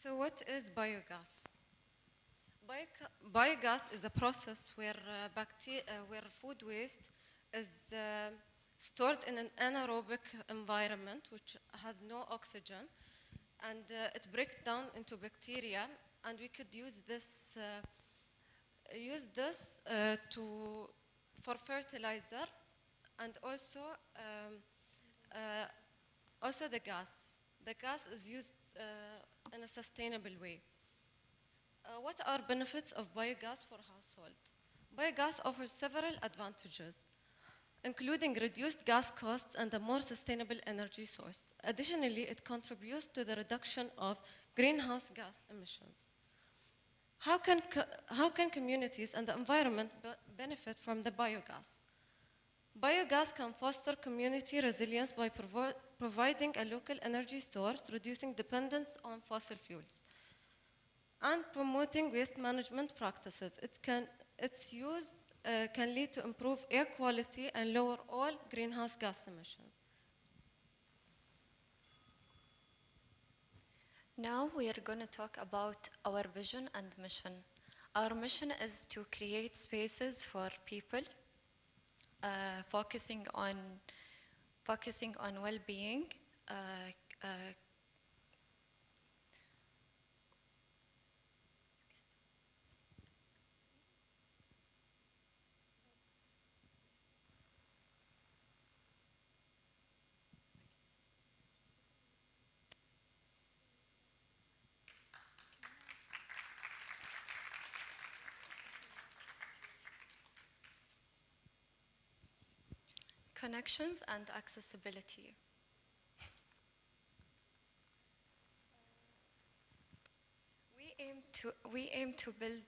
So what is biogas? Biogas is a process where food waste is stored in an anaerobic environment which has no oxygen, and it breaks down into bacteria, and we could use this for fertilizer, and also the gas. The gas is used in a sustainable way. What are benefits of biogas for households? Biogas offers several advantages, including reduced gas costs and a more sustainable energy source. Additionally, it contributes to the reduction of greenhouse gas emissions. How can communities and the environment benefit from the biogas? Biogas can foster community resilience by providing a local energy source, reducing dependence on fossil fuels, and promoting waste management practices. Its use can lead to improved air quality and lower all greenhouse gas emissions. Now we are going to talk about our vision and mission. Our mission is to create spaces for people, focusing on well-being, connections and accessibility. We aim to build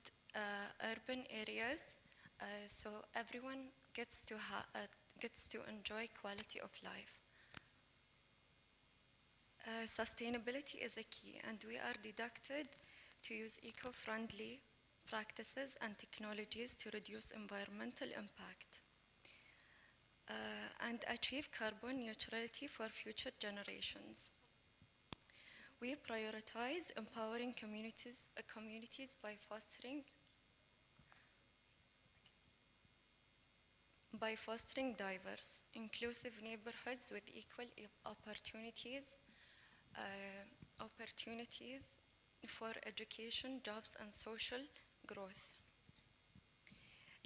urban areas so everyone gets to enjoy quality of life. Sustainability is a key, and we are deducted to use eco-friendly practices and technologies to reduce environmental impact and achieve carbon neutrality for future generations. We prioritize empowering communities by fostering diverse, inclusive neighborhoods with equal opportunities for education, jobs, and social growth.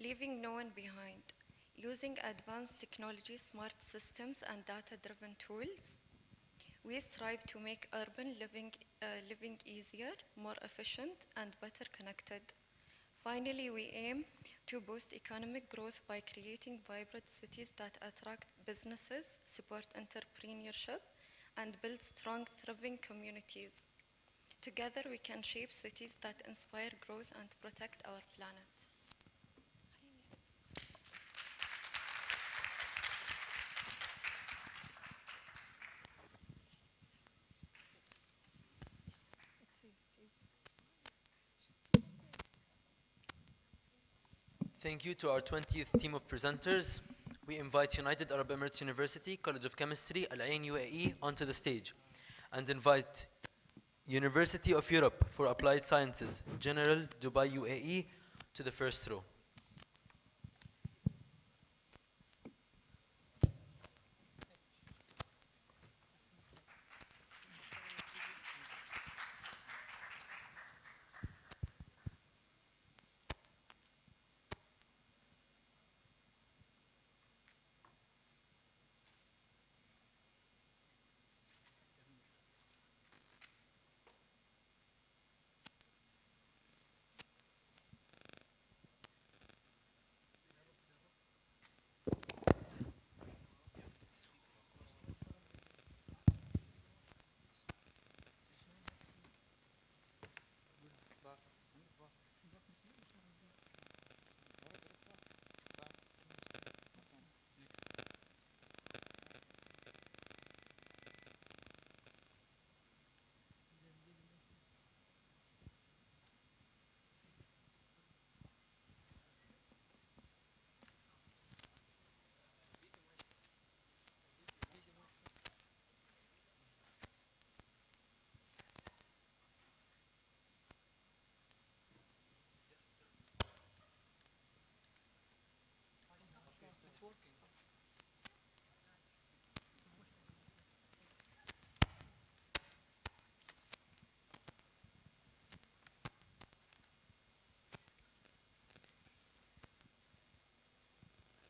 Leaving no one behind. Using advanced technology, smart systems, and data-driven tools, we strive to make urban living easier, more efficient, and better connected. Finally, we aim to boost economic growth by creating vibrant cities that attract businesses, support entrepreneurship, and build strong, thriving communities. Together, we can shape cities that inspire growth and protect our planet. Thank you to our 20th team of presenters. We invite United Arab Emirates University, College of Chemistry, Al Ain UAE onto the stage and invite University of Europe for Applied Sciences, General Dubai UAE to the first row.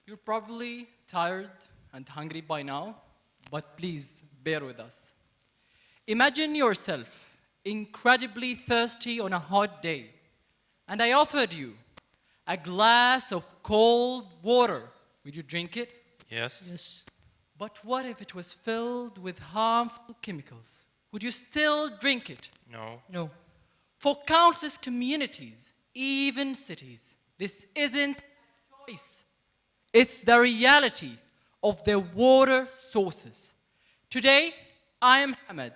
You're probably tired and hungry by now, but please bear with us. Imagine yourself incredibly thirsty on a hot day, and I offered you a glass of cold water. Would you drink it? Yes. Yes. But what if it was filled with harmful chemicals? Would you still drink it? No. No. For countless communities, even cities, this isn't a choice. It's the reality of their water sources. Today, I am Hamad,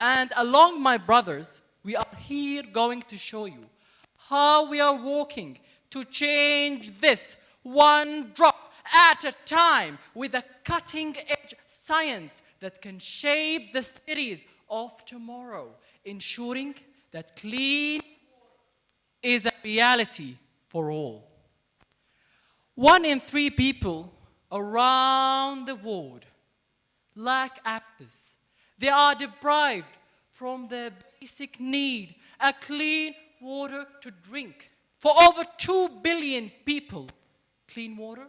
and along my brothers, we are here going to show you how we are working to change this one drop at a time with a cutting-edge science that can shape the cities of tomorrow, ensuring that clean is a reality for all. 1 in 3 people around the world lack access. They are deprived from their basic need, a clean water to drink. For over 2 billion people, clean water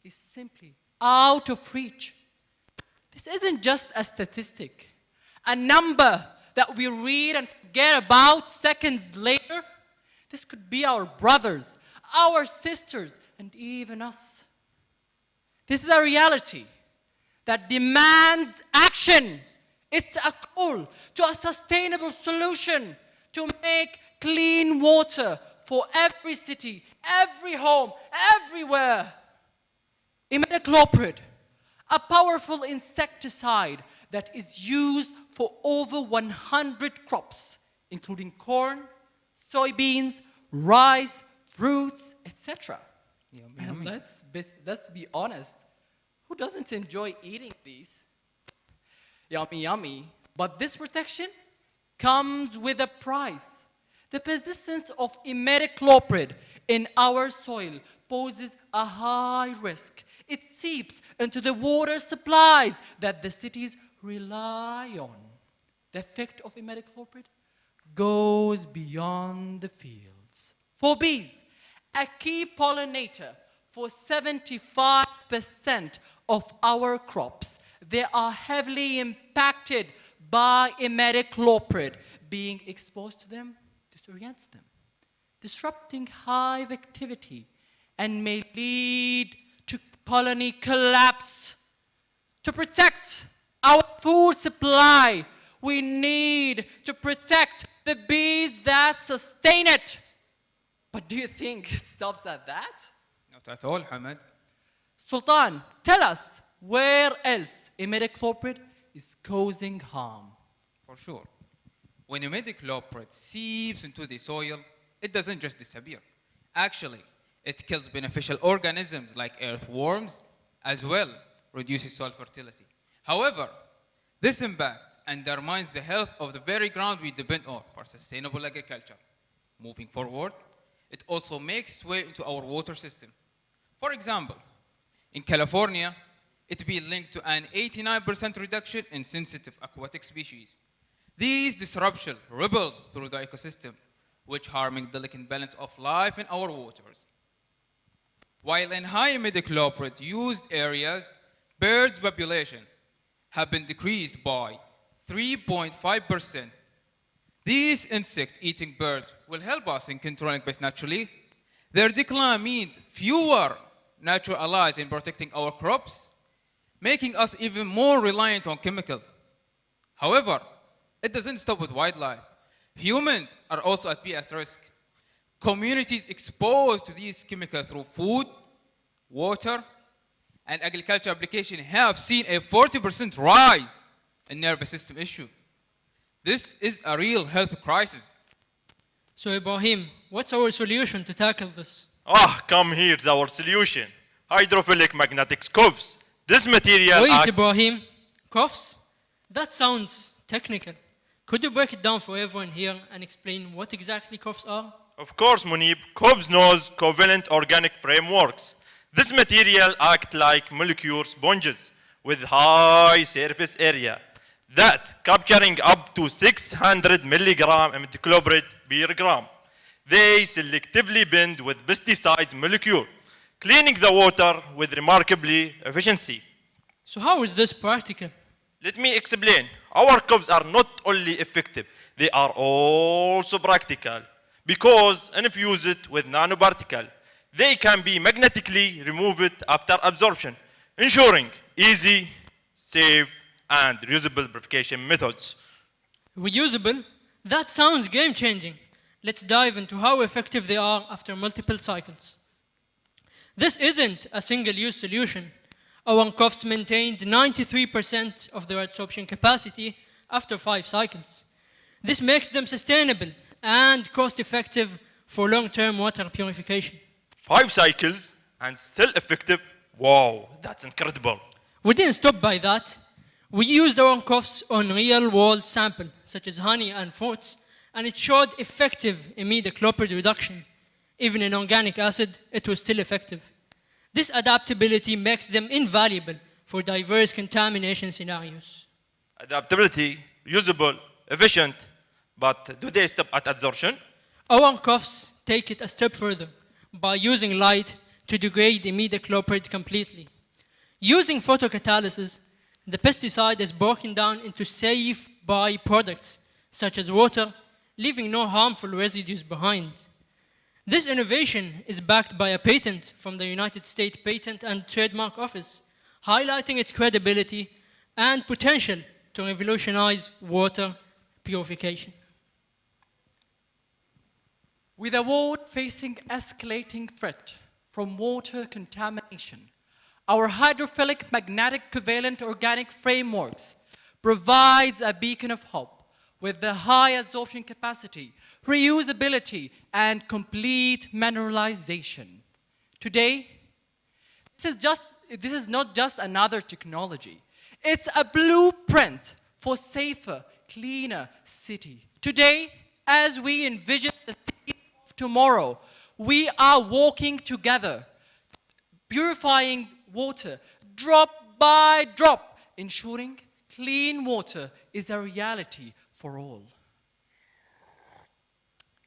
is simply out of reach. This isn't just a statistic, a number that we read and forget about seconds later. This could be our brothers, our sisters, and even us. This is a reality that demands action. It's a call to a sustainable solution to make clean water for every city, every home, everywhere. Imidacloprid, a powerful insecticide that is used for over 100 crops, including corn, soybeans, rice, fruits, etc. And let's be honest, who doesn't enjoy eating these? Yummy, yummy. But this protection comes with a price. The persistence of imidacloprid in our soil poses a high risk. It seeps into the water supplies that the cities rely on. The effect of imidacloprid goes beyond the fields. For bees, a key pollinator for 75% of our crops, they are heavily impacted by imidacloprid. Being exposed to them disorients them, disrupting hive activity, and may lead to colony collapse. To protect our food supply, we need to protect the bees that sustain it. But do you think it stops at that? Not at all, Hamad. Sultan, tell us where else imidacloprid is causing harm. For sure. When imidacloprid seeps into the soil, it doesn't just disappear. Actually, it kills beneficial organisms like earthworms, as well reduces soil fertility. However, this impact undermines the health of the very ground we depend on for sustainable agriculture. Moving forward, it also makes its way into our water system. For example, in California, it's been linked to an 89% reduction in sensitive aquatic species. These disruptions ripples through the ecosystem, which harming the delicate balance of life in our waters. While in high imidacloprid used areas, birds' population have been decreased by 3.5%. These insect-eating birds will help us in controlling pests naturally. Their decline means fewer natural allies in protecting our crops, making us even more reliant on chemicals. However, it doesn't stop with wildlife. Humans are also at risk. Communities exposed to these chemicals through food, water, and agriculture application have seen a 40% rise in nervous system issue. This is a real health crisis. So Ibrahim, what's our solution to tackle this? Come here's our solution. Hydrophilic magnetic scuffs. This material... Wait, Ibrahim. Cuffs? That sounds technical. Could you break it down for everyone here and explain what exactly cuffs are? Of course, Munib. Cuffs knows covalent organic frameworks. This material act like molecular sponges with high surface area that capturing up to 600 milligram imidacloprid per gram. They selectively bind with pesticides molecule, cleaning the water with remarkably efficiency. So how is this practical? Let me explain. Our cuffs are not only effective, they are also practical because infused with nanoparticle, they can be magnetically removed after absorption, ensuring easy, safe, and reusable purification methods. Reusable? That sounds game-changing. Let's dive into how effective they are after multiple cycles. This isn't a single-use solution. Our cuffs maintained 93% of their absorption capacity after 5 cycles. This makes them sustainable and cost-effective for long-term water purification. 5 cycles and still effective? Wow, that's incredible. We didn't stop by that. We used our own coughs on real-world sample, such as honey and fruits, and it showed effective imidacloprid reduction. Even in organic acid, it was still effective. This adaptability makes them invaluable for diverse contamination scenarios. Adaptability, usable, efficient, but do they stop at adsorption? Our coughs take it a step further by using light to degrade imidacloprid completely. Using photocatalysis, the pesticide is broken down into safe byproducts, such as water, leaving no harmful residues behind. This innovation is backed by a patent from the United States Patent and Trademark Office, highlighting its credibility and potential to revolutionize water purification. With a world facing escalating threat from water contamination, our hydrophilic magnetic covalent organic frameworks provides a beacon of hope with the high absorption capacity, reusability, and complete mineralization. Today, this is not just another technology. It's a blueprint for safer, cleaner city. Today, as we envision the city of tomorrow, we are walking together, purifying water drop by drop, ensuring clean water is a reality for all.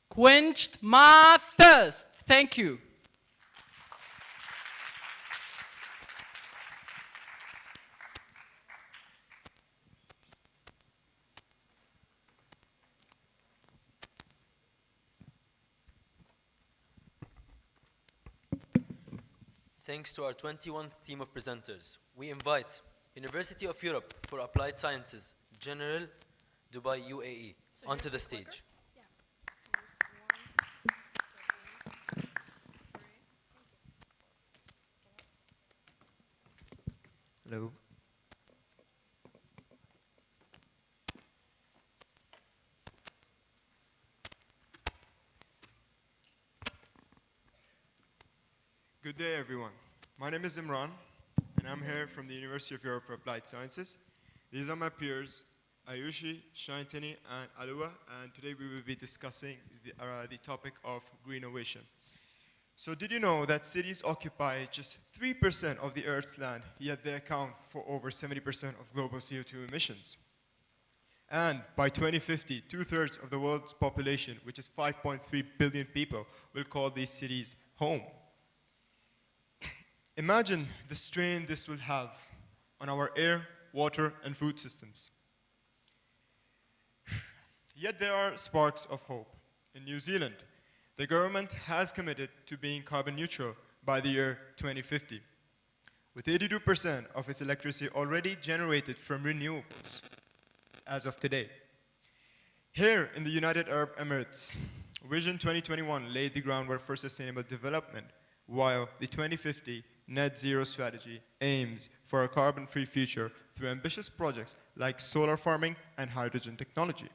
Quenched my thirst. Thank you. Thanks to our 21th team of presenters, we invite University of Europe for Applied Sciences, General Dubai UAE, onto the stage. Hello. Good day, everyone. My name is Imran, and I'm here from the University of Europe for Applied Sciences. These are my peers, Ayushi, Shaintani, and Alua, and today we will be discussing the topic of Greennovation. So did you know that cities occupy just 3% of the Earth's land, yet they account for over 70% of global CO2 emissions? And by 2050, 2/3 of the world's population, which is 5.3 billion people, will call these cities home. Imagine the strain this will have on our air, water, and food systems. Yet there are sparks of hope. In New Zealand, the government has committed to being carbon neutral by the year 2050, with 82% of its electricity already generated from renewables as of today. Here in the United Arab Emirates, Vision 2021 laid the groundwork for sustainable development, while the 2050 net zero strategy aims for a carbon-free future through ambitious projects like solar farming and hydrogen technology.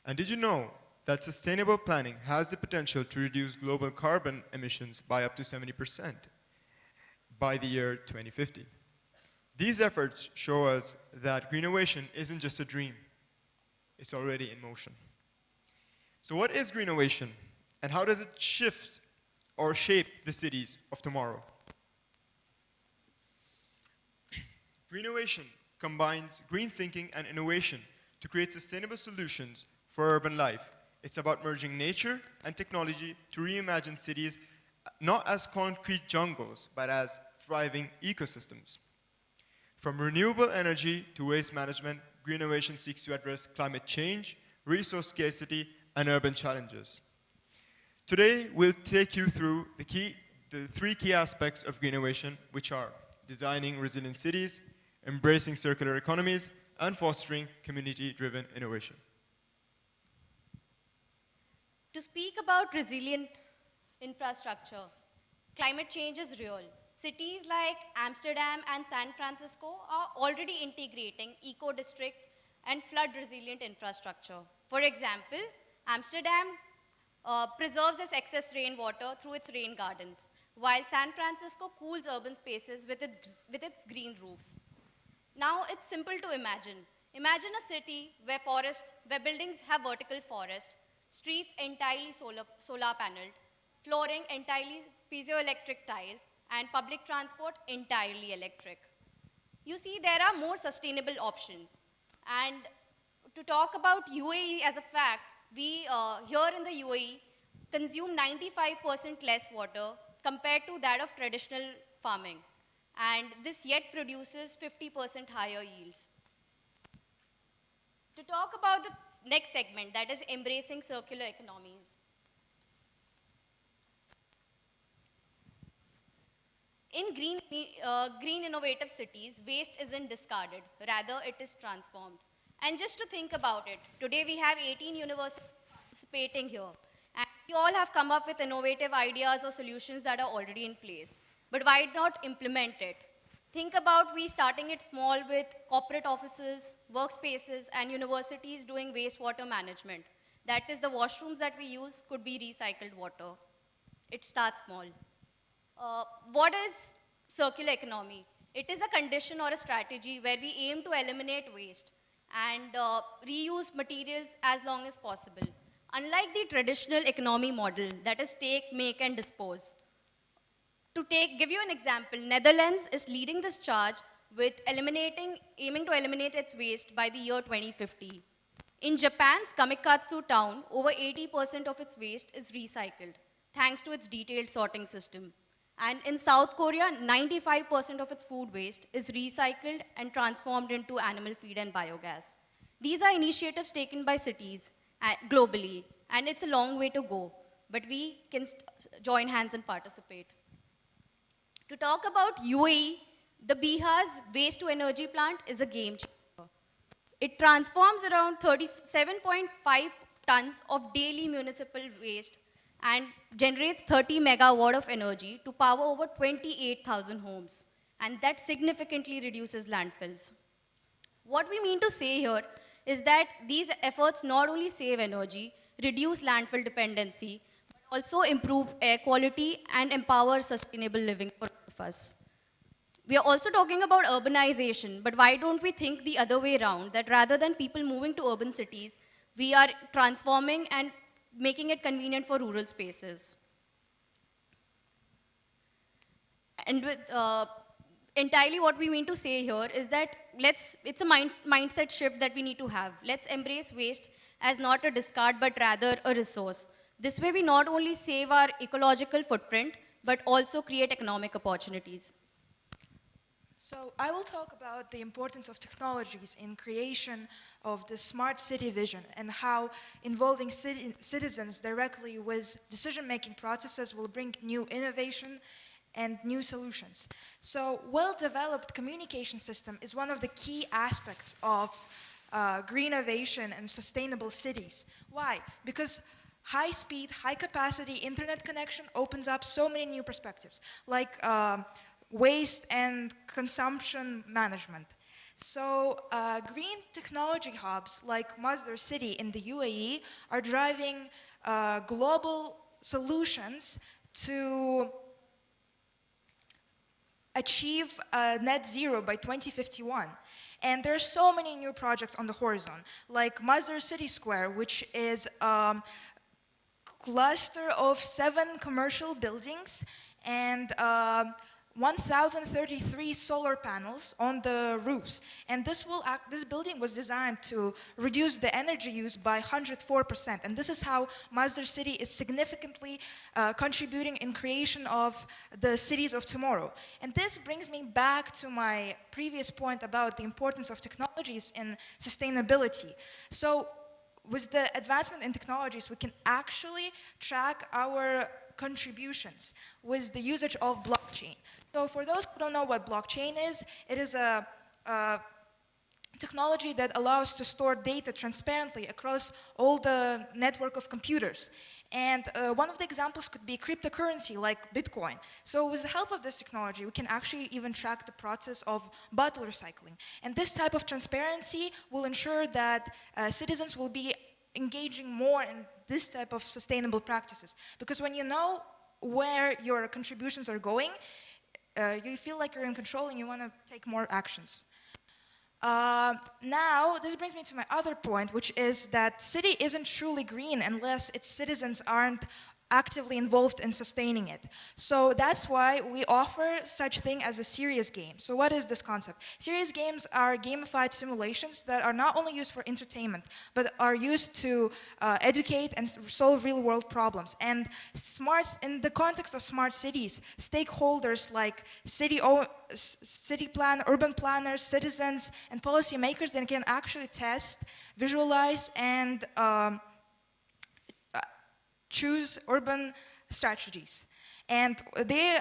And did you know that sustainable planning has the potential to reduce global carbon emissions by up to 70% by the year 2050? These efforts show us that Greennovation isn't just a dream, it's already in motion. So what is Greennovation, and how does it shift or shape the cities of tomorrow? Greennovation combines green thinking and innovation to create sustainable solutions for urban life. It's about merging nature and technology to reimagine cities not as concrete jungles, but as thriving ecosystems. From renewable energy to waste management, Greennovation seeks to address climate change, resource scarcity, and urban challenges. Today, we'll take you through the three key aspects of Greennovation, which are designing resilient cities, embracing circular economies, and fostering community-driven innovation. To speak about resilient infrastructure, climate change is real. Cities like Amsterdam and San Francisco are already integrating eco-district and flood-resilient infrastructure. For example, Amsterdam preserves its excess rainwater through its rain gardens, while San Francisco cools urban spaces with its green roofs. Now it's simple to imagine. Imagine a city where buildings have vertical forest, streets entirely solar paneled, flooring entirely piezoelectric tiles, and public transport entirely electric. You see, there are more sustainable options. And to talk about UAE as a fact, we here in the UAE consume 95% less water compared to that of traditional farming. And this yet produces 50% higher yields. To talk about the next segment, that is embracing circular economies. In green innovative cities, waste isn't discarded, rather it is transformed. And just to think about it, today we have 18 universities participating here. And we all have come up with innovative ideas or solutions that are already in place. But why not implement it? Think about we starting it small with corporate offices, workspaces, and universities doing wastewater management. That is, the washrooms that we use could be recycled water. It starts small. What is circular economy? It is a condition or a strategy where we aim to eliminate waste and reuse materials as long as possible. Unlike the traditional economy model, that is take, make, and dispose. Give you an example, Netherlands is leading this charge with aiming to eliminate its waste by the year 2050. In Japan's Kamikatsu town, over 80% of its waste is recycled, thanks to its detailed sorting system. And in South Korea, 95% of its food waste is recycled and transformed into animal feed and biogas. These are initiatives taken by cities globally, and it's a long way to go, but we can join hands and participate. To talk about UAE, the Bihar's waste-to-energy plant is a game changer. It transforms around 37.5 tons of daily municipal waste and generates 30 megawatt of energy to power over 28,000 homes. And that significantly reduces landfills. What we mean to say here is that these efforts not only save energy, reduce landfill dependency, but also improve air quality and empower sustainable living for all of us. We are also talking about urbanization, but why don't we think the other way around, that rather than people moving to urban cities, we are transforming and making it convenient for rural spaces. And with entirely what we mean to say here is that it's a mindset shift that we need to have. Let's embrace waste as not a discard, but rather a resource. This way we not only save our ecological footprint, but also create economic opportunities. So I will talk about the importance of technologies in creation of the smart city vision and how involving citizens directly with decision-making processes will bring new innovation and new solutions. So well-developed communication system is one of the key aspects of greennovation and sustainable cities. Why? Because high-speed, high-capacity internet connection opens up so many new perspectives, like waste and consumption management. So green technology hubs like Masdar City in the UAE are driving global solutions to achieve net zero by 2051. And there are so many new projects on the horizon, like Masdar City Square, which is a cluster of 7 commercial buildings and 1,033 solar panels on the roofs. And this building was designed to reduce the energy use by 104%. And this is how Masdar City is significantly contributing in creation of the cities of tomorrow. And this brings me back to my previous point about the importance of technologies in sustainability. So with the advancement in technologies, we can actually track our contributions with the usage of blockchain. So for those who don't know what blockchain is, it is a technology that allows to store data transparently across all the network of computers. And one of the examples could be cryptocurrency like Bitcoin. So with the help of this technology, we can actually even track the process of bottle recycling. And this type of transparency will ensure that citizens will be engaging more in this type of sustainable practices. Because when you know where your contributions are going, you feel like you're in control and you want to take more actions. Now, this brings me to my other point, which is that city isn't truly green unless its citizens aren't actively involved in sustaining it. So that's why we offer such thing as a serious game. So what is this concept? Serious games are gamified simulations that are not only used for entertainment, but are used to educate and solve real-world problems. And in the context of smart cities, stakeholders like city plan, urban planners, citizens, and policymakers then can actually test, visualize, and choose urban strategies. And they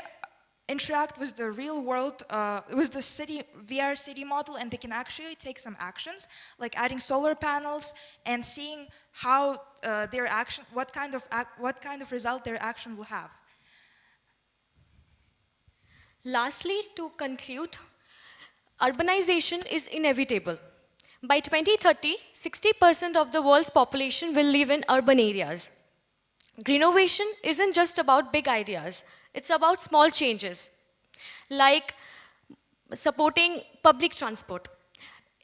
interact with the real world, with the city, VR city model, and they can actually take some actions, like adding solar panels and seeing how their action, what kind of result their action will have. Lastly, to conclude, urbanization is inevitable. By 2030, 60% of the world's population will live in urban areas. Greennovation isn't just about big ideas, it's about small changes, like supporting public transport.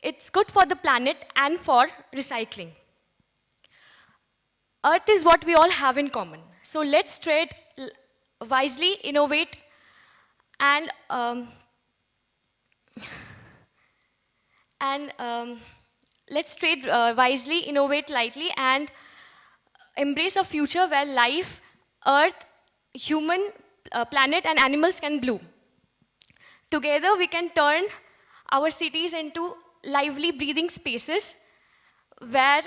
It's good for the planet and for recycling. Earth is what we all have in common. So let's trade wisely, innovate, and let's trade wisely, innovate lightly, and embrace a future where life, earth, human, planet, and animals can bloom. Together, we can turn our cities into lively, breathing spaces where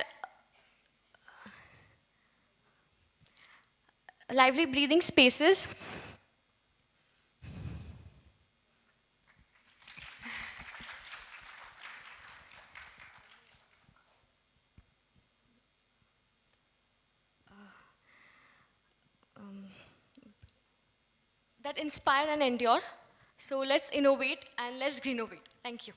that inspire and endure. So let's innovate and let's greennovate. Thank you.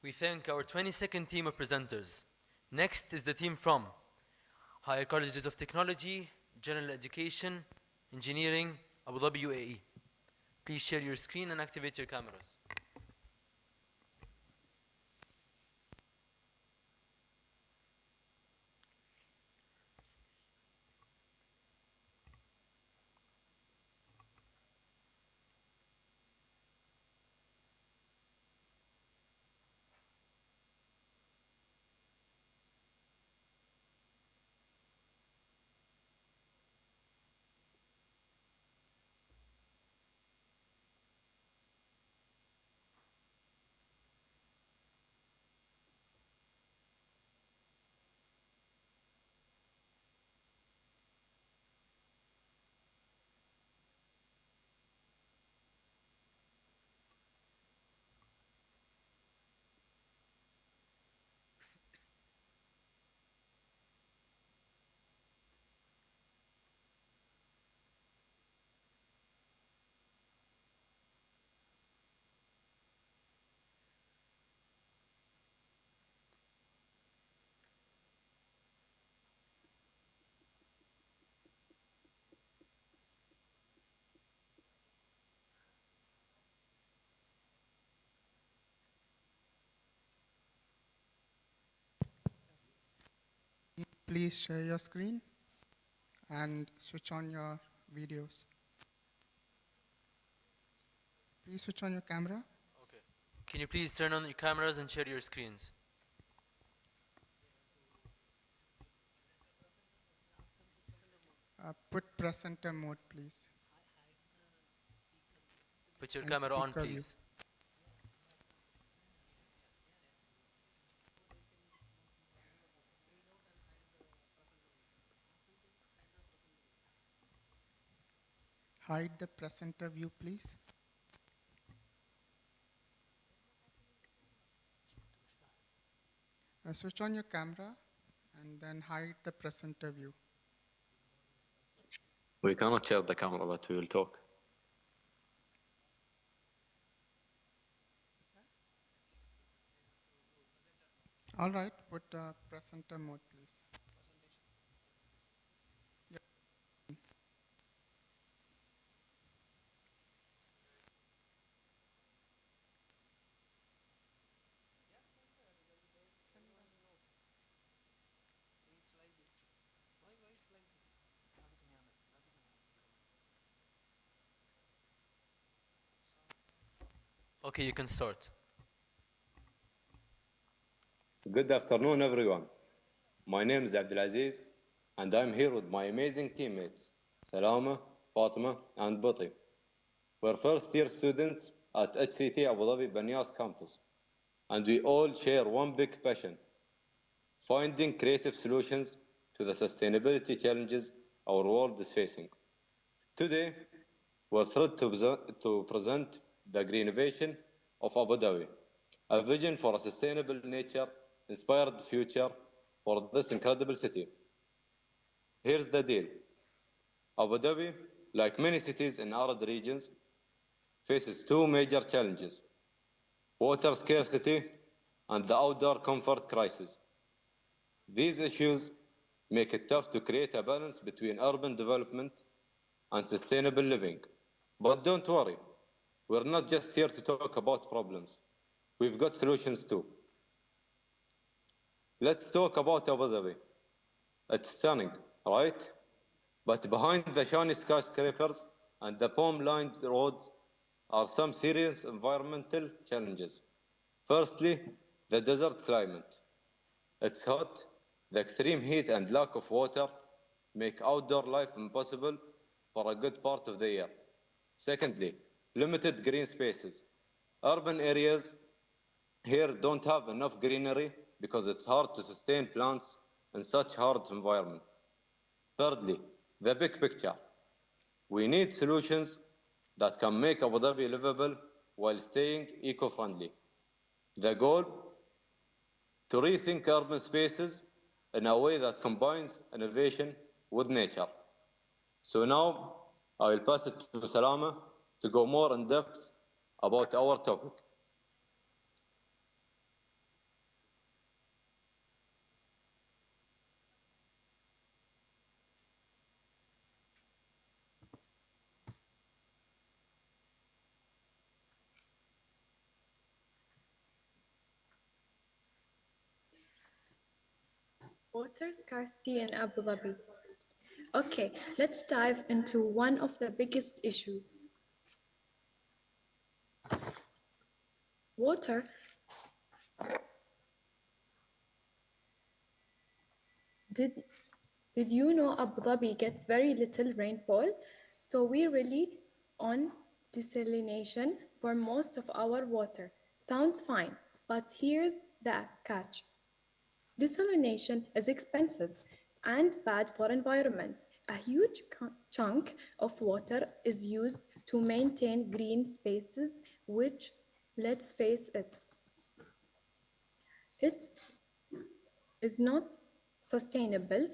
We thank our 22nd team of presenters. Next is the team from Higher Colleges of Technology, General Education, Engineering, Abu Dhabi, UAE. Please share your screen and activate your cameras. Please share your screen and switch on your videos. Please switch on your camera. Okay. Can you please turn on your cameras and share your screens? Put presenter mode, please. Put your And camera on, speaker view. please. Hide the presenter view, please. Switch on your camera and then hide the presenter view. We cannot share the camera, but we will talk. All right, put presenter mode, please. Yeah. Okay, you can start. Good afternoon, everyone. My name is Abdulaziz, and I'm here with my amazing teammates, Salama, Fatima, and Buti. We're first-year students at HCT Abu Dhabi Banyas campus, and we all share one big passion: finding creative solutions to the sustainability challenges our world is facing. Today, we're thrilled to present the Greennovation of Abu Dhabi, a vision for a sustainable nature-inspired future for this incredible city. Here's the deal. Abu Dhabi, like many cities in arid regions, faces two major challenges: water scarcity and the outdoor comfort crisis. These issues make it tough to create a balance between urban development and sustainable living. But don't worry, we're not just here to talk about problems. We've got solutions too. Let's talk about Abu Dhabi. It's stunning, right? But behind the shiny skyscrapers and the palm-lined roads are some serious environmental challenges. Firstly, the desert climate. It's hot, the extreme heat and lack of water make outdoor life impossible for a good part of the year. Secondly, limited green spaces. Urban areas here don't have enough greenery because it's hard to sustain plants in such hard environment. Thirdly, the big picture. We need solutions that can make Abu Dhabi livable while staying eco-friendly. The goal? To rethink urban spaces in a way that combines innovation with nature. So now, I will pass it to Salama to go more in depth about our topic. Water scarcity in Abu Dhabi. Okay, let's dive into one of the biggest issues. Water. Did you know Abu Dhabi gets very little rainfall? So we rely on desalination for most of our water. Sounds fine, but here's the catch. Desalination is expensive and bad for environment. A huge chunk of water is used to maintain green spaces, which, let's face it, it is not sustainable.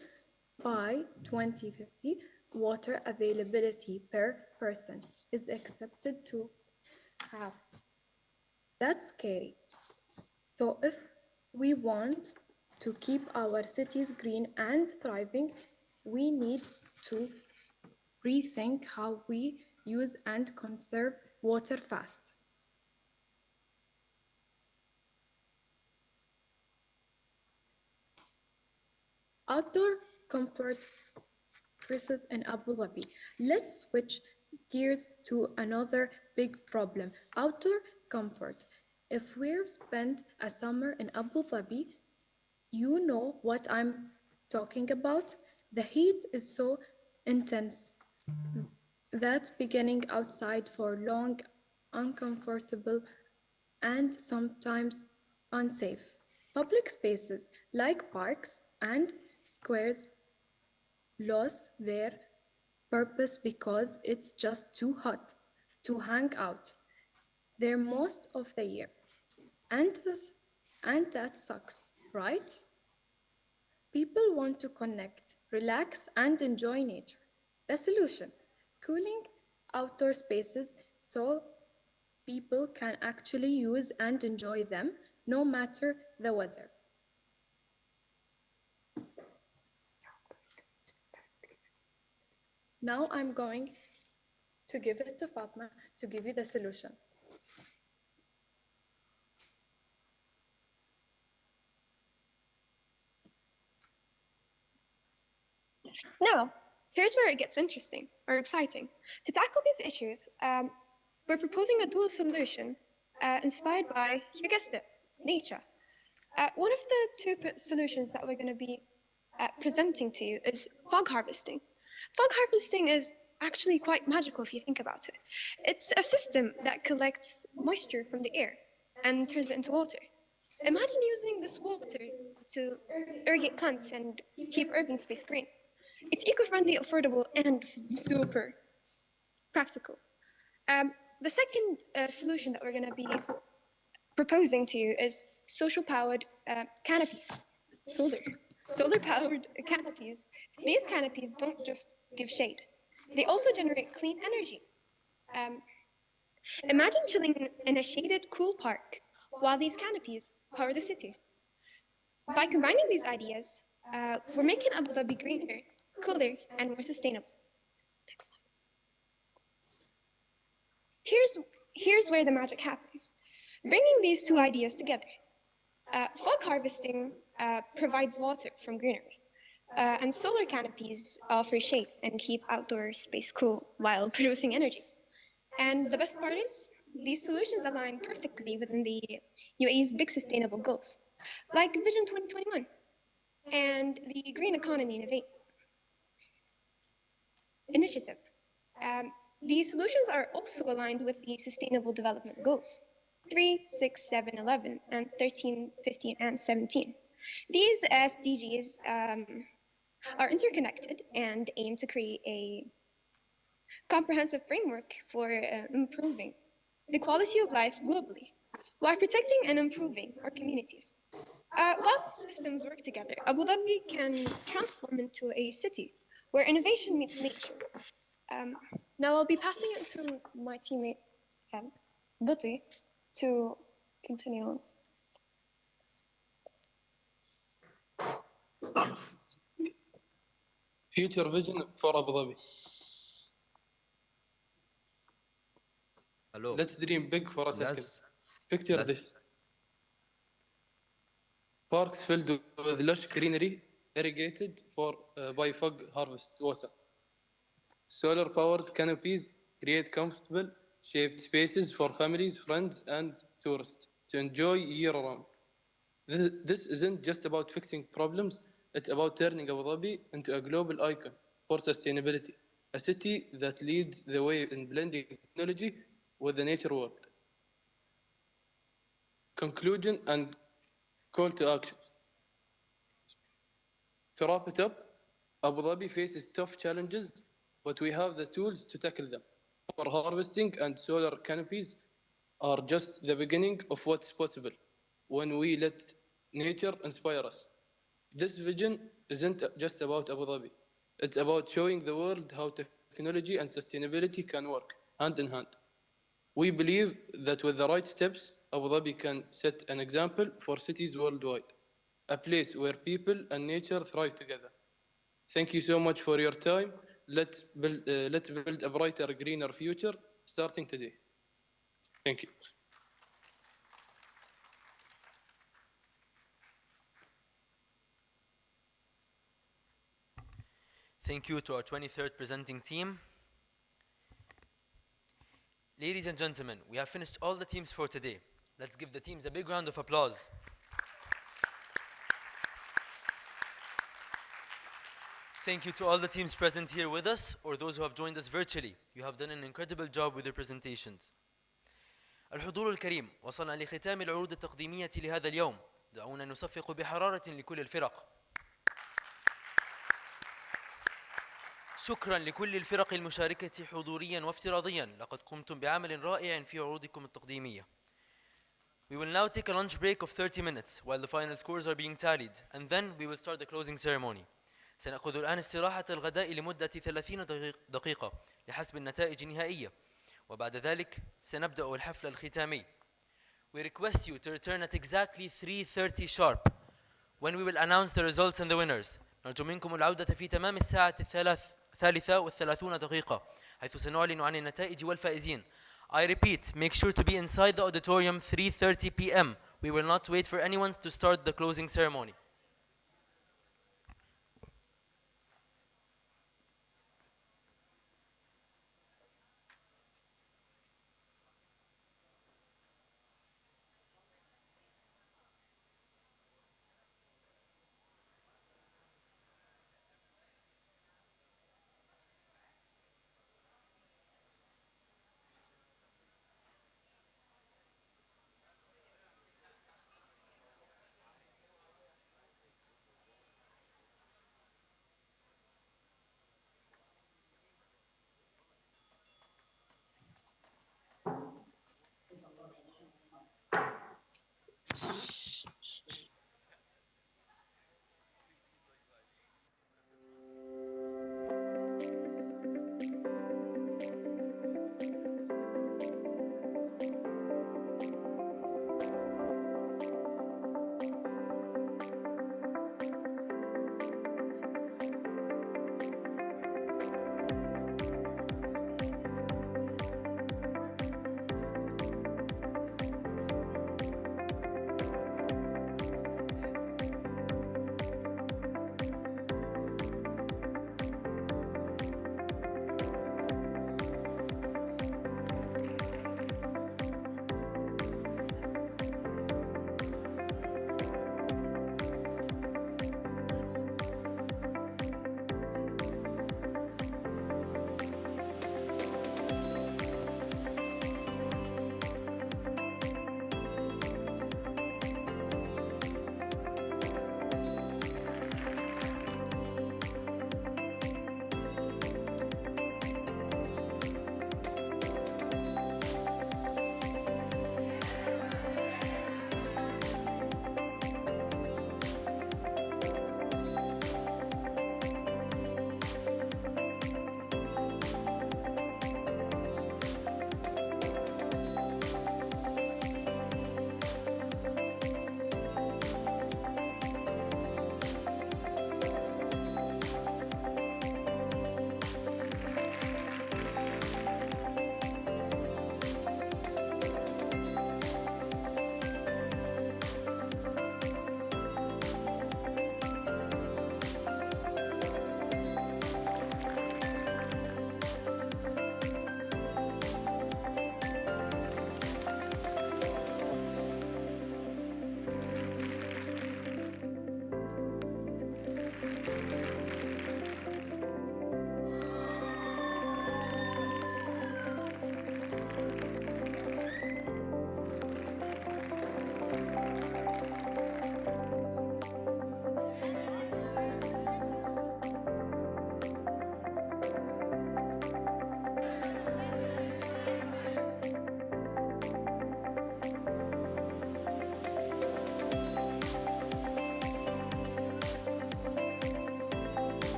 By 2050, water availability per person is expected to halve. That's scary. So if we want to keep our cities green and thriving, we need to rethink how we use and conserve water fast. Outdoor comfort crisis in Abu Dhabi. Let's switch gears to another big problem: outdoor comfort. If we've spent a summer in Abu Dhabi, you know what I'm talking about. The heat is so intense that beginning outside for long, uncomfortable, and sometimes unsafe. Public spaces like parks and squares lose their purpose because it's just too hot to hang out there most of the year. And that sucks, right? People want to connect, relax, and enjoy nature. The solution: cooling outdoor spaces so people can actually use and enjoy them no matter the weather. Now I'm going to give it to Fatma to give you the solution. Now, here's where it gets interesting or exciting. To tackle these issues, we're proposing a dual solution inspired by, you guessed it, nature. One of the two solutions that we're going to be presenting to you is fog harvesting. Fog harvesting is actually quite magical if you think about it. It's a system that collects moisture from the air and turns it into water. Imagine using this water to irrigate plants and keep urban space green. It's eco-friendly, affordable, and super practical. The second solution that we're going to be proposing to you is social-powered canopies, solar-powered canopies. These canopies don't just give shade; they also generate clean energy. Imagine chilling in a shaded, cool park while these canopies power the city. By combining these ideas, we're making Abu Dhabi greener, cooler, and more sustainable. Next slide. Here's where the magic happens. Bringing these two ideas together. Fog harvesting provides water from greenery, and solar canopies offer shade and keep outdoor space cool while producing energy. And the best part is, these solutions align perfectly within the UAE's big sustainable goals, like Vision 2021 and the Green Economy Initiative. These solutions are also aligned with the Sustainable Development Goals, 3, 6, 7, 11, and 13, 15, and 17. These SDGs are interconnected and aim to create a comprehensive framework for improving the quality of life globally, while protecting and improving our communities. While systems work together, Abu Dhabi can transform into a city where innovation meets nature. Now I'll be passing it to my teammate, Buti, to continue on. Future vision for Abu Dhabi. Hello. Let's dream big for a second. Let's- Picture let's- this. Parks filled with lush greenery, irrigated by fog harvest water. Solar-powered canopies create comfortable, shaped spaces for families, friends, and tourists to enjoy year-round. This isn't just about fixing problems, it's about turning Abu Dhabi into a global icon for sustainability, a city that leads the way in blending technology with the nature world. Conclusion and call to action. To wrap it up, Abu Dhabi faces tough challenges, but we have the tools to tackle them. For harvesting and solar canopies are just the beginning of what's possible when we let nature inspire us. This vision isn't just about Abu Dhabi. It's about showing the world how technology and sustainability can work hand in hand. We believe that with the right steps, Abu Dhabi can set an example for cities worldwide, a place where people and nature thrive together. Thank you so much for your time. Let's build a brighter, greener future starting today. Thank you. Thank you to our 23rd presenting team. Ladies and gentlemen, we have finished all the teams for today. Let's give the teams a big round of applause. Thank you to all the teams present here with us or those who have joined us virtually. You have done an incredible job with your presentations. الحضور الكريم، وصلنا لختام العروض التقديمية لهذا اليوم. دعونا نصفق بحرارة لكل الفرق. شكرا لكل الفرق المشاركة حضوريا وافتراضيا. لقد قمتم بعمل رائع في عروضكم التقديمية. We will now take a lunch break of 30 minutes while the final scores are being tallied, and then we will start the closing ceremony. سنأخذ الآن استراحة الغداء لمدة 30 دقيقة لحسب النتائج النهائية، وبعد ذلك سنبدأ الحفل الختامي. We request you to return at exactly 3:30 sharp when we will announce the results and the winners. نرجو منكم العودة في تمام الساعة دقيقة حيث سنعلن عن النتائج والفائزين. I repeat, make sure to be inside the auditorium 3:30 p.m. We will not wait for anyone to start the closing ceremony.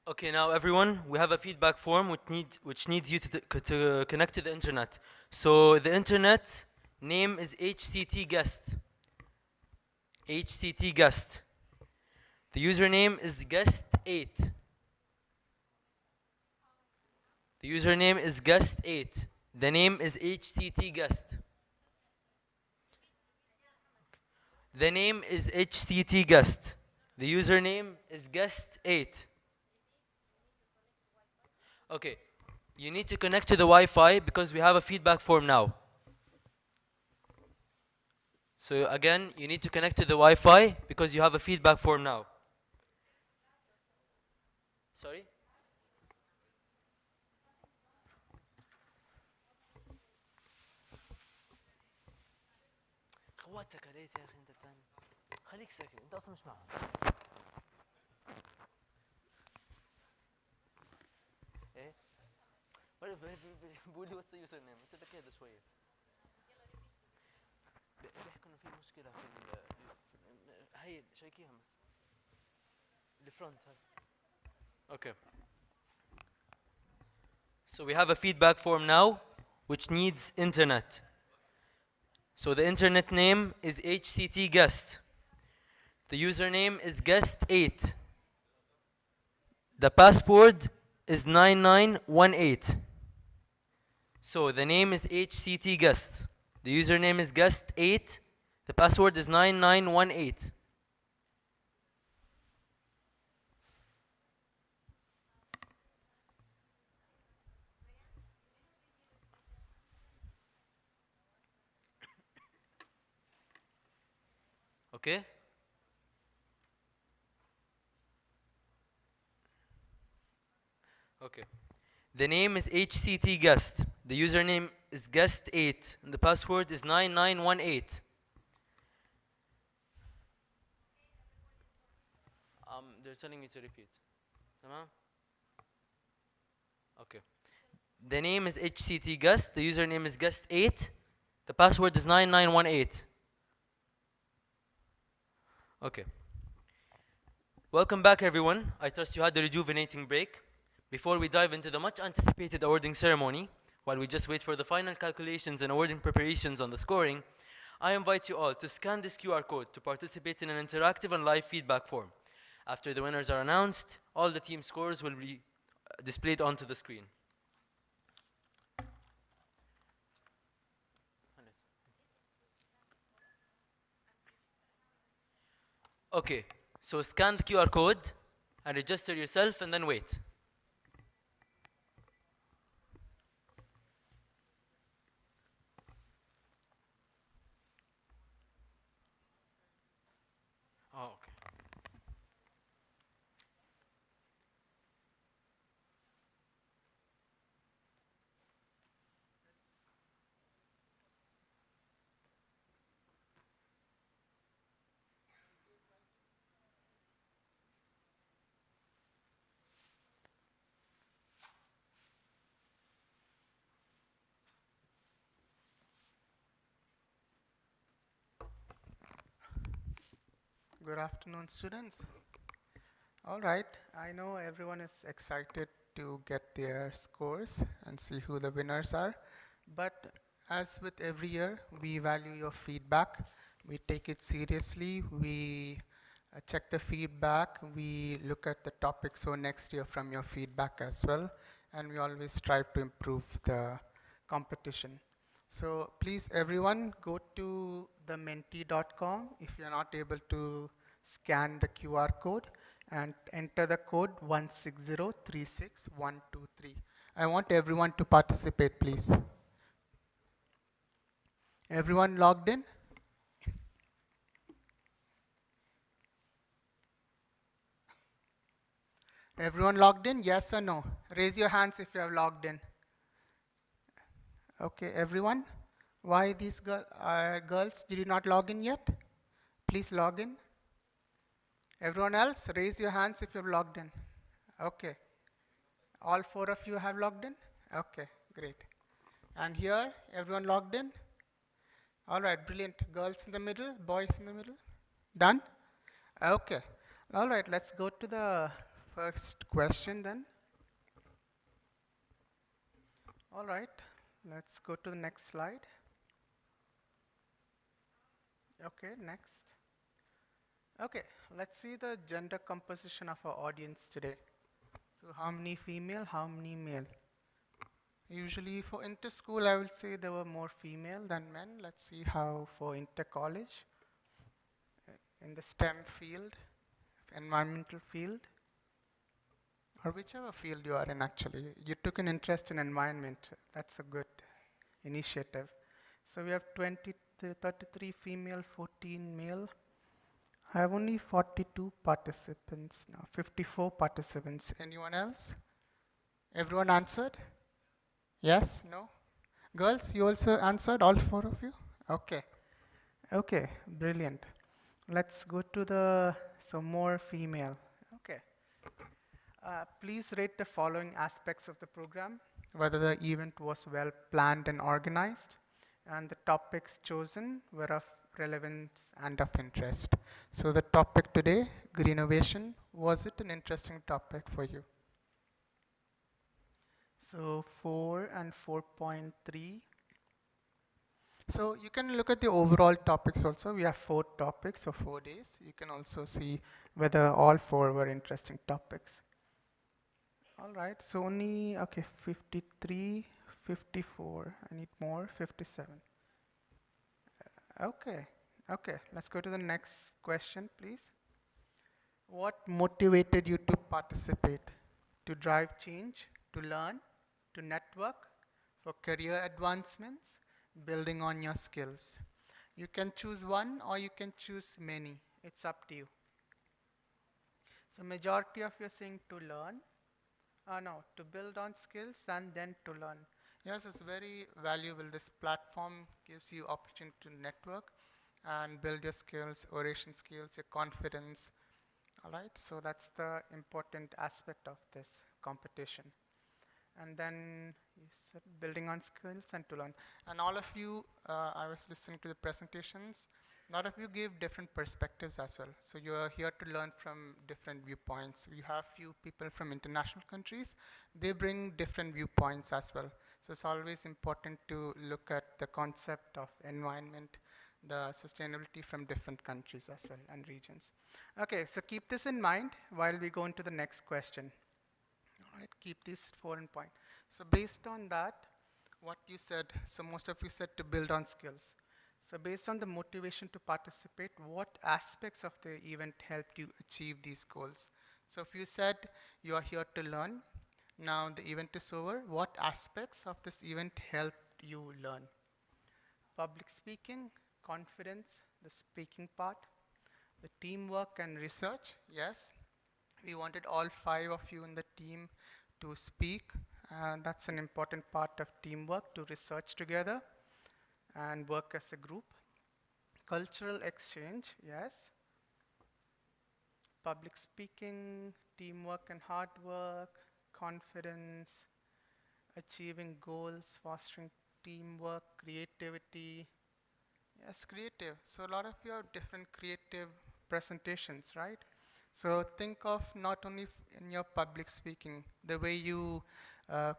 Okay, now everyone, we have a feedback form which needs you to connect to the internet. So the internet name is HCT guest. HCT guest. The username is guest8. The username is guest8. The name is HCT guest. The name is HCT guest. The username is guest8. Okay, you need to connect to the Wi-Fi because we have a feedback form now. So again, you need to connect to the Wi-Fi because you have a feedback form now. Sorry? خواتك عليك يا اخي انت الثاني خليك ساكت انت اصلا مش معهم ايه بقول لي واتس يوزر نيم انت بدك هذا شويه بيحكوا انه في مشكله في هي شيكيها بس الفرونت هاي اوكي. So we have a feedback form now which needs internet. So the internet name is HCT guest. The username is guest8. The password is 9918. So the name is HCT guest. The username is guest8. The password is 9918. Okay? Okay. The name is HCT guest. The username is guest8 and the password is 9918. They're telling me to repeat. Tamam? Okay. The name is HCT guest. The username is guest8. The password is 9918. Okay. Welcome back, everyone. I trust you had a rejuvenating break. Before we dive into the much anticipated awarding ceremony, while we just wait for the final calculations and awarding preparations on the scoring, I invite you all to scan this QR code to participate in an interactive and live feedback form. After the winners are announced, all the team scores will be displayed onto the screen. Okay, so scan the QR code and register yourself and then wait. Oh, okay. Good afternoon, students. All right, I know everyone is excited to get their scores and see who the winners are. But as with every year, we value your feedback. We take it seriously. We check the feedback. We look at the topics for next year from your feedback as well. And we always strive to improve the competition. So please, everyone, go to the menti.com if you're not able to scan the QR code and enter the code 16036123. I want everyone to participate, please. Everyone logged in? Everyone logged in? Yes or no? Raise your hands if you have logged in. Okay, everyone. Why these girls did you not log in yet? Please log in. Everyone else, raise your hands if you have logged in. Okay. All four of you have logged in? Okay, great. And here, everyone logged in? All right, brilliant. Girls in the middle, boys in the middle? Done? Okay. All right, let's go to the first question then. All right, let's go to the next slide. Okay, next. Okay, let's see the gender composition of our audience today. So how many female, how many male? Usually for inter-school, I will say there were more female than men. Let's see how for inter-college, in the STEM field, environmental field, or whichever field you are in actually. You took an interest in environment. That's a good initiative. So we have 33 female, 14 male. I have only 42 participants now, 54 participants. Anyone else? Everyone answered? Yes? No? Girls, you also answered, all four of you? Okay. Okay, brilliant. Let's go to some more female. Okay. Please rate the following aspects of the program: whether the event was well planned and organized, and the topics chosen were of relevance and of interest. So the topic today, Greennovation, was it an interesting topic for you? So 4 and 4.3. So you can look at the overall topics also. We have 4 topics, so 4 days. You can also see whether all 4 were interesting topics. All right, so only, okay, 53, 54. I need more, 57. Okay, let's go to the next question, please. What motivated you to participate? To drive change, to learn, to network, for career advancements, building on your skills. You can choose one or you can choose many. It's up to you. So majority of you are saying to learn. No, to build on skills and then to learn. Yes, it's very valuable. This platform gives you opportunity to network and build your skills, oration skills, your confidence. All right, so that's the important aspect of this competition. And then you said building on skills and to learn. And all of you, I was listening to the presentations, a lot of you gave different perspectives as well. So you are here to learn from different viewpoints. You have few people from international countries. They bring different viewpoints as well. So it's always important to look at the concept of environment, the sustainability from different countries as well and regions. Okay, so keep this in mind while we go into the next question. All right, keep these 4 in point. So based on that, what you said, so most of you said to build on skills. So based on the motivation to participate, what aspects of the event helped you achieve these goals? So if you said you are here to learn, now the event is over, what aspects of this event helped you learn? Public speaking, confidence, the speaking part, the teamwork and research, yes. We wanted all 5 of you in the team to speak, and that's an important part of teamwork, to research together and work as a group. Cultural exchange, yes. Public speaking, teamwork and hard work, confidence, achieving goals, fostering teamwork, creativity. Yes, creative. So a lot of you have different creative presentations, right? So think of not only in your public speaking, the way you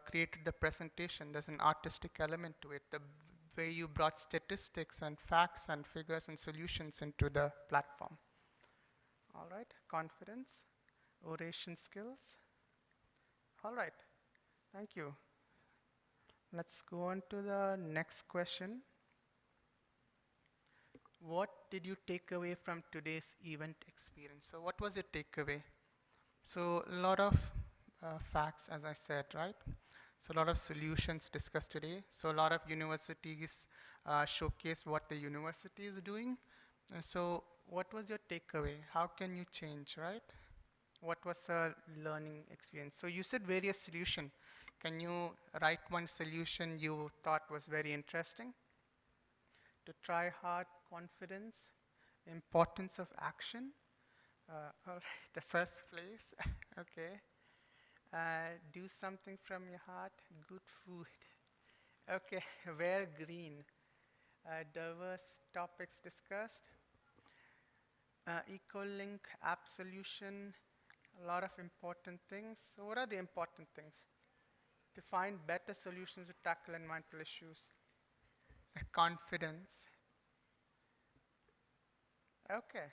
created the presentation, there's an artistic element to it, the way you brought statistics and facts and figures and solutions into the platform. All right, confidence, oration skills. All right, thank you. Let's go on to the next question. What did you take away from today's event experience? So what was your takeaway? So a lot of facts, as I said, right? So a lot of solutions discussed today. So a lot of universities showcase what the university is doing. So what was your takeaway? How can you change, right? What was a learning experience? So you said various solutions. Can you write one solution you thought was very interesting? To try hard, confidence, importance of action. All right, the first place, okay. Do something from your heart, good food. Okay, wear green. Diverse topics discussed. Ecolink app solution. A lot of important things. So what are the important things? To find better solutions to tackle environmental issues. The confidence. Okay.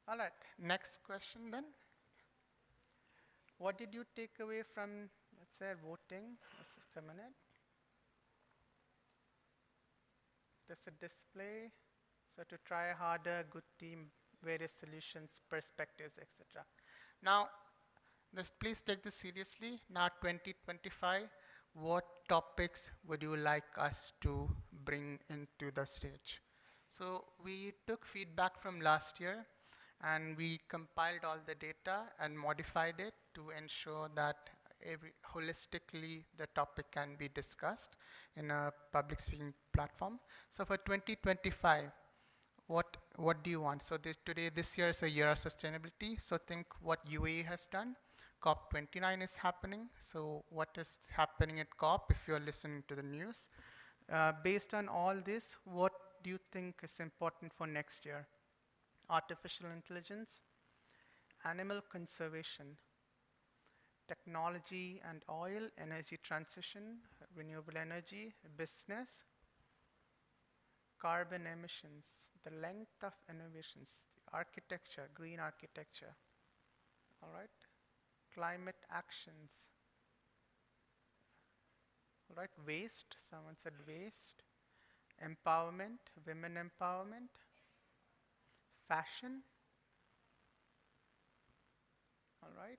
All right, next question then. What did you take away from, let's say, voting? Just a minute. There's a display. So to try harder, good team, various solutions, perspectives, etc. Now, please take this seriously. Now 2025, what topics would you like us to bring into the stage? So we took feedback from last year and we compiled all the data and modified it to ensure that holistically the topic can be discussed in a public speaking platform. So for 2025, what do you want? So this year is a year of sustainability. So think what UAE has done. COP29 is happening. So what is happening at COP if you're listening to the news? Based on all this, what do you think is important for next year? Artificial intelligence, animal conservation, technology and oil, energy transition, renewable energy, business, carbon emissions, the length of innovations, the architecture, green architecture, all right, climate actions, all right, waste, someone said waste, empowerment, women empowerment, fashion, all right,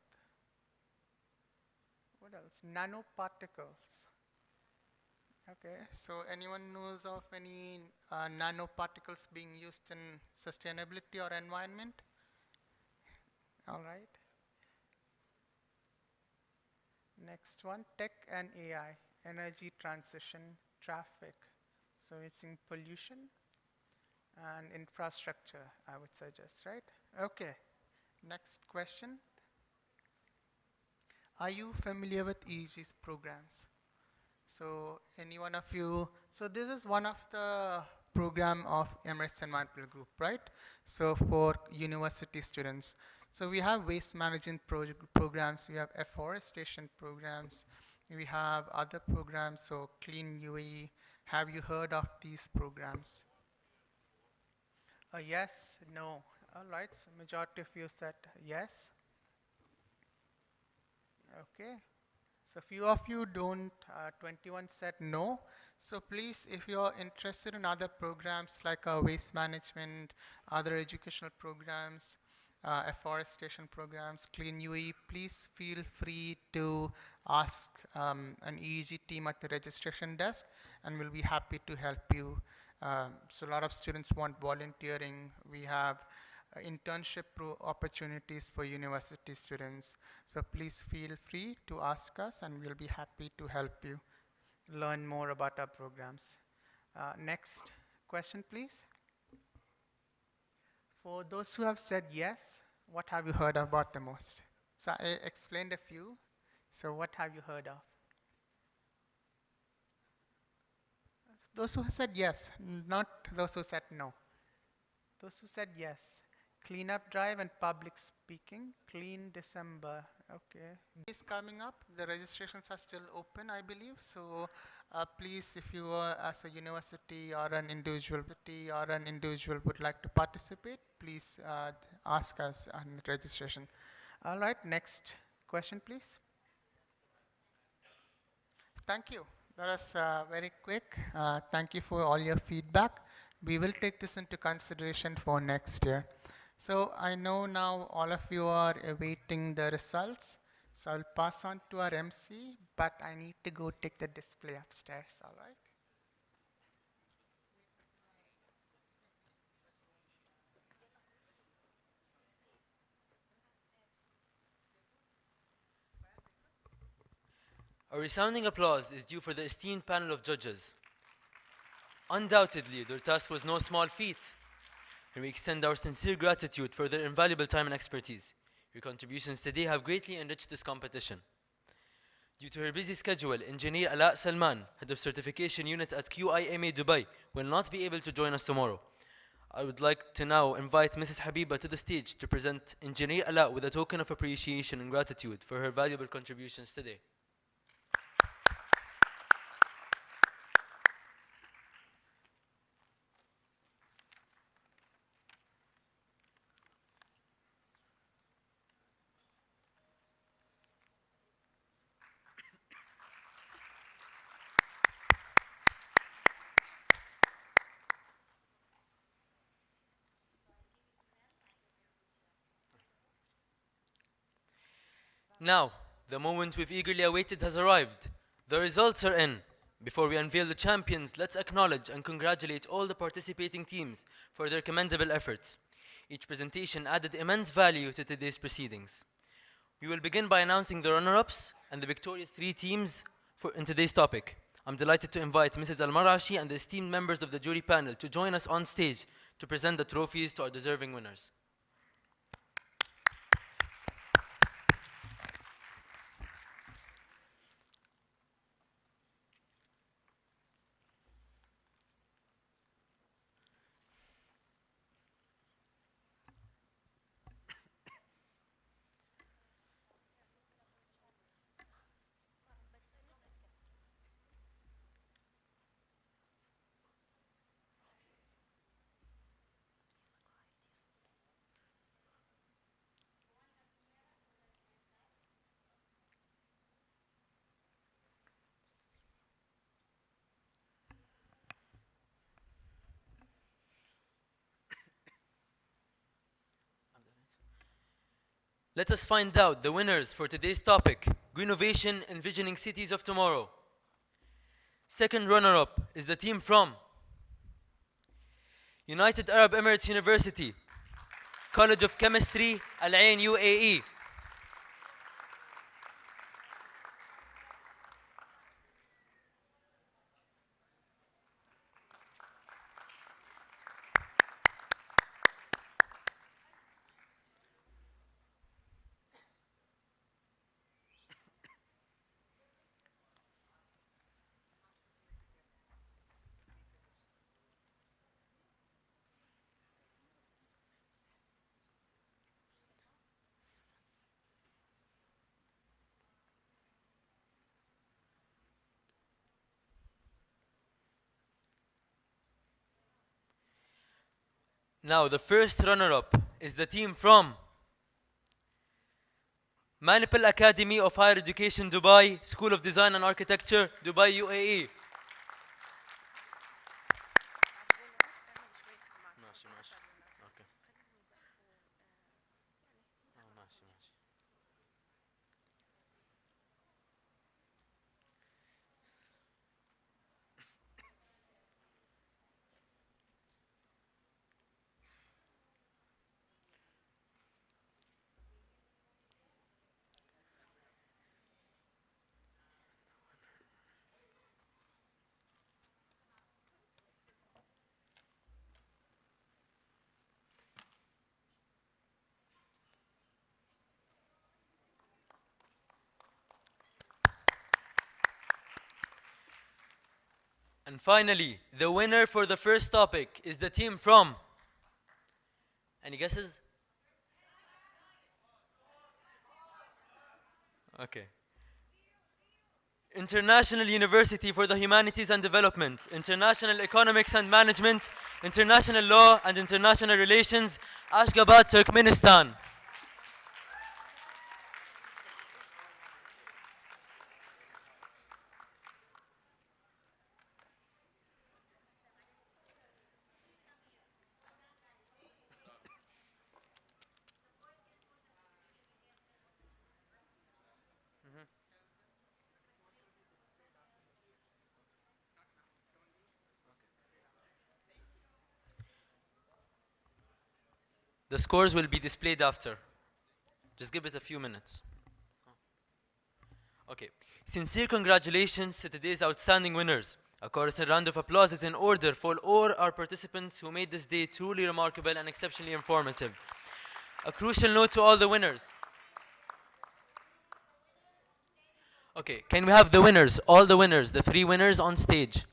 what else, nanoparticles. Okay, so anyone knows of any nanoparticles being used in sustainability or environment? All right. Next one, tech and AI, energy transition, traffic. So it's in pollution and infrastructure, I would suggest, right? Okay, next question. Are you familiar with EEG's programs? So any one of you, so this is one of the program of Emirates Environmental Group, right? So for university students. So we have waste management programs, we have afforestation programs, we have other programs, so Clean UAE. Have you heard of these programs? Yes, no. All right, so majority of you said yes. Okay. So few of you don't, 21 said no. So please, if you're interested in other programs like waste management, other educational programs, afforestation programs, Clean UAE, please feel free to ask an EEG team at the registration desk and we'll be happy to help you. So a lot of students want volunteering. We have internship opportunities for university students. So please feel free to ask us and we'll be happy to help you learn more about our programs. Next question, please. For those who have said yes, what have you heard about the most? So I explained a few. So what have you heard of? Those who said yes, not those who said no. Those who said yes. Cleanup drive and public speaking, Clean December, okay. This coming up, the registrations are still open, I believe. So please, if you are as a university or an individual would like to participate, please ask us on registration. All right, next question, please. Thank you. That was very quick. Thank you for all your feedback. We will take this into consideration for next year. So I know now all of you are awaiting the results. So I'll pass on to our MC, but I need to go take the display upstairs, all right? A resounding applause is due for the esteemed panel of judges. Undoubtedly, their task was no small feat, and we extend our sincere gratitude for their invaluable time and expertise. Your contributions today have greatly enriched this competition. Due to her busy schedule, Engineer Ala Salman, Head of Certification Unit at QIMA Dubai, will not be able to join us tomorrow. I would like to now invite Mrs. Habiba to the stage to present Engineer Ala with a token of appreciation and gratitude for her valuable contributions today. Now, the moment we've eagerly awaited has arrived. The results are in. Before we unveil the champions, let's acknowledge and congratulate all the participating teams for their commendable efforts. Each presentation added immense value to today's proceedings. We will begin by announcing the runner-ups and the victorious 3 teams in today's topic. I'm delighted to invite Mrs. Al-Marashi and the esteemed members of the jury panel to join us on stage to present the trophies to our deserving winners. Let us find out the winners for today's topic, Greennovation, Envisioning Cities of Tomorrow. Second runner-up is the team from United Arab Emirates University, College of Chemistry, Al Ain, UAE. Now, the first runner-up is the team from Manipal Academy of Higher Education, Dubai, School of Design and Architecture, Dubai, UAE. And finally, the winner for the first topic is the team from, any guesses? Okay. International University for the Humanities and Development, International Economics and Management, International Law and International Relations, Ashgabat, Turkmenistan. The scores will be displayed after. Just give it a few minutes. Okay. Sincere congratulations to today's outstanding winners. A chorus and round of applause is in order for all our participants who made this day truly remarkable and exceptionally informative. A crucial note to all the winners. Okay, can we have the winners, all the winners, the 3 winners on stage?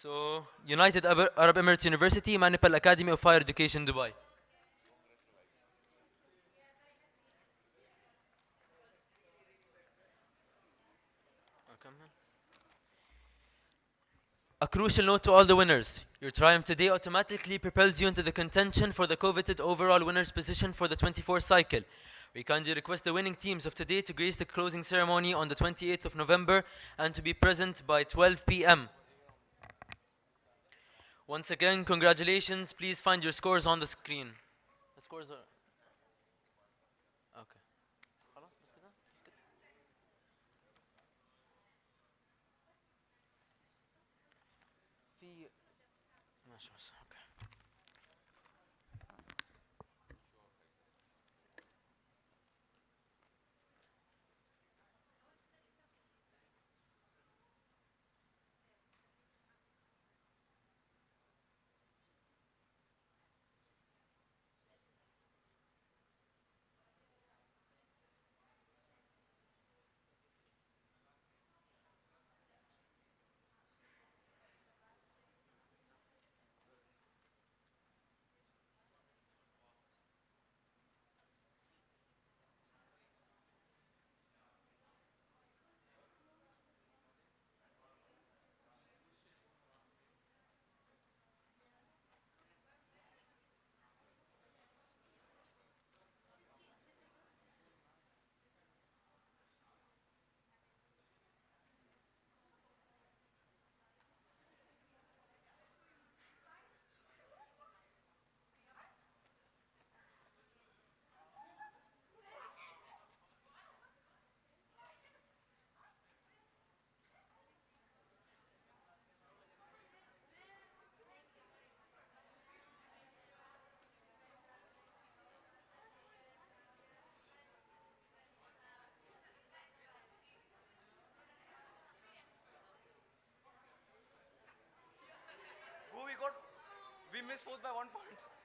So, United Arab Emirates University, Manipal Academy of Higher Education, Dubai. A crucial note to all the winners. Your triumph today automatically propels you into the contention for the coveted overall winner's position for the 24 cycle. We kindly request the winning teams of today to grace the closing ceremony on the 28th of November and to be present by 12 p.m. Once again, congratulations. Please find your scores on the screen. The scores are... Okay. خلاص بس كده بس كده. في ماشي بس اوكي. We missed fourth by 1 point.